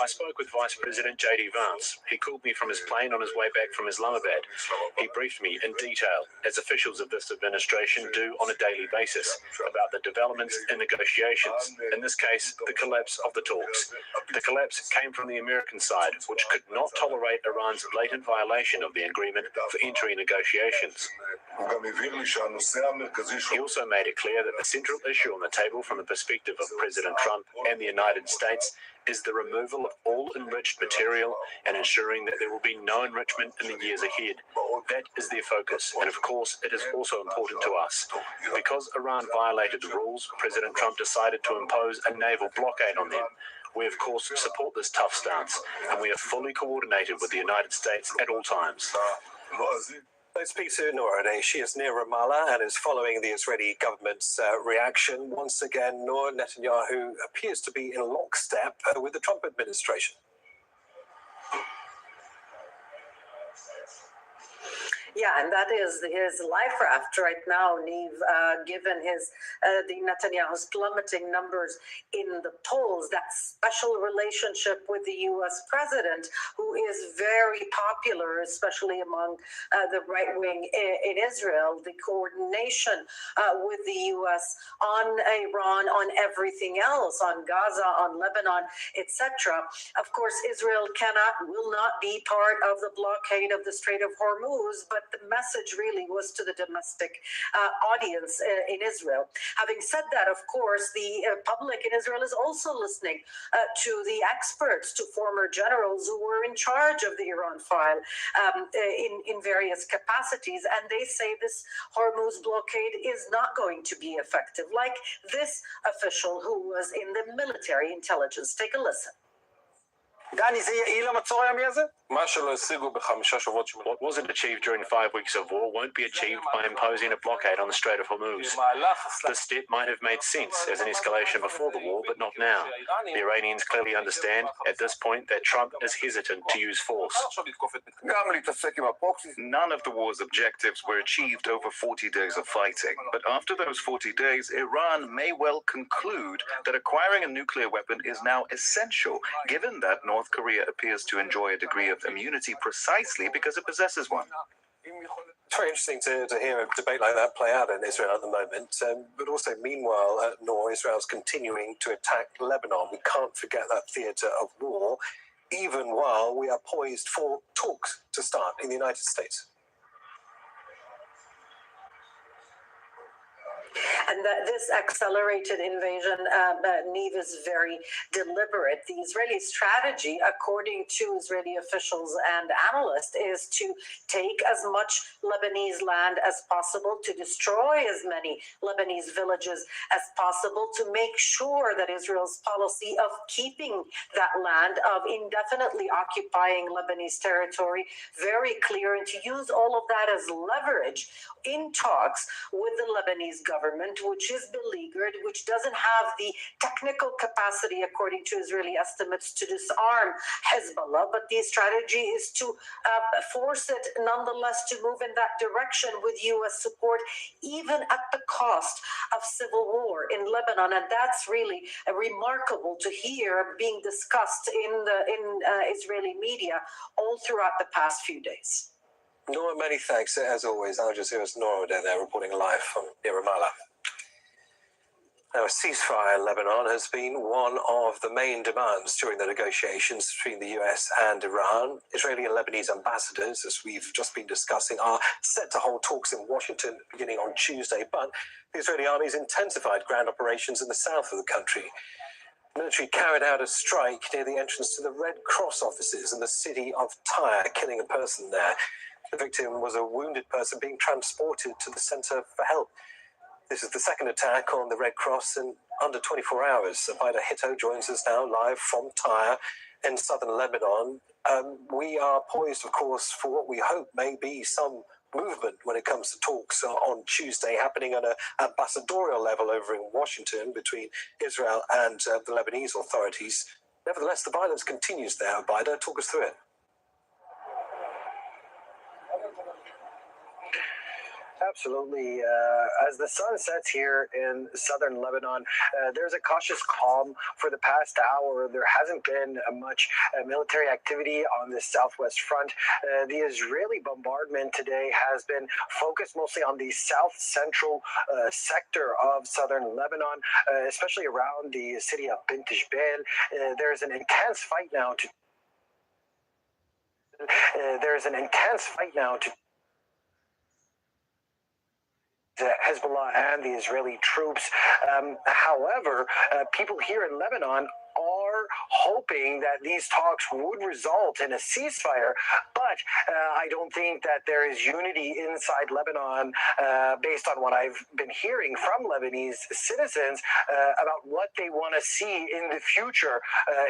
spoke with Vice President J.D. Vance. He called me from his plane on his way back from Islamabad. He briefed me in detail, as officials of this administration do on a daily basis, about the developments in negotiations, in this case, the collapse of the talks. The collapse came from the American side, which could not tolerate Iran's blatant violation of the agreement for entering negotiations. He also made it clear that the central issue on the table from the perspective of President Trump and the United States is the removal of all enriched material and ensuring that there will be no enrichment in the years ahead. That is their focus, and of course it is also important to us. Because Iran violated the rules, President Trump decided to impose a naval blockade on them. We of course support this tough stance, and we are fully coordinated with the United States at all times. Let's speak to Noor. She is near Ramallah and is following the Israeli government's reaction. Once again, Noor, Netanyahu appears to be in lockstep with the Trump administration. Yeah, and that is his life raft right now, Neve, given the Netanyahu's plummeting numbers in the polls, that special relationship with the U.S. president, who is very popular, especially among the right wing in Israel, the coordination with the U.S. on Iran, on everything else, on Gaza, on Lebanon, etc. Of course, Israel will not be part of the blockade of the Strait of Hormuz, but the message really was to the domestic audience in Israel. Having said that, of course, the public in Israel is also listening to the experts, to former generals who were in charge of the Iran file in various capacities, and they say this Hormuz blockade is not going to be effective, like this official who was in the military intelligence. Take a listen. What wasn't achieved during 5 weeks of war won't be achieved by imposing a blockade on the Strait of Hormuz. This step might have made sense as an escalation before the war, but not now. The Iranians clearly understand at this point that Trump is hesitant to use force. None of the war's objectives were achieved over 40 days of fighting. But after those 40 days, Iran may well conclude that acquiring a nuclear weapon is now essential, given that North Korea appears to enjoy a degree of immunity precisely because it possesses one. It's very interesting to hear a debate like that play out in Israel at the moment. But also, meanwhile, Noor, Israel's continuing to attack Lebanon. We can't forget that theatre of war. even while we are poised for talks to start in the United States. And that this accelerated invasion, Neve, is very deliberate. The Israeli strategy, according to Israeli officials and analysts, is to take as much Lebanese land as possible, to destroy as many Lebanese villages as possible, to make sure that Israel's policy of keeping that land, of indefinitely occupying Lebanese territory, very clear, and to use all of that as leverage in talks with the Lebanese government, which is beleaguered, which doesn't have the technical capacity, according to Israeli estimates, to disarm Hezbollah. But the strategy is to force it nonetheless to move in that direction with U.S. support, even at the cost of civil war in Lebanon. And that's really remarkable to hear being discussed in Israeli media all throughout the past few days. Nora, many thanks. As always, Al Jazeera's Nora down there reporting live from near Ramallah. Now, a ceasefire in Lebanon has been one of the main demands during the negotiations between the US and Iran. Israeli and Lebanese ambassadors, as we've just been discussing, are set to hold talks in Washington beginning on Tuesday, but the Israeli army's intensified ground operations in the south of the country. The military carried out a strike near the entrance to the Red Cross offices in the city of Tyre, killing a person there. The victim was a wounded person being transported to the centre for help. This is the second attack on the Red Cross in under 24 hours. Abida Hitto joins us now live from Tyre in southern Lebanon. We are poised, of course, for what we hope may be some movement when it comes to talks on Tuesday happening on an ambassadorial level over in Washington between Israel and the Lebanese authorities. Nevertheless, the violence continues there. Abida, talk us through it. Absolutely. As the sun sets here in southern Lebanon, there's a cautious calm for the past hour. There hasn't been much military activity on the southwest front. The Israeli bombardment today has been focused mostly on the south-central sector of southern Lebanon, especially around the city of Bint Jbeil. There's an intense fight now to Hezbollah and the Israeli troops. However, people here in Lebanon are hoping that these talks would result in a ceasefire, but I don't think that there is unity inside Lebanon based on what I've been hearing from Lebanese citizens about what they want to see in the future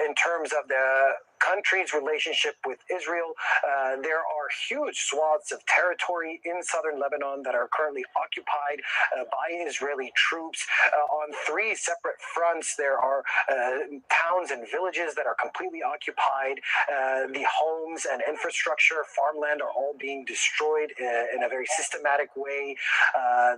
in terms of the country's relationship with Israel. There are huge swaths of territory in southern Lebanon that are currently occupied by Israeli troops. On three separate fronts, there are towns and villages that are completely occupied. The homes and infrastructure, farmland are all being destroyed in a very systematic way.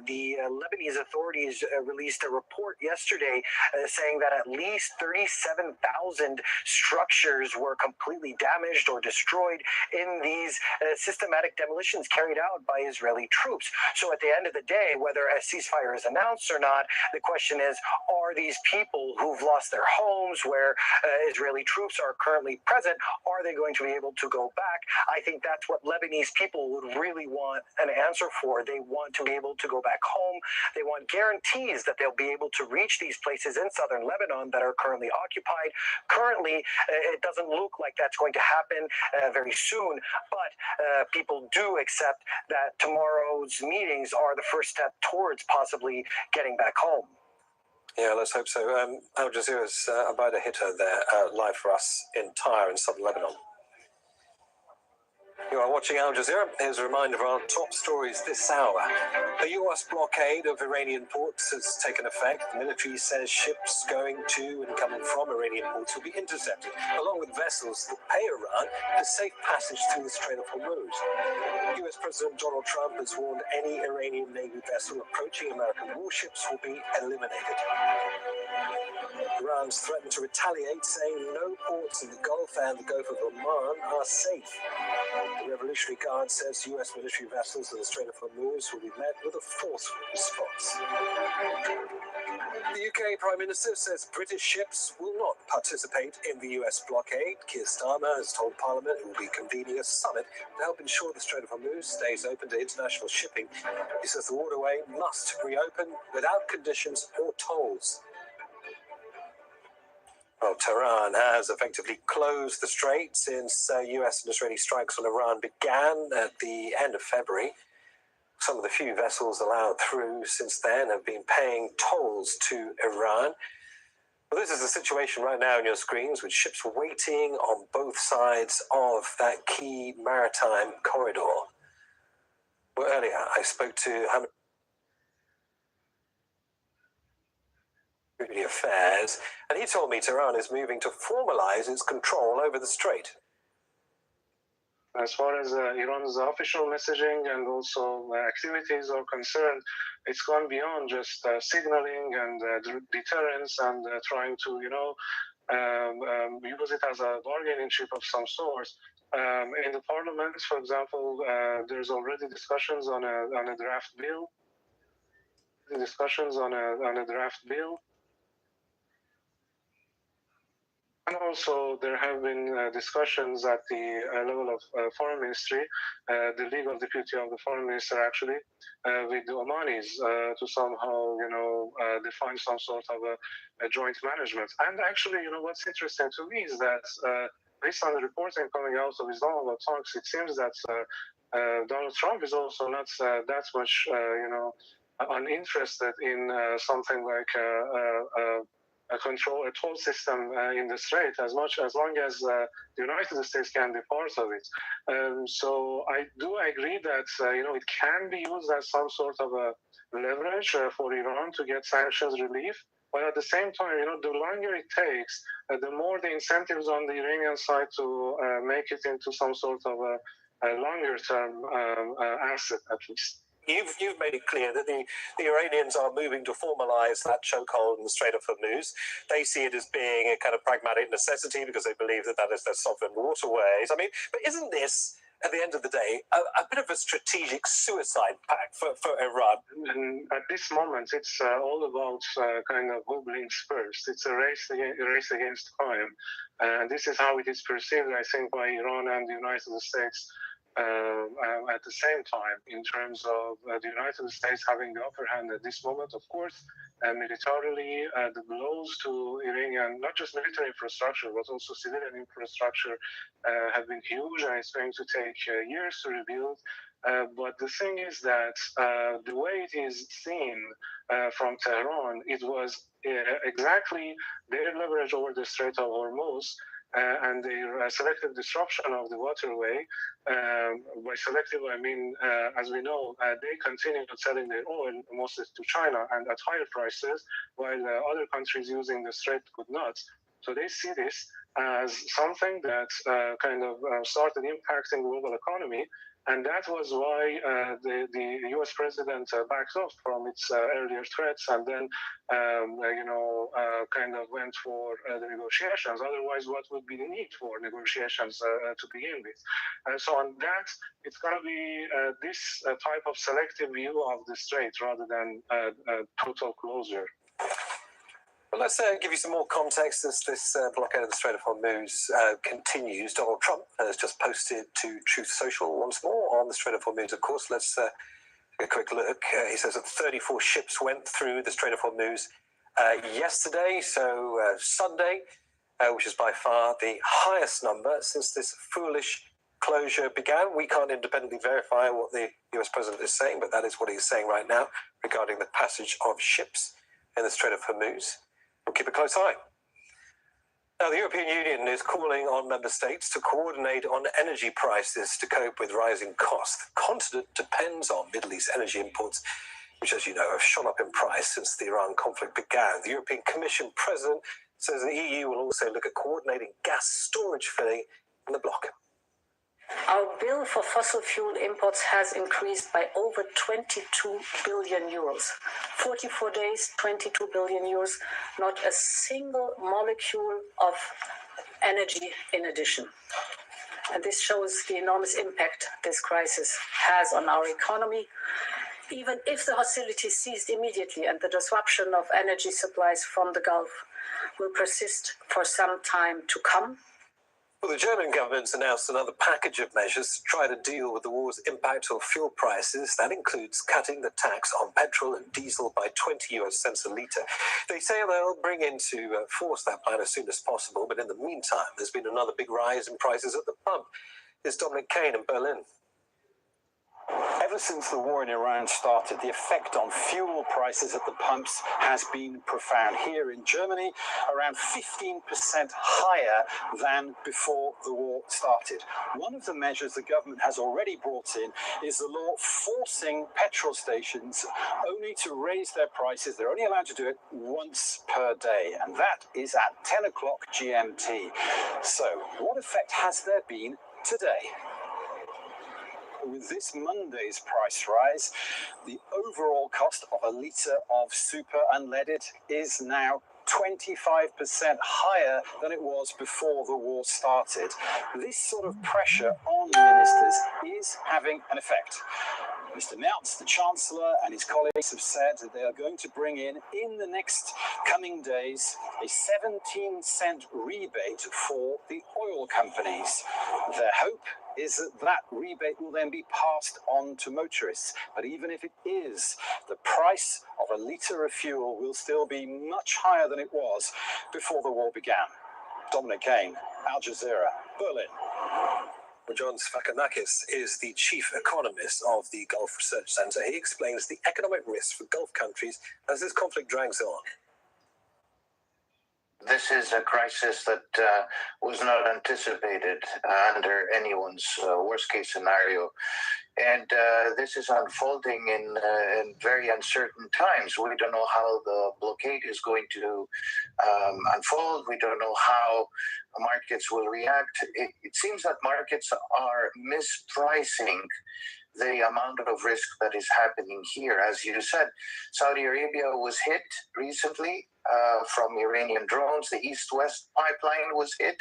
The Lebanese authorities released a report yesterday saying that at least 37,000 structures were completely damaged or destroyed in these systematic demolitions carried out by Israeli troops. So at the end of the day, whether a ceasefire is announced or not, the question is, are these people who've lost their homes where Israeli troops are currently present, are they going to be able to go back? I think that's what Lebanese people would really want an answer for. They want to be able to go back home. They want guarantees that they'll be able to reach these places in southern Lebanon that are currently occupied. Currently, it doesn't look like that's going to happen very soon, but people do accept that tomorrow's meetings are the first step towards possibly getting back home. Yeah, let's hope so. Al Jazeera's Abida Hitto there, live for us in Tyre in southern Lebanon. You are watching Al Jazeera. Here's a reminder of our top stories this hour. A US blockade of Iranian ports has taken effect. The military says ships going to and coming from Iranian ports will be intercepted, along with vessels that pay Iran for safe passage through the Strait of Hormuz. US President Donald Trump has warned any Iranian Navy vessel approaching American warships will be eliminated. Iran's threatened to retaliate, saying no ports in the Gulf and the Gulf of Oman are safe. The Revolutionary Guard says US military vessels in the Strait of Hormuz will be met with a forceful response. The UK Prime Minister says British ships will not participate in the US blockade. Keir Starmer has told Parliament he will be convening a summit to help ensure the Strait of Hormuz stays open to international shipping. He says the waterway must reopen without conditions or tolls. Well, Tehran has effectively closed the strait since US and Israeli strikes on Iran began at the end of February. Some of the few vessels allowed through since then have been paying tolls to Iran. Well, this is the situation right now on your screens, with ships waiting on both sides of that key maritime corridor. Well, earlier I spoke to Affairs, and he told me Tehran is moving to formalize its control over the strait. As far as Iran's official messaging and also activities are concerned, it's gone beyond just signaling and deterrence and trying to, use it as a bargaining chip of some sort. In the parliament, for example, there's already discussions on a draft bill. And also, there have been discussions at the level of foreign ministry, the legal deputy of the foreign minister actually, with the Omanis to somehow, define some sort of a joint management. And actually, what's interesting to me is that based on the reporting coming out of Islamabad talks, it seems that Donald Trump is also not that much, uninterested in something like a toll system in the strait, as long as the United States can be part of it. So I do agree that it can be used as some sort of a leverage for Iran to get sanctions relief. But at the same time, the longer it takes, the more the incentives on the Iranian side to make it into some sort of a longer-term asset, at least. You've made it clear that the Iranians are moving to formalize that chokehold in the Strait of Hormuz. They see it as being a kind of pragmatic necessity because they believe that is their sovereign waterways. I mean, but isn't this, at the end of the day, a bit of a strategic suicide pact for Iran? And at this moment, it's all about kind of who blinks first. It's a race against time. And this is how it is perceived, I think, by Iran and the United States. At the same time, in terms of the United States having the upper hand at this moment, of course, militarily, the blows to Iranian, not just military infrastructure, but also civilian infrastructure have been huge, and it's going to take years to rebuild. But the thing is that the way it is seen from Tehran, it was exactly their leverage over the Strait of Hormuz and the selective disruption of the waterway. By selective, I mean, as we know, they continue selling their oil mostly to China and at higher prices, while other countries using the strait could not. So they see this as something that kind of started impacting the global economy. And that was why the U.S. president backed off from its earlier threats and then, kind of went for the negotiations. Otherwise, what would be the need for negotiations to begin with? So on that, it's going to be this type of selective view of the strait rather than total closure. Well, let's give you some more context as this blockade of the Strait of Hormuz continues. Donald Trump has just posted to Truth Social once more on the Strait of Hormuz, of course. Let's take a quick look. He says that 34 ships went through the Strait of Hormuz yesterday, so Sunday, which is by far the highest number since this foolish closure began. We can't independently verify what the US president is saying, but that is what he's saying right now regarding the passage of ships in the Strait of Hormuz. We'll keep a close eye. Now, the European Union is calling on member states to coordinate on energy prices to cope with rising costs. The continent depends on Middle East energy imports, which, as you know, have shot up in price since the Iran conflict began. The European Commission president says the EU will also look at coordinating gas storage filling in the bloc. Our bill for fossil fuel imports has increased by over 22 billion euros. 44 days, 22 billion euros, not a single molecule of energy in addition. And this shows the enormous impact this crisis has on our economy. even if the hostilities ceased immediately and the disruption of energy supplies from the Gulf will persist for some time to come. Well, the German government's announced another package of measures to try to deal with the war's impact on fuel prices. That includes cutting the tax on petrol and diesel by 20 US cents a litre. They say they'll bring into force that plan as soon as possible, but in the meantime, there's been another big rise in prices at the pump. Here's Dominic Kane in Berlin. Ever since the war in Iran started, the effect on fuel prices at the pumps has been profound. Here in Germany, around 15% higher than before the war started. One of the measures the government has already brought in is the law forcing petrol stations only to raise their prices. They're only allowed to do it once per day, and that is at 10 o'clock GMT. So, what effect has there been today? With this Monday's price rise, the overall cost of a litre of super unleaded is now 25% higher than it was before the war started. This sort of pressure on ministers is having an effect. Mr. Merz, the Chancellor, and his colleagues have said that they are going to bring in the next coming days, a 17-cent rebate for the oil companies. Their hope is that that rebate will then be passed on to motorists. But even if it is, the price of a litre of fuel will still be much higher than it was before the war began. Dominic Kane, Al Jazeera, Berlin. Well, John Sfakanakis is the chief economist of the Gulf Research Centre. He explains the economic risks for Gulf countries as this conflict drags on. This is a crisis that was not anticipated under anyone's worst-case scenario. And this is unfolding in very uncertain times. We don't know how the blockade is going to unfold. We don't know how markets will react. It seems that markets are mispricing the amount of risk that is happening here. As you said, Saudi Arabia was hit recently from Iranian drones. The East-West pipeline was hit,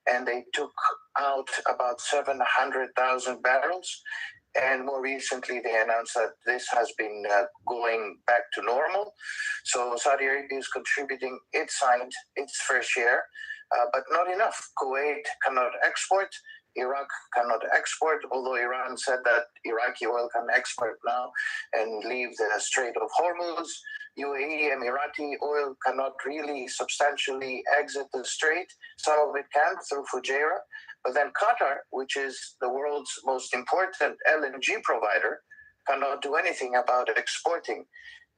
and they took out about 700,000 barrels. And more recently, they announced that this has been going back to normal. So Saudi Arabia is contributing its fair share, but not enough. Kuwait cannot export. Iraq cannot export, although Iran said that Iraqi oil can export now and leave the Strait of Hormuz. UAE, Emirati oil cannot really substantially exit the strait. Some of it can through Fujairah. But then Qatar, which is the world's most important LNG provider, cannot do anything about exporting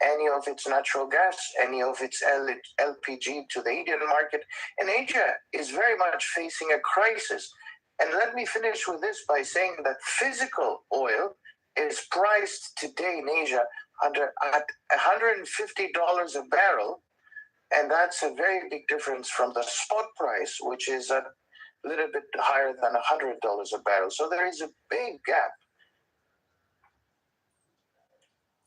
any of its natural gas, any of its LPG to the Indian market. And Asia is very much facing a crisis. And let me finish with this by saying that physical oil is priced today in Asia at $150 a barrel. And that's a very big difference from the spot price, which is a little bit higher than $100 a barrel. So there is a big gap.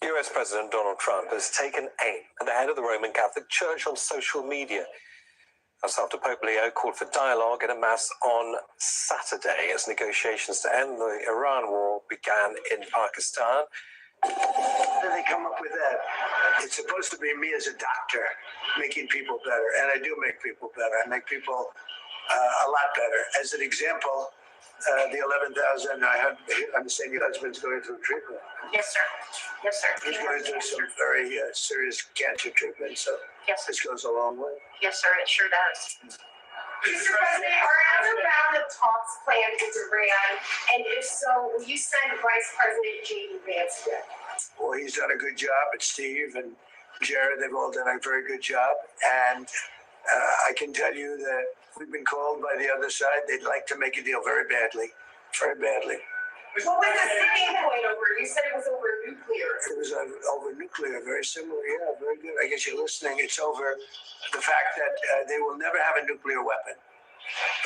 US President Donald Trump has taken aim at the head of the Roman Catholic Church on social media. That's after Pope Leo called for dialogue at a mass on Saturday as negotiations to end the Iran war began in Pakistan. How did they come up with that? It's supposed to be me as a doctor making people better, and I do make people better. I make people a lot better. As an example, the 11,000, I understand your husband's going through treatment. Yes, sir. Yes, sir. He's going through some very serious cancer treatment, so yes, this goes a long way. Yes, sir, it sure does. Mr. President, are other round of talks planned with Iran? And if so, will you send Vice President J.D. Vance there? Well, he's done a good job, but Steve and Jared, they've all done a very good job. And I can tell you that we've been called by the other side. They'd like to make a deal very badly, very badly. What was the sticking point over? You said it was over nuclear. It was over nuclear, very similar. Yeah, very good. I guess you're listening. It's over the fact that they will never have a nuclear weapon.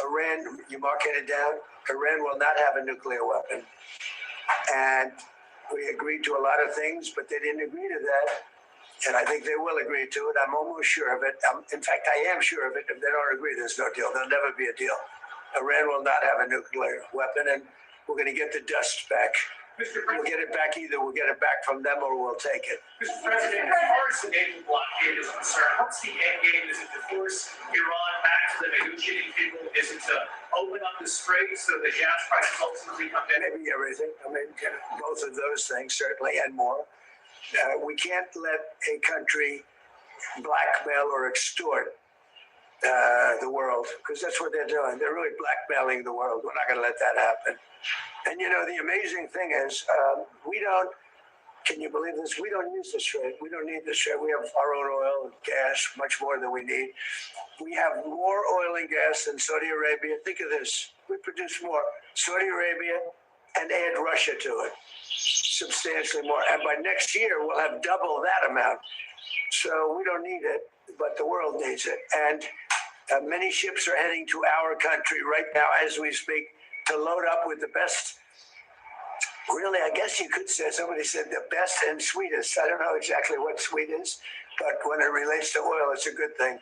Iran, you marking it down? Iran will not have a nuclear weapon. And we agreed to a lot of things, but they didn't agree to that. And I think they will agree to it. I'm almost sure of it. In fact, I am sure of it. If they don't agree, there's no deal. There'll never be a deal. Iran will not have a nuclear weapon, and we're going to get the dust back we'll get it back. Either we'll get it back from them or we'll take it. Mr. President, as far as the naval blockade is concerned, what's the end game? Is it to force Iran back to the negotiating table? Is it to open up the strait so the gas prices ultimately come down? Maybe everything. I mean, both of those things, certainly, and more. We can't let a country blackmail or extort the world, because that's what they're doing. They're really blackmailing the world. We're not going to let that happen. And you know, the amazing thing is, we don't, can you believe this? We don't use the strait. We don't need the strait. We have our own oil and gas, much more than we need. We have more oil and gas than Saudi Arabia. Think of this. We produce more. Saudi Arabia, and add Russia to it. Substantially more. And by next year, we'll have double that amount. So we don't need it, but the world needs it. And many ships are heading to our country right now as we speak to load up with the best. Really, I guess you could say, somebody said the best and sweetest. I don't know exactly what sweet is, but when it relates to oil, it's a good thing.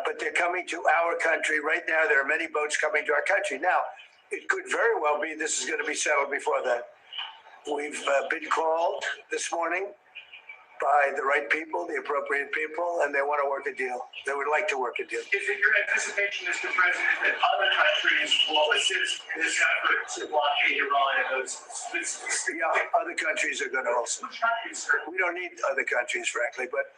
But they're coming to our country right now. There are many boats coming to our country. Now, it could very well be this is going to be settled before that. We've been called this morning by the right people, the appropriate people, and they want to work a deal. They would like to work a deal. Is it your anticipation, Mr. President, that other countries will assist in this effort to blockade Iran and those? Yeah, other countries are going to also. Which countries, sir? We don't need other countries, frankly, but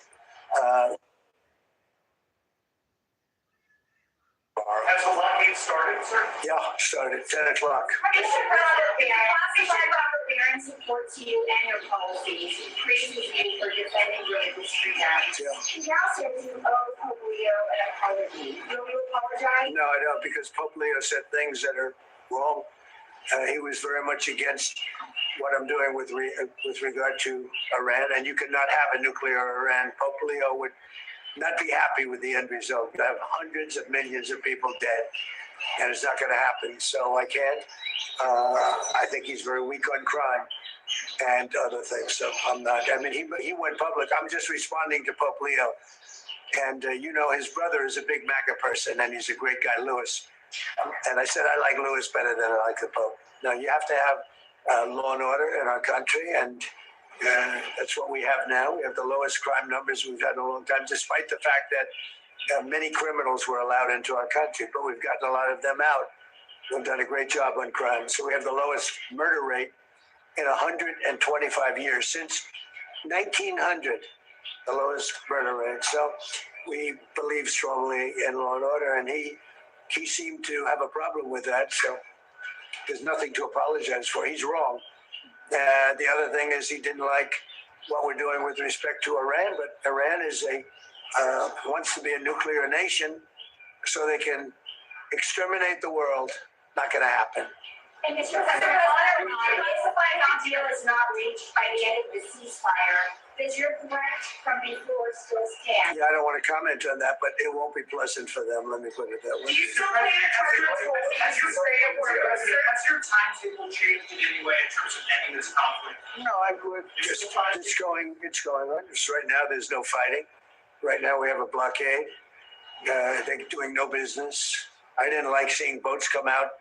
has the blockade started, sir? yeah, started at 10 o'clock. Mr. President, classified Robert Barron supports you and your policies. He praises you for defending your industry now. Yeah. He now says you owe Pope Leo an apology. Will you apologize? No, I don't, because Pope Leo said things that are wrong. He was very much against what I'm doing with regard to Iran, and you cannot have a nuclear Iran. Pope Leo would not be happy with the end result. You have hundreds of millions of people dead, and it's not going to happen. So I can't. I think he's very weak on crime and other things. So I'm not. I mean, he went public. I'm just responding to Pope Leo. And you know, his brother is a big MAGA person, and he's a great guy, Louis. And I said I like Louis better than I like the Pope. Now, you have to have law and order in our country, and that's what we have now. We have the lowest crime numbers we've had in a long time, despite the fact that many criminals were allowed into our country, but we've gotten a lot of them out. We've done a great job on crime. So we have the lowest murder rate in 125 years, since 1900, the lowest murder rate. So we believe strongly in law and order, and he seemed to have a problem with that. So there's nothing to apologize for. He's wrong. The other thing is he didn't like what we're doing with respect to Iran, but Iran is wants to be a nuclear nation so they can exterminate the world. Not going to happen. And Mr. President, if the final deal is not reached by the end of the ceasefire, does your threat from before still stand? Yeah, I don't want to comment on that, but it won't be pleasant for them. Let me put it that way. Do you still plan to charge Has your timetable changed in any way in terms of ending this conflict? No, it's going on. Just right now, there's no fighting. Right now, we have a blockade. They're doing no business. I didn't like seeing boats come out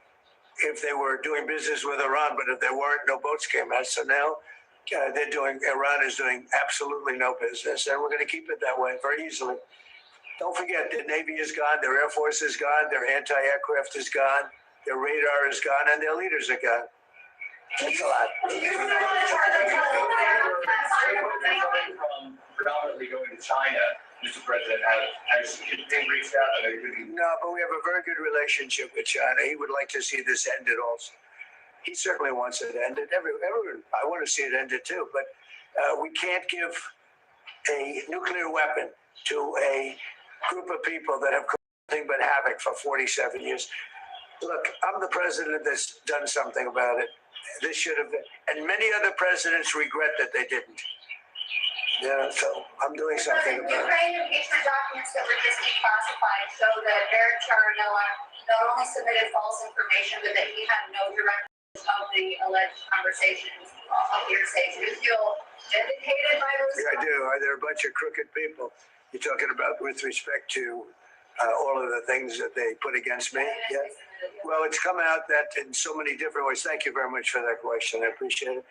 if they were doing business with Iran, but if they weren't, no boats came out. So now Iran is doing absolutely no business, and we're going to keep it that way very easily. Don't forget, their Navy is gone, their Air Force is gone, their anti-aircraft is gone, their radar is gone, and their leaders are gone. It's a lot. From predominantly going to China, Mr. President, has Jinping reached out? No, but we have a very good relationship with China. He would like to see this ended also. He certainly wants it ended. Everyone, I want to see it ended too, but we can't give a nuclear weapon to a group of people that have caused nothing but havoc for 47 years. Look, I'm the president that's done something about it. This should have been, and many other presidents regret that they didn't. Yeah, so I'm doing something about it. Ukraine impeachment documents that were just declassified show that Eric Charnoa not only submitted false information, but that he had no direct of the alleged conversations of hearsay. Do you feel vindicated by those? Yeah, I do. They're a bunch of crooked people. You're talking about with respect to all of the things that they put against me. Yeah. Well, it's come out that in so many different ways. Thank you very much for that question. I appreciate it.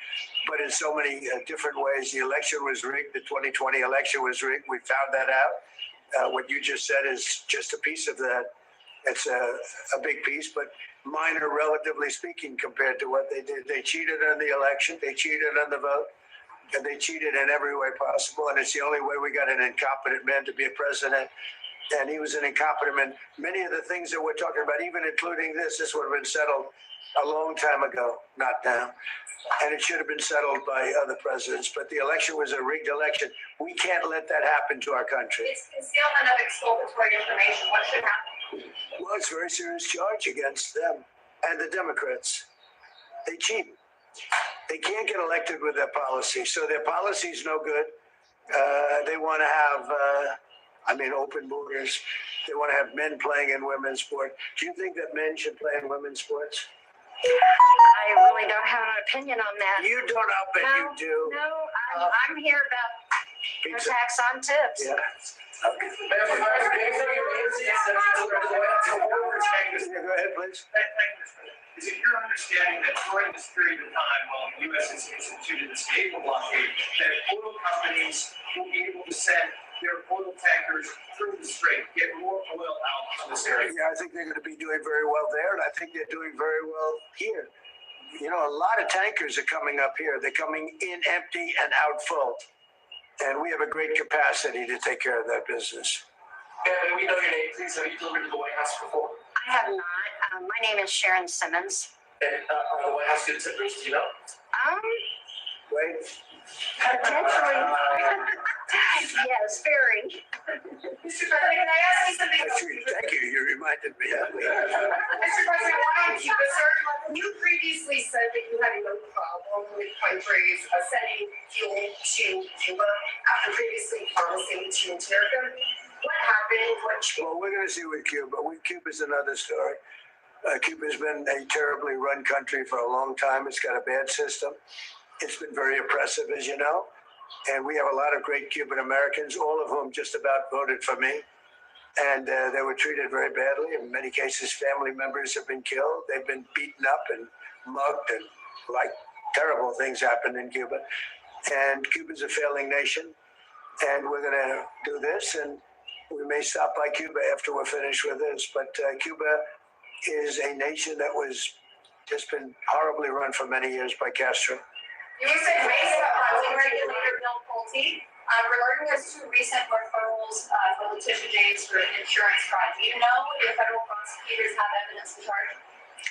But in so many different ways, the election was rigged. The 2020 election was rigged. We found that out. What you just said is just a piece of that. It's a big piece, but minor, relatively speaking, compared to what they did. They cheated on the election. They cheated on the vote. And they cheated in every way possible. And it's the only way we got an incompetent man to be a president. And he was an incompetent man. Many of the things that we're talking about, even including this would have been settled a long time ago, not now. And it should have been settled by other presidents. But the election was a rigged election. We can't let that happen to our country. It's concealment of exculpatory information. What should happen? Well, it's a very serious charge against them and the Democrats. They cheat. They can't get elected with their policy. So their policy is no good. They want to have, open borders. They want to have men playing in women's sport. Do you think that men should play in women's sports? I really don't have an opinion on that. You don't, I'll bet you do. No, I'm here about no tax on tips. Yeah. Go ahead, please. Is it your understanding that during this period of time, while the U.S. has instituted this naval blockade, that oil companies will be able to send their oil tankers through the strait, get more oil out of this area? Yeah, I think they're going to be doing very well there, and I think they're doing very well here. You know, a lot of tankers are coming up here. They're coming in empty and out full. And we have a great capacity to take care of that business. And we know your name, please. Have you delivered to the White House before? I have not. My name is Sharon Simmons. And are the White House good tippers? Do you know? Wait. Potentially. Yes, very. Mr. President, can I ask you something? Thank you. You reminded me. Mr. President, why on Cuba, sir? You previously said that you had no problem with countries sending fuel to Cuba after previously promising to interrogate them. What happened? Well, we're going to see with Cuba. Cuba's another story. Cuba's been a terribly run country for a long time. It's got a bad system. It's been very oppressive, as you know. And we have a lot of great Cuban Americans, all of whom just about voted for me. And they were treated very badly. In many cases, family members have been killed. They've been beaten up and mugged, and terrible things happened in Cuba. And Cuba's a failing nation. And we're going to do this, and we may stop by Cuba after we're finished with this. But Cuba is a nation that was just been horribly run for many years by Castro. You said raise housing regulator Bill Pulte regarding those two recent referrals for Letitia James for insurance fraud. Do you know if federal prosecutors have evidence to charge?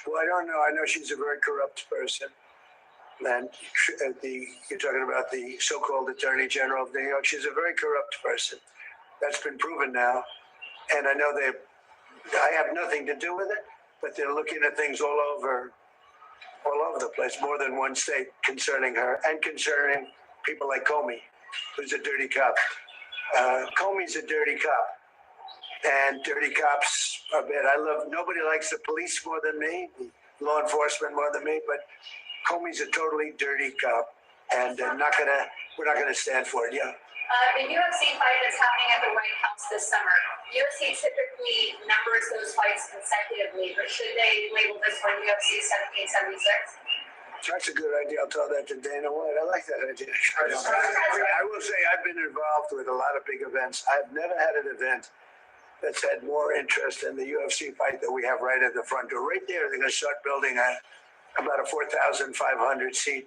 Well, I don't know. I know she's a very corrupt person. And you're talking about the so-called Attorney General of New York. She's a very corrupt person. That's been proven now. And I know I have nothing to do with it, but they're looking at things all over the place, more than one state, concerning her and concerning people like Comey, who's a dirty cop. Comey's a dirty cop, and dirty cops are bad. Nobody likes the police more than me, law enforcement more than me, but Comey's a totally dirty cop, and we're not gonna stand for it. Yeah. The UFC fight that's happening at the White House this summer. UFC typically numbers those fights consecutively, but should they label this one UFC 1776? That's a good idea. I'll tell that to Dana White. I like that idea. I will say I've been involved with a lot of big events. I've never had an event that's had more interest in the UFC fight that we have right at the front door. Right there, they're going to start building about a 4,500 seat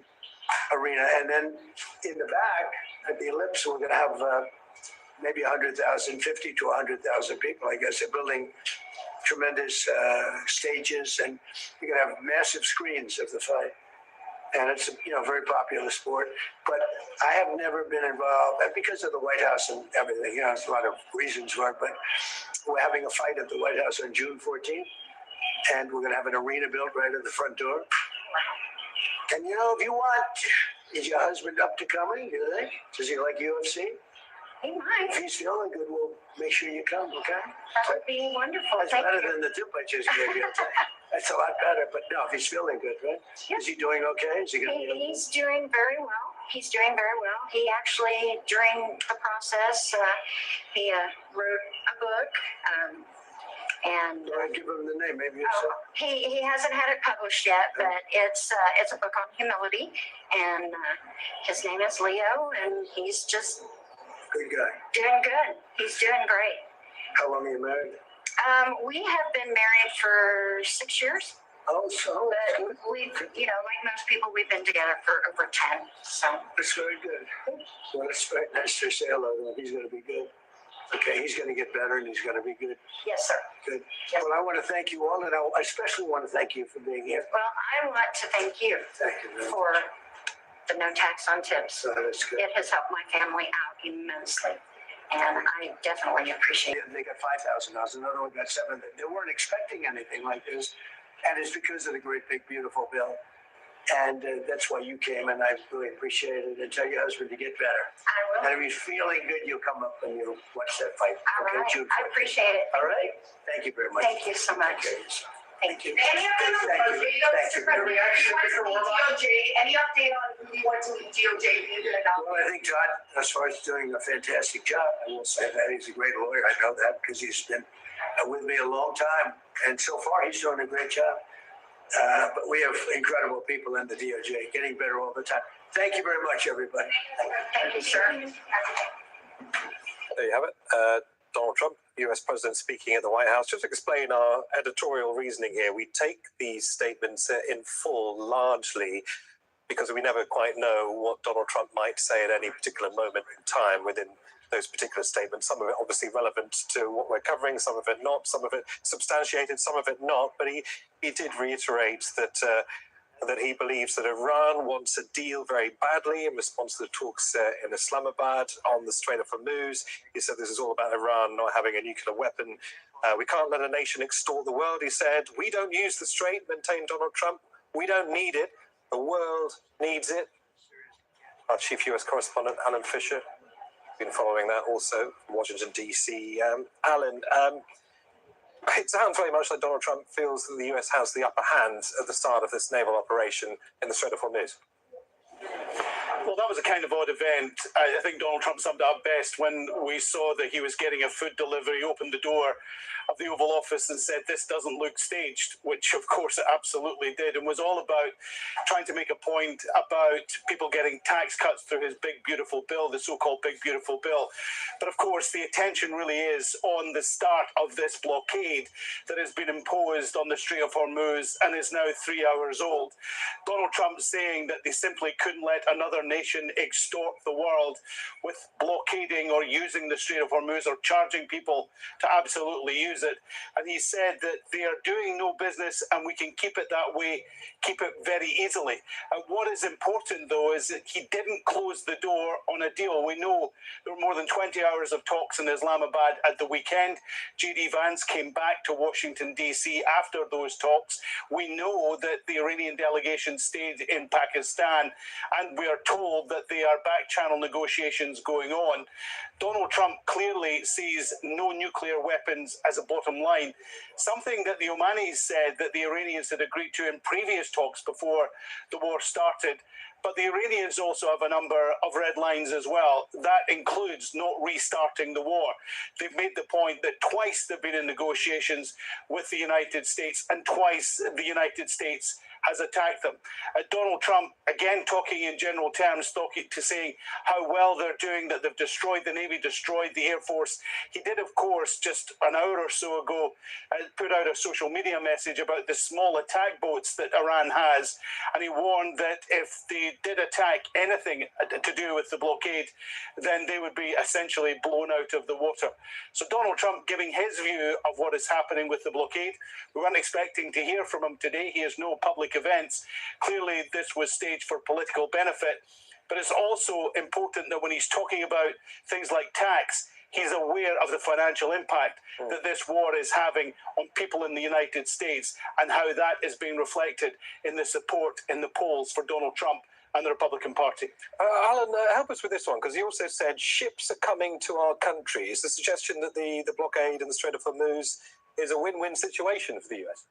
arena. And then in the back, at the Ellipse, we're going to have maybe 100,000, 50 to 100,000 people. I guess they're building tremendous stages, and you're going to have massive screens of the fight. And it's a very popular sport. But I have never been involved, and because of the White House and everything, there's a lot of reasons for it, but we're having a fight at the White House on June 14th, and we're going to have an arena built right at the front door. And if you want, is your husband up to coming, do you think? Does he like UFC? He might. If he's feeling good, we'll make sure you come, okay? That would be wonderful. That's better than the tip I just gave you. That's a lot better, but no, if he's feeling good, right? Yes. Is he doing okay? Is he going to be He's doing very well. He's doing very well. He actually, during the process, he wrote a book. And give him the name, maybe you he hasn't had it published yet, but it's a book on humility, and his name is Leo, and he's just good guy. Doing good. He's doing great. How long are you married? We have been married for 6 years. Oh, so but we've, like most people, we've been together for over 10. So that's very good. Well, it's very nice to say hello to him. He's going to be good. Okay, he's going to get better, and he's going to be good. Yes, sir. Good. Yes. Well, I want to thank you all, and I especially want to thank you for being here. Well, I want to thank you, for the no tax on tips. That's good. It has helped my family out immensely, and I definitely appreciate it. They got $5,000. Another one got $7,000. They weren't expecting anything like this, and it's because of the great, big, beautiful bill. And that's why you came, and I really appreciate it. And tell your husband to get better. I will. And if he's feeling good, you'll come up and you'll watch that fight. All right. June I appreciate it. All right. Thank you very much. Thank you so much. Thank you. Any update on DOJ? Mr. President, any update on who you want to lead DOJ? Well, I think Todd, as far as doing a fantastic job, I will say that he's a great lawyer. I know that because he's been with me a long time, and so far he's doing a great job. But we have incredible people in the DOJ, getting better all the time. Thank you very much, everybody. Thank you, sir. There you have it. Donald Trump, US President, speaking at the White House. Just to explain our editorial reasoning here, we take these statements in full largely because we never quite know what Donald Trump might say at any particular moment in time within those particular statements. Some of it obviously relevant to what we're covering, some of it not, some of it substantiated, some of it not. But he did reiterate that that he believes that Iran wants a deal very badly in response to the talks in Islamabad on the Strait of Hormuz. He said this is all about Iran not having a nuclear weapon. We can't let a nation extort the world, he said. We don't use the strait, maintained Donald Trump. We don't need it. The world needs it. Our chief US correspondent, Alan Fisher, been following that also from Washington, D.C. Alan, it sounds very much like Donald Trump feels that the US has the upper hand at the start of this naval operation in the Strait of Hormuz. Well, that was a kind of odd event. I think Donald Trump summed it up best when we saw that he was getting a food delivery, opened the door of the Oval Office and said, this doesn't look staged, which of course it absolutely did, and was all about trying to make a point about people getting tax cuts through his big, beautiful bill, the so-called big, beautiful bill. But of course, the attention really is on the start of this blockade that has been imposed on the Strait of Hormuz and is now 3 hours old. Donald Trump saying that they simply couldn't let another nation extort the world with blockading or using the Strait of Hormuz or charging people to absolutely use it. And he said that they are doing no business and we can keep it that way, keep it very easily. And what is important, though, is that he didn't close the door on a deal. We know there were more than 20 hours of talks in Islamabad at the weekend. J.D. Vance came back to Washington, D.C. after those talks. We know that the Iranian delegation stayed in Pakistan, and we are told that they are back-channel negotiations going on. Donald Trump clearly sees no nuclear weapons as a bottom line, something that the Omanis said that the Iranians had agreed to in previous talks before the war started. But the Iranians also have a number of red lines as well. That includes not restarting the war. They've made the point that twice they've been in negotiations with the United States, and twice the United States has attacked them. Donald Trump, again talking in general terms, saying how well they're doing, that they've destroyed the Navy, destroyed the Air Force. He did, of course, just an hour or so ago, put out a social media message about the small attack boats that Iran has, and he warned that if they did attack anything to do with the blockade, then they would be essentially blown out of the water. So Donald Trump giving his view of what is happening with the blockade. We weren't expecting to hear from him today. He has no public events. Clearly, this was staged for political benefit. But it's also important that when he's talking about things like tax, he's aware of the financial impact that this war is having on people in the United States and how that is being reflected in the support in the polls for Donald Trump and the Republican Party. Alan, help us with this one, because he also said ships are coming to our country. Is the suggestion that the blockade in the Strait of Hormuz is a win-win situation for the US?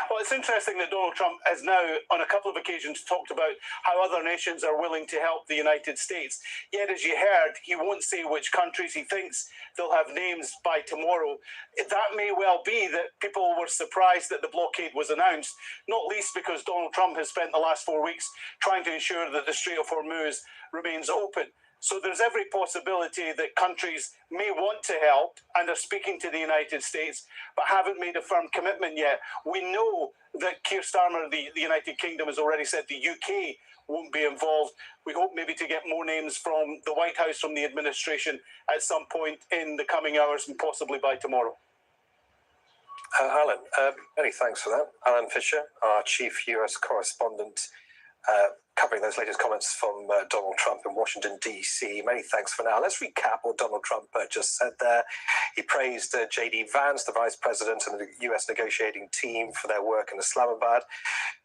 Well, it's interesting that Donald Trump has now, on a couple of occasions, talked about how other nations are willing to help the United States. Yet, as you heard, he won't say which countries. He thinks they'll have names by tomorrow. That may well be that people were surprised that the blockade was announced, not least because Donald Trump has spent the last 4 weeks trying to ensure that the Strait of Hormuz remains open. So there's every possibility that countries may want to help and are speaking to the United States, but haven't made a firm commitment yet. We know that Keir Starmer, the United Kingdom, has already said the UK won't be involved. We hope maybe to get more names from the White House, from the administration, at some point in the coming hours and possibly by tomorrow. Alan, many thanks for that. Alan Fisher, our chief US correspondent, covering those latest comments from Donald Trump in Washington, D.C. Many thanks for now. Let's recap what Donald Trump just said there. He praised J.D. Vance, the vice president, and the U.S. negotiating team for their work in Islamabad,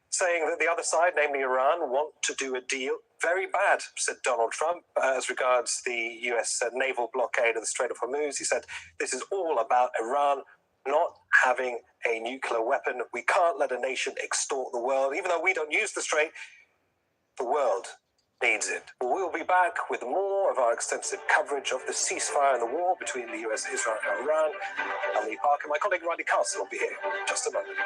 saying that the other side, namely Iran, want to do a deal. Very bad, said Donald Trump, as regards the U.S. Naval blockade of the Strait of Hormuz. He said, this is all about Iran not having a nuclear weapon. We can't let a nation extort the world. Even though we don't use the Strait, the world needs it. We'll be back with more of our extensive coverage of the ceasefire and the war between the US, Israel, and Iran. I'm Lee Parker. My colleague Randy Castle will be here in just a moment.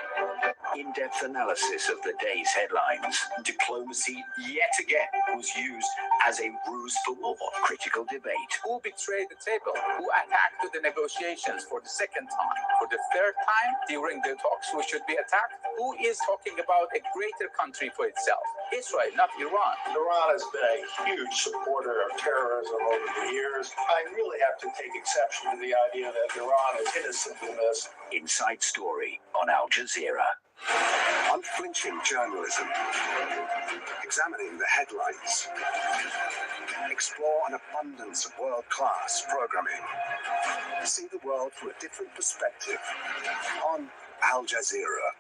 In-depth analysis of the day's headlines. Diplomacy, yet again, was used as a ruse for war. Critical debate. Who betrayed the table? Who attacked the negotiations for the second time? For the third time during the talks, who should be attacked? Who is talking about a greater country for itself? Israel, not Iran. Iran has been a huge supporter of terrorism over the years. I really have to take exception to the idea that Iran is innocent in this. Inside Story on Al Jazeera. Unflinching journalism. Examining the headlines. Explore an abundance of world-class programming. See the world from a different perspective on Al Jazeera.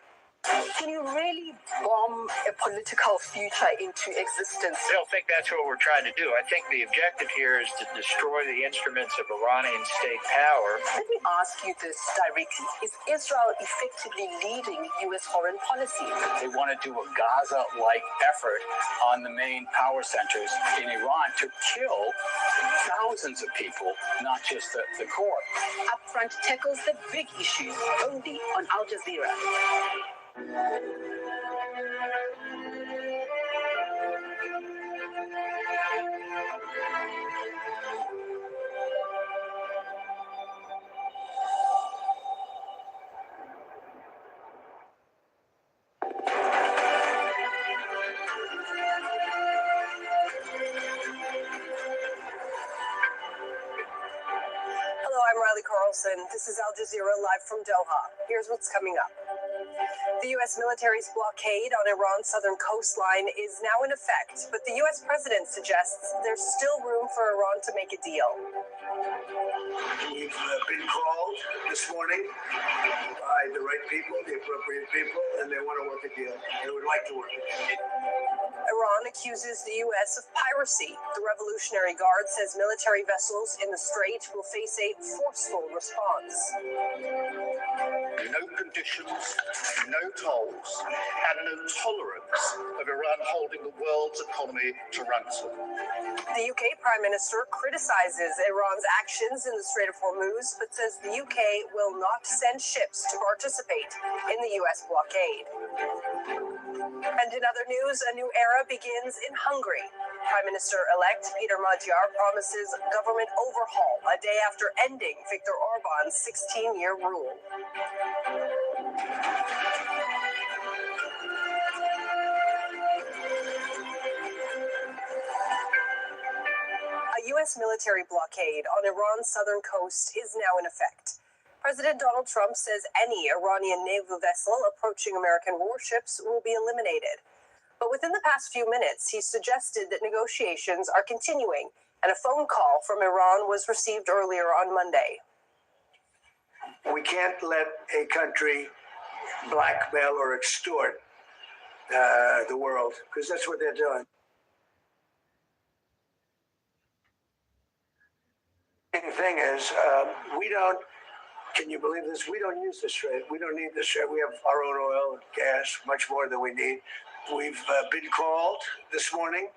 Can you really bomb a political future into existence? I don't think that's what we're trying to do. I think the objective here is to destroy the instruments of Iranian state power. Let me ask you this directly. Is Israel effectively leading U.S. foreign policy? They want to do a Gaza-like effort on the main power centers in Iran to kill thousands of people, not just the core. Upfront tackles the big issues only on Al Jazeera. Hello, I'm Riley Carlson. This is Al Jazeera live from Doha. Here's what's coming up. The U.S. military's blockade on Iran's southern coastline is now in effect, but the U.S. president suggests there's still room for Iran to make a deal. We've been called this morning by the right people, the appropriate people, and they want to work a deal. They would like to work a deal. Iran accuses the U.S. of piracy. The Revolutionary Guard says military vessels in the Strait will face a forceful response. No conditions, no tolls, and no tolerance of Iran holding the world's economy to ransom. The UK Prime Minister criticizes Iran's actions in the Strait of Hormuz, but says the UK will not send ships to participate in the US blockade. And in other news, a new era begins in Hungary. Prime Minister-elect Peter Magyar promises government overhaul a day after ending Viktor Orban's 16-year rule. A U.S. military blockade on Iran's southern coast is now in effect. President Donald Trump says any Iranian naval vessel approaching American warships will be eliminated. But within the past few minutes, he suggested that negotiations are continuing, and a phone call from Iran was received earlier on Monday. We can't let a country blackmail or extort the world, because that's what they're doing. The thing is, we don't Can you believe this? We don't use the Strait. We don't need the Strait. We have our own oil and gas, much more than we need. We've been called this morning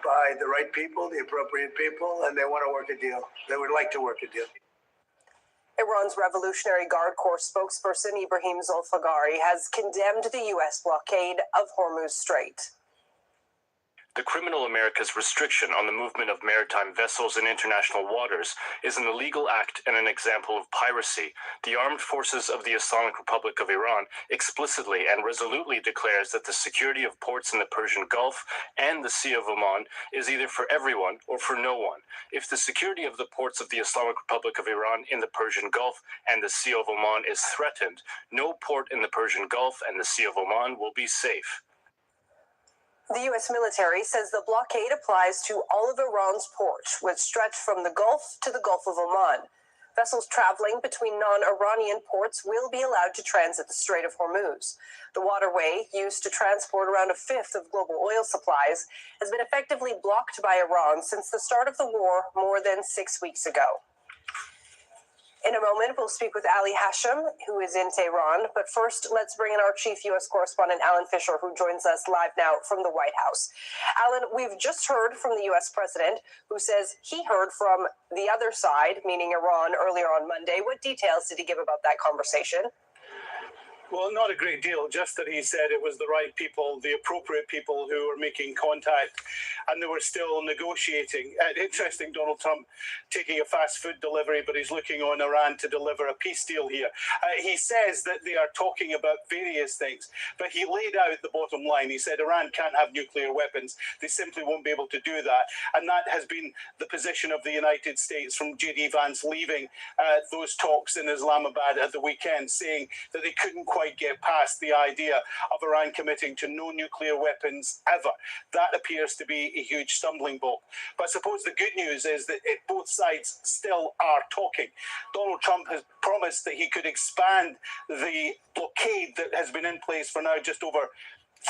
by the right people, the appropriate people, and they want to work a deal. They would like to work a deal. Iran's Revolutionary Guard Corps spokesperson Ibrahim Zolfagari has condemned the U.S. blockade of Hormuz Strait. The criminal America's restriction on the movement of maritime vessels in international waters is an illegal act and an example of piracy. The armed forces of the Islamic Republic of Iran explicitly and resolutely declares that the security of ports in the Persian Gulf and the Sea of Oman is either for everyone or for no one. If the security of the ports of the Islamic Republic of Iran in the Persian Gulf and the Sea of Oman is threatened, no port in the Persian Gulf and the Sea of Oman will be safe. The U.S. military says the blockade applies to all of Iran's ports, which stretch from the Gulf to the Gulf of Oman. Vessels traveling between non-Iranian ports will be allowed to transit the Strait of Hormuz. The waterway, used to transport around a fifth of global oil supplies, has been effectively blocked by Iran since the start of the war more than 6 weeks ago. In a moment, we'll speak with Ali Hashem, who is in Tehran. But first, let's bring in our chief U.S. correspondent, Alan Fisher, who joins us live now from the White House. Alan, we've just heard from the U.S. president, who says he heard from the other side, meaning Iran, earlier on Monday. What details did he give about that conversation? Well, not a great deal, just that he said it was the right people, the appropriate people who were making contact, and they were still negotiating. Interesting, Donald Trump taking a fast food delivery, but he's looking on Iran to deliver a peace deal here. He says that they are talking about various things, but he laid out the bottom line. He said Iran can't have nuclear weapons. They simply won't be able to do that. And that has been the position of the United States from J.D. Vance leaving those talks in Islamabad at the weekend, saying that they couldn't quite get past the idea of Iran committing to no nuclear weapons ever. That appears to be a huge stumbling block. But I suppose the good news is that both sides still are talking. Donald Trump has promised that he could expand the blockade that has been in place for now just over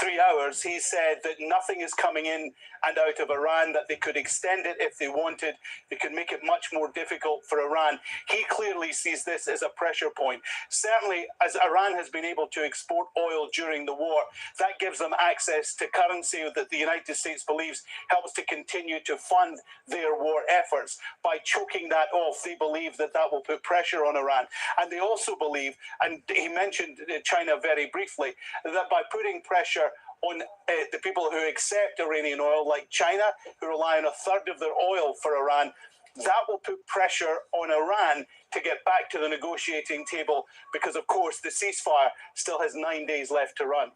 3 hours. He said that nothing is coming in and out of Iran, that they could extend it if they wanted. They could make it much more difficult for Iran. He clearly sees this as a pressure point. Certainly, as Iran has been able to export oil during the war, that gives them access to currency that the United States believes helps to continue to fund their war efforts. By choking that off, they believe that that will put pressure on Iran. And they also believe, and he mentioned China very briefly, that by putting pressure on the people who accept Iranian oil, like China, who rely on a third of their oil for Iran, that will put pressure on Iran to get back to the negotiating table because, of course, the ceasefire still has 9 days left to run.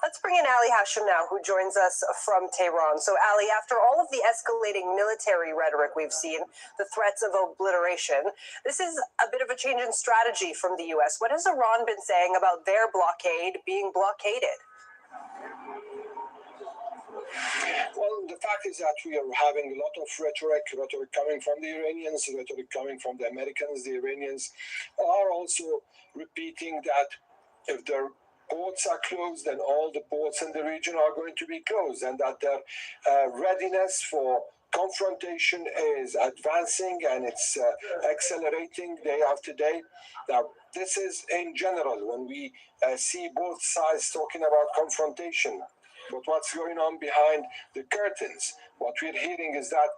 Let's bring in Ali Hashem now, who joins us from Tehran. So, Ali, after all of the escalating military rhetoric we've seen, the threats of obliteration, this is a bit of a change in strategy from the U.S. What has Iran been saying about their blockade being blockaded? Well, the fact is that we are having a lot of rhetoric coming from the Iranians, rhetoric coming from the Americans. The Iranians are also repeating that if their ports are closed, then all the ports in the region are going to be closed, and that their readiness for confrontation is advancing and it's accelerating day after day. Now, this is in general when we see both sides talking about confrontation. But what's going on behind the curtains? What we're hearing is that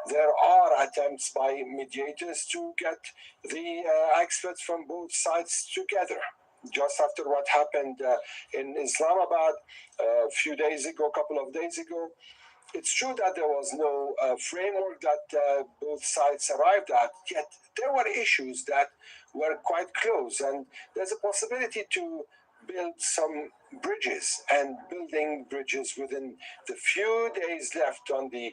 there are attempts by mediators to get the experts from both sides together. Just after what happened in Islamabad a few days ago, a couple of days ago, it's true that there was no framework that both sides arrived at, yet there were issues that were quite close, and there's a possibility to build some bridges, and building bridges within the few days left on the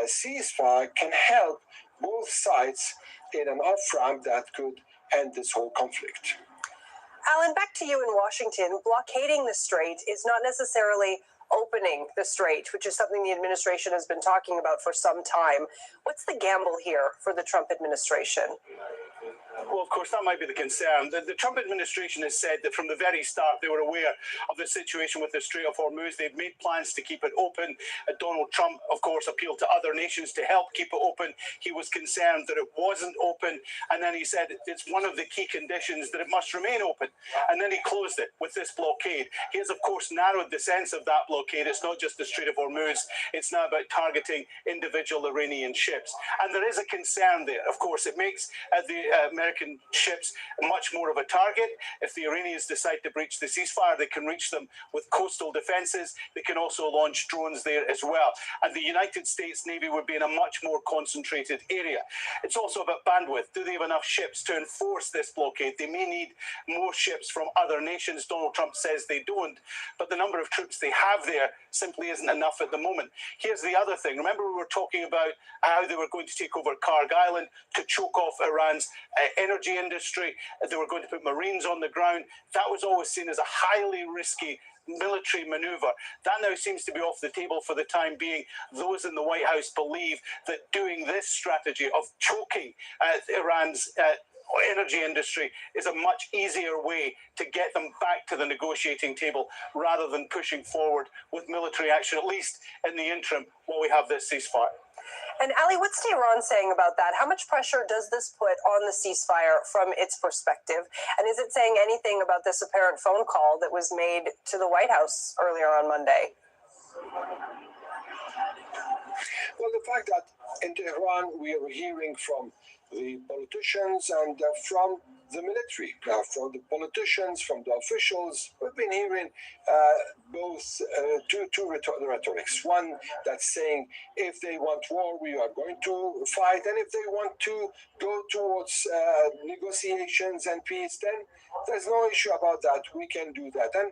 ceasefire can help both sides in an off-ramp that could end this whole conflict. Alan, back to you in Washington. Blockading the strait is not necessarily opening the strait, which is something the administration has been talking about for some time. What's the gamble here for the Trump administration? Well, of course, that might be the concern. The Trump administration has said that from the very start they were aware of the situation with the Strait of Hormuz. They've made plans to keep it open. Donald Trump, of course, appealed to other nations to help keep it open. He was concerned that it wasn't open, and then he said it's one of the key conditions that it must remain open. And then he closed it with this blockade. He has, of course, narrowed the sense of that blockade. It's not just the Strait of Hormuz. It's now about targeting individual Iranian ships. And there is a concern there. Of course, it makes the American ships much more of a target. If the Iranians decide to breach the ceasefire, they can reach them with coastal defenses. They can also launch drones there as well. And the United States Navy would be in a much more concentrated area. It's also about bandwidth. Do they have enough ships to enforce this blockade? They may need more ships from other nations. Donald Trump says they don't, but the number of troops they have there simply isn't enough at the moment. Here's the other thing. Remember, we were talking about how they were going to take over Karg Island to choke off Iran's energy industry. They were going to put Marines on the ground. That was always seen as a highly risky military maneuver. That now seems to be off the table for the time being. Those in the White House believe that doing this strategy of choking Iran's energy industry is a much easier way to get them back to the negotiating table rather than pushing forward with military action, at least in the interim, while we have this ceasefire. And Ali, what's Tehran saying about that? How much pressure does this put on the ceasefire from its perspective? And is it saying anything about this apparent phone call that was made to the White House earlier on Monday? Well, the fact that in Tehran we are hearing from the politicians and from the military, from the politicians, from the officials, we've been hearing both two rhetorics. One that's saying if they want war, we are going to fight, and if they want to go towards negotiations and peace, then there's no issue about that. We can do that. And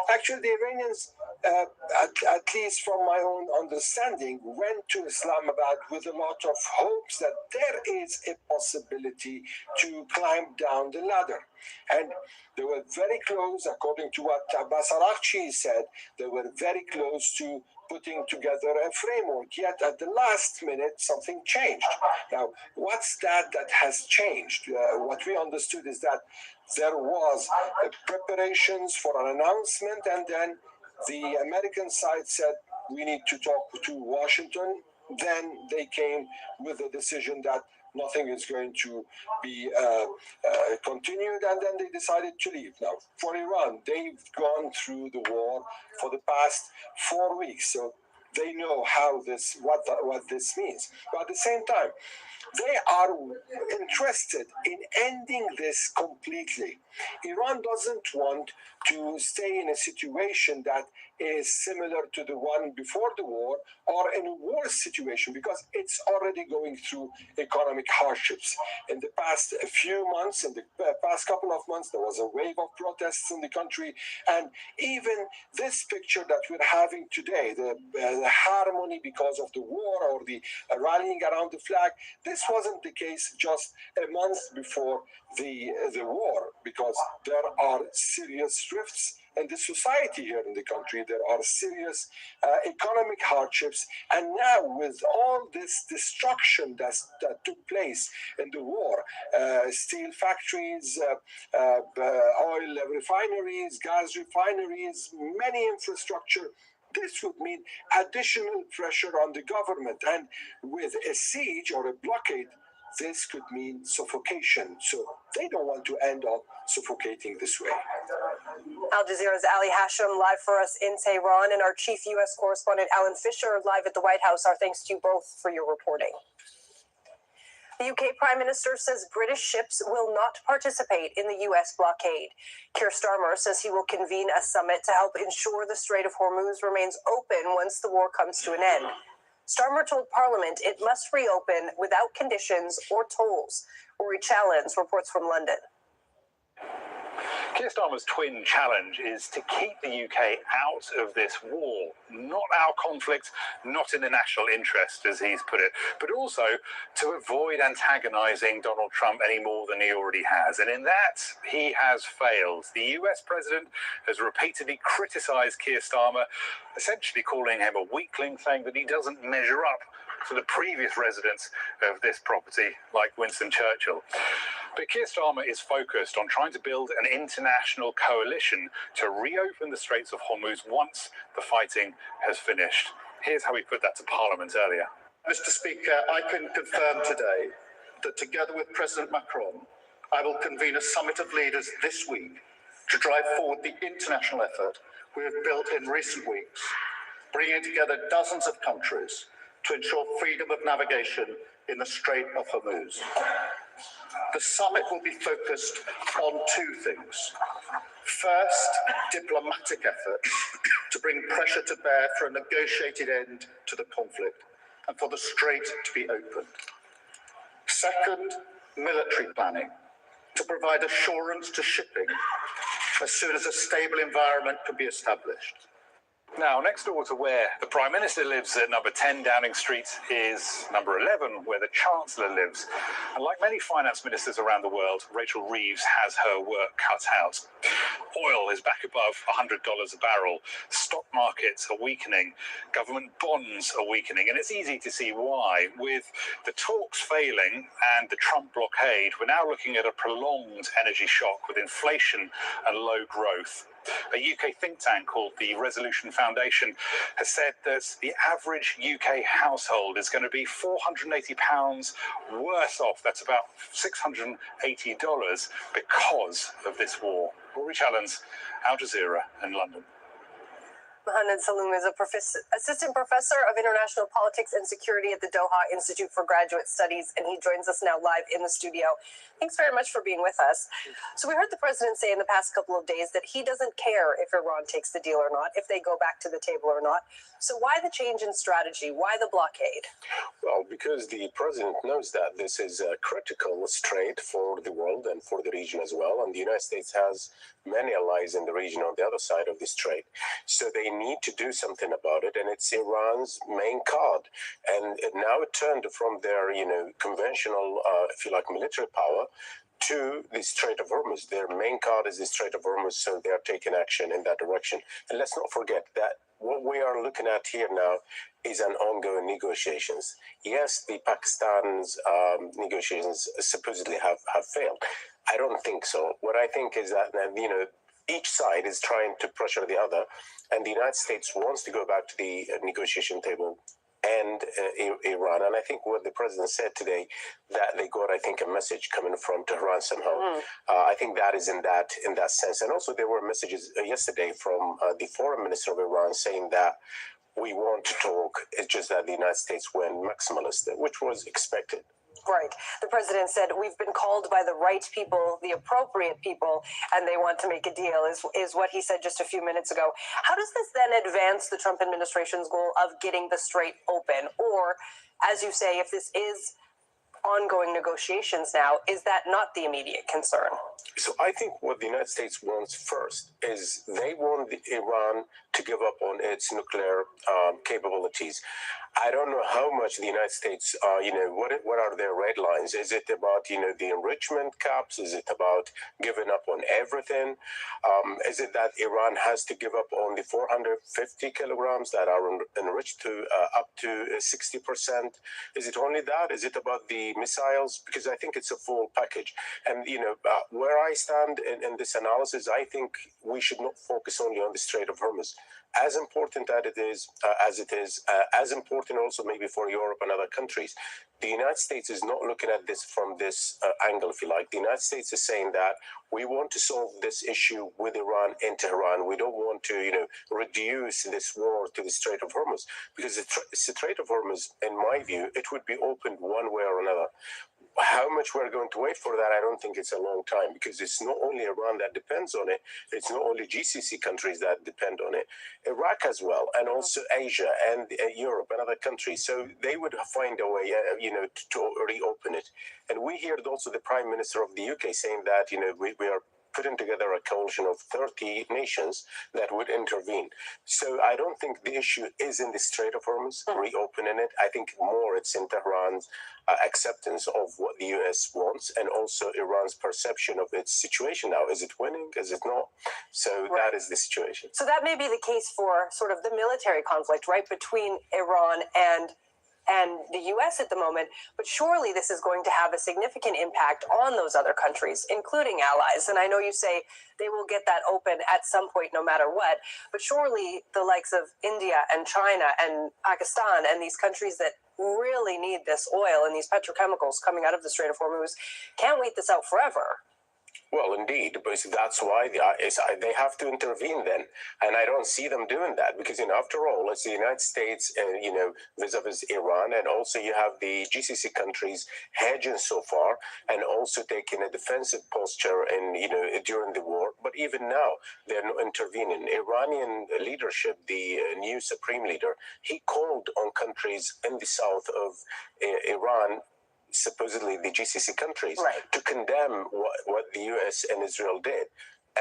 actually, the Iranians, at least from my own understanding, went to Islamabad with a lot of hopes that there is a possibility to climb down the ladder. And they were very close, according to what Abbas Araghchi said, they were very close to putting together a framework. Yet at the last minute, something changed. Now, what's that has changed? What we understood is that there was preparations for an announcement, and then the American side said, we need to talk to Washington. Then they came with the decision that nothing is going to be continued, and then they decided to leave. Now, for Iran, they've gone through the war for the past 4 weeks, so they know how this, what this means. But at the same time, they are interested in ending this completely. Iran doesn't want to stay in a situation that is similar to the one before the war, or in a worse situation, because it's already going through economic hardships. In the past few months, in the past couple of months, there was a wave of protests in the country, and even this picture that we're having today, the harmony because of the war or the rallying around the flag, this wasn't the case just a month before the war, because there are serious rifts in the society here in the country. There are serious economic hardships, and now with all this destruction that took place in the war, steel factories, oil refineries, gas refineries, many infrastructure, this would mean additional pressure on the government, and with a siege or a blockade, this could mean suffocation. So they don't want to end up suffocating this way. Al Jazeera's Ali Hashim live for us in Tehran, and our chief U.S. correspondent Alan Fisher live at the White House. Our thanks to you both for your reporting. The UK Prime Minister says British ships will not participate in the US blockade. Keir Starmer says he will convene a summit to help ensure the Strait of Hormuz remains open once the war comes to an end. Starmer told Parliament it must reopen without conditions or tolls. Rory Challens reports from London. Keir Starmer's twin challenge is to keep the UK out of this war, not our conflict, not in the national interest, as he's put it, but also to avoid antagonising Donald Trump any more than he already has. And in that, he has failed. The US president has repeatedly criticised Keir Starmer, essentially calling him a weakling, saying that he doesn't measure up for the previous residents of this property, like Winston Churchill. But Keir Starmer is focused on trying to build an international coalition to reopen the Straits of Hormuz once the fighting has finished. Here's how he put that to Parliament earlier. Mr. Speaker, I can confirm today that together with President Macron, I will convene a summit of leaders this week to drive forward the international effort we have built in recent weeks, bringing together dozens of countries to ensure freedom of navigation in the Strait of Hormuz. The summit will be focused on two things. First, diplomatic efforts to bring pressure to bear for a negotiated end to the conflict and for the strait to be opened. Second, military planning to provide assurance to shipping as soon as a stable environment can be established. Now, next door to where the Prime Minister lives at number 10 Downing Street is number 11, where the Chancellor lives. And like many finance ministers around the world, Rachel Reeves has her work cut out. Oil is back above $100 a barrel. Stock markets are weakening. Government bonds are weakening. And it's easy to see why. With the talks failing and the Trump blockade, we're now looking at a prolonged energy shock with inflation and low growth. A UK think tank called the Resolution Foundation has said that the average UK household is going to be £480 worse off. That's about $680 because of this war. Rory Challens, Al Jazeera in London. Mohammed Saloom is a assistant professor of international politics and security at the Doha Institute for Graduate Studies, and he joins us now live in the studio. Thanks very much for being with us. So we heard the president say in the past couple of days that he doesn't care if Iran takes the deal or not, if they go back to the table or not. So why the change in strategy? Why the blockade? Well, because the president knows that this is a critical strait for the world and for the region as well. And the United States has many allies in the region on the other side of the strait. So they need to do something about it. And it's Iran's main card. And now it turned from their, conventional, if you like, military power to the Strait of Hormuz. Their main card is the Strait of Hormuz, so they are taking action in that direction. And let's not forget that what we are looking at here now is an ongoing negotiations. Yes, the Pakistan's negotiations supposedly have failed. I don't think so. What I think is that, each side is trying to pressure the other, and the United States wants to go back to the negotiation table and Iran. And I think what the president said today, that they got, I think, a message coming from Tehran somehow. I think that is in that sense. And also there were messages yesterday from the foreign minister of Iran saying that we want to talk. It's just that the United States went maximalist, which was expected. Right. The president said, we've been called by the right people, the appropriate people, and they want to make a deal, is what he said just a few minutes ago. How does this then advance the Trump administration's goal of getting the strait open? Or, as you say, if this is ongoing negotiations now, is that not the immediate concern? So I think what the United States wants first is they want Iran to give up on its nuclear capabilities. I don't know how much the United States, what are their red lines? Is it about, the enrichment caps? Is it about giving up on everything? Is it that Iran has to give up on the 450 kilograms that are enriched to up to 60%? Is it only that? Is it about the missiles? Because I think it's a full package. And, where I stand in this analysis, I think we should not focus only on the Strait of Hormuz. As important as it is, as important also maybe for Europe and other countries. The United States is not looking at this from this angle, if you like. The United States is saying that we want to solve this issue with Iran in Tehran. We don't want to, reduce this war to the Strait of Hormuz, because the Strait of Hormuz, in my view, it would be opened one way or another. How much we're going to wait for that, I don't think it's a long time, because it's not only Iran that depends on it, it's not only GCC countries that depend on it, Iraq as well, and also Asia and Europe and other countries. So they would find a way, to reopen it. And we heard also the Prime Minister of the UK saying that, we are putting together a coalition of 30 nations that would intervene. So I don't think the issue is in the Strait of Hormuz, reopening it. I think more it's in Tehran's acceptance of what the US wants, and also Iran's perception of its situation now. Is it winning? Is it not? So that is the situation. So that may be the case for sort of the military conflict, right, between Iran and and the US at the moment, but surely this is going to have a significant impact on those other countries, including allies. And I know you say they will get that open at some point no matter what, but surely the likes of India and China and Pakistan and these countries that really need this oil and these petrochemicals coming out of the Strait of Hormuz can't wait this out forever. Well, indeed, but that's why they have to intervene then, and I don't see them doing that because, after all, it's the United States, vis-a-vis Iran, and also you have the GCC countries hedging so far, and also taking a defensive posture, during the war. But even now, they're not intervening. Iranian leadership, the new supreme leader, he called on countries in the south of Iran, supposedly the GCC countries, to condemn what the US and Israel did.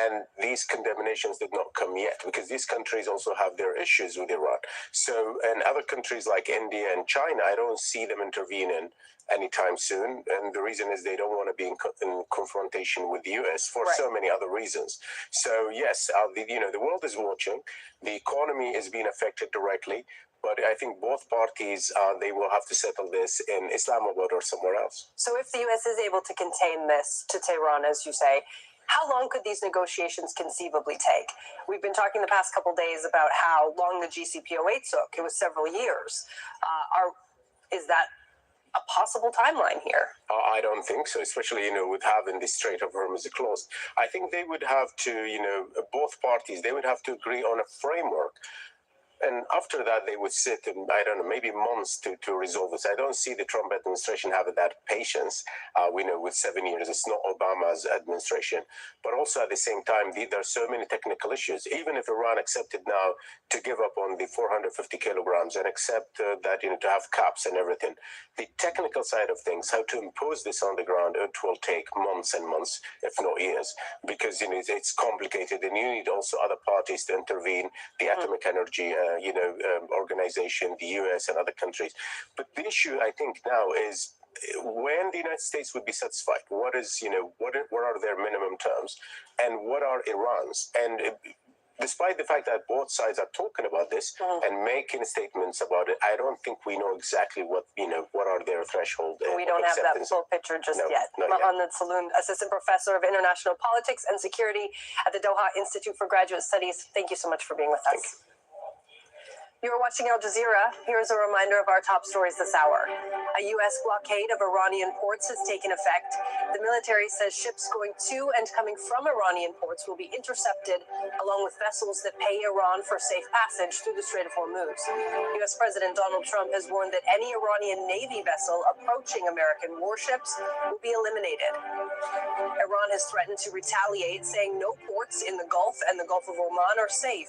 And these condemnations did not come yet because these countries also have their issues with Iran. So, and other countries like India and China, I don't see them intervening anytime soon. And the reason is they don't want to be in confrontation with the US for so many other reasons. So yes, the world is watching. The economy is being affected directly. But I think both parties, they will have to settle this in Islamabad or somewhere else. So if the U.S. is able to contain this to Tehran, as you say, how long could these negotiations conceivably take? We've been talking the past couple of days about how long the JCPOA took. It was several years. Is that a possible timeline here? I don't think so, especially, with having the Strait of Hormuz closed. I think they would have to, both parties, they would have to agree on a framework. And after that, they would sit and, I don't know, maybe months to resolve this. I don't see the Trump administration having that patience. We know with 7 years, it's not Obama's administration. But also at the same time, there are so many technical issues. Even if Iran accepted now to give up on the 450 kilograms and accept that, to have caps and everything, the technical side of things, how to impose this on the ground, it will take months and months, if not years, because, it's complicated. And you need also other parties to intervene, the atomic energy organization, the US and other countries. But the issue, I think, now is when the United States would be satisfied. What is, what are their minimum terms, and what are Iran's? And despite the fact that both sides are talking about this and making statements about it, I don't think we know exactly what are their threshold. We don't have that full picture just yet. Mohammed Saloon, Assistant Professor of International Politics and Security at the Doha Institute for Graduate Studies. Thank you so much for being with us. You're watching Al Jazeera. Here's a reminder of our top stories this hour. A U.S. blockade of Iranian ports has taken effect. The military says ships going to and coming from Iranian ports will be intercepted, along with vessels that pay Iran for safe passage through the Strait of Hormuz. U.S. President Donald Trump has warned that any Iranian Navy vessel approaching American warships will be eliminated. Iran has threatened to retaliate, saying no ports in the Gulf and the Gulf of Oman are safe.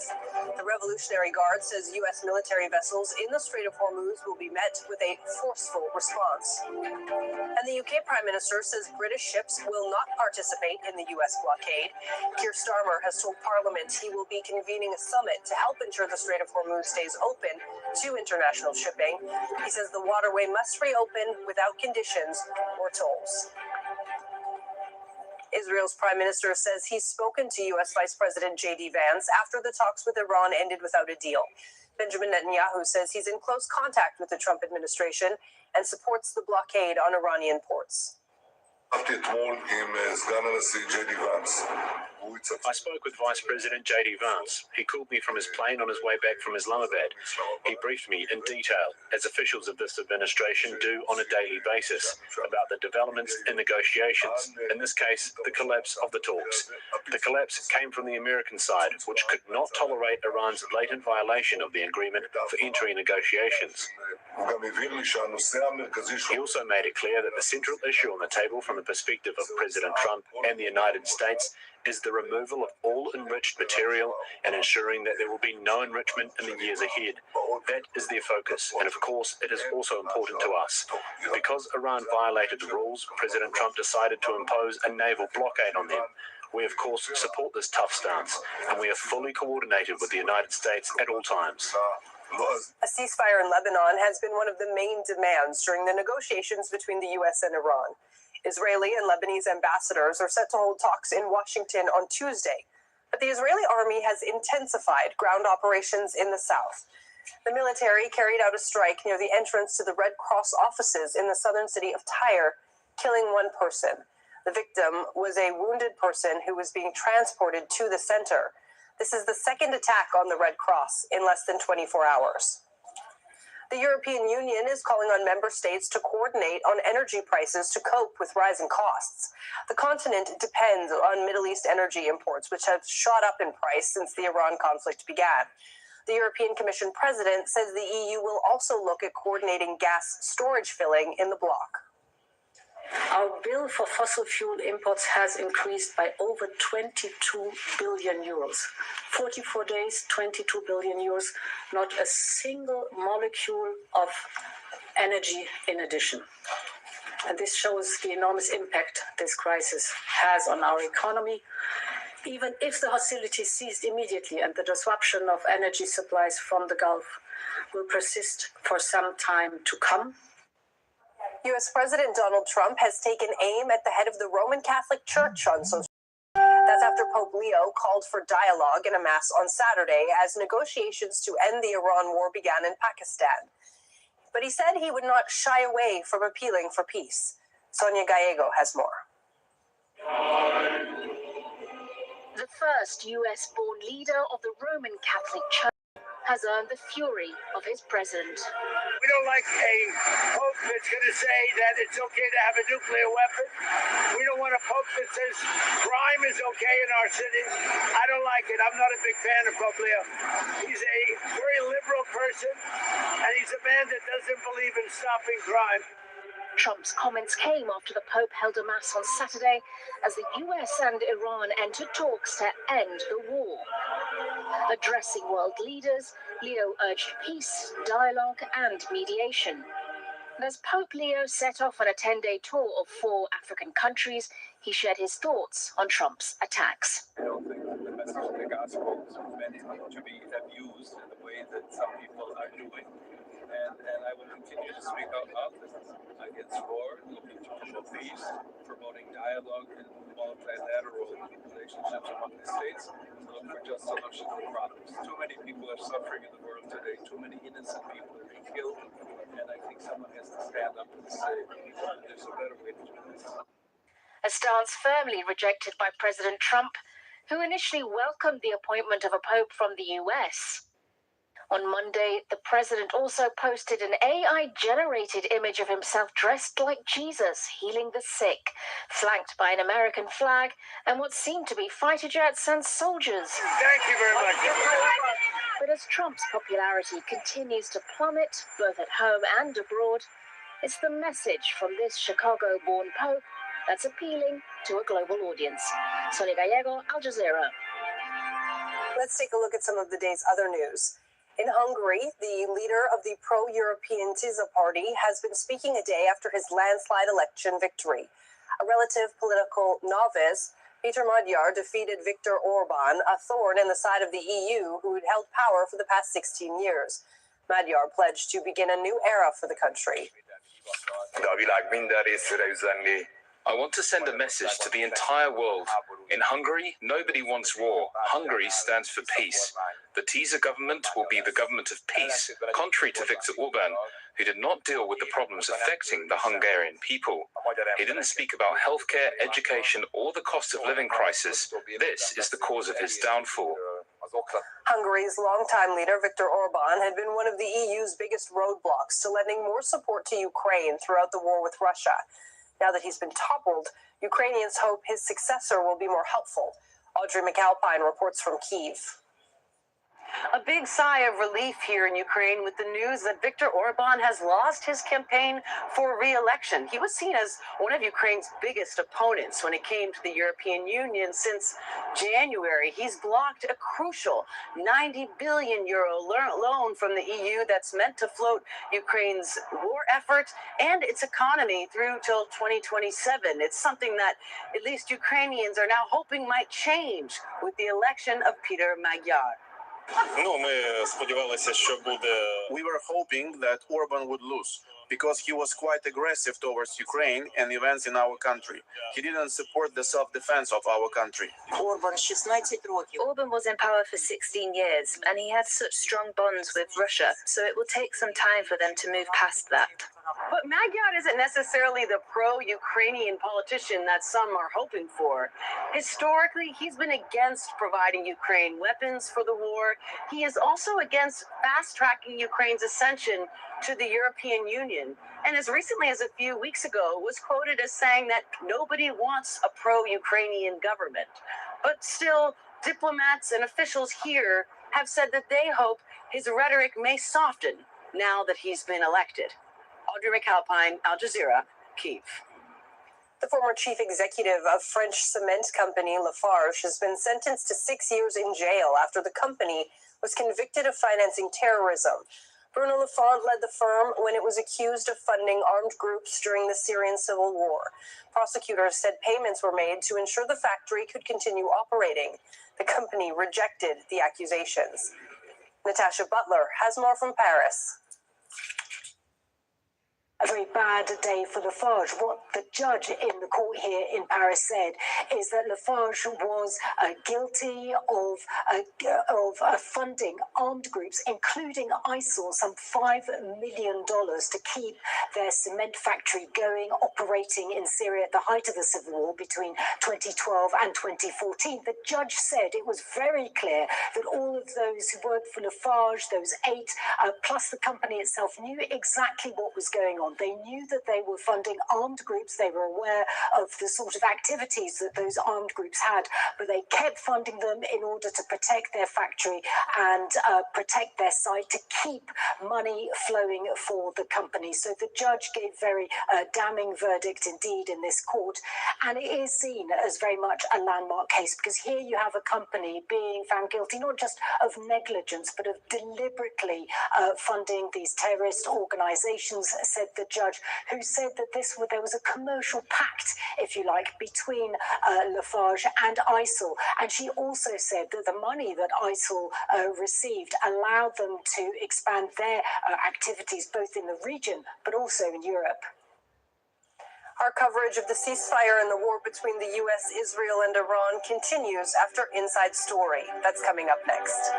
The Revolutionary Guard says U.S. military vessels in the Strait of Hormuz will be met with a forceful response. And the UK Prime Minister says British ships will not participate in the US blockade. Keir Starmer has told Parliament he will be convening a summit to help ensure the Strait of Hormuz stays open to international shipping. He says the waterway must reopen without conditions or tolls. Israel's prime minister says he's spoken to U.S. Vice President J.D. Vance after the talks with Iran ended without a deal. Benjamin Netanyahu says he's in close contact with the Trump administration and supports the blockade on Iranian ports. I spoke with Vice President J.D. Vance. He called me from his plane on his way back from Islamabad. He briefed me in detail, as officials of this administration do on a daily basis, about the developments in negotiations, in this case, the collapse of the talks. The collapse came from the American side, which could not tolerate Iran's blatant violation of the agreement for entry negotiations. He also made it clear that the central issue on the table from the perspective of President Trump and the United States is the removal of all enriched material and ensuring that there will be no enrichment in the years ahead. That is their focus, and of course it is also important to us. Because Iran violated the rules, President Trump decided to impose a naval blockade on them. We of course support this tough stance, and we are fully coordinated with the United States at all times. A ceasefire in Lebanon has been one of the main demands during the negotiations between the U.S. and Iran. Israeli and Lebanese ambassadors are set to hold talks in Washington on Tuesday, but the Israeli army has intensified ground operations in the south. The military carried out a strike near the entrance to the Red Cross offices in the southern city of Tyre, killing one person. The victim was a wounded person who was being transported to the center. This is the second attack on the Red Cross in less than 24 hours. The European Union is calling on member states to coordinate on energy prices to cope with rising costs. The continent depends on Middle East energy imports, which have shot up in price since the Iran conflict began. The European Commission president says the EU will also look at coordinating gas storage filling in the bloc. Our bill for fossil fuel imports has increased by over 22 billion euros. 44 days, 22 billion euros, not a single molecule of energy in addition. And this shows the enormous impact this crisis has on our economy. Even if the hostilities ceased immediately and the disruption of energy supplies from the Gulf will persist for some time to come. U.S. President Donald Trump has taken aim at the head of the Roman Catholic Church on social media. That's after Pope Leo called for dialogue in a mass on Saturday as negotiations to end the Iran war began in Pakistan. But he said he would not shy away from appealing for peace. Sonia Gallego has more. The first US-born leader of the Roman Catholic Church has earned the fury of his president. We don't like a pope that's going to say that it's okay to have a nuclear weapon. We don't want a pope that says crime is okay in our cities. I don't like it. I'm not a big fan of Pope Leo. He's a very liberal person, and he's a man that doesn't believe in stopping crime. Trump's comments came after the Pope held a mass on Saturday as the US and Iran entered talks to end the war. Addressing world leaders, Leo urged peace, dialogue, and mediation. And as Pope Leo set off on a 10-day tour of 4 African countries, he shared his thoughts on Trump's attacks. I don't think the message of the gospel is meant to be abused in the way that some people are doing. And I will continue to speak out against war, looking to promote peace, promoting dialogue and multilateral relationships among the states, to look for just solutions to problems. Too many people are suffering in the world today. Too many innocent people are being killed. And I think someone has to stand up and say, there's a better way to do this. A stance firmly rejected by President Trump, who initially welcomed the appointment of a pope from the US. On Monday, the president also posted an AI-generated image of himself dressed like Jesus, healing the sick, flanked by an American flag and what seemed to be fighter jets and soldiers. Thank you very much. But as Trump's popularity continues to plummet, both at home and abroad, it's the message from this Chicago-born pope that's appealing to a global audience. Sonia Gallego, Al Jazeera. Let's take a look at some of the day's other news. In Hungary, the leader of the pro-European TISA party has been speaking a day after his landslide election victory. A relative political novice, Peter Magyar, defeated Viktor Orban, a thorn in the side of the EU who had held power for the past 16 years. Magyar pledged to begin a new era for the country. I want to send a message to the entire world. In Hungary, nobody wants war. Hungary stands for peace. The TISA government will be the government of peace, contrary to Viktor Orban, who did not deal with the problems affecting the Hungarian people. He didn't speak about healthcare, education, or the cost of living crisis. This is the cause of his downfall. Hungary's longtime leader, Viktor Orban, had been one of the EU's biggest roadblocks to lending more support to Ukraine throughout the war with Russia. Now that he's been toppled, Ukrainians hope his successor will be more helpful. Audrey McAlpine reports from Kyiv. A big sigh of relief here in Ukraine with the news that Viktor Orban has lost his campaign for re-election. He was seen as one of Ukraine's biggest opponents when it came to the European Union since January. He's blocked a crucial €90 billion loan from the EU that's meant to float Ukraine's war effort and its economy through till 2027. It's something that at least Ukrainians are now hoping might change with the election of Peter Magyar. We were hoping that Orban would lose. because he was quite aggressive towards Ukraine and events in our country. He didn't support the self-defense of our country. Orban was in power for 16 years, and he had such strong bonds with Russia, so it will take some time for them to move past that. But Magyar isn't necessarily the pro-Ukrainian politician that some are hoping for. Historically, he's been against providing Ukraine weapons for the war. He is also against fast-tracking Ukraine's ascension to the European Union. And as recently as a few weeks ago, was quoted as saying that nobody wants a pro-Ukrainian government. But still, diplomats and officials here have said that they hope his rhetoric may soften now that he's been elected. Audrey McAlpine, Al Jazeera, Kyiv. The former chief executive of French cement company Lafarge has been sentenced to 6 years in jail after the company was convicted of financing terrorism. Bruno Lafarge led the firm when it was accused of funding armed groups during the Syrian civil war. Prosecutors said payments were made to ensure the factory could continue operating. The company rejected the accusations. Natasha Butler has more from Paris. A very bad day for Lafarge. What the judge in the court here in Paris said is that Lafarge was guilty of funding armed groups, including ISIL, some $5 million to keep their cement factory going, operating in Syria at the height of the civil war between 2012 and 2014. The judge said it was very clear that all of those who worked for Lafarge, those 8, plus the company itself, knew exactly what was going on. They knew that they were funding armed groups. They were aware of the sort of activities that those armed groups had, but they kept funding them in order to protect their factory and protect their site, to keep money flowing for the company. So the judge gave very damning verdict indeed in this court, and it is seen as very much a landmark case, because here you have a company being found guilty not just of negligence but of deliberately funding these terrorist organizations, said the judge, who said that there was a commercial pact, if you like, between Lafarge and ISIL. And she also said that the money that ISIL received allowed them to expand their activities both in the region but also in Europe. Our coverage of the ceasefire and the war between the U.S., Israel, and Iran continues after Inside Story. That's coming up next.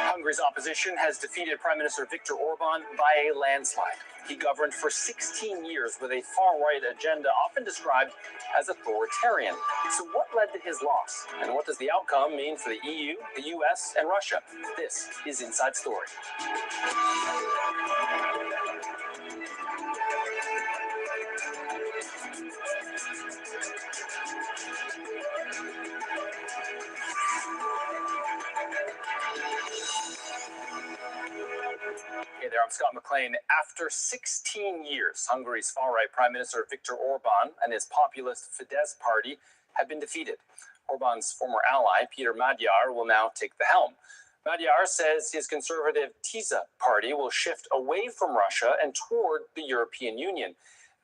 Hungary's opposition has defeated Prime Minister Viktor Orban by a landslide. He governed for 16 years with a far-right agenda often described as authoritarian. So what led to his loss? And what does the outcome mean for the EU, the US, and Russia? This is Inside Story. Hey there, I'm Scott McLean. After 16 years, Hungary's far-right Prime Minister Viktor Orban and his populist Fidesz party have been defeated. Orban's former ally, Peter Magyar, will now take the helm. Magyar says his conservative TISA party will shift away from Russia and toward the European Union.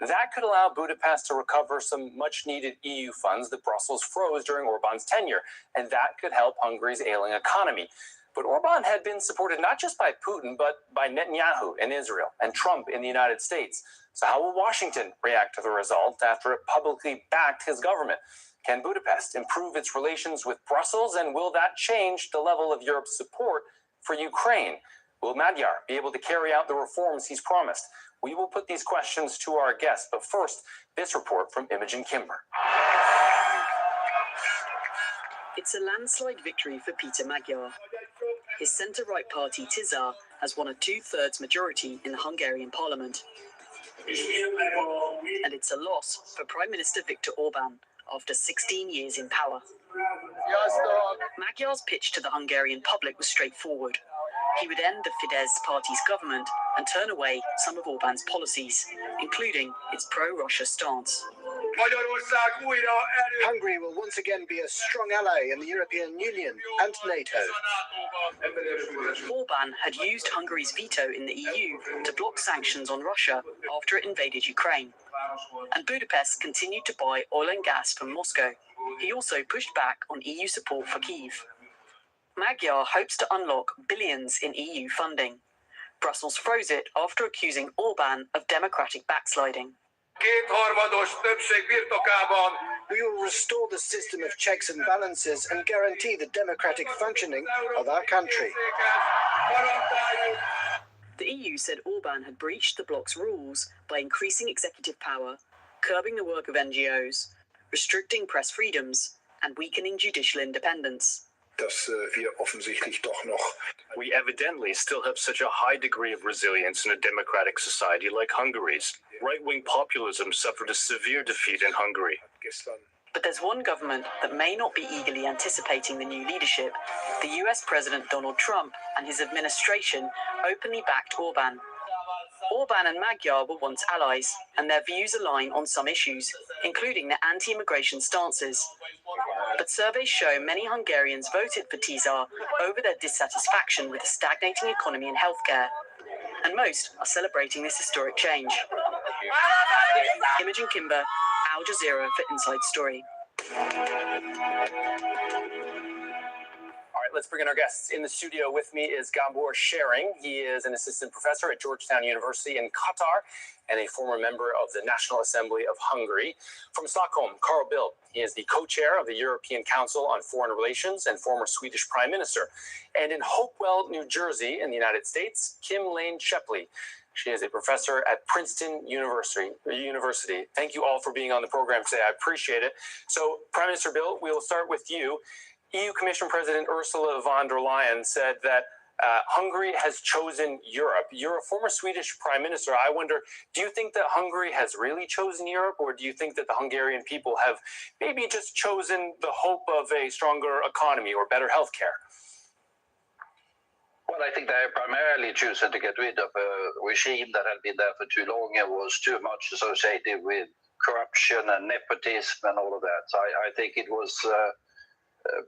That could allow Budapest to recover some much-needed EU funds that Brussels froze during Orban's tenure, and that could help Hungary's ailing economy. But Orban had been supported not just by Putin, but by Netanyahu in Israel and Trump in the United States. So how will Washington react to the result after it publicly backed his government? Can Budapest improve its relations with Brussels, and will that change the level of Europe's support for Ukraine? Will Magyar be able to carry out the reforms he's promised? We will put these questions to our guests, but first, this report from Imogen Kimber. It's a landslide victory for Peter Magyar. His centre-right party, Tisza, has won a two-thirds majority in the Hungarian parliament. And it's a loss for Prime Minister Viktor Orban after 16 years in power. Magyar's pitch to the Hungarian public was straightforward. He would end the Fidesz party's government and turn away some of Orban's policies, including its pro-Russia stance. Hungary will once again be a strong ally in the European Union and NATO. Orban had used Hungary's veto in the EU to block sanctions on Russia after it invaded Ukraine. And Budapest continued to buy oil and gas from Moscow. He also pushed back on EU support for Kyiv. Magyar hopes to unlock billions in EU funding. Brussels froze it after accusing Orban of democratic backsliding. We will restore the system of checks and balances and guarantee the democratic functioning of our country. The EU said Orban had breached the bloc's rules by increasing executive power, curbing the work of NGOs, restricting press freedoms, and weakening judicial independence. We evidently still have such a high degree of resilience in a democratic society like Hungary's. Right-wing populism suffered a severe defeat in Hungary. But there's one government that may not be eagerly anticipating the new leadership. The US President Donald Trump and his administration openly backed Orban. Orban and Magyar were once allies, and their views align on some issues, including their anti-immigration stances. But surveys show many Hungarians voted for Tisza over their dissatisfaction with the stagnating economy and healthcare. And most are celebrating this historic change. Imogen Kimber, Al Jazeera for Inside Story. All right, let's bring in our guests. In the studio with me is Gabor Sharing. He is an assistant professor at Georgetown University in Qatar and a former member of the National Assembly of Hungary. From Stockholm, Carl Bildt. He is the co-chair of the European Council on Foreign Relations and former Swedish Prime Minister. And in Hopewell, New Jersey, in the United States, Kim Lane Shepley. She is a professor at Princeton University. Thank you all for being on the program today. I appreciate it. So, Prime Minister Bildt, we will start with you. EU Commission President Ursula von der Leyen said that Hungary has chosen Europe. You're a former Swedish Prime Minister. I wonder, do you think that Hungary has really chosen Europe, or do you think that the Hungarian people have maybe just chosen the hope of a stronger economy or better health care? Well, I think they have primarily chosen to get rid of a regime that had been there for too long and was too much associated with corruption and nepotism and all of that. So I think it was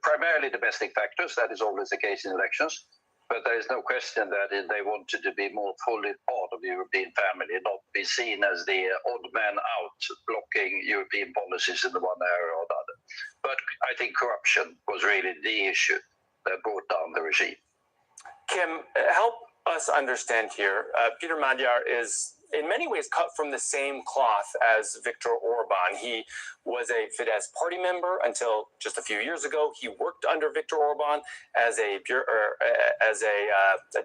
primarily domestic factors. That is always the case in elections. But there is no question that they wanted to be more fully part of the European family, not be seen as the odd man out blocking European policies in the one area or the other. But I think corruption was really the issue that brought down the regime. Kim, help us understand here. Peter Magyar is in many ways cut from the same cloth as Viktor Orban. He was a Fidesz party member until just a few years ago. He worked under Viktor Orban as a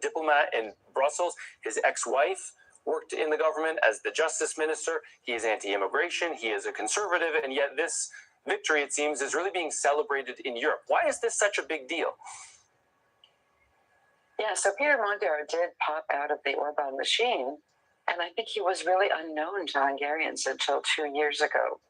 diplomat in Brussels. His ex-wife worked in the government as the justice minister. He is anti-immigration. He is a conservative. And yet this victory, it seems, is really being celebrated in Europe. Why is this such a big deal? Yeah, so Peter Magyar did pop out of the Orban machine, and I think he was really unknown to Hungarians until 2 years ago.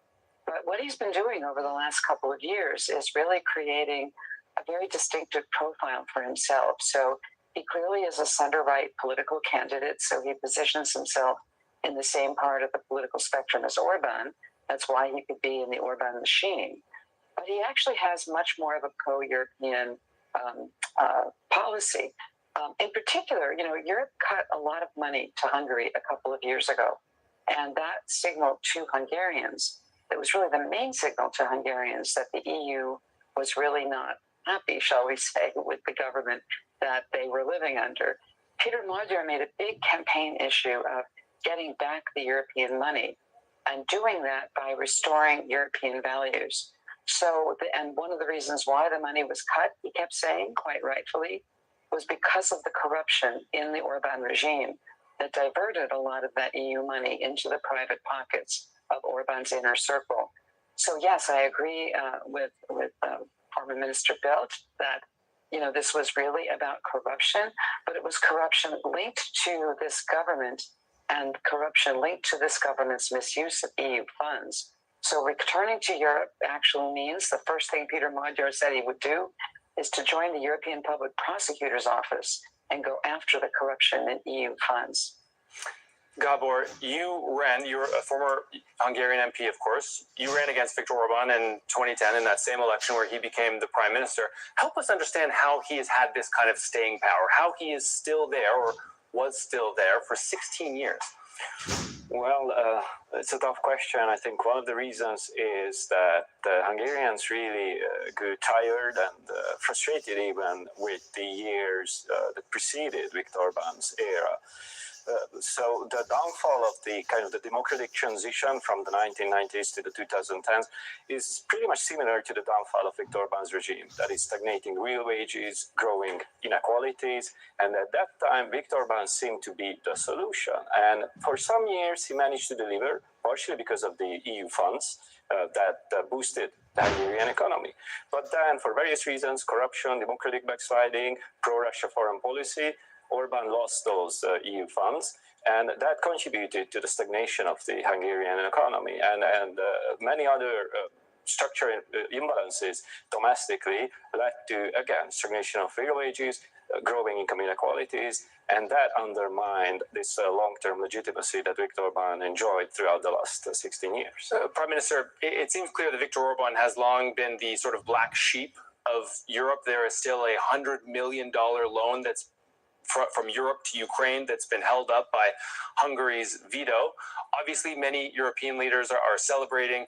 But what he's been doing over the last couple of years is really creating a very distinctive profile for himself. So he clearly is a center-right political candidate, so he positions himself in the same part of the political spectrum as Orban. That's why he could be in the Orban machine. But he actually has much more of a pro-European policy. In particular, Europe cut a lot of money to Hungary a couple of years ago, and that signaled to Hungarians, it was really the main signal to Hungarians that the EU was really not happy, shall we say, with the government that they were living under. Peter Magyar made a big campaign issue of getting back the European money and doing that by restoring European values. So, and one of the reasons why the money was cut, he kept saying, quite rightfully, was because of the corruption in the Orban regime that diverted a lot of that EU money into the private pockets of Orban's inner circle. So yes, I agree with former Minister Bildt that this was really about corruption, but it was corruption linked to this government and corruption linked to this government's misuse of EU funds. So returning to Europe actually means the first thing Peter Magyar said he would do is to join the European Public Prosecutor's Office and go after the corruption in EU funds. Gabor, you're a former Hungarian MP, of course. You ran against Viktor Orban in 2010 in that same election where he became the prime minister. Help us understand how he has had this kind of staying power, how he is still there or was still there for 16 years. Well, it's a tough question. I think one of the reasons is that the Hungarians really grew tired and frustrated even with the years that preceded Viktor Orban's era. So the downfall of the kind of the democratic transition from the 1990s to the 2010s is pretty much similar to the downfall of Viktor Orban's regime. That is stagnating real wages, growing inequalities, and at that time Viktor Orban seemed to be the solution. And for some years he managed to deliver, partially because of the EU funds that boosted the Hungarian economy. But then for various reasons, corruption, democratic backsliding, pro-Russia foreign policy, Orban lost those EU funds, and that contributed to the stagnation of the Hungarian economy and many other structural imbalances domestically led to, again, stagnation of real wages, growing income inequalities, and that undermined this long-term legitimacy that Viktor Orban enjoyed throughout the last 16 years. Prime Minister, it seems clear that Viktor Orban has long been the sort of black sheep of Europe. There is still a $100 million loan that's from Europe to Ukraine that's been held up by Hungary's veto. Obviously, many European leaders are celebrating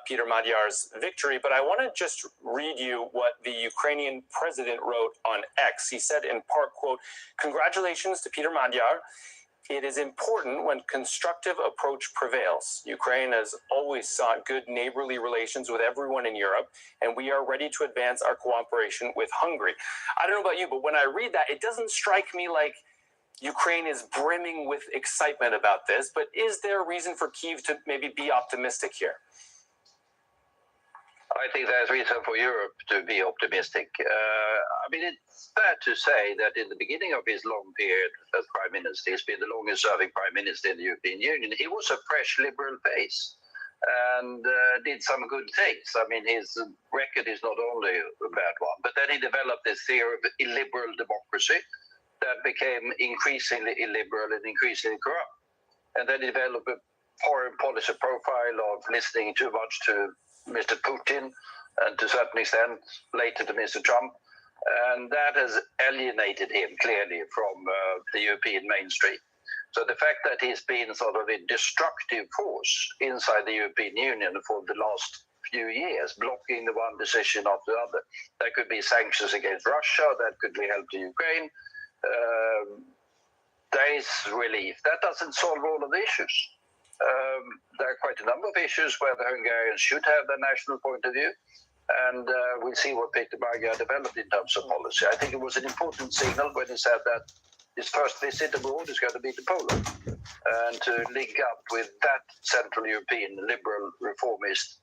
Peter Magyar's victory, but I want to just read you what the Ukrainian president wrote on X. He said in part, quote, "Congratulations to Peter Magyar. It is important when constructive approach prevails. Ukraine has always sought good neighborly relations with everyone in Europe, and we are ready to advance our cooperation with Hungary." I don't know about you, but when I read that, it doesn't strike me like Ukraine is brimming with excitement about this, but is there a reason for Kyiv to maybe be optimistic here? I think there's reason for Europe to be optimistic. I mean, it's fair to say that in the beginning of his long period as prime minister, he's been the longest serving prime minister in the European Union. He was a fresh liberal face and did some good things. I mean, his record is not only a bad one, but then he developed this theory of illiberal democracy that became increasingly illiberal and increasingly corrupt. And then he developed a foreign policy profile of listening too much to Mr. Putin and to a certain extent later to Mr. Trump. And that has alienated him clearly from the European mainstream. So the fact that he's been sort of a destructive force inside the European Union for the last few years, blocking the one decision after the other, that could be sanctions against Russia, that could be help to Ukraine, there is relief. That doesn't solve all of the issues. There are quite a number of issues where the Hungarians should have their national point of view, and we'll see what Peter Magyar developed in terms of policy. I think it was an important signal when he said that his first visit abroad is going to be to Poland, and to link up with that Central European liberal reformist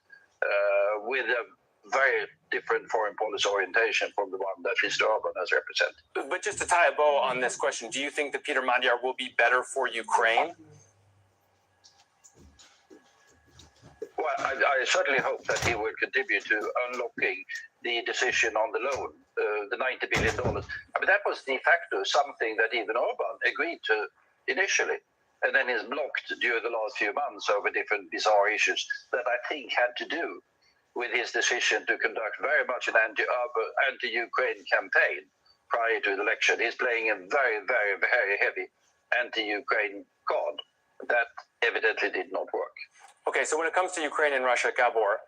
with a very different foreign policy orientation from the one that Mr. Orban has represented. But just to tie a bow on this question, do you think that Peter Magyar will be better for Ukraine? Well, I certainly hope that he will contribute to unlocking the decision on the loan, the $90 billion. I mean, that was de facto something that even Orban agreed to initially, and then is blocked during the last few months over different bizarre issues that I think had to do with his decision to conduct very much an anti-Ukraine campaign prior to the election. He's playing a very, very, very heavy anti-Ukraine card. That evidently did not work. Okay, so when it comes to Ukraine and Russia, Gabor,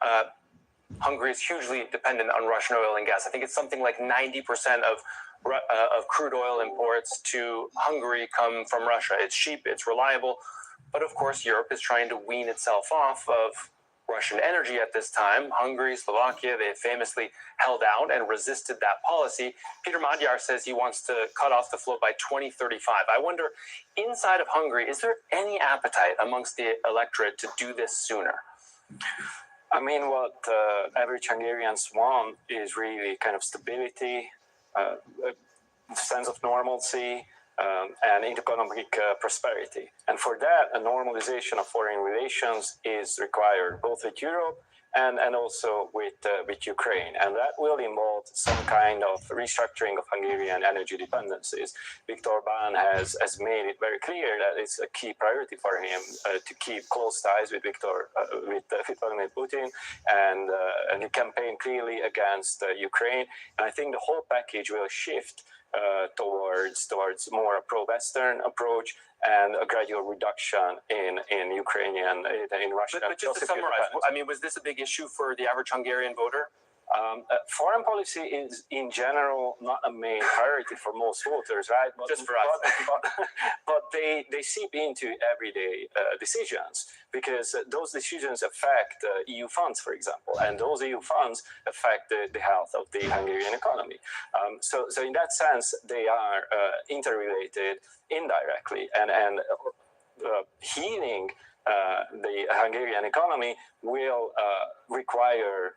Hungary is hugely dependent on Russian oil and gas. I think it's something like 90% of crude oil imports to Hungary come from Russia. It's cheap, it's reliable, but of course Europe is trying to wean itself off of Russian energy at this time. Hungary, Slovakia, they famously held out and resisted that policy. Peter Magyar says he wants to cut off the flow by 2035. I wonder, inside of Hungary, is there any appetite amongst the electorate to do this sooner? I mean, what average Hungarians want is really kind of stability, a sense of normalcy, and economic prosperity. And for that, a normalization of foreign relations is required, both with Europe and also with Ukraine. And that will involve some kind of restructuring of Hungarian energy dependencies. Viktor Orbán has made it very clear that it's a key priority for him to keep close ties with Vladimir Putin, and he campaigned clearly against Ukraine. And I think the whole package will shift towards more a pro-Western approach and a gradual reduction in Russian. But just to summarize, I mean, was this a big issue for the average Hungarian voter? Foreign policy is, in general, not a main priority for most voters, right? But, just for us. But they seep into everyday decisions, because those decisions affect EU funds, for example, and those EU funds affect the health of the Hungarian economy. So in that sense, they are interrelated indirectly, and healing the Hungarian economy will require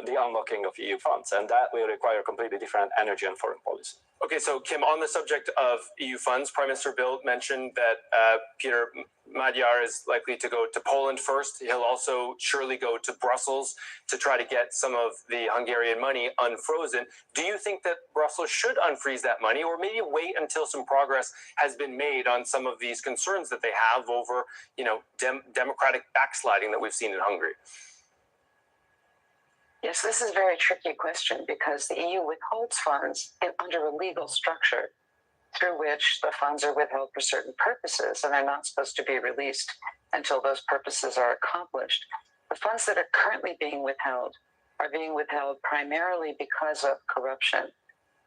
the unlocking of EU funds, and that will require completely different energy and foreign policy. Okay, so Kim, on the subject of EU funds, Prime Minister Bildt mentioned that Peter Magyar is likely to go to Poland first. He'll also surely go to Brussels to try to get some of the Hungarian money unfrozen. Do you think that Brussels should unfreeze that money, or maybe wait until some progress has been made on some of these concerns that they have over, democratic backsliding that we've seen in Hungary? Yes, this is a very tricky question, because the EU withholds funds under a legal structure through which the funds are withheld for certain purposes, and they're not supposed to be released until those purposes are accomplished. The funds that are currently being withheld are being withheld primarily because of corruption,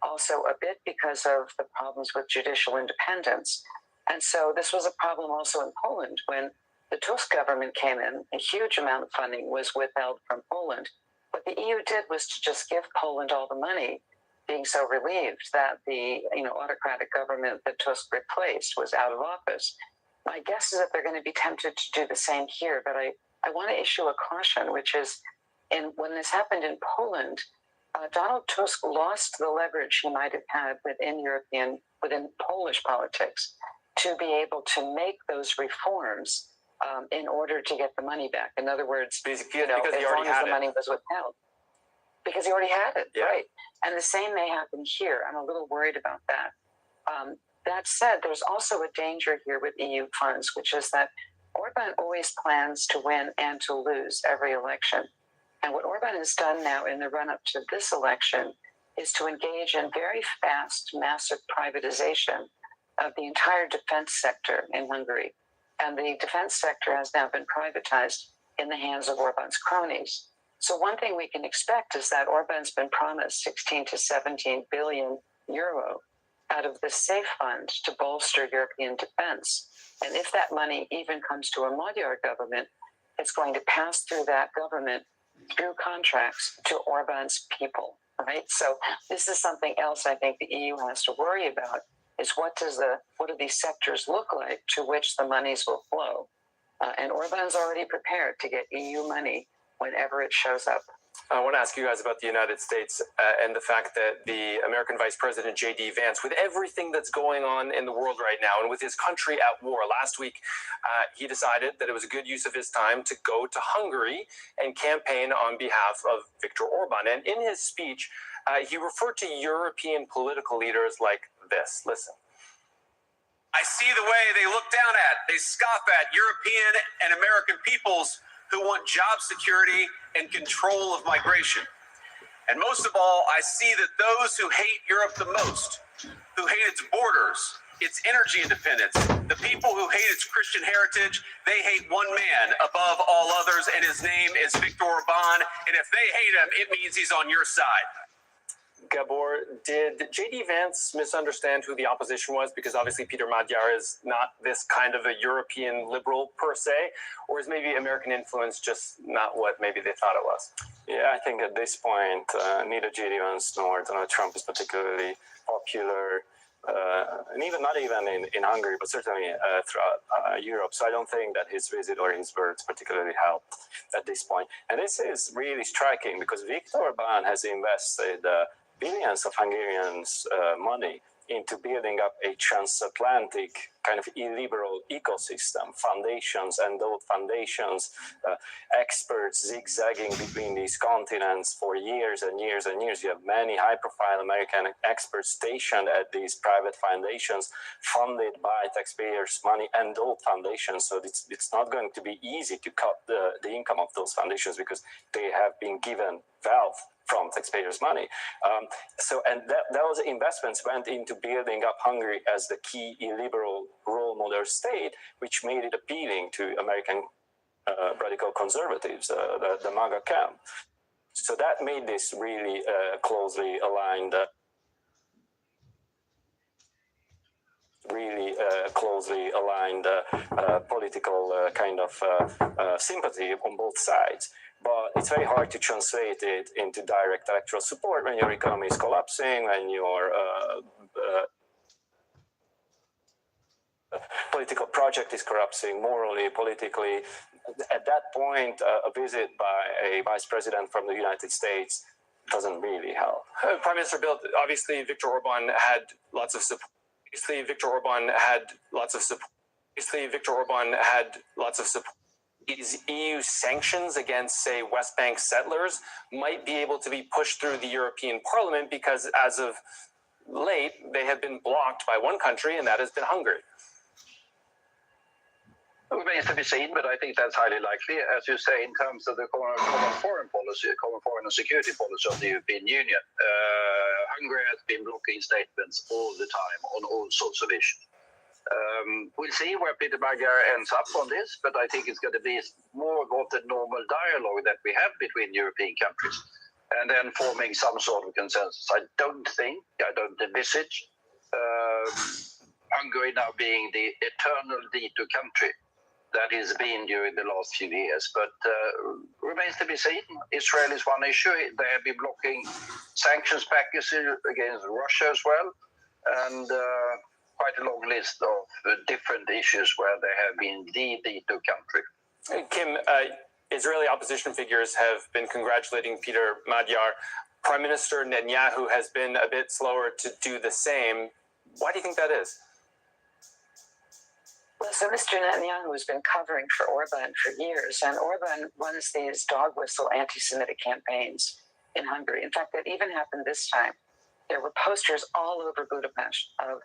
also a bit because of the problems with judicial independence. And so this was a problem also in Poland. When the Tusk government came in, a huge amount of funding was withheld from Poland. What the EU did was to just give Poland all the money, being so relieved that the autocratic government that Tusk replaced was out of office. My guess is that they're going to be tempted to do the same here, but I want to issue a caution, which is, when this happened in Poland, Donald Tusk lost the leverage he might have had within Polish politics to be able to make those reforms in order to get the money back. In other words, because as long as the money was withheld. Because he already had it, yeah. Right. And the same may happen here. I'm a little worried about that. That said, there's also a danger here with EU funds, which is that Orban always plans to win and to lose every election. And what Orban has done now in the run-up to this election is to engage in very fast, massive privatization of the entire defense sector in Hungary. And the defense sector has now been privatized in the hands of Orban's cronies. So one thing we can expect is that Orban's been promised 16 to 17 billion euro out of the safe fund to bolster European defense. And if that money even comes to a Magyar government, it's going to pass through that government through contracts to Orban's people, right? So this is something else I think the EU has to worry about, is what do these sectors look like to which the monies will flow? And Orban's already prepared to get EU money whenever it shows up. I want to ask you guys about the United States and the fact that the American Vice President J.D. Vance, with everything that's going on in the world right now and with his country at war, last week he decided that it was a good use of his time to go to Hungary and campaign on behalf of Viktor Orban. And in his speech, he referred to European political leaders like this. Listen. I see the way they look down at, they scoff at European and American peoples who want job security and control of migration. And most of all, I see that those who hate Europe the most, who hate its borders, its energy independence, the people who hate its Christian heritage, they hate one man above all others, and his name is Viktor Orban. And if they hate him, it means he's on your side. Gabor, did J.D. Vance misunderstand who the opposition was? Because obviously Peter Magyar is not this kind of a European liberal per se, or is maybe American influence just not what maybe they thought it was? Yeah, I think at this point, neither J.D. Vance nor Donald Trump is particularly popular, and not even in Hungary, but certainly throughout Europe. So I don't think that his visit or his words particularly helped at this point. And this is really striking because Viktor Orbán has invested billions of Hungarians' money into building up a transatlantic kind of illiberal ecosystem, foundations, and those foundations, experts zigzagging between these continents for years and years and years. You have many high-profile American experts stationed at these private foundations, funded by taxpayers' money and those foundations. So it's not going to be easy to cut the income of those foundations because they have been given wealth from taxpayers' money. And those investments went into building up Hungary as the key illiberal role model state, which made it appealing to American radical conservatives, the MAGA camp. So that made this really closely aligned political kind of sympathy on both sides. But it's very hard to translate it into direct electoral support when your economy is collapsing, when your political project is collapsing morally, politically. At that point, a visit by a vice president from the United States doesn't really help. Prime Minister Bill, obviously Viktor Orbán had lots of support. These EU sanctions against, say, West Bank settlers might be able to be pushed through the European Parliament because as of late, they have been blocked by one country, and that has been Hungary. It remains to be seen, but I think that's highly likely, as you say, in terms of the common foreign policy, common foreign and security policy of the European Union. Hungary has been blocking statements all the time on all sorts of issues. We'll see where Peter Magyar ends up on this, but I think it's going to be more of the normal dialogue that we have between European countries and then forming some sort of consensus. I don't envisage Hungary now being the eternal veto country that has been during the last few years, but remains to be seen. Israel is one issue. They have been blocking sanctions packages against Russia as well, and quite a long list of different issues where they have been the veto country. Kim, Israeli opposition figures have been congratulating Peter Magyar. Prime Minister Netanyahu has been a bit slower to do the same. Why do you think that is? Well, so Mr. Netanyahu has been covering for Orban for years, and Orban runs these dog whistle anti-Semitic campaigns in Hungary. In fact, that even happened this time. There were posters all over Budapest of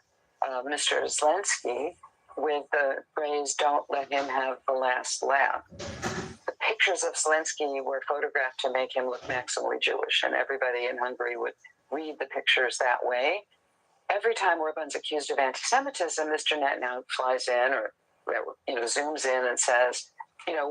Mr. Zelensky with the phrase, "Don't let him have the last laugh." The pictures of Zelensky were photographed to make him look maximally Jewish, and everybody in Hungary would read the pictures that way. Every time Orban's accused of anti-Semitism, Mr. Netanyahu flies in or zooms in and says,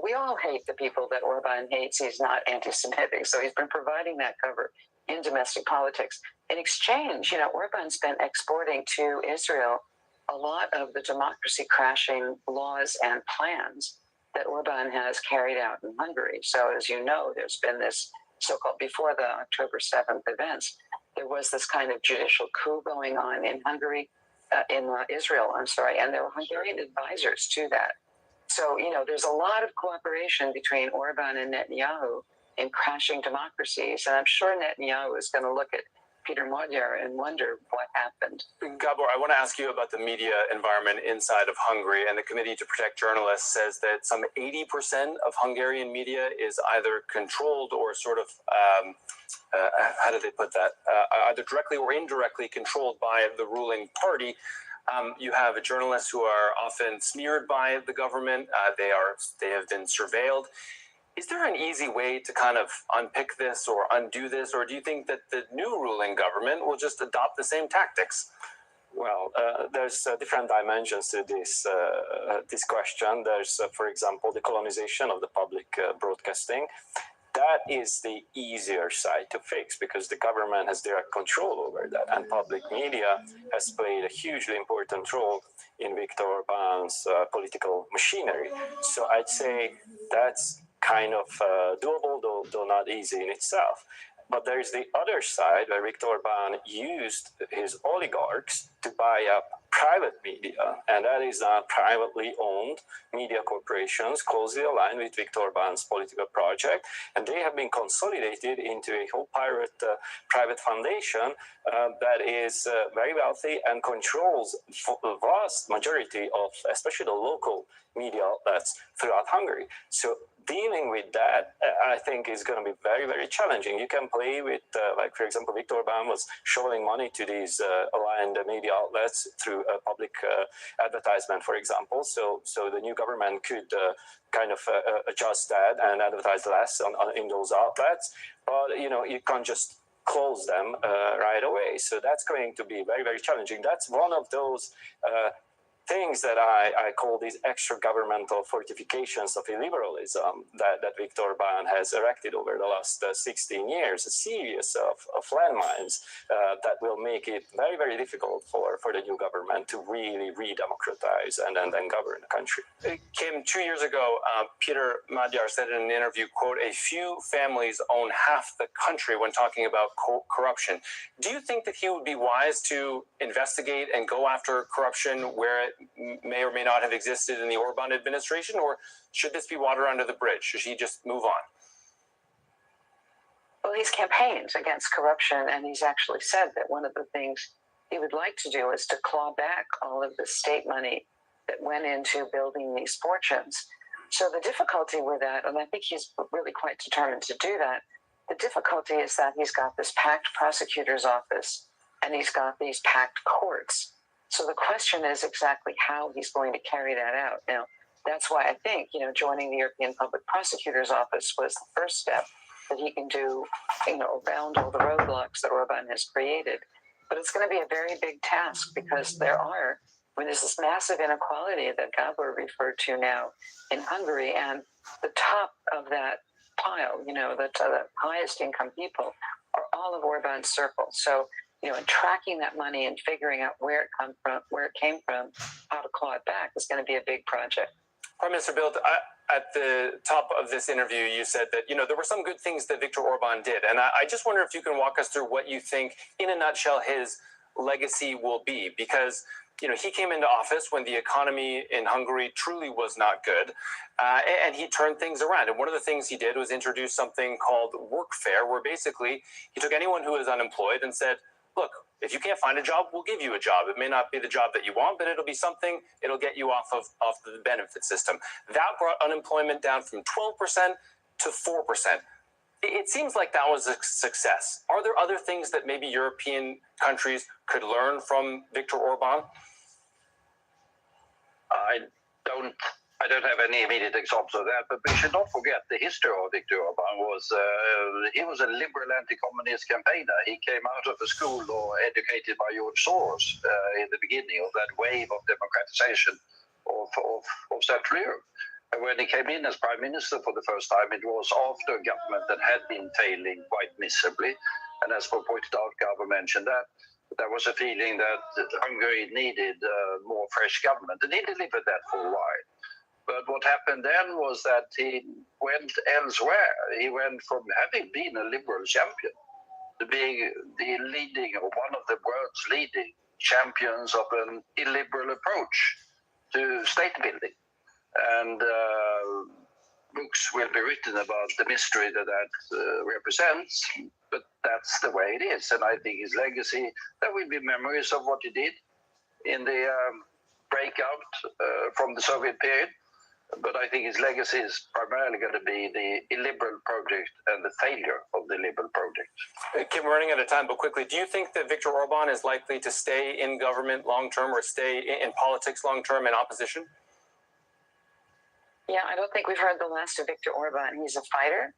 we all hate the people that Orban hates. He's not anti-Semitic. So he's been providing that cover in domestic politics. In exchange, Orban's been exporting to Israel a lot of the democracy-crashing laws and plans that Orban has carried out in Hungary. So as you know, there's been this so-called, before the October 7th events, there was this kind of judicial coup going on in Hungary, Israel, and there were Hungarian advisors to that. So, there's a lot of cooperation between Orban and Netanyahu in crashing democracies. And I'm sure Netanyahu is going to look at Peter Magyar and wonder what happened. Gabor, I want to ask you about the media environment inside of Hungary. And the Committee to Protect Journalists says that some 80% of Hungarian media is either controlled or sort of, how do they put that? Either directly or indirectly controlled by the ruling party. You have journalists who are often smeared by the government. They have been surveilled. Is there an easy way to kind of unpick this or undo this, or do you think that the new ruling government will just adopt the same tactics? Well, there's different dimensions to this question. There's, for example, the colonization of the public broadcasting. that is the easier side to fix because the government has direct control over that, and public media has played a hugely important role in Viktor Orban's political machinery. So I'd say that's kind of doable, though not easy in itself. But there's the other side where Viktor Orban used his oligarchs to buy up private media, and that is not privately owned media corporations closely aligned with Viktor Orban's political project, and they have been consolidated into a whole private foundation that is very wealthy and controls the vast majority of especially the local media outlets throughout Hungary. So dealing with that, I think, is going to be very, very challenging. You can play with, like, for example, Viktor Orban was shoveling money to these aligned media outlets through a public advertisement, for example. So the new government could kind of adjust that and advertise less in those outlets. But, you can't just close them right away. So that's going to be very, very challenging. That's one of those things that I call these extra governmental fortifications of illiberalism that Viktor Orban has erected over the last 16 years, a series of landmines that will make it very, very difficult for the new government to really re-democratize and then govern the country. Kim, 2 years ago, Peter Magyar said in an interview, quote, "A few families own half the country," when talking about corruption. Do you think that he would be wise to investigate and go after corruption where it may or may not have existed in the Orban administration, or should this be water under the bridge? Should he just move on? Well, he's campaigned against corruption, and he's actually said that one of the things he would like to do is to claw back all of the state money that went into building these fortunes. So the difficulty with that, and I think he's really quite determined to do that, the difficulty is that he's got this packed prosecutor's office and he's got these packed courts. So the question is exactly how he's going to carry that out. Now, that's why I think, joining the European Public Prosecutor's Office was the first step that he can do, around all the roadblocks that Orban has created. But it's going to be a very big task because there's this massive inequality that Gabor referred to now in Hungary, and the top of that pile, the highest income people are all of Orban's circle. So, and tracking that money and figuring out where it came from, how to claw it back is going to be a big project. Prime Minister Bildt, at the top of this interview, you said that, there were some good things that Viktor Orban did. And I just wonder if you can walk us through what you think, in a nutshell, his legacy will be. Because, he came into office when the economy in Hungary truly was not good. And he turned things around. And one of the things he did was introduce something called workfare, where basically he took anyone who is unemployed and said, look, if you can't find a job, we'll give you a job. It may not be the job that you want, but it'll be something, it'll get you off the benefit system. That brought unemployment down from 12% to 4%. It seems like that was a success. Are there other things that maybe European countries could learn from Viktor Orban? I don't have any immediate examples of that, but we should not forget the history of Viktor Orban. He was a liberal anti-communist campaigner. He came out of a school educated by George Soros in the beginning of that wave of democratization of Central Europe. And when he came in as prime minister for the first time, it was after a government that had been failing quite miserably. And as was pointed out, Gabor mentioned that. There was a feeling that Hungary needed more fresh government, and he delivered that for a while. But what happened then was that he went elsewhere. He went from having been a liberal champion to being one of the world's leading champions of an illiberal approach to state building. And books will be written about the mystery that represents, but that's the way it is. And I think his legacy, there will be memories of what he did in the breakout from the Soviet period. But I think his legacy is primarily going to be the illiberal project and the failure of the liberal project. Kim, we're running out of time, but quickly, do you think that Viktor Orban is likely to stay in government long-term or stay in politics long-term in opposition? Yeah, I don't think we've heard the last of Viktor Orban. He's a fighter.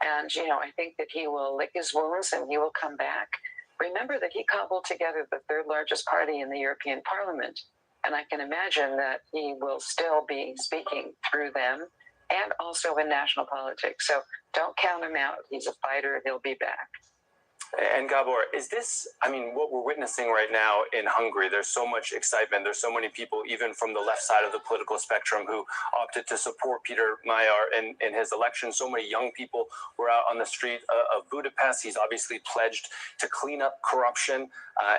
And, I think that he will lick his wounds and he will come back. Remember that he cobbled together the third largest party in the European Parliament. And I can imagine that he will still be speaking through them and also in national politics. So don't count him out. He's a fighter. He'll be back. And Gabor, is this, I mean, what we're witnessing right now in Hungary, there's so much excitement. There's so many people, even from the left side of the political spectrum, who opted to support Peter Magyar in his election. So many young people were out on the street of Budapest. He's obviously pledged to clean up corruption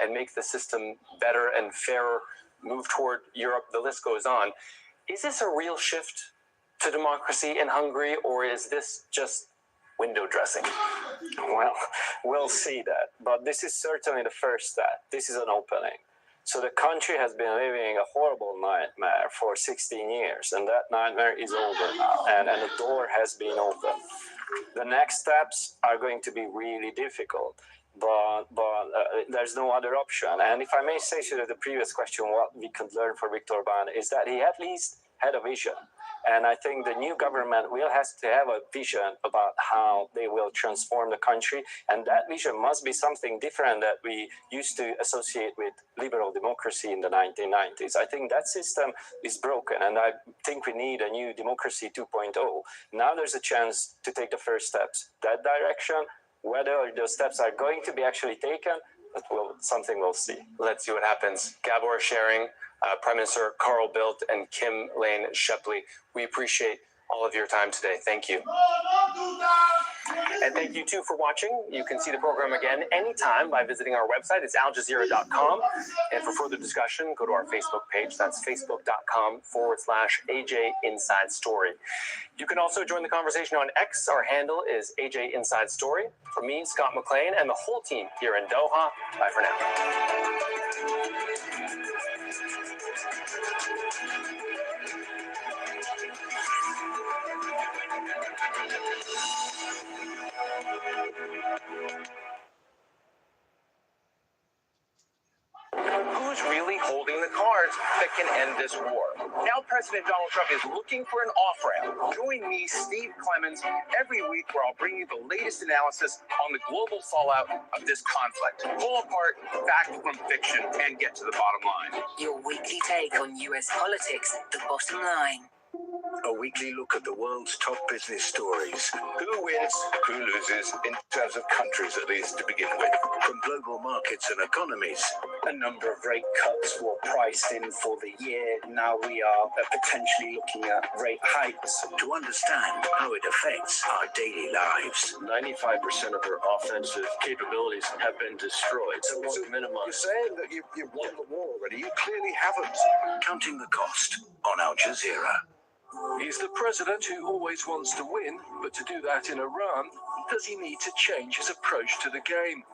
and make the system better and fairer, move toward Europe. The list goes on. Is this a real shift to democracy in Hungary, or is this just window dressing? Well, we'll see that. But this is certainly the first step. This is an opening. So the country has been living a horrible nightmare for 16 years, and that nightmare is over now, and the door has been opened. The next steps are going to be really difficult, but there's no other option. And if I may say to the previous question, what we could learn from Viktor Orbán is that he at least had a vision. And I think the new government will have to have a vision about how they will transform the country. And that vision must be something different that we used to associate with liberal democracy in the 1990s. I think that system is broken. And I think we need a new democracy 2.0. Now there's a chance to take the first steps that direction. Whether those steps are going to be actually taken, something we'll see. Let's see what happens. Gabor Sharing, Prime Minister Carl Bildt, and Kim Lane Shepley, we appreciate all of your time today. Thank you. And thank you, too, for watching. You can see the program again anytime by visiting our website. It's aljazeera.com. And for further discussion, go to our Facebook page. That's facebook.com/AJ Inside Story. You can also join the conversation on X. Our handle is AJ Inside Story. For me, Scott McLean, and the whole team here in Doha, bye for now. Who's really holding the cards that can end this war? Now President Donald Trump is looking for an off-ramp. Join me, Steve Clemens, every week where I'll bring you the latest analysis on the global fallout of this conflict. Pull apart fact from fiction and get to the bottom line. Your weekly take on US politics, the bottom line. A weekly look at the world's top business stories. Who wins, who loses, in terms of countries at least to begin with. From global markets and economies. A number of rate cuts were priced in for the year. Now we are potentially looking at rate hikes. To understand how it affects our daily lives. 95% of their offensive capabilities have been destroyed. So You're saying that you've won the war already. You clearly haven't. Counting the cost on Al Jazeera. He's the president who always wants to win, but to do that in Iran, does he need to change his approach to the game?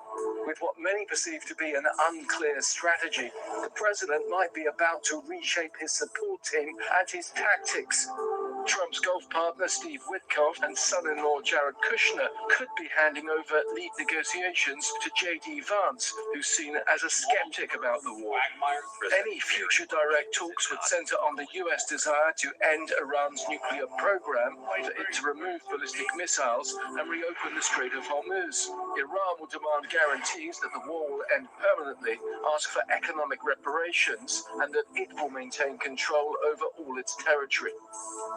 With what many perceive to be an unclear strategy, the president might be about to reshape his support team and his tactics. Trump's golf partner Steve Witkoff and son-in-law Jared Kushner could be handing over lead negotiations to J.D. Vance, who's seen as a skeptic about the war. Any future direct talks would center on the U.S. desire to end Iran's nuclear program, for it to remove ballistic missiles and reopen the Strait of Hormuz. Iran will demand guarantees that the war will end permanently, ask for economic reparations, and that it will maintain control over all its territory.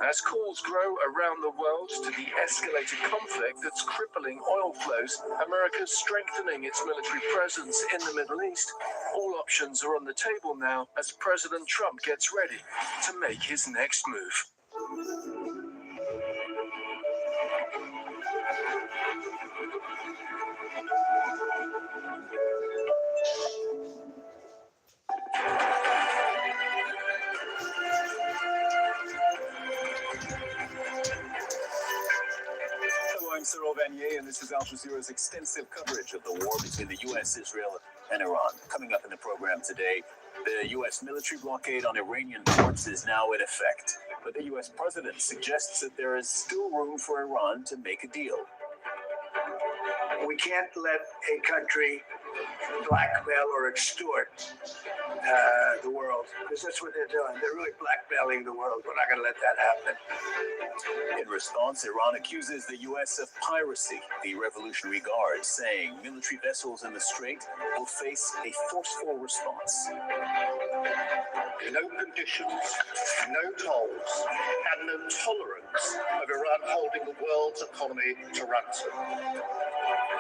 As calls grow around the world to the escalated conflict that's crippling oil flows, America's strengthening its military presence in the Middle East. All options are on the table now as President Trump gets ready to make his next move. I'm Cyril Vanier, and this is Al Jazeera's extensive coverage of the war between the U.S., Israel, and Iran. Coming up in the program today, the U.S. military blockade on Iranian ports is now in effect, but the U.S. president suggests that there is still room for Iran to make a deal. We can't let a country blackmail or extort the world, because that's what they're doing. They're really blackmailing the world. We're not going to let that happen. In response, Iran accuses the U.S. of piracy. The Revolutionary Guard saying military vessels in the Strait will face a forceful response. No conditions, no tolls, and no tolerance of Iran holding the world's economy to ransom.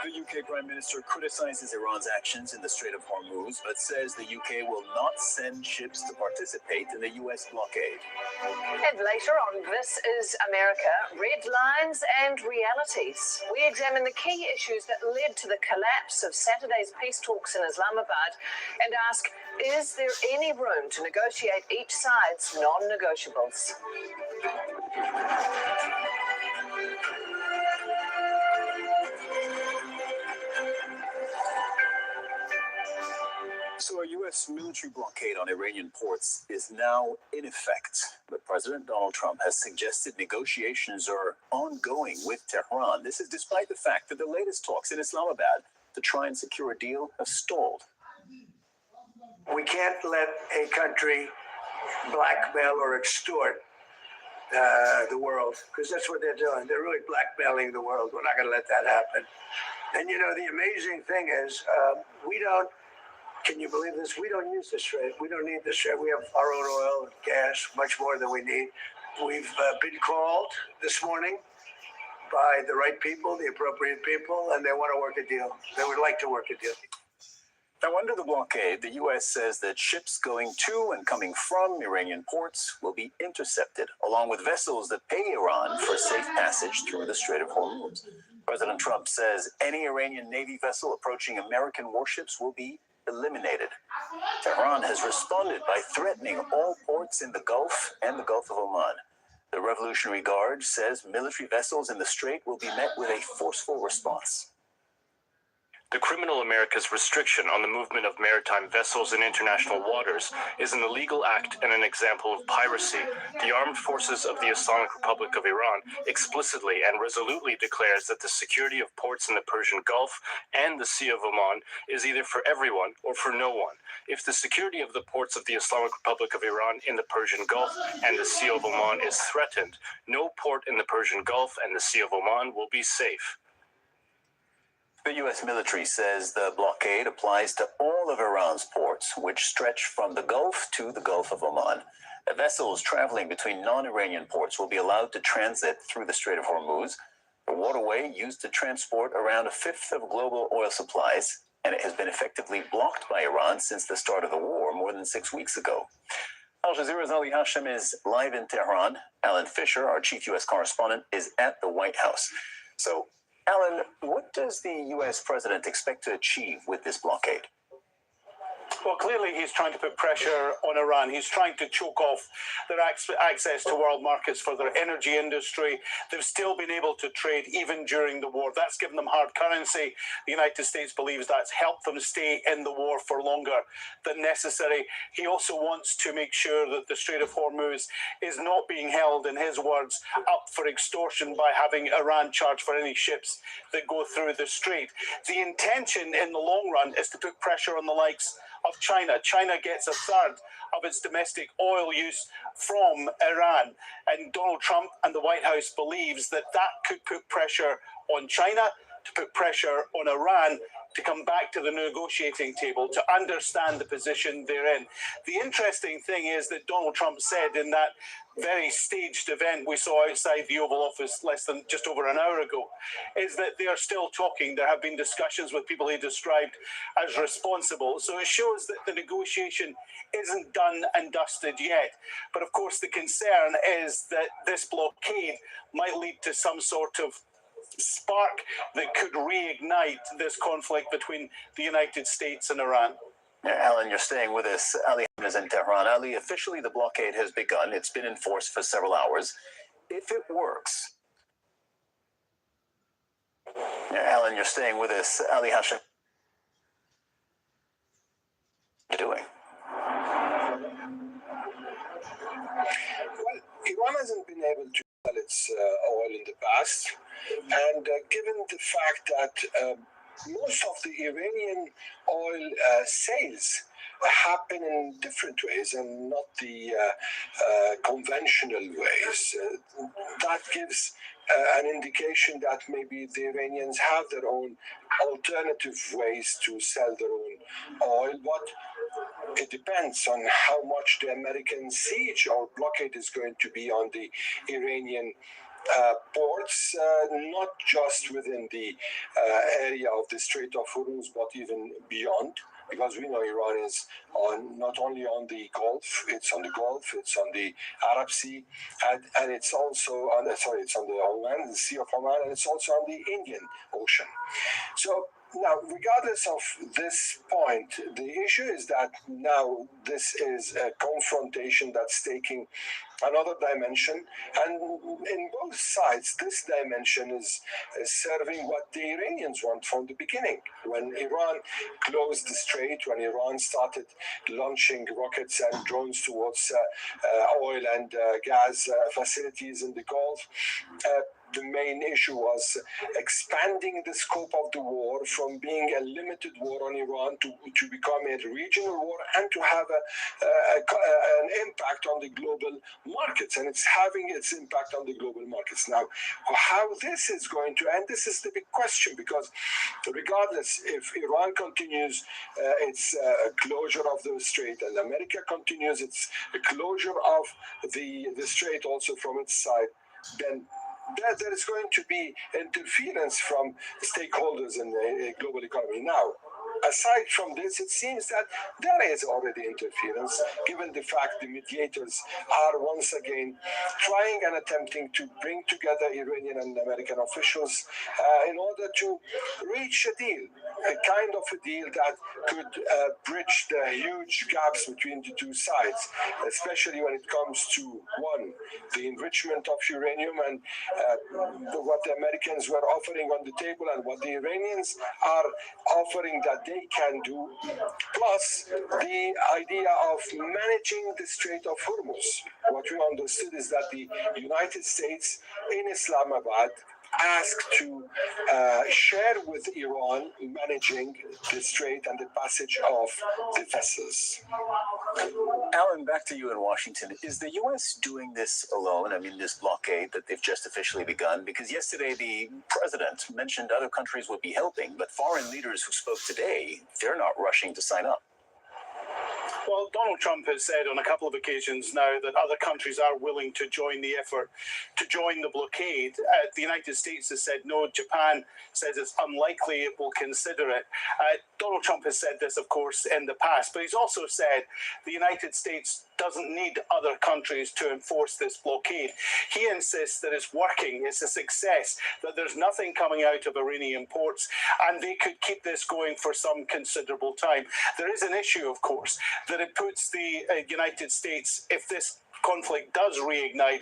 The UK Prime Minister criticizes Iran's actions in the Strait of Hormuz, but says the UK will not send ships to participate in the US blockade. And later on This Is America, Red Lines and Realities. We examine the key issues that led to the collapse of Saturday's peace talks in Islamabad and ask, is there any room to negotiate each side's non-negotiables? So a U.S. military blockade on Iranian ports is now in effect. But President Donald Trump has suggested negotiations are ongoing with Tehran. This is despite the fact that the latest talks in Islamabad to try and secure a deal have stalled. We can't let a country blackmail or extort the world, because that's what they're doing. They're really blackmailing the world. We're not going to let that happen. And you know, the amazing thing is, we don't, can you believe this? We don't use the Strait. We don't need the Strait. We have our own oil and gas, much more than we need. We've been called this morning by the right people, the appropriate people, and they want to work a deal. They would like to work a deal. Now, under the blockade, the U.S. says that ships going to and coming from Iranian ports will be intercepted, along with vessels that pay Iran for safe passage through the Strait of Hormuz. President Trump says any Iranian Navy vessel approaching American warships will be eliminated. Tehran has responded by threatening all ports in the Gulf and the Gulf of Oman. The Revolutionary Guard says military vessels in the Strait will be met with a forceful response. The criminal America's restriction on the movement of maritime vessels in international waters is an illegal act and an example of piracy. The armed forces of the Islamic Republic of Iran explicitly and resolutely declares that the security of ports in the Persian Gulf and the Sea of Oman is either for everyone or for no one. If the security of the ports of the Islamic Republic of Iran in the Persian Gulf and the Sea of Oman is threatened, no port in the Persian Gulf and the Sea of Oman will be safe. The U.S. military says the blockade applies to all of Iran's ports, which stretch from the Gulf to the Gulf of Oman. Vessels traveling between non-Iranian ports will be allowed to transit through the Strait of Hormuz, a waterway used to transport around a fifth of global oil supplies, and it has been effectively blocked by Iran since the start of the war more than 6 weeks ago. Al Jazeera's Ali Hashem is live in Tehran. Alan Fisher, our chief U.S. correspondent, is at the White House. So, Alan, what does the U.S. president expect to achieve with this blockade? Well, clearly he's trying to put pressure on Iran. He's trying to choke off their access to world markets for their energy industry. They've still been able to trade even during the war. That's given them hard currency. The United States believes that's helped them stay in the war for longer than necessary. He also wants to make sure that the Strait of Hormuz is not being held, in his words, up for extortion by having Iran charge for any ships that go through the strait. The intention in the long run is to put pressure on the likes of China. China gets a third of its domestic oil use from Iran. And Donald Trump and the White House believes that that could put pressure on China, to put pressure on Iran to come back to the negotiating table, to understand the position they're in. The interesting thing is that Donald Trump said in that very staged event we saw outside the Oval Office less than just over an hour ago, is that they are still talking. There have been discussions with people he described as responsible. So it shows that the negotiation isn't done and dusted yet. But of course, the concern is that this blockade might lead to some sort of spark that could reignite this conflict between the United States and Iran. Alan, you're staying with us. Ali is in Tehran. Ali, officially the blockade has begun. It's been in force for several hours. If it works... Alan, you're staying with us. Ali Hashem. What are you doing? Well, Iran hasn't been able to sell its oil in the past. And given the fact that most of the Iranian oil sales happen in different ways and not the conventional ways. That gives an indication that maybe the Iranians have their own alternative ways to sell their own oil, but it depends on how much the American siege or blockade is going to be on the Iranian ports, not just within the area of the Strait of Hormuz, but even beyond. Because we know Iran is not only on the Gulf, it's on the Gulf, it's on the Arab Sea, and it's also on it's on the Oman, the Sea of Oman, and it's also on the Indian Ocean. So now, regardless of this point, the issue is that now this is a confrontation that's taking another dimension, and in both sides, this dimension is serving what the Iranians want from the beginning. When Iran closed the strait, when Iran started launching rockets and drones towards oil and gas facilities in the Gulf, the main issue was expanding the scope of the war from being a limited war on Iran to become a regional war and to have an impact on the global markets. And it's having its impact on the global markets. Now, how this is going to end, this is the big question, because regardless, if Iran continues its closure of the strait and America continues its closure of the strait also from its side, then there is going to be interference from stakeholders in the global economy. Now, aside from this, it seems that there is already interference, given the fact the mediators are once again trying and attempting to bring together Iranian and American officials in order to reach a deal, a kind of a deal that could bridge the huge gaps between the two sides, especially when it comes to, one, the enrichment of uranium and what the Americans were offering on the table and what the Iranians are offering that they can do, plus the idea of managing the Strait of Hormuz. What we understood is that the United States in Islamabad asked to share with Iran managing the strait and the passage of the vessels. Alan, back to you in Washington. Is the U.S. doing this alone? I mean, this blockade that they've just officially begun? Because yesterday the president mentioned other countries would be helping, but foreign leaders who spoke today, they're not rushing to sign up. Well, Donald Trump has said on a couple of occasions now that other countries are willing to join the effort, to join the blockade. The United States has said no. Japan says it's unlikely it will consider it. Donald Trump has said this, of course, in the past, but he's also said the United States doesn't need other countries to enforce this blockade. He insists that it's working, it's a success, that there's nothing coming out of Iranian ports, and they could keep this going for some considerable time. There is an issue, of course, that it puts the United States, if this conflict does reignite,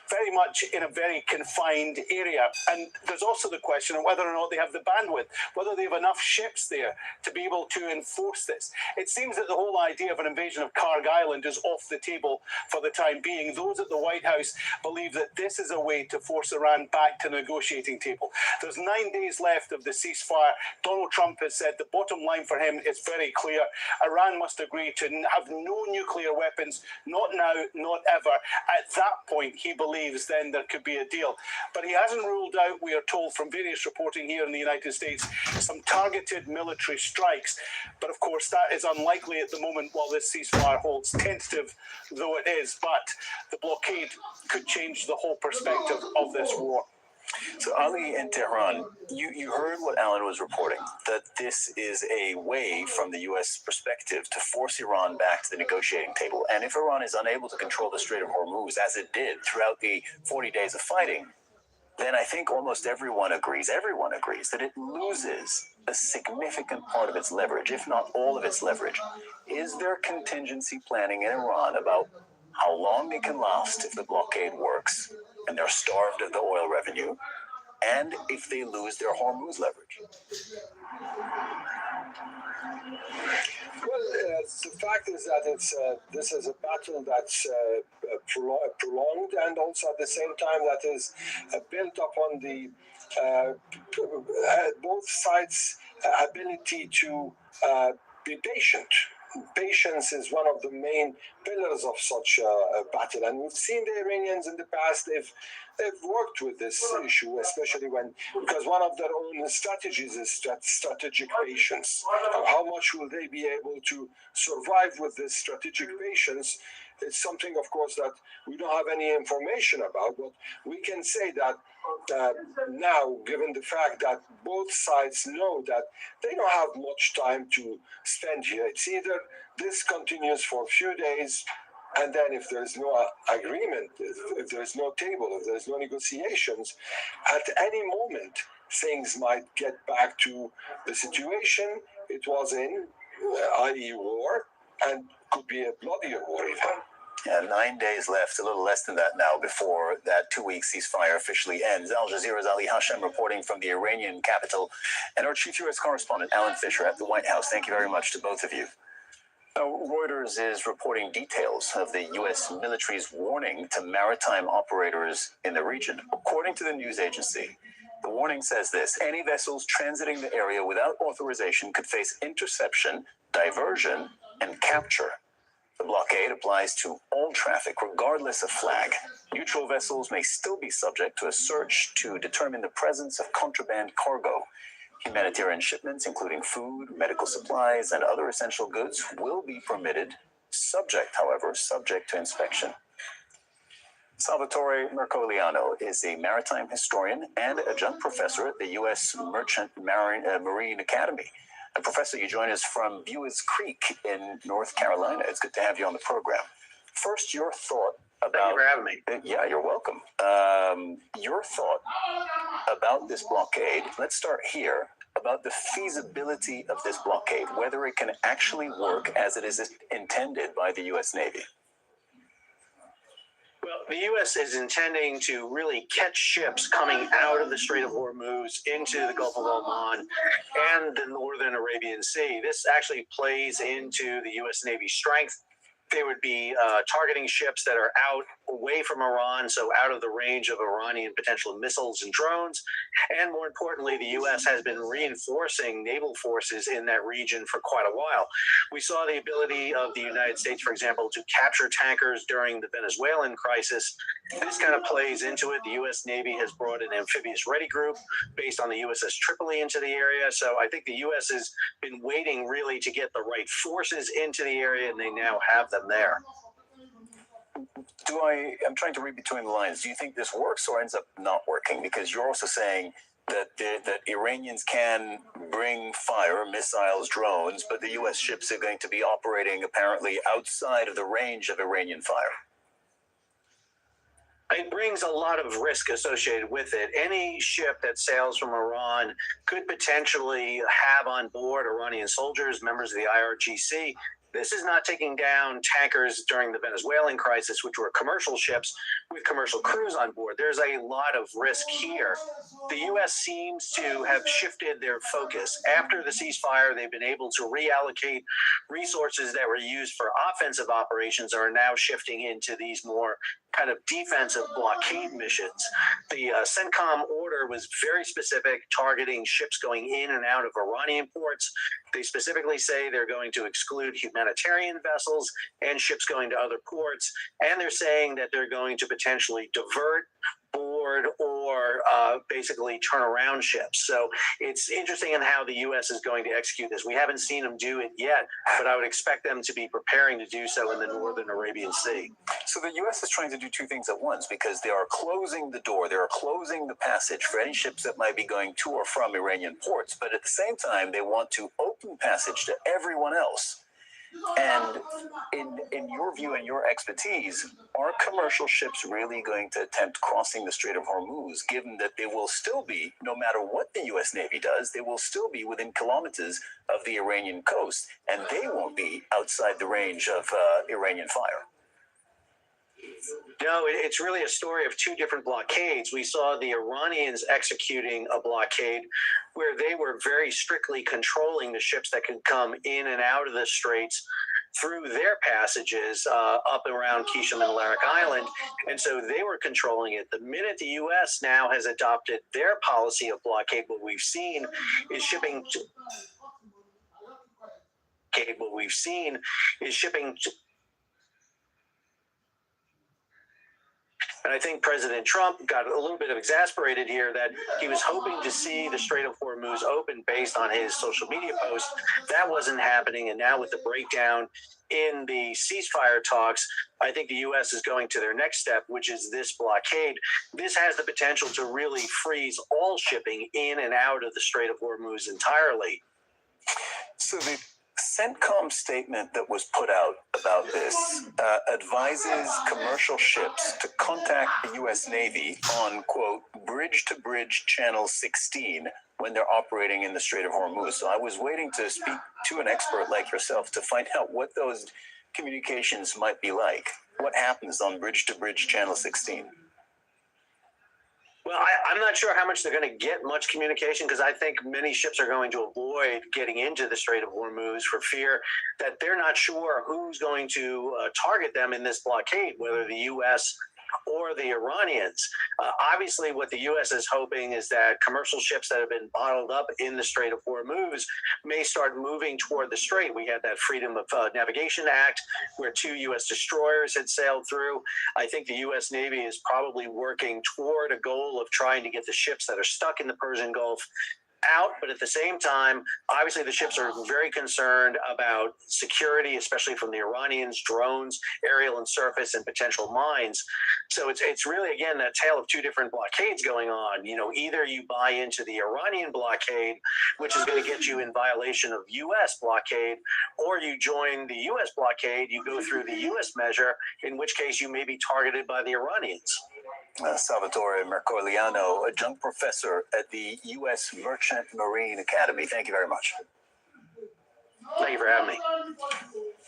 very much in a very confined area. And there's also the question of whether or not they have the bandwidth, whether they have enough ships there to be able to enforce this. It seems that the whole idea of an invasion of Karg Island is off the table for the time being. Those at the White House believe that this is a way to force Iran back to the negotiating table. There's 9 days left of the ceasefire. Donald Trump has said the bottom line for him is very clear. Iran must agree to have no nuclear weapons, not now, not ever. At that point, he believes then there could be a deal. But he hasn't ruled out, we are told from various reporting here in the United States, some targeted military strikes. But of course, that is unlikely at the moment while this ceasefire holds, tentative though it is. But the blockade could change the whole perspective of this war. So Ali in Tehran, you heard what Alan was reporting, that this is a way from the U.S. perspective to force Iran back to the negotiating table. And if Iran is unable to control the Strait of Hormuz, as it did throughout the 40 days of fighting, then I think almost everyone agrees that it loses a significant part of its leverage, if not all of its leverage. Is there contingency planning in Iran about how long it can last if the blockade works and they're starved of the oil revenue, and if they lose their Hormuz leverage? Well, the fact is that this is a battle that's prolonged, and also at the same time that is built upon the both sides' ability to be patient. Patience is one of the main pillars of such a battle, and we've seen the Iranians in the past. They've worked with this issue, especially because one of their own strategies is strategic patience. How much will they be able to survive with this strategic patience? It's something, of course, that we don't have any information about, but we can say that now, given the fact that both sides know that they don't have much time to spend here, it's either this continues for a few days, and then if there's no agreement, if there's no table, if there's no negotiations, at any moment, things might get back to the situation it was in, i.e. war, and could be a bloodier war even. Yeah, 9 days left, a little less than that now, before that 2-week ceasefire officially ends. Al Jazeera's Ali Hashem reporting from the Iranian capital, and our chief U.S. correspondent, Alan Fisher, at the White House. Thank you very much to both of you. Now, Reuters is reporting details of the U.S. military's warning to maritime operators in the region. According to the news agency, the warning says this: any vessels transiting the area without authorization could face interception, diversion, and capture. The blockade applies to all traffic, regardless of flag. Neutral vessels may still be subject to a search to determine the presence of contraband cargo. Humanitarian shipments, including food, medical supplies, and other essential goods, will be permitted, subject to inspection. Salvatore Mercogliano is a maritime historian and adjunct professor at the U.S. Merchant Marine Academy. And Professor, you join us from Buies Creek in North Carolina. It's good to have you on the program. First, your thought about... Thank you for having me. Yeah, you're welcome. Your thought about this blockade. Let's start here, about the feasibility of this blockade, whether it can actually work as it is intended by the U.S. Navy. Well, the U.S. is intending to really catch ships coming out of the Strait of Hormuz into the Gulf of Oman and the northern Arabian Sea. This actually plays into the U.S. Navy's strength. They would be targeting ships that are out away from Iran, so out of the range of Iranian potential missiles and drones. And more importantly, the U.S. has been reinforcing naval forces in that region for quite a while. We saw the ability of the United States, for example, to capture tankers during the Venezuelan crisis. This kind of plays into it. The U.S. Navy has brought an amphibious ready group based on the USS Tripoli into the area. So I think the U.S. has been waiting really to get the right forces into the area, and they now have them there. I'm trying to read between the lines. Do you think this works or ends up not working? Because you're also saying that Iranians can bring fire, missiles, drones, but the U.S. ships are going to be operating apparently outside of the range of Iranian fire. It brings a lot of risk associated with it. Any ship that sails from Iran could potentially have on board Iranian soldiers, members of the IRGC. This is not taking down tankers during the Venezuelan crisis, which were commercial ships with commercial crews on board. There's a lot of risk here. The U.S. seems to have shifted their focus. After the ceasefire, they've been able to reallocate resources that were used for offensive operations are now shifting into these more kind of defensive blockade missions. The CENTCOM order was very specific, targeting ships going in and out of Iranian ports. They specifically say they're going to exclude humanitarian vessels and ships going to other ports. And they're saying that they're going to potentially divert, board, or basically turn around ships. So it's interesting in how the U.S. is going to execute this. We haven't seen them do it yet, but I would expect them to be preparing to do so in the northern Arabian Sea. So the U.S. is trying to do two things at once, because they are closing the door, they are closing the passage for any ships that might be going to or from Iranian ports, but at the same time, they want to open passage to everyone else. And in your view and your expertise, are commercial ships really going to attempt crossing the Strait of Hormuz, given that they will still be, no matter what the U.S. Navy does, they will still be within kilometers of the Iranian coast, and they won't be outside the range of Iranian fire? No, it's really a story of two different blockades. We saw the Iranians executing a blockade where they were very strictly controlling the ships that could come in and out of the straits through their passages up around Kisham and Larak Island. And so they were controlling it. The minute the U.S. now has adopted their policy of blockade, what we've seen is shipping. And I think President Trump got a little bit of exasperated here that he was hoping to see the Strait of Hormuz open based on his social media post. That wasn't happening. And now with the breakdown in the ceasefire talks, I think the U.S. is going to their next step, which is this blockade. This has the potential to really freeze all shipping in and out of the Strait of Hormuz entirely. So the CENTCOM statement that was put out about this advises commercial ships to contact the U.S. Navy on, quote, bridge-to-bridge Channel 16 when they're operating in the Strait of Hormuz. So I was waiting to speak to an expert like yourself to find out what those communications might be like. What happens on bridge-to-bridge Channel 16? Well, I'm not sure how much they're going to get much communication, because I think many ships are going to avoid getting into the Strait of Hormuz for fear that they're not sure who's going to target them in this blockade, whether the U.S. or the Iranians. Obviously, what the U.S. is hoping is that commercial ships that have been bottled up in the Strait of Hormuz may start moving toward the strait. We had that Freedom of Navigation Act where 2 U.S. destroyers had sailed through. I think the U.S. Navy is probably working toward a goal of trying to get the ships that are stuck in the Persian Gulf out, but at the same time, obviously the ships are very concerned about security, especially from the Iranians, drones, aerial and surface, and potential mines. So it's really, again, that tale of two different blockades going on. You know, either you buy into the Iranian blockade, which is going to get you in violation of U.S. blockade, or you join the U.S. blockade, you go through the U.S. measure, in which case you may be targeted by the Iranians. Salvatore Mercoliano, adjunct professor at the U.S. Merchant Marine Academy. Thank you very much. Thank you for having me.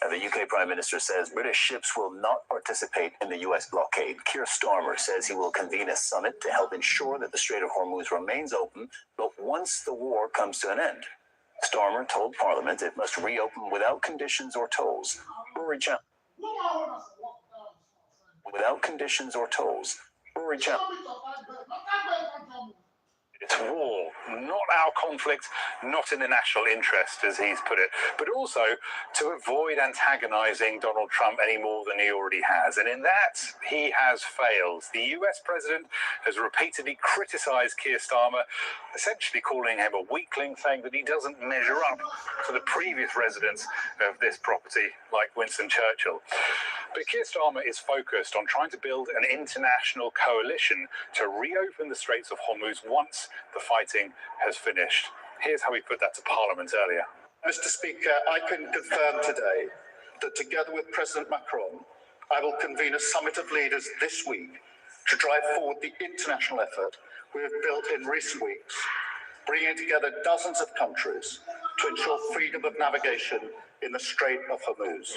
The UK Prime Minister says British ships will not participate in the U.S. blockade. Keir Starmer says he will convene a summit to help ensure that the Strait of Hormuz remains open, but once the war comes to an end. Starmer told Parliament it must reopen without conditions or tolls. Without conditions or tolls. It's war, not our conflict, not in the national interest, as he's put it, but also to avoid antagonizing Donald Trump any more than he already has. And in that, he has failed. The US president has repeatedly criticized Keir Starmer, essentially calling him a weakling, saying that he doesn't measure up to the previous residents of this property, like Winston Churchill. But Keir Starmer is focused on trying to build an international coalition to reopen the Straits of Hormuz once the fighting has finished. Here's how he put that to Parliament earlier. Mr. Speaker, I can confirm today that together with President Macron, I will convene a summit of leaders this week to drive forward the international effort we have built in recent weeks, bringing together dozens of countries to ensure freedom of navigation in the Strait of Hormuz.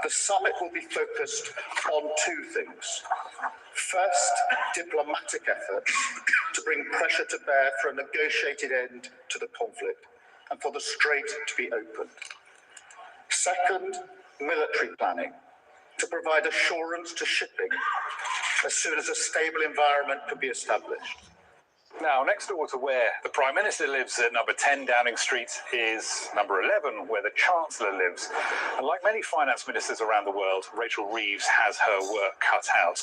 The summit will be focused on two things. First, diplomatic efforts to bring pressure to bear for a negotiated end to the conflict and for the strait to be opened. Second, military planning to provide assurance to shipping as soon as a stable environment can be established. Now, next door to where the Prime Minister lives at number 10 Downing Street is number 11, where the Chancellor lives. And like many finance ministers around the world, Rachel Reeves has her work cut out.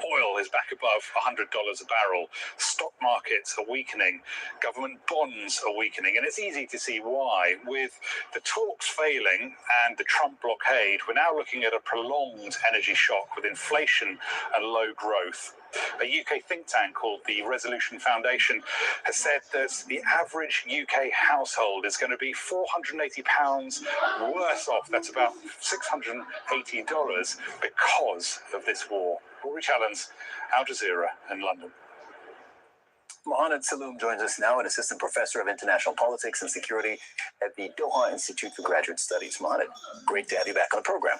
Oil is back above $100 a barrel. Stock markets are weakening. Government bonds are weakening. And it's easy to see why. With the talks failing and the Trump blockade, we're now looking at a prolonged energy shock with inflation and low growth. A UK think tank called the Resolution Foundation has said that the average UK household is going to be £480 worse off. That's about $680 because of this war. Rory Challens, Al Jazeera in London. Mohamed Saloom joins us now, an assistant professor of international politics and security at the Doha Institute for Graduate Studies. Mohamed, great to have you back on the program.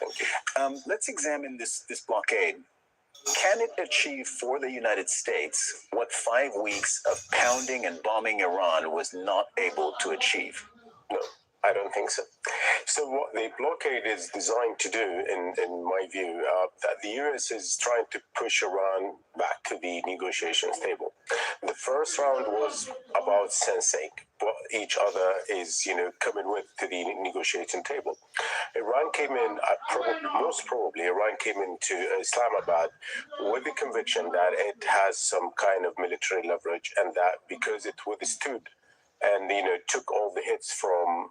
Let's examine this blockade. Can it achieve for the United States what 5 weeks of pounding and bombing Iran was not able to achieve? I don't think so. So what the blockade is designed to do, in my view, that the U.S. is trying to push Iran back to the negotiations table. The first round was about sensing what each other is, coming with to the negotiating table. Iran came in, most probably, Iran came into Islamabad with the conviction that it has some kind of military leverage, and that because it withstood and took all the hits from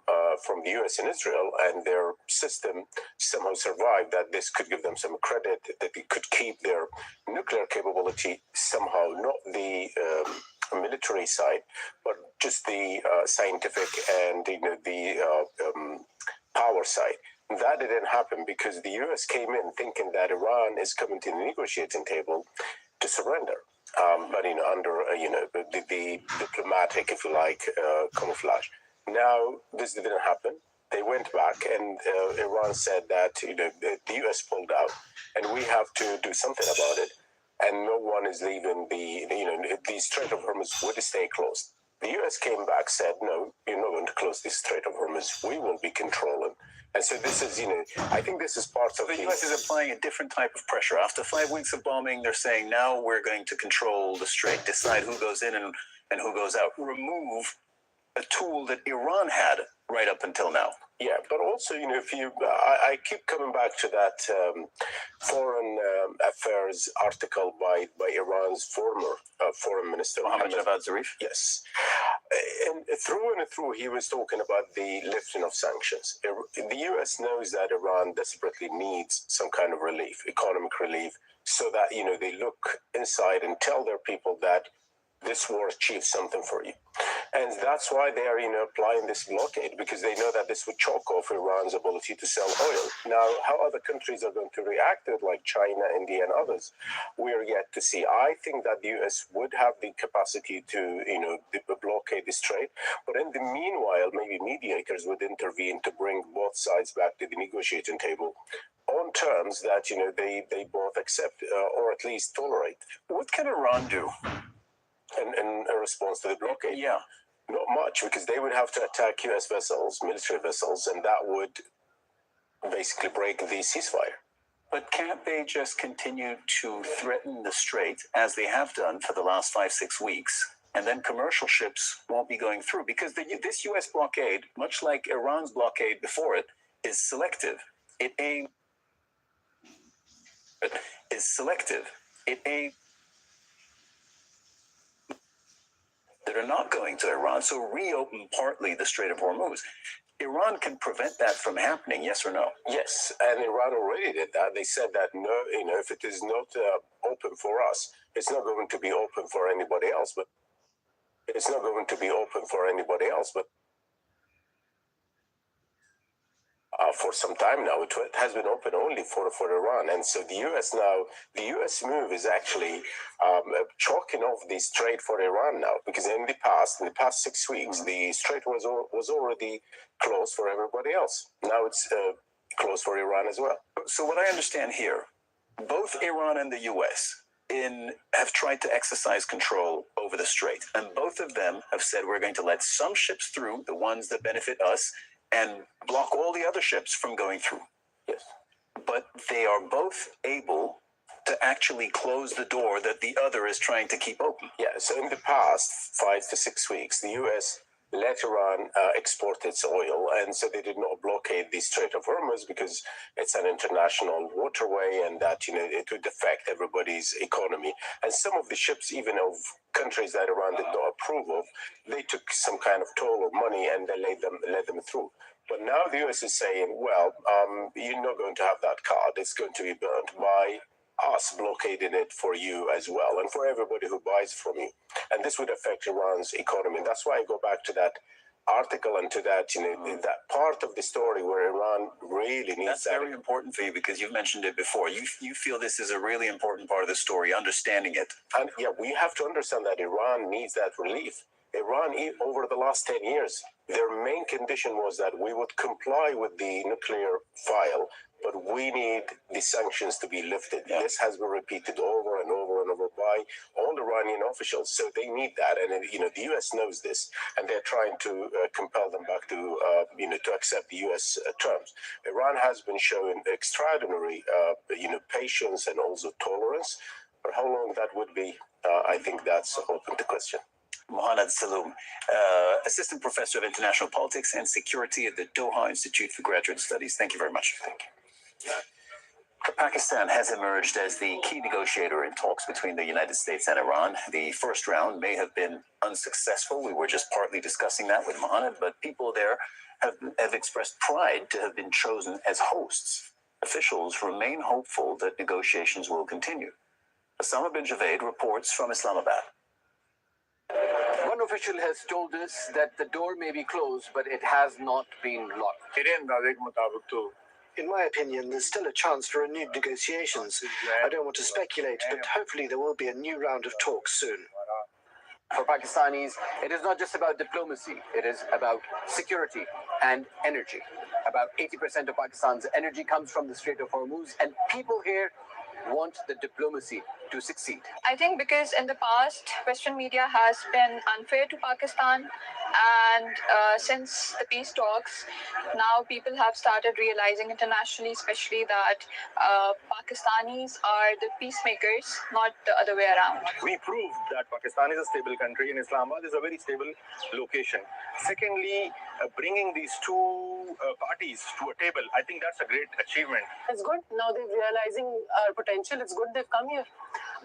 the U.S. and Israel, and their system somehow survived, that this could give them some credit, that they could keep their nuclear capability somehow, not the military side, but just the scientific and the power side. That didn't happen because the U.S. came in thinking that Iran is coming to the negotiating table to surrender. But under the diplomatic, if you like, camouflage. Now this didn't happen. They went back, and Iran said that the U.S. pulled out, and we have to do something about it. And no one is leaving the Strait of Hormuz would stay closed. The U.S. came back, said, no, you're not going to close the Strait of Hormuz. We will be controlling. And so this is, I think this is part of the U.S. is applying a different type of pressure. After 5 weeks of bombing, they're saying now we're going to control the strait, decide who goes in and who goes out, remove a tool that Iran had right up until now. Yeah, but also, if I keep coming back to that foreign affairs article by Iran's former foreign minister, Mohammad Javad Zarif. Yes. And through, he was talking about the lifting of sanctions. The U.S. knows that Iran desperately needs some kind of relief, economic relief, so that, they look inside and tell their people that this war achieved something for you. And that's why they are, applying this blockade, because they know that this would choke off Iran's ability to sell oil. Now, how other countries are going to react to it, like China, India, and others, we are yet to see. I think that the U.S. would have the capacity to, blockade the strait. But in the meanwhile, maybe mediators would intervene to bring both sides back to the negotiating table on terms that, they both accept or at least tolerate. What can Iran do? In response to the blockade? Yeah. Not much, because they would have to attack U.S. vessels, military vessels, and that would basically break the ceasefire. But can't they just continue to threaten the strait, as they have done for the last 5-6 weeks, and then commercial ships won't be going through? Because this U.S. blockade, much like Iran's blockade before it, is selective. It aims that are not going to Iran, so reopen partly the Strait of Hormuz. Iran can prevent that from happening, yes or no? Yes, and Iran already did that. They said that, no, if it is not open for us, it's not going to be open for anybody else. But for some time now, it has been open only for Iran. And so the U.S. move is actually chalking off the strait for Iran now, because in the past 6 weeks, the strait was already closed for everybody else. Now it's closed for Iran as well. So what I understand here, both Iran and the U.S. have tried to exercise control over the strait, and both of them have said we're going to let some ships through, the ones that benefit us, and block all the other ships from going through. Yes. But they are both able to actually close the door that the other is trying to keep open. Yeah, so in the past 5 to 6 weeks, the U.S. let Iran export its oil, and so they did not blockade the Strait of Hormuz because it's an international waterway, and that it would affect everybody's economy. And some of the ships, even of countries that Iran did not approve of, they took some kind of toll of money and they let them through. But now the U.S. is saying, well, you're not going to have that card. It's going to be burnt by us blockading it for you as well, and for everybody who buys from you. And this would affect Iran's economy. And that's why I go back to that article and to that, that part of the story where Iran really needs That's very important for you, because you've mentioned it before. You feel this is a really important part of the story, understanding it. And yeah, we have to understand that Iran needs that relief. Iran, over the last 10 years, their main condition was that we would comply with the nuclear file, but we need the sanctions to be lifted. Yeah. This has been repeated over and over and over by all all Iranian officials. So they need that, and the U.S. knows this, and they're trying to compel them back to to accept the U.S. Terms. Iran has been showing extraordinary patience and also tolerance, but how long that would be, I think that's open to question. Mohammad Saloom, Assistant Professor of International Politics and Security at the Doha Institute for Graduate Studies. Thank you very much. Thank you. Pakistan has emerged as the key negotiator in talks between the United States and Iran. The first round may have been unsuccessful. We were just partly discussing that with Mohammad, but people there have expressed pride to have been chosen as hosts. Officials remain hopeful that negotiations will continue. Osama bin Javed reports from Islamabad. One official has told us that the door may be closed, but it has not been locked. In my opinion, there's still a chance for renewed negotiations. I don't want to speculate, but hopefully there will be a new round of talks soon. For Pakistanis, it is not just about diplomacy, it is about security and energy. About 80% of Pakistan's energy comes from the Strait of Hormuz, and people here want the diplomacy to succeed. I think because in the past, Western media has been unfair to Pakistan, and since the peace talks, now people have started realizing internationally, especially that Pakistanis are the peacemakers, not the other way around. We proved that Pakistan is a stable country and Islamabad is a very stable location. Secondly, bringing these two parties to a table, I think that's a great achievement. It's good. Now they're realizing our potential. It's good they've come here.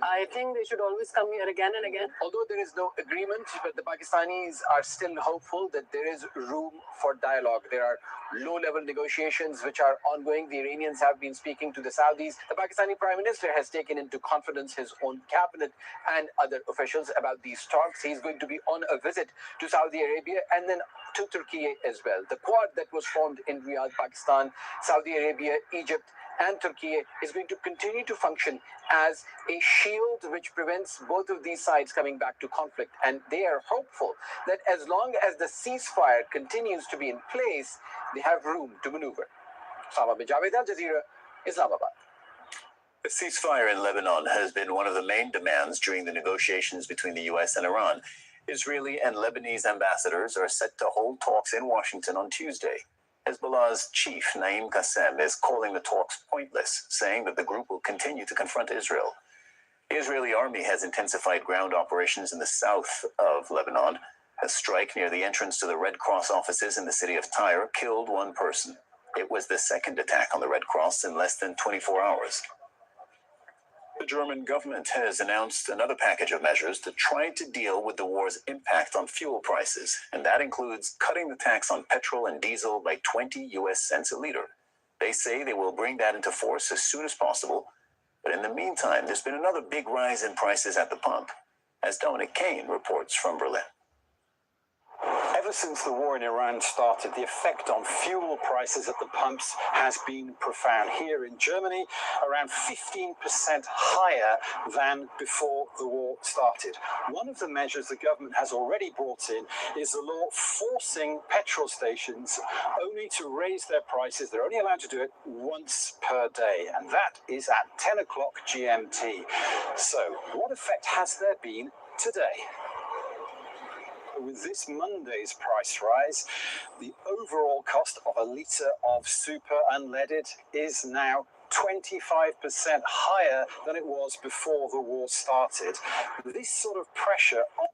I think they should always come here again and again. Although there is no agreement, but the Pakistanis are still hopeful that there is room for dialogue. There are low-level negotiations which are ongoing. The Iranians have been speaking to the Saudis. The Pakistani Prime Minister has taken into confidence his own cabinet and other officials about these talks. He's going to be on a visit to Saudi Arabia and then to Turkey as well. The quad that was formed in Riyadh, Pakistan, Saudi Arabia, Egypt, and Turkey is going to continue to function as a shield which prevents both of these sides coming back to conflict. And they are hopeful that as long as the ceasefire continues to be in place, they have room to maneuver. Osama bin Javed, Al Jazeera, Islamabad. A ceasefire in Lebanon has been one of the main demands during the negotiations between the U.S. and Iran. Israeli and Lebanese ambassadors are set to hold talks in Washington on Tuesday. Hezbollah's chief, Naim Qassem, is calling the talks pointless, saying that the group will continue to confront Israel. The Israeli army has intensified ground operations in the south of Lebanon. A strike near the entrance to the Red Cross offices in the city of Tyre killed one person. It was the second attack on the Red Cross in less than 24 hours. The German government has announced another package of measures to try to deal with the war's impact on fuel prices, and that includes cutting the tax on petrol and diesel by 20 US cents a liter. They say they will bring that into force as soon as possible, but in the meantime, there's been another big rise in prices at the pump, as Dominic Kane reports from Berlin. Ever since the war in Iran started, the effect on fuel prices at the pumps has been profound. Here in Germany, around 15% higher than before the war started. One of the measures the government has already brought in is the law forcing petrol stations only to raise their prices. They're only allowed to do it once per day, and that is at 10 o'clock GMT. So, what effect has there been today? With this Monday's price rise, the overall cost of a litre of super unleaded is now 25% higher than it was before the war started. This sort of pressure on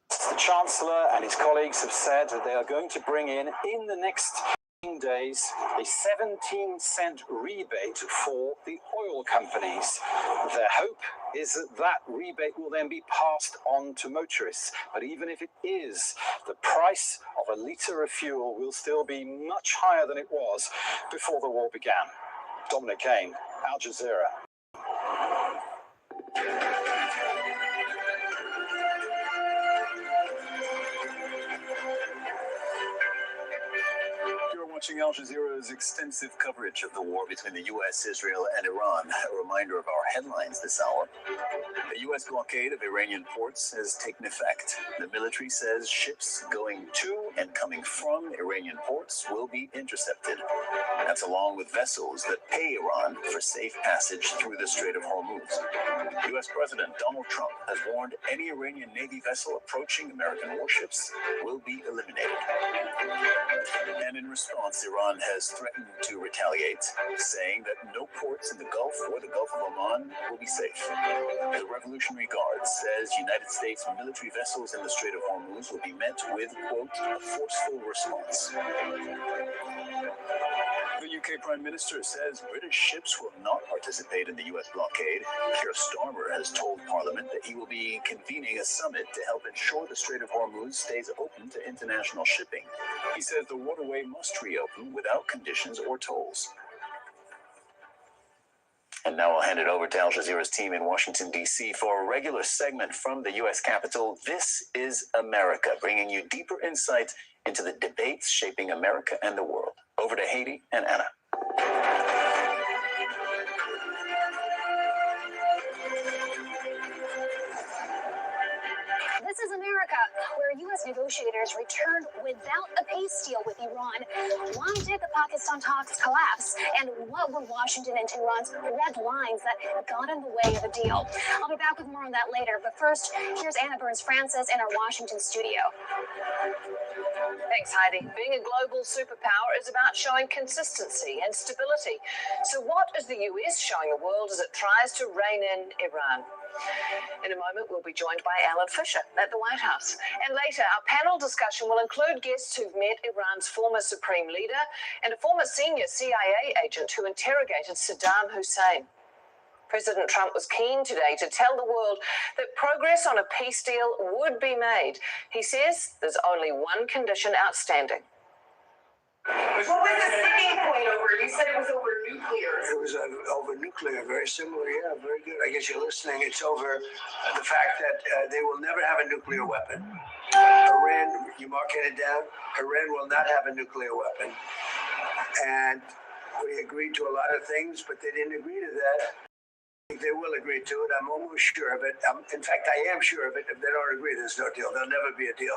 the Chancellor and his colleagues have said that they are going to bring in the next days a 17-cent rebate for the oil companies. Their hope is that that rebate will then be passed on to motorists. But even if it is, the price of a litre of fuel will still be much higher than it was before the war began. Dominic Kane, Al Jazeera. Watching Al Jazeera's extensive coverage of the war between the U.S., Israel, and Iran. A reminder of our headlines this hour. The U.S. blockade of Iranian ports has taken effect. The military says ships going to and coming from Iranian ports will be intercepted. That's along with vessels that pay Iran for safe passage through the Strait of Hormuz. U.S. President Donald Trump has warned any Iranian Navy vessel approaching American warships will be eliminated. And in response, Iran has threatened to retaliate, saying that no ports in the Gulf or the Gulf of Oman will be safe. The Revolutionary Guard says United States military vessels in the Strait of Hormuz will be met with, quote, a forceful response. The UK Prime Minister says British ships will not participate in the US blockade. Keir Starmer has told Parliament that he will be convening a summit to help ensure the Strait of Hormuz stays open to international shipping. He says the waterway must reopen without conditions or tolls. And now I'll hand it over to Al Jazeera's team in Washington, D.C. for a regular segment from the U.S. Capitol. This is America, bringing you deeper insight into the debates shaping America and the world. Over to Haiti and Anna. This is America, where U.S. negotiators returned without a peace deal with Iran. Why did the Pakistan talks collapse? And what were Washington and Tehran's red lines that got in the way of a deal? I'll be back with more on that later, but first, here's Anna Burns-Francis in our Washington studio. Thanks, Heidi. Being a global superpower is about showing consistency and stability. So what is the US showing the world as it tries to rein in Iran? In a moment, we'll be joined by Alan Fisher at the White House. And later, our panel discussion will include guests who've met Iran's former supreme leader and a former senior CIA agent who interrogated Saddam Hussein. President Trump was keen today to tell the world that progress on a peace deal would be made. He says there's only one condition outstanding. What was the sticking point over? You said it was over nuclear. It was over nuclear, very similar. Yeah, very good. I guess you're listening. It's over the fact that they will never have a nuclear weapon. Iran, you mark it down, Iran will not have a nuclear weapon. And we agreed to a lot of things, but they didn't agree to that. They will agree to it. I'm almost sure of it. In fact, I am sure of it. If they don't agree, there's no deal. There'll never be a deal.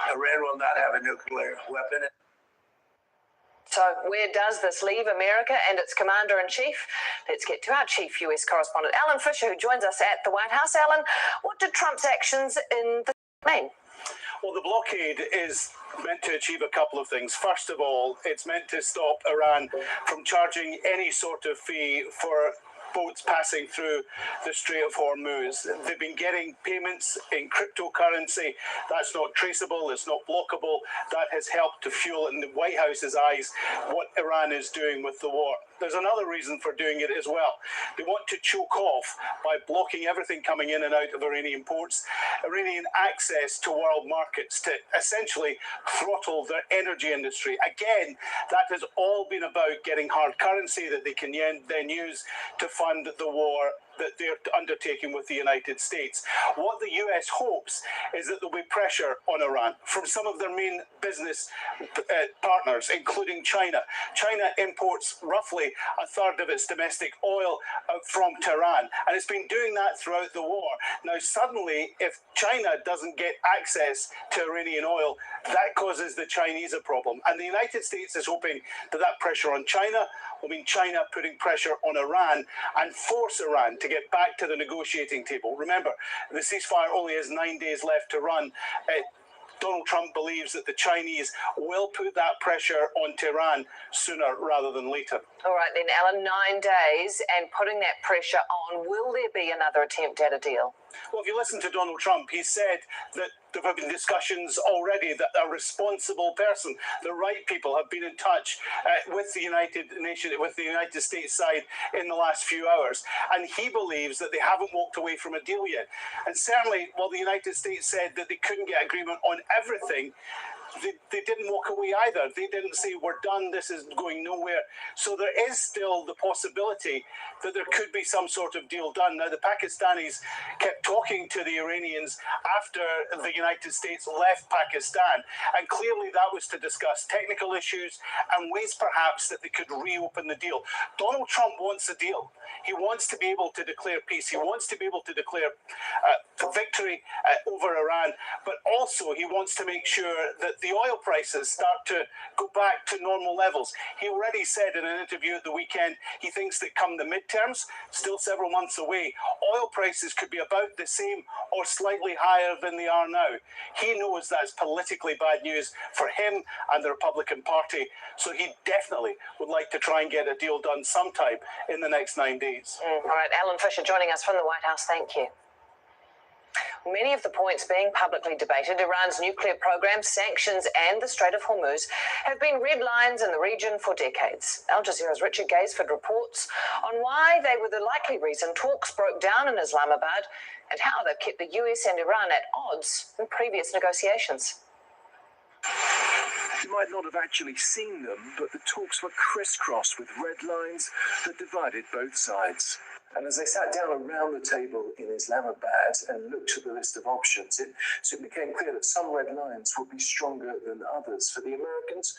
Iran will not have a nuclear weapon. So where does this leave America and its commander-in-chief? Let's get to our chief US correspondent, Alan Fisher, who joins us at the White House. Alan, what did Trump's actions in the mean? Well, the blockade is meant to achieve a couple of things. First of all, it's meant to stop Iran from charging any sort of fee for boats passing through the Strait of Hormuz. They've been getting payments in cryptocurrency. That's not traceable, it's not blockable. That has helped to fuel in the White House's eyes what Iran is doing with the war. There's another reason for doing it as well. They want to choke off, by blocking everything coming in and out of Iranian ports, Iranian access to world markets, to essentially throttle their energy industry. Again, that has all been about getting hard currency that they can then use to fund the war that they're undertaking with the United States. What the US hopes is that there'll be pressure on Iran from some of their main business partners, including China. China imports roughly a third of its domestic oil from Tehran, and it's been doing that throughout the war. Now, suddenly, if China doesn't get access to Iranian oil, that causes the Chinese a problem. And the United States is hoping that that pressure on China will mean China putting pressure on Iran and force Iran to get back to the negotiating table. Remember, the ceasefire only has 9 days left to run. Donald Trump believes that the Chinese will put that pressure on Tehran sooner rather than later. All right then, Alan, 9 days and putting that pressure on. Will there be another attempt at a deal? Well, if you listen to Donald Trump, he said that there have been discussions already, that a responsible person, the right people, have been in touch with the United States side in the last few hours. And he believes that they haven't walked away from a deal yet. And certainly, while the United States said that they couldn't get agreement on everything, they didn't walk away either. They didn't say, we're done, this is going nowhere. So there is still the possibility that there could be some sort of deal done. Now, the Pakistanis kept talking to the Iranians after the United States left Pakistan, and clearly that was to discuss technical issues and ways perhaps that they could reopen the deal. Donald Trump wants a deal. He wants to be able to declare peace. He wants to be able to declare victory over Iran, but also he wants to make sure that the oil prices start to go back to normal levels. He already said in an interview at the weekend he thinks that come the midterms, still several months away, oil prices could be about the same or slightly higher than they are now. He knows that's politically bad news for him and the Republican Party, so he definitely would like to try and get a deal done sometime in the next 9 days. All right, Alan Fisher joining us from the White House. Thank you. Many of the points being publicly debated, Iran's nuclear program, sanctions and the Strait of Hormuz, have been red lines in the region for decades. Al Jazeera's Richard Gaisford reports on why they were the likely reason talks broke down in Islamabad and how they've kept the US and Iran at odds in previous negotiations. You might not have actually seen them, but the talks were crisscrossed with red lines that divided both sides. And as they sat down around the table in Islamabad and looked at the list of options, it soon became clear that some red lines would be stronger than others. For the Americans,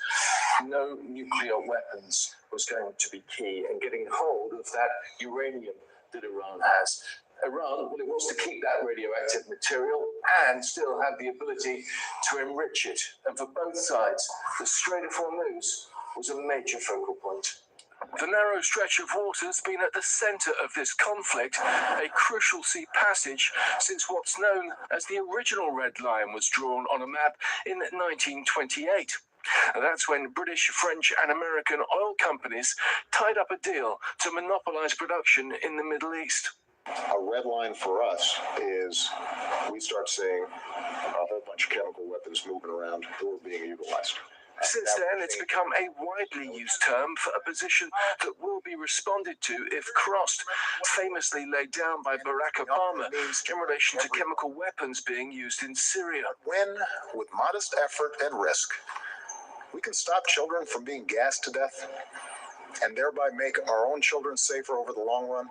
no nuclear weapons was going to be key, and getting hold of that uranium that Iran has. Iran, well, it wants to keep that radioactive material and still have the ability to enrich it. And for both sides, the Strait of Hormuz was a major focal point. The narrow stretch of water has been at the centre of this conflict, a crucial sea passage since what's known as the original red line was drawn on a map in 1928. That's when British, French and American oil companies tied up a deal to monopolise production in the Middle East. A red line for us is we start seeing a whole bunch of chemical weapons moving around or being utilized. Since then, it's become a widely used term for a position that will be responded to if crossed, famously laid down by Barack Obama in relation to chemical weapons being used in Syria. When, with modest effort and risk, we can stop children from being gassed to death and thereby make our own children safer over the long run,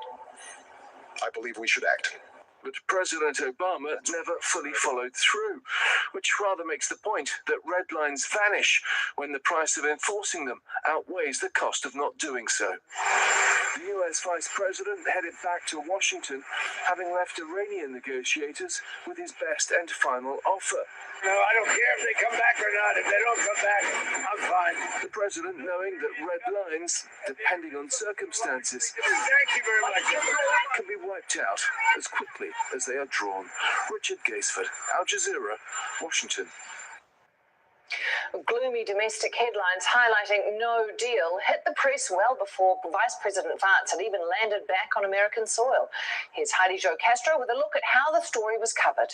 I believe we should act. But President Obama never fully followed through, which rather makes the point that red lines vanish when the price of enforcing them outweighs the cost of not doing so. The US Vice President headed back to Washington, having left Iranian negotiators with his best and final offer. No, I don't care if they come back or not. If they don't come back, I'm fine. The president knowing that red lines, depending on circumstances, Thank you very much. can be wiped out as quickly as they are drawn. Richard Gaisford, Al Jazeera, Washington. Gloomy domestic headlines highlighting no deal hit the press well before Vice President Vance had even landed back on American soil. Here's Heidi Jo Castro with a look at how the story was covered.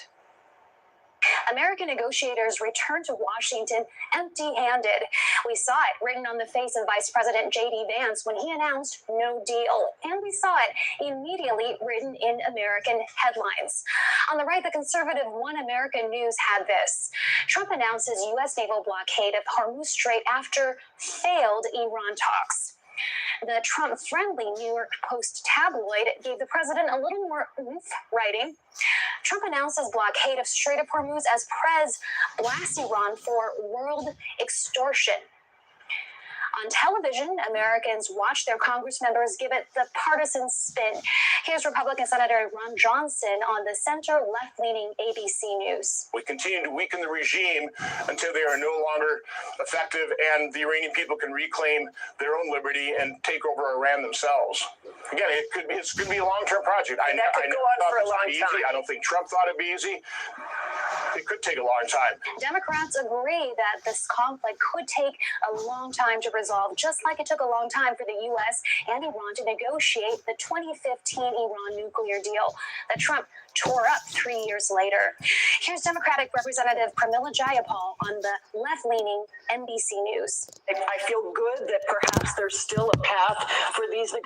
American negotiators returned to Washington empty-handed. We saw it written on the face of Vice President J.D. Vance when he announced no deal. And we saw it immediately written in American headlines. On the right, the conservative One American News had this. Trump announces U.S. naval blockade of Hormuz Strait after failed Iran talks. The Trump-friendly New York Post tabloid gave the president a little more oomph, writing, Trump announces blockade of Strait of Hormuz as Prez blasts Iran for world extortion. On television, Americans watch their Congress members give it the partisan spin. Here's Republican Senator Ron Johnson on the center-left-leaning ABC News. We continue to weaken the regime until they are no longer effective and the Iranian people can reclaim their own liberty and take over Iran themselves. Again, it's going to be a long-term project. That could go on for a long time. I don't think Trump thought it'd be easy. It could take a long time. Democrats agree that this conflict could take a long time to resolve, just like it took a long time for the U.S. and Iran to negotiate the 2015 Iran nuclear deal that Trump tore up 3 years later. Here's Democratic Representative Pramila Jayapal on the left-leaning NBC News. I feel good that perhaps there's still a path for these negotiations.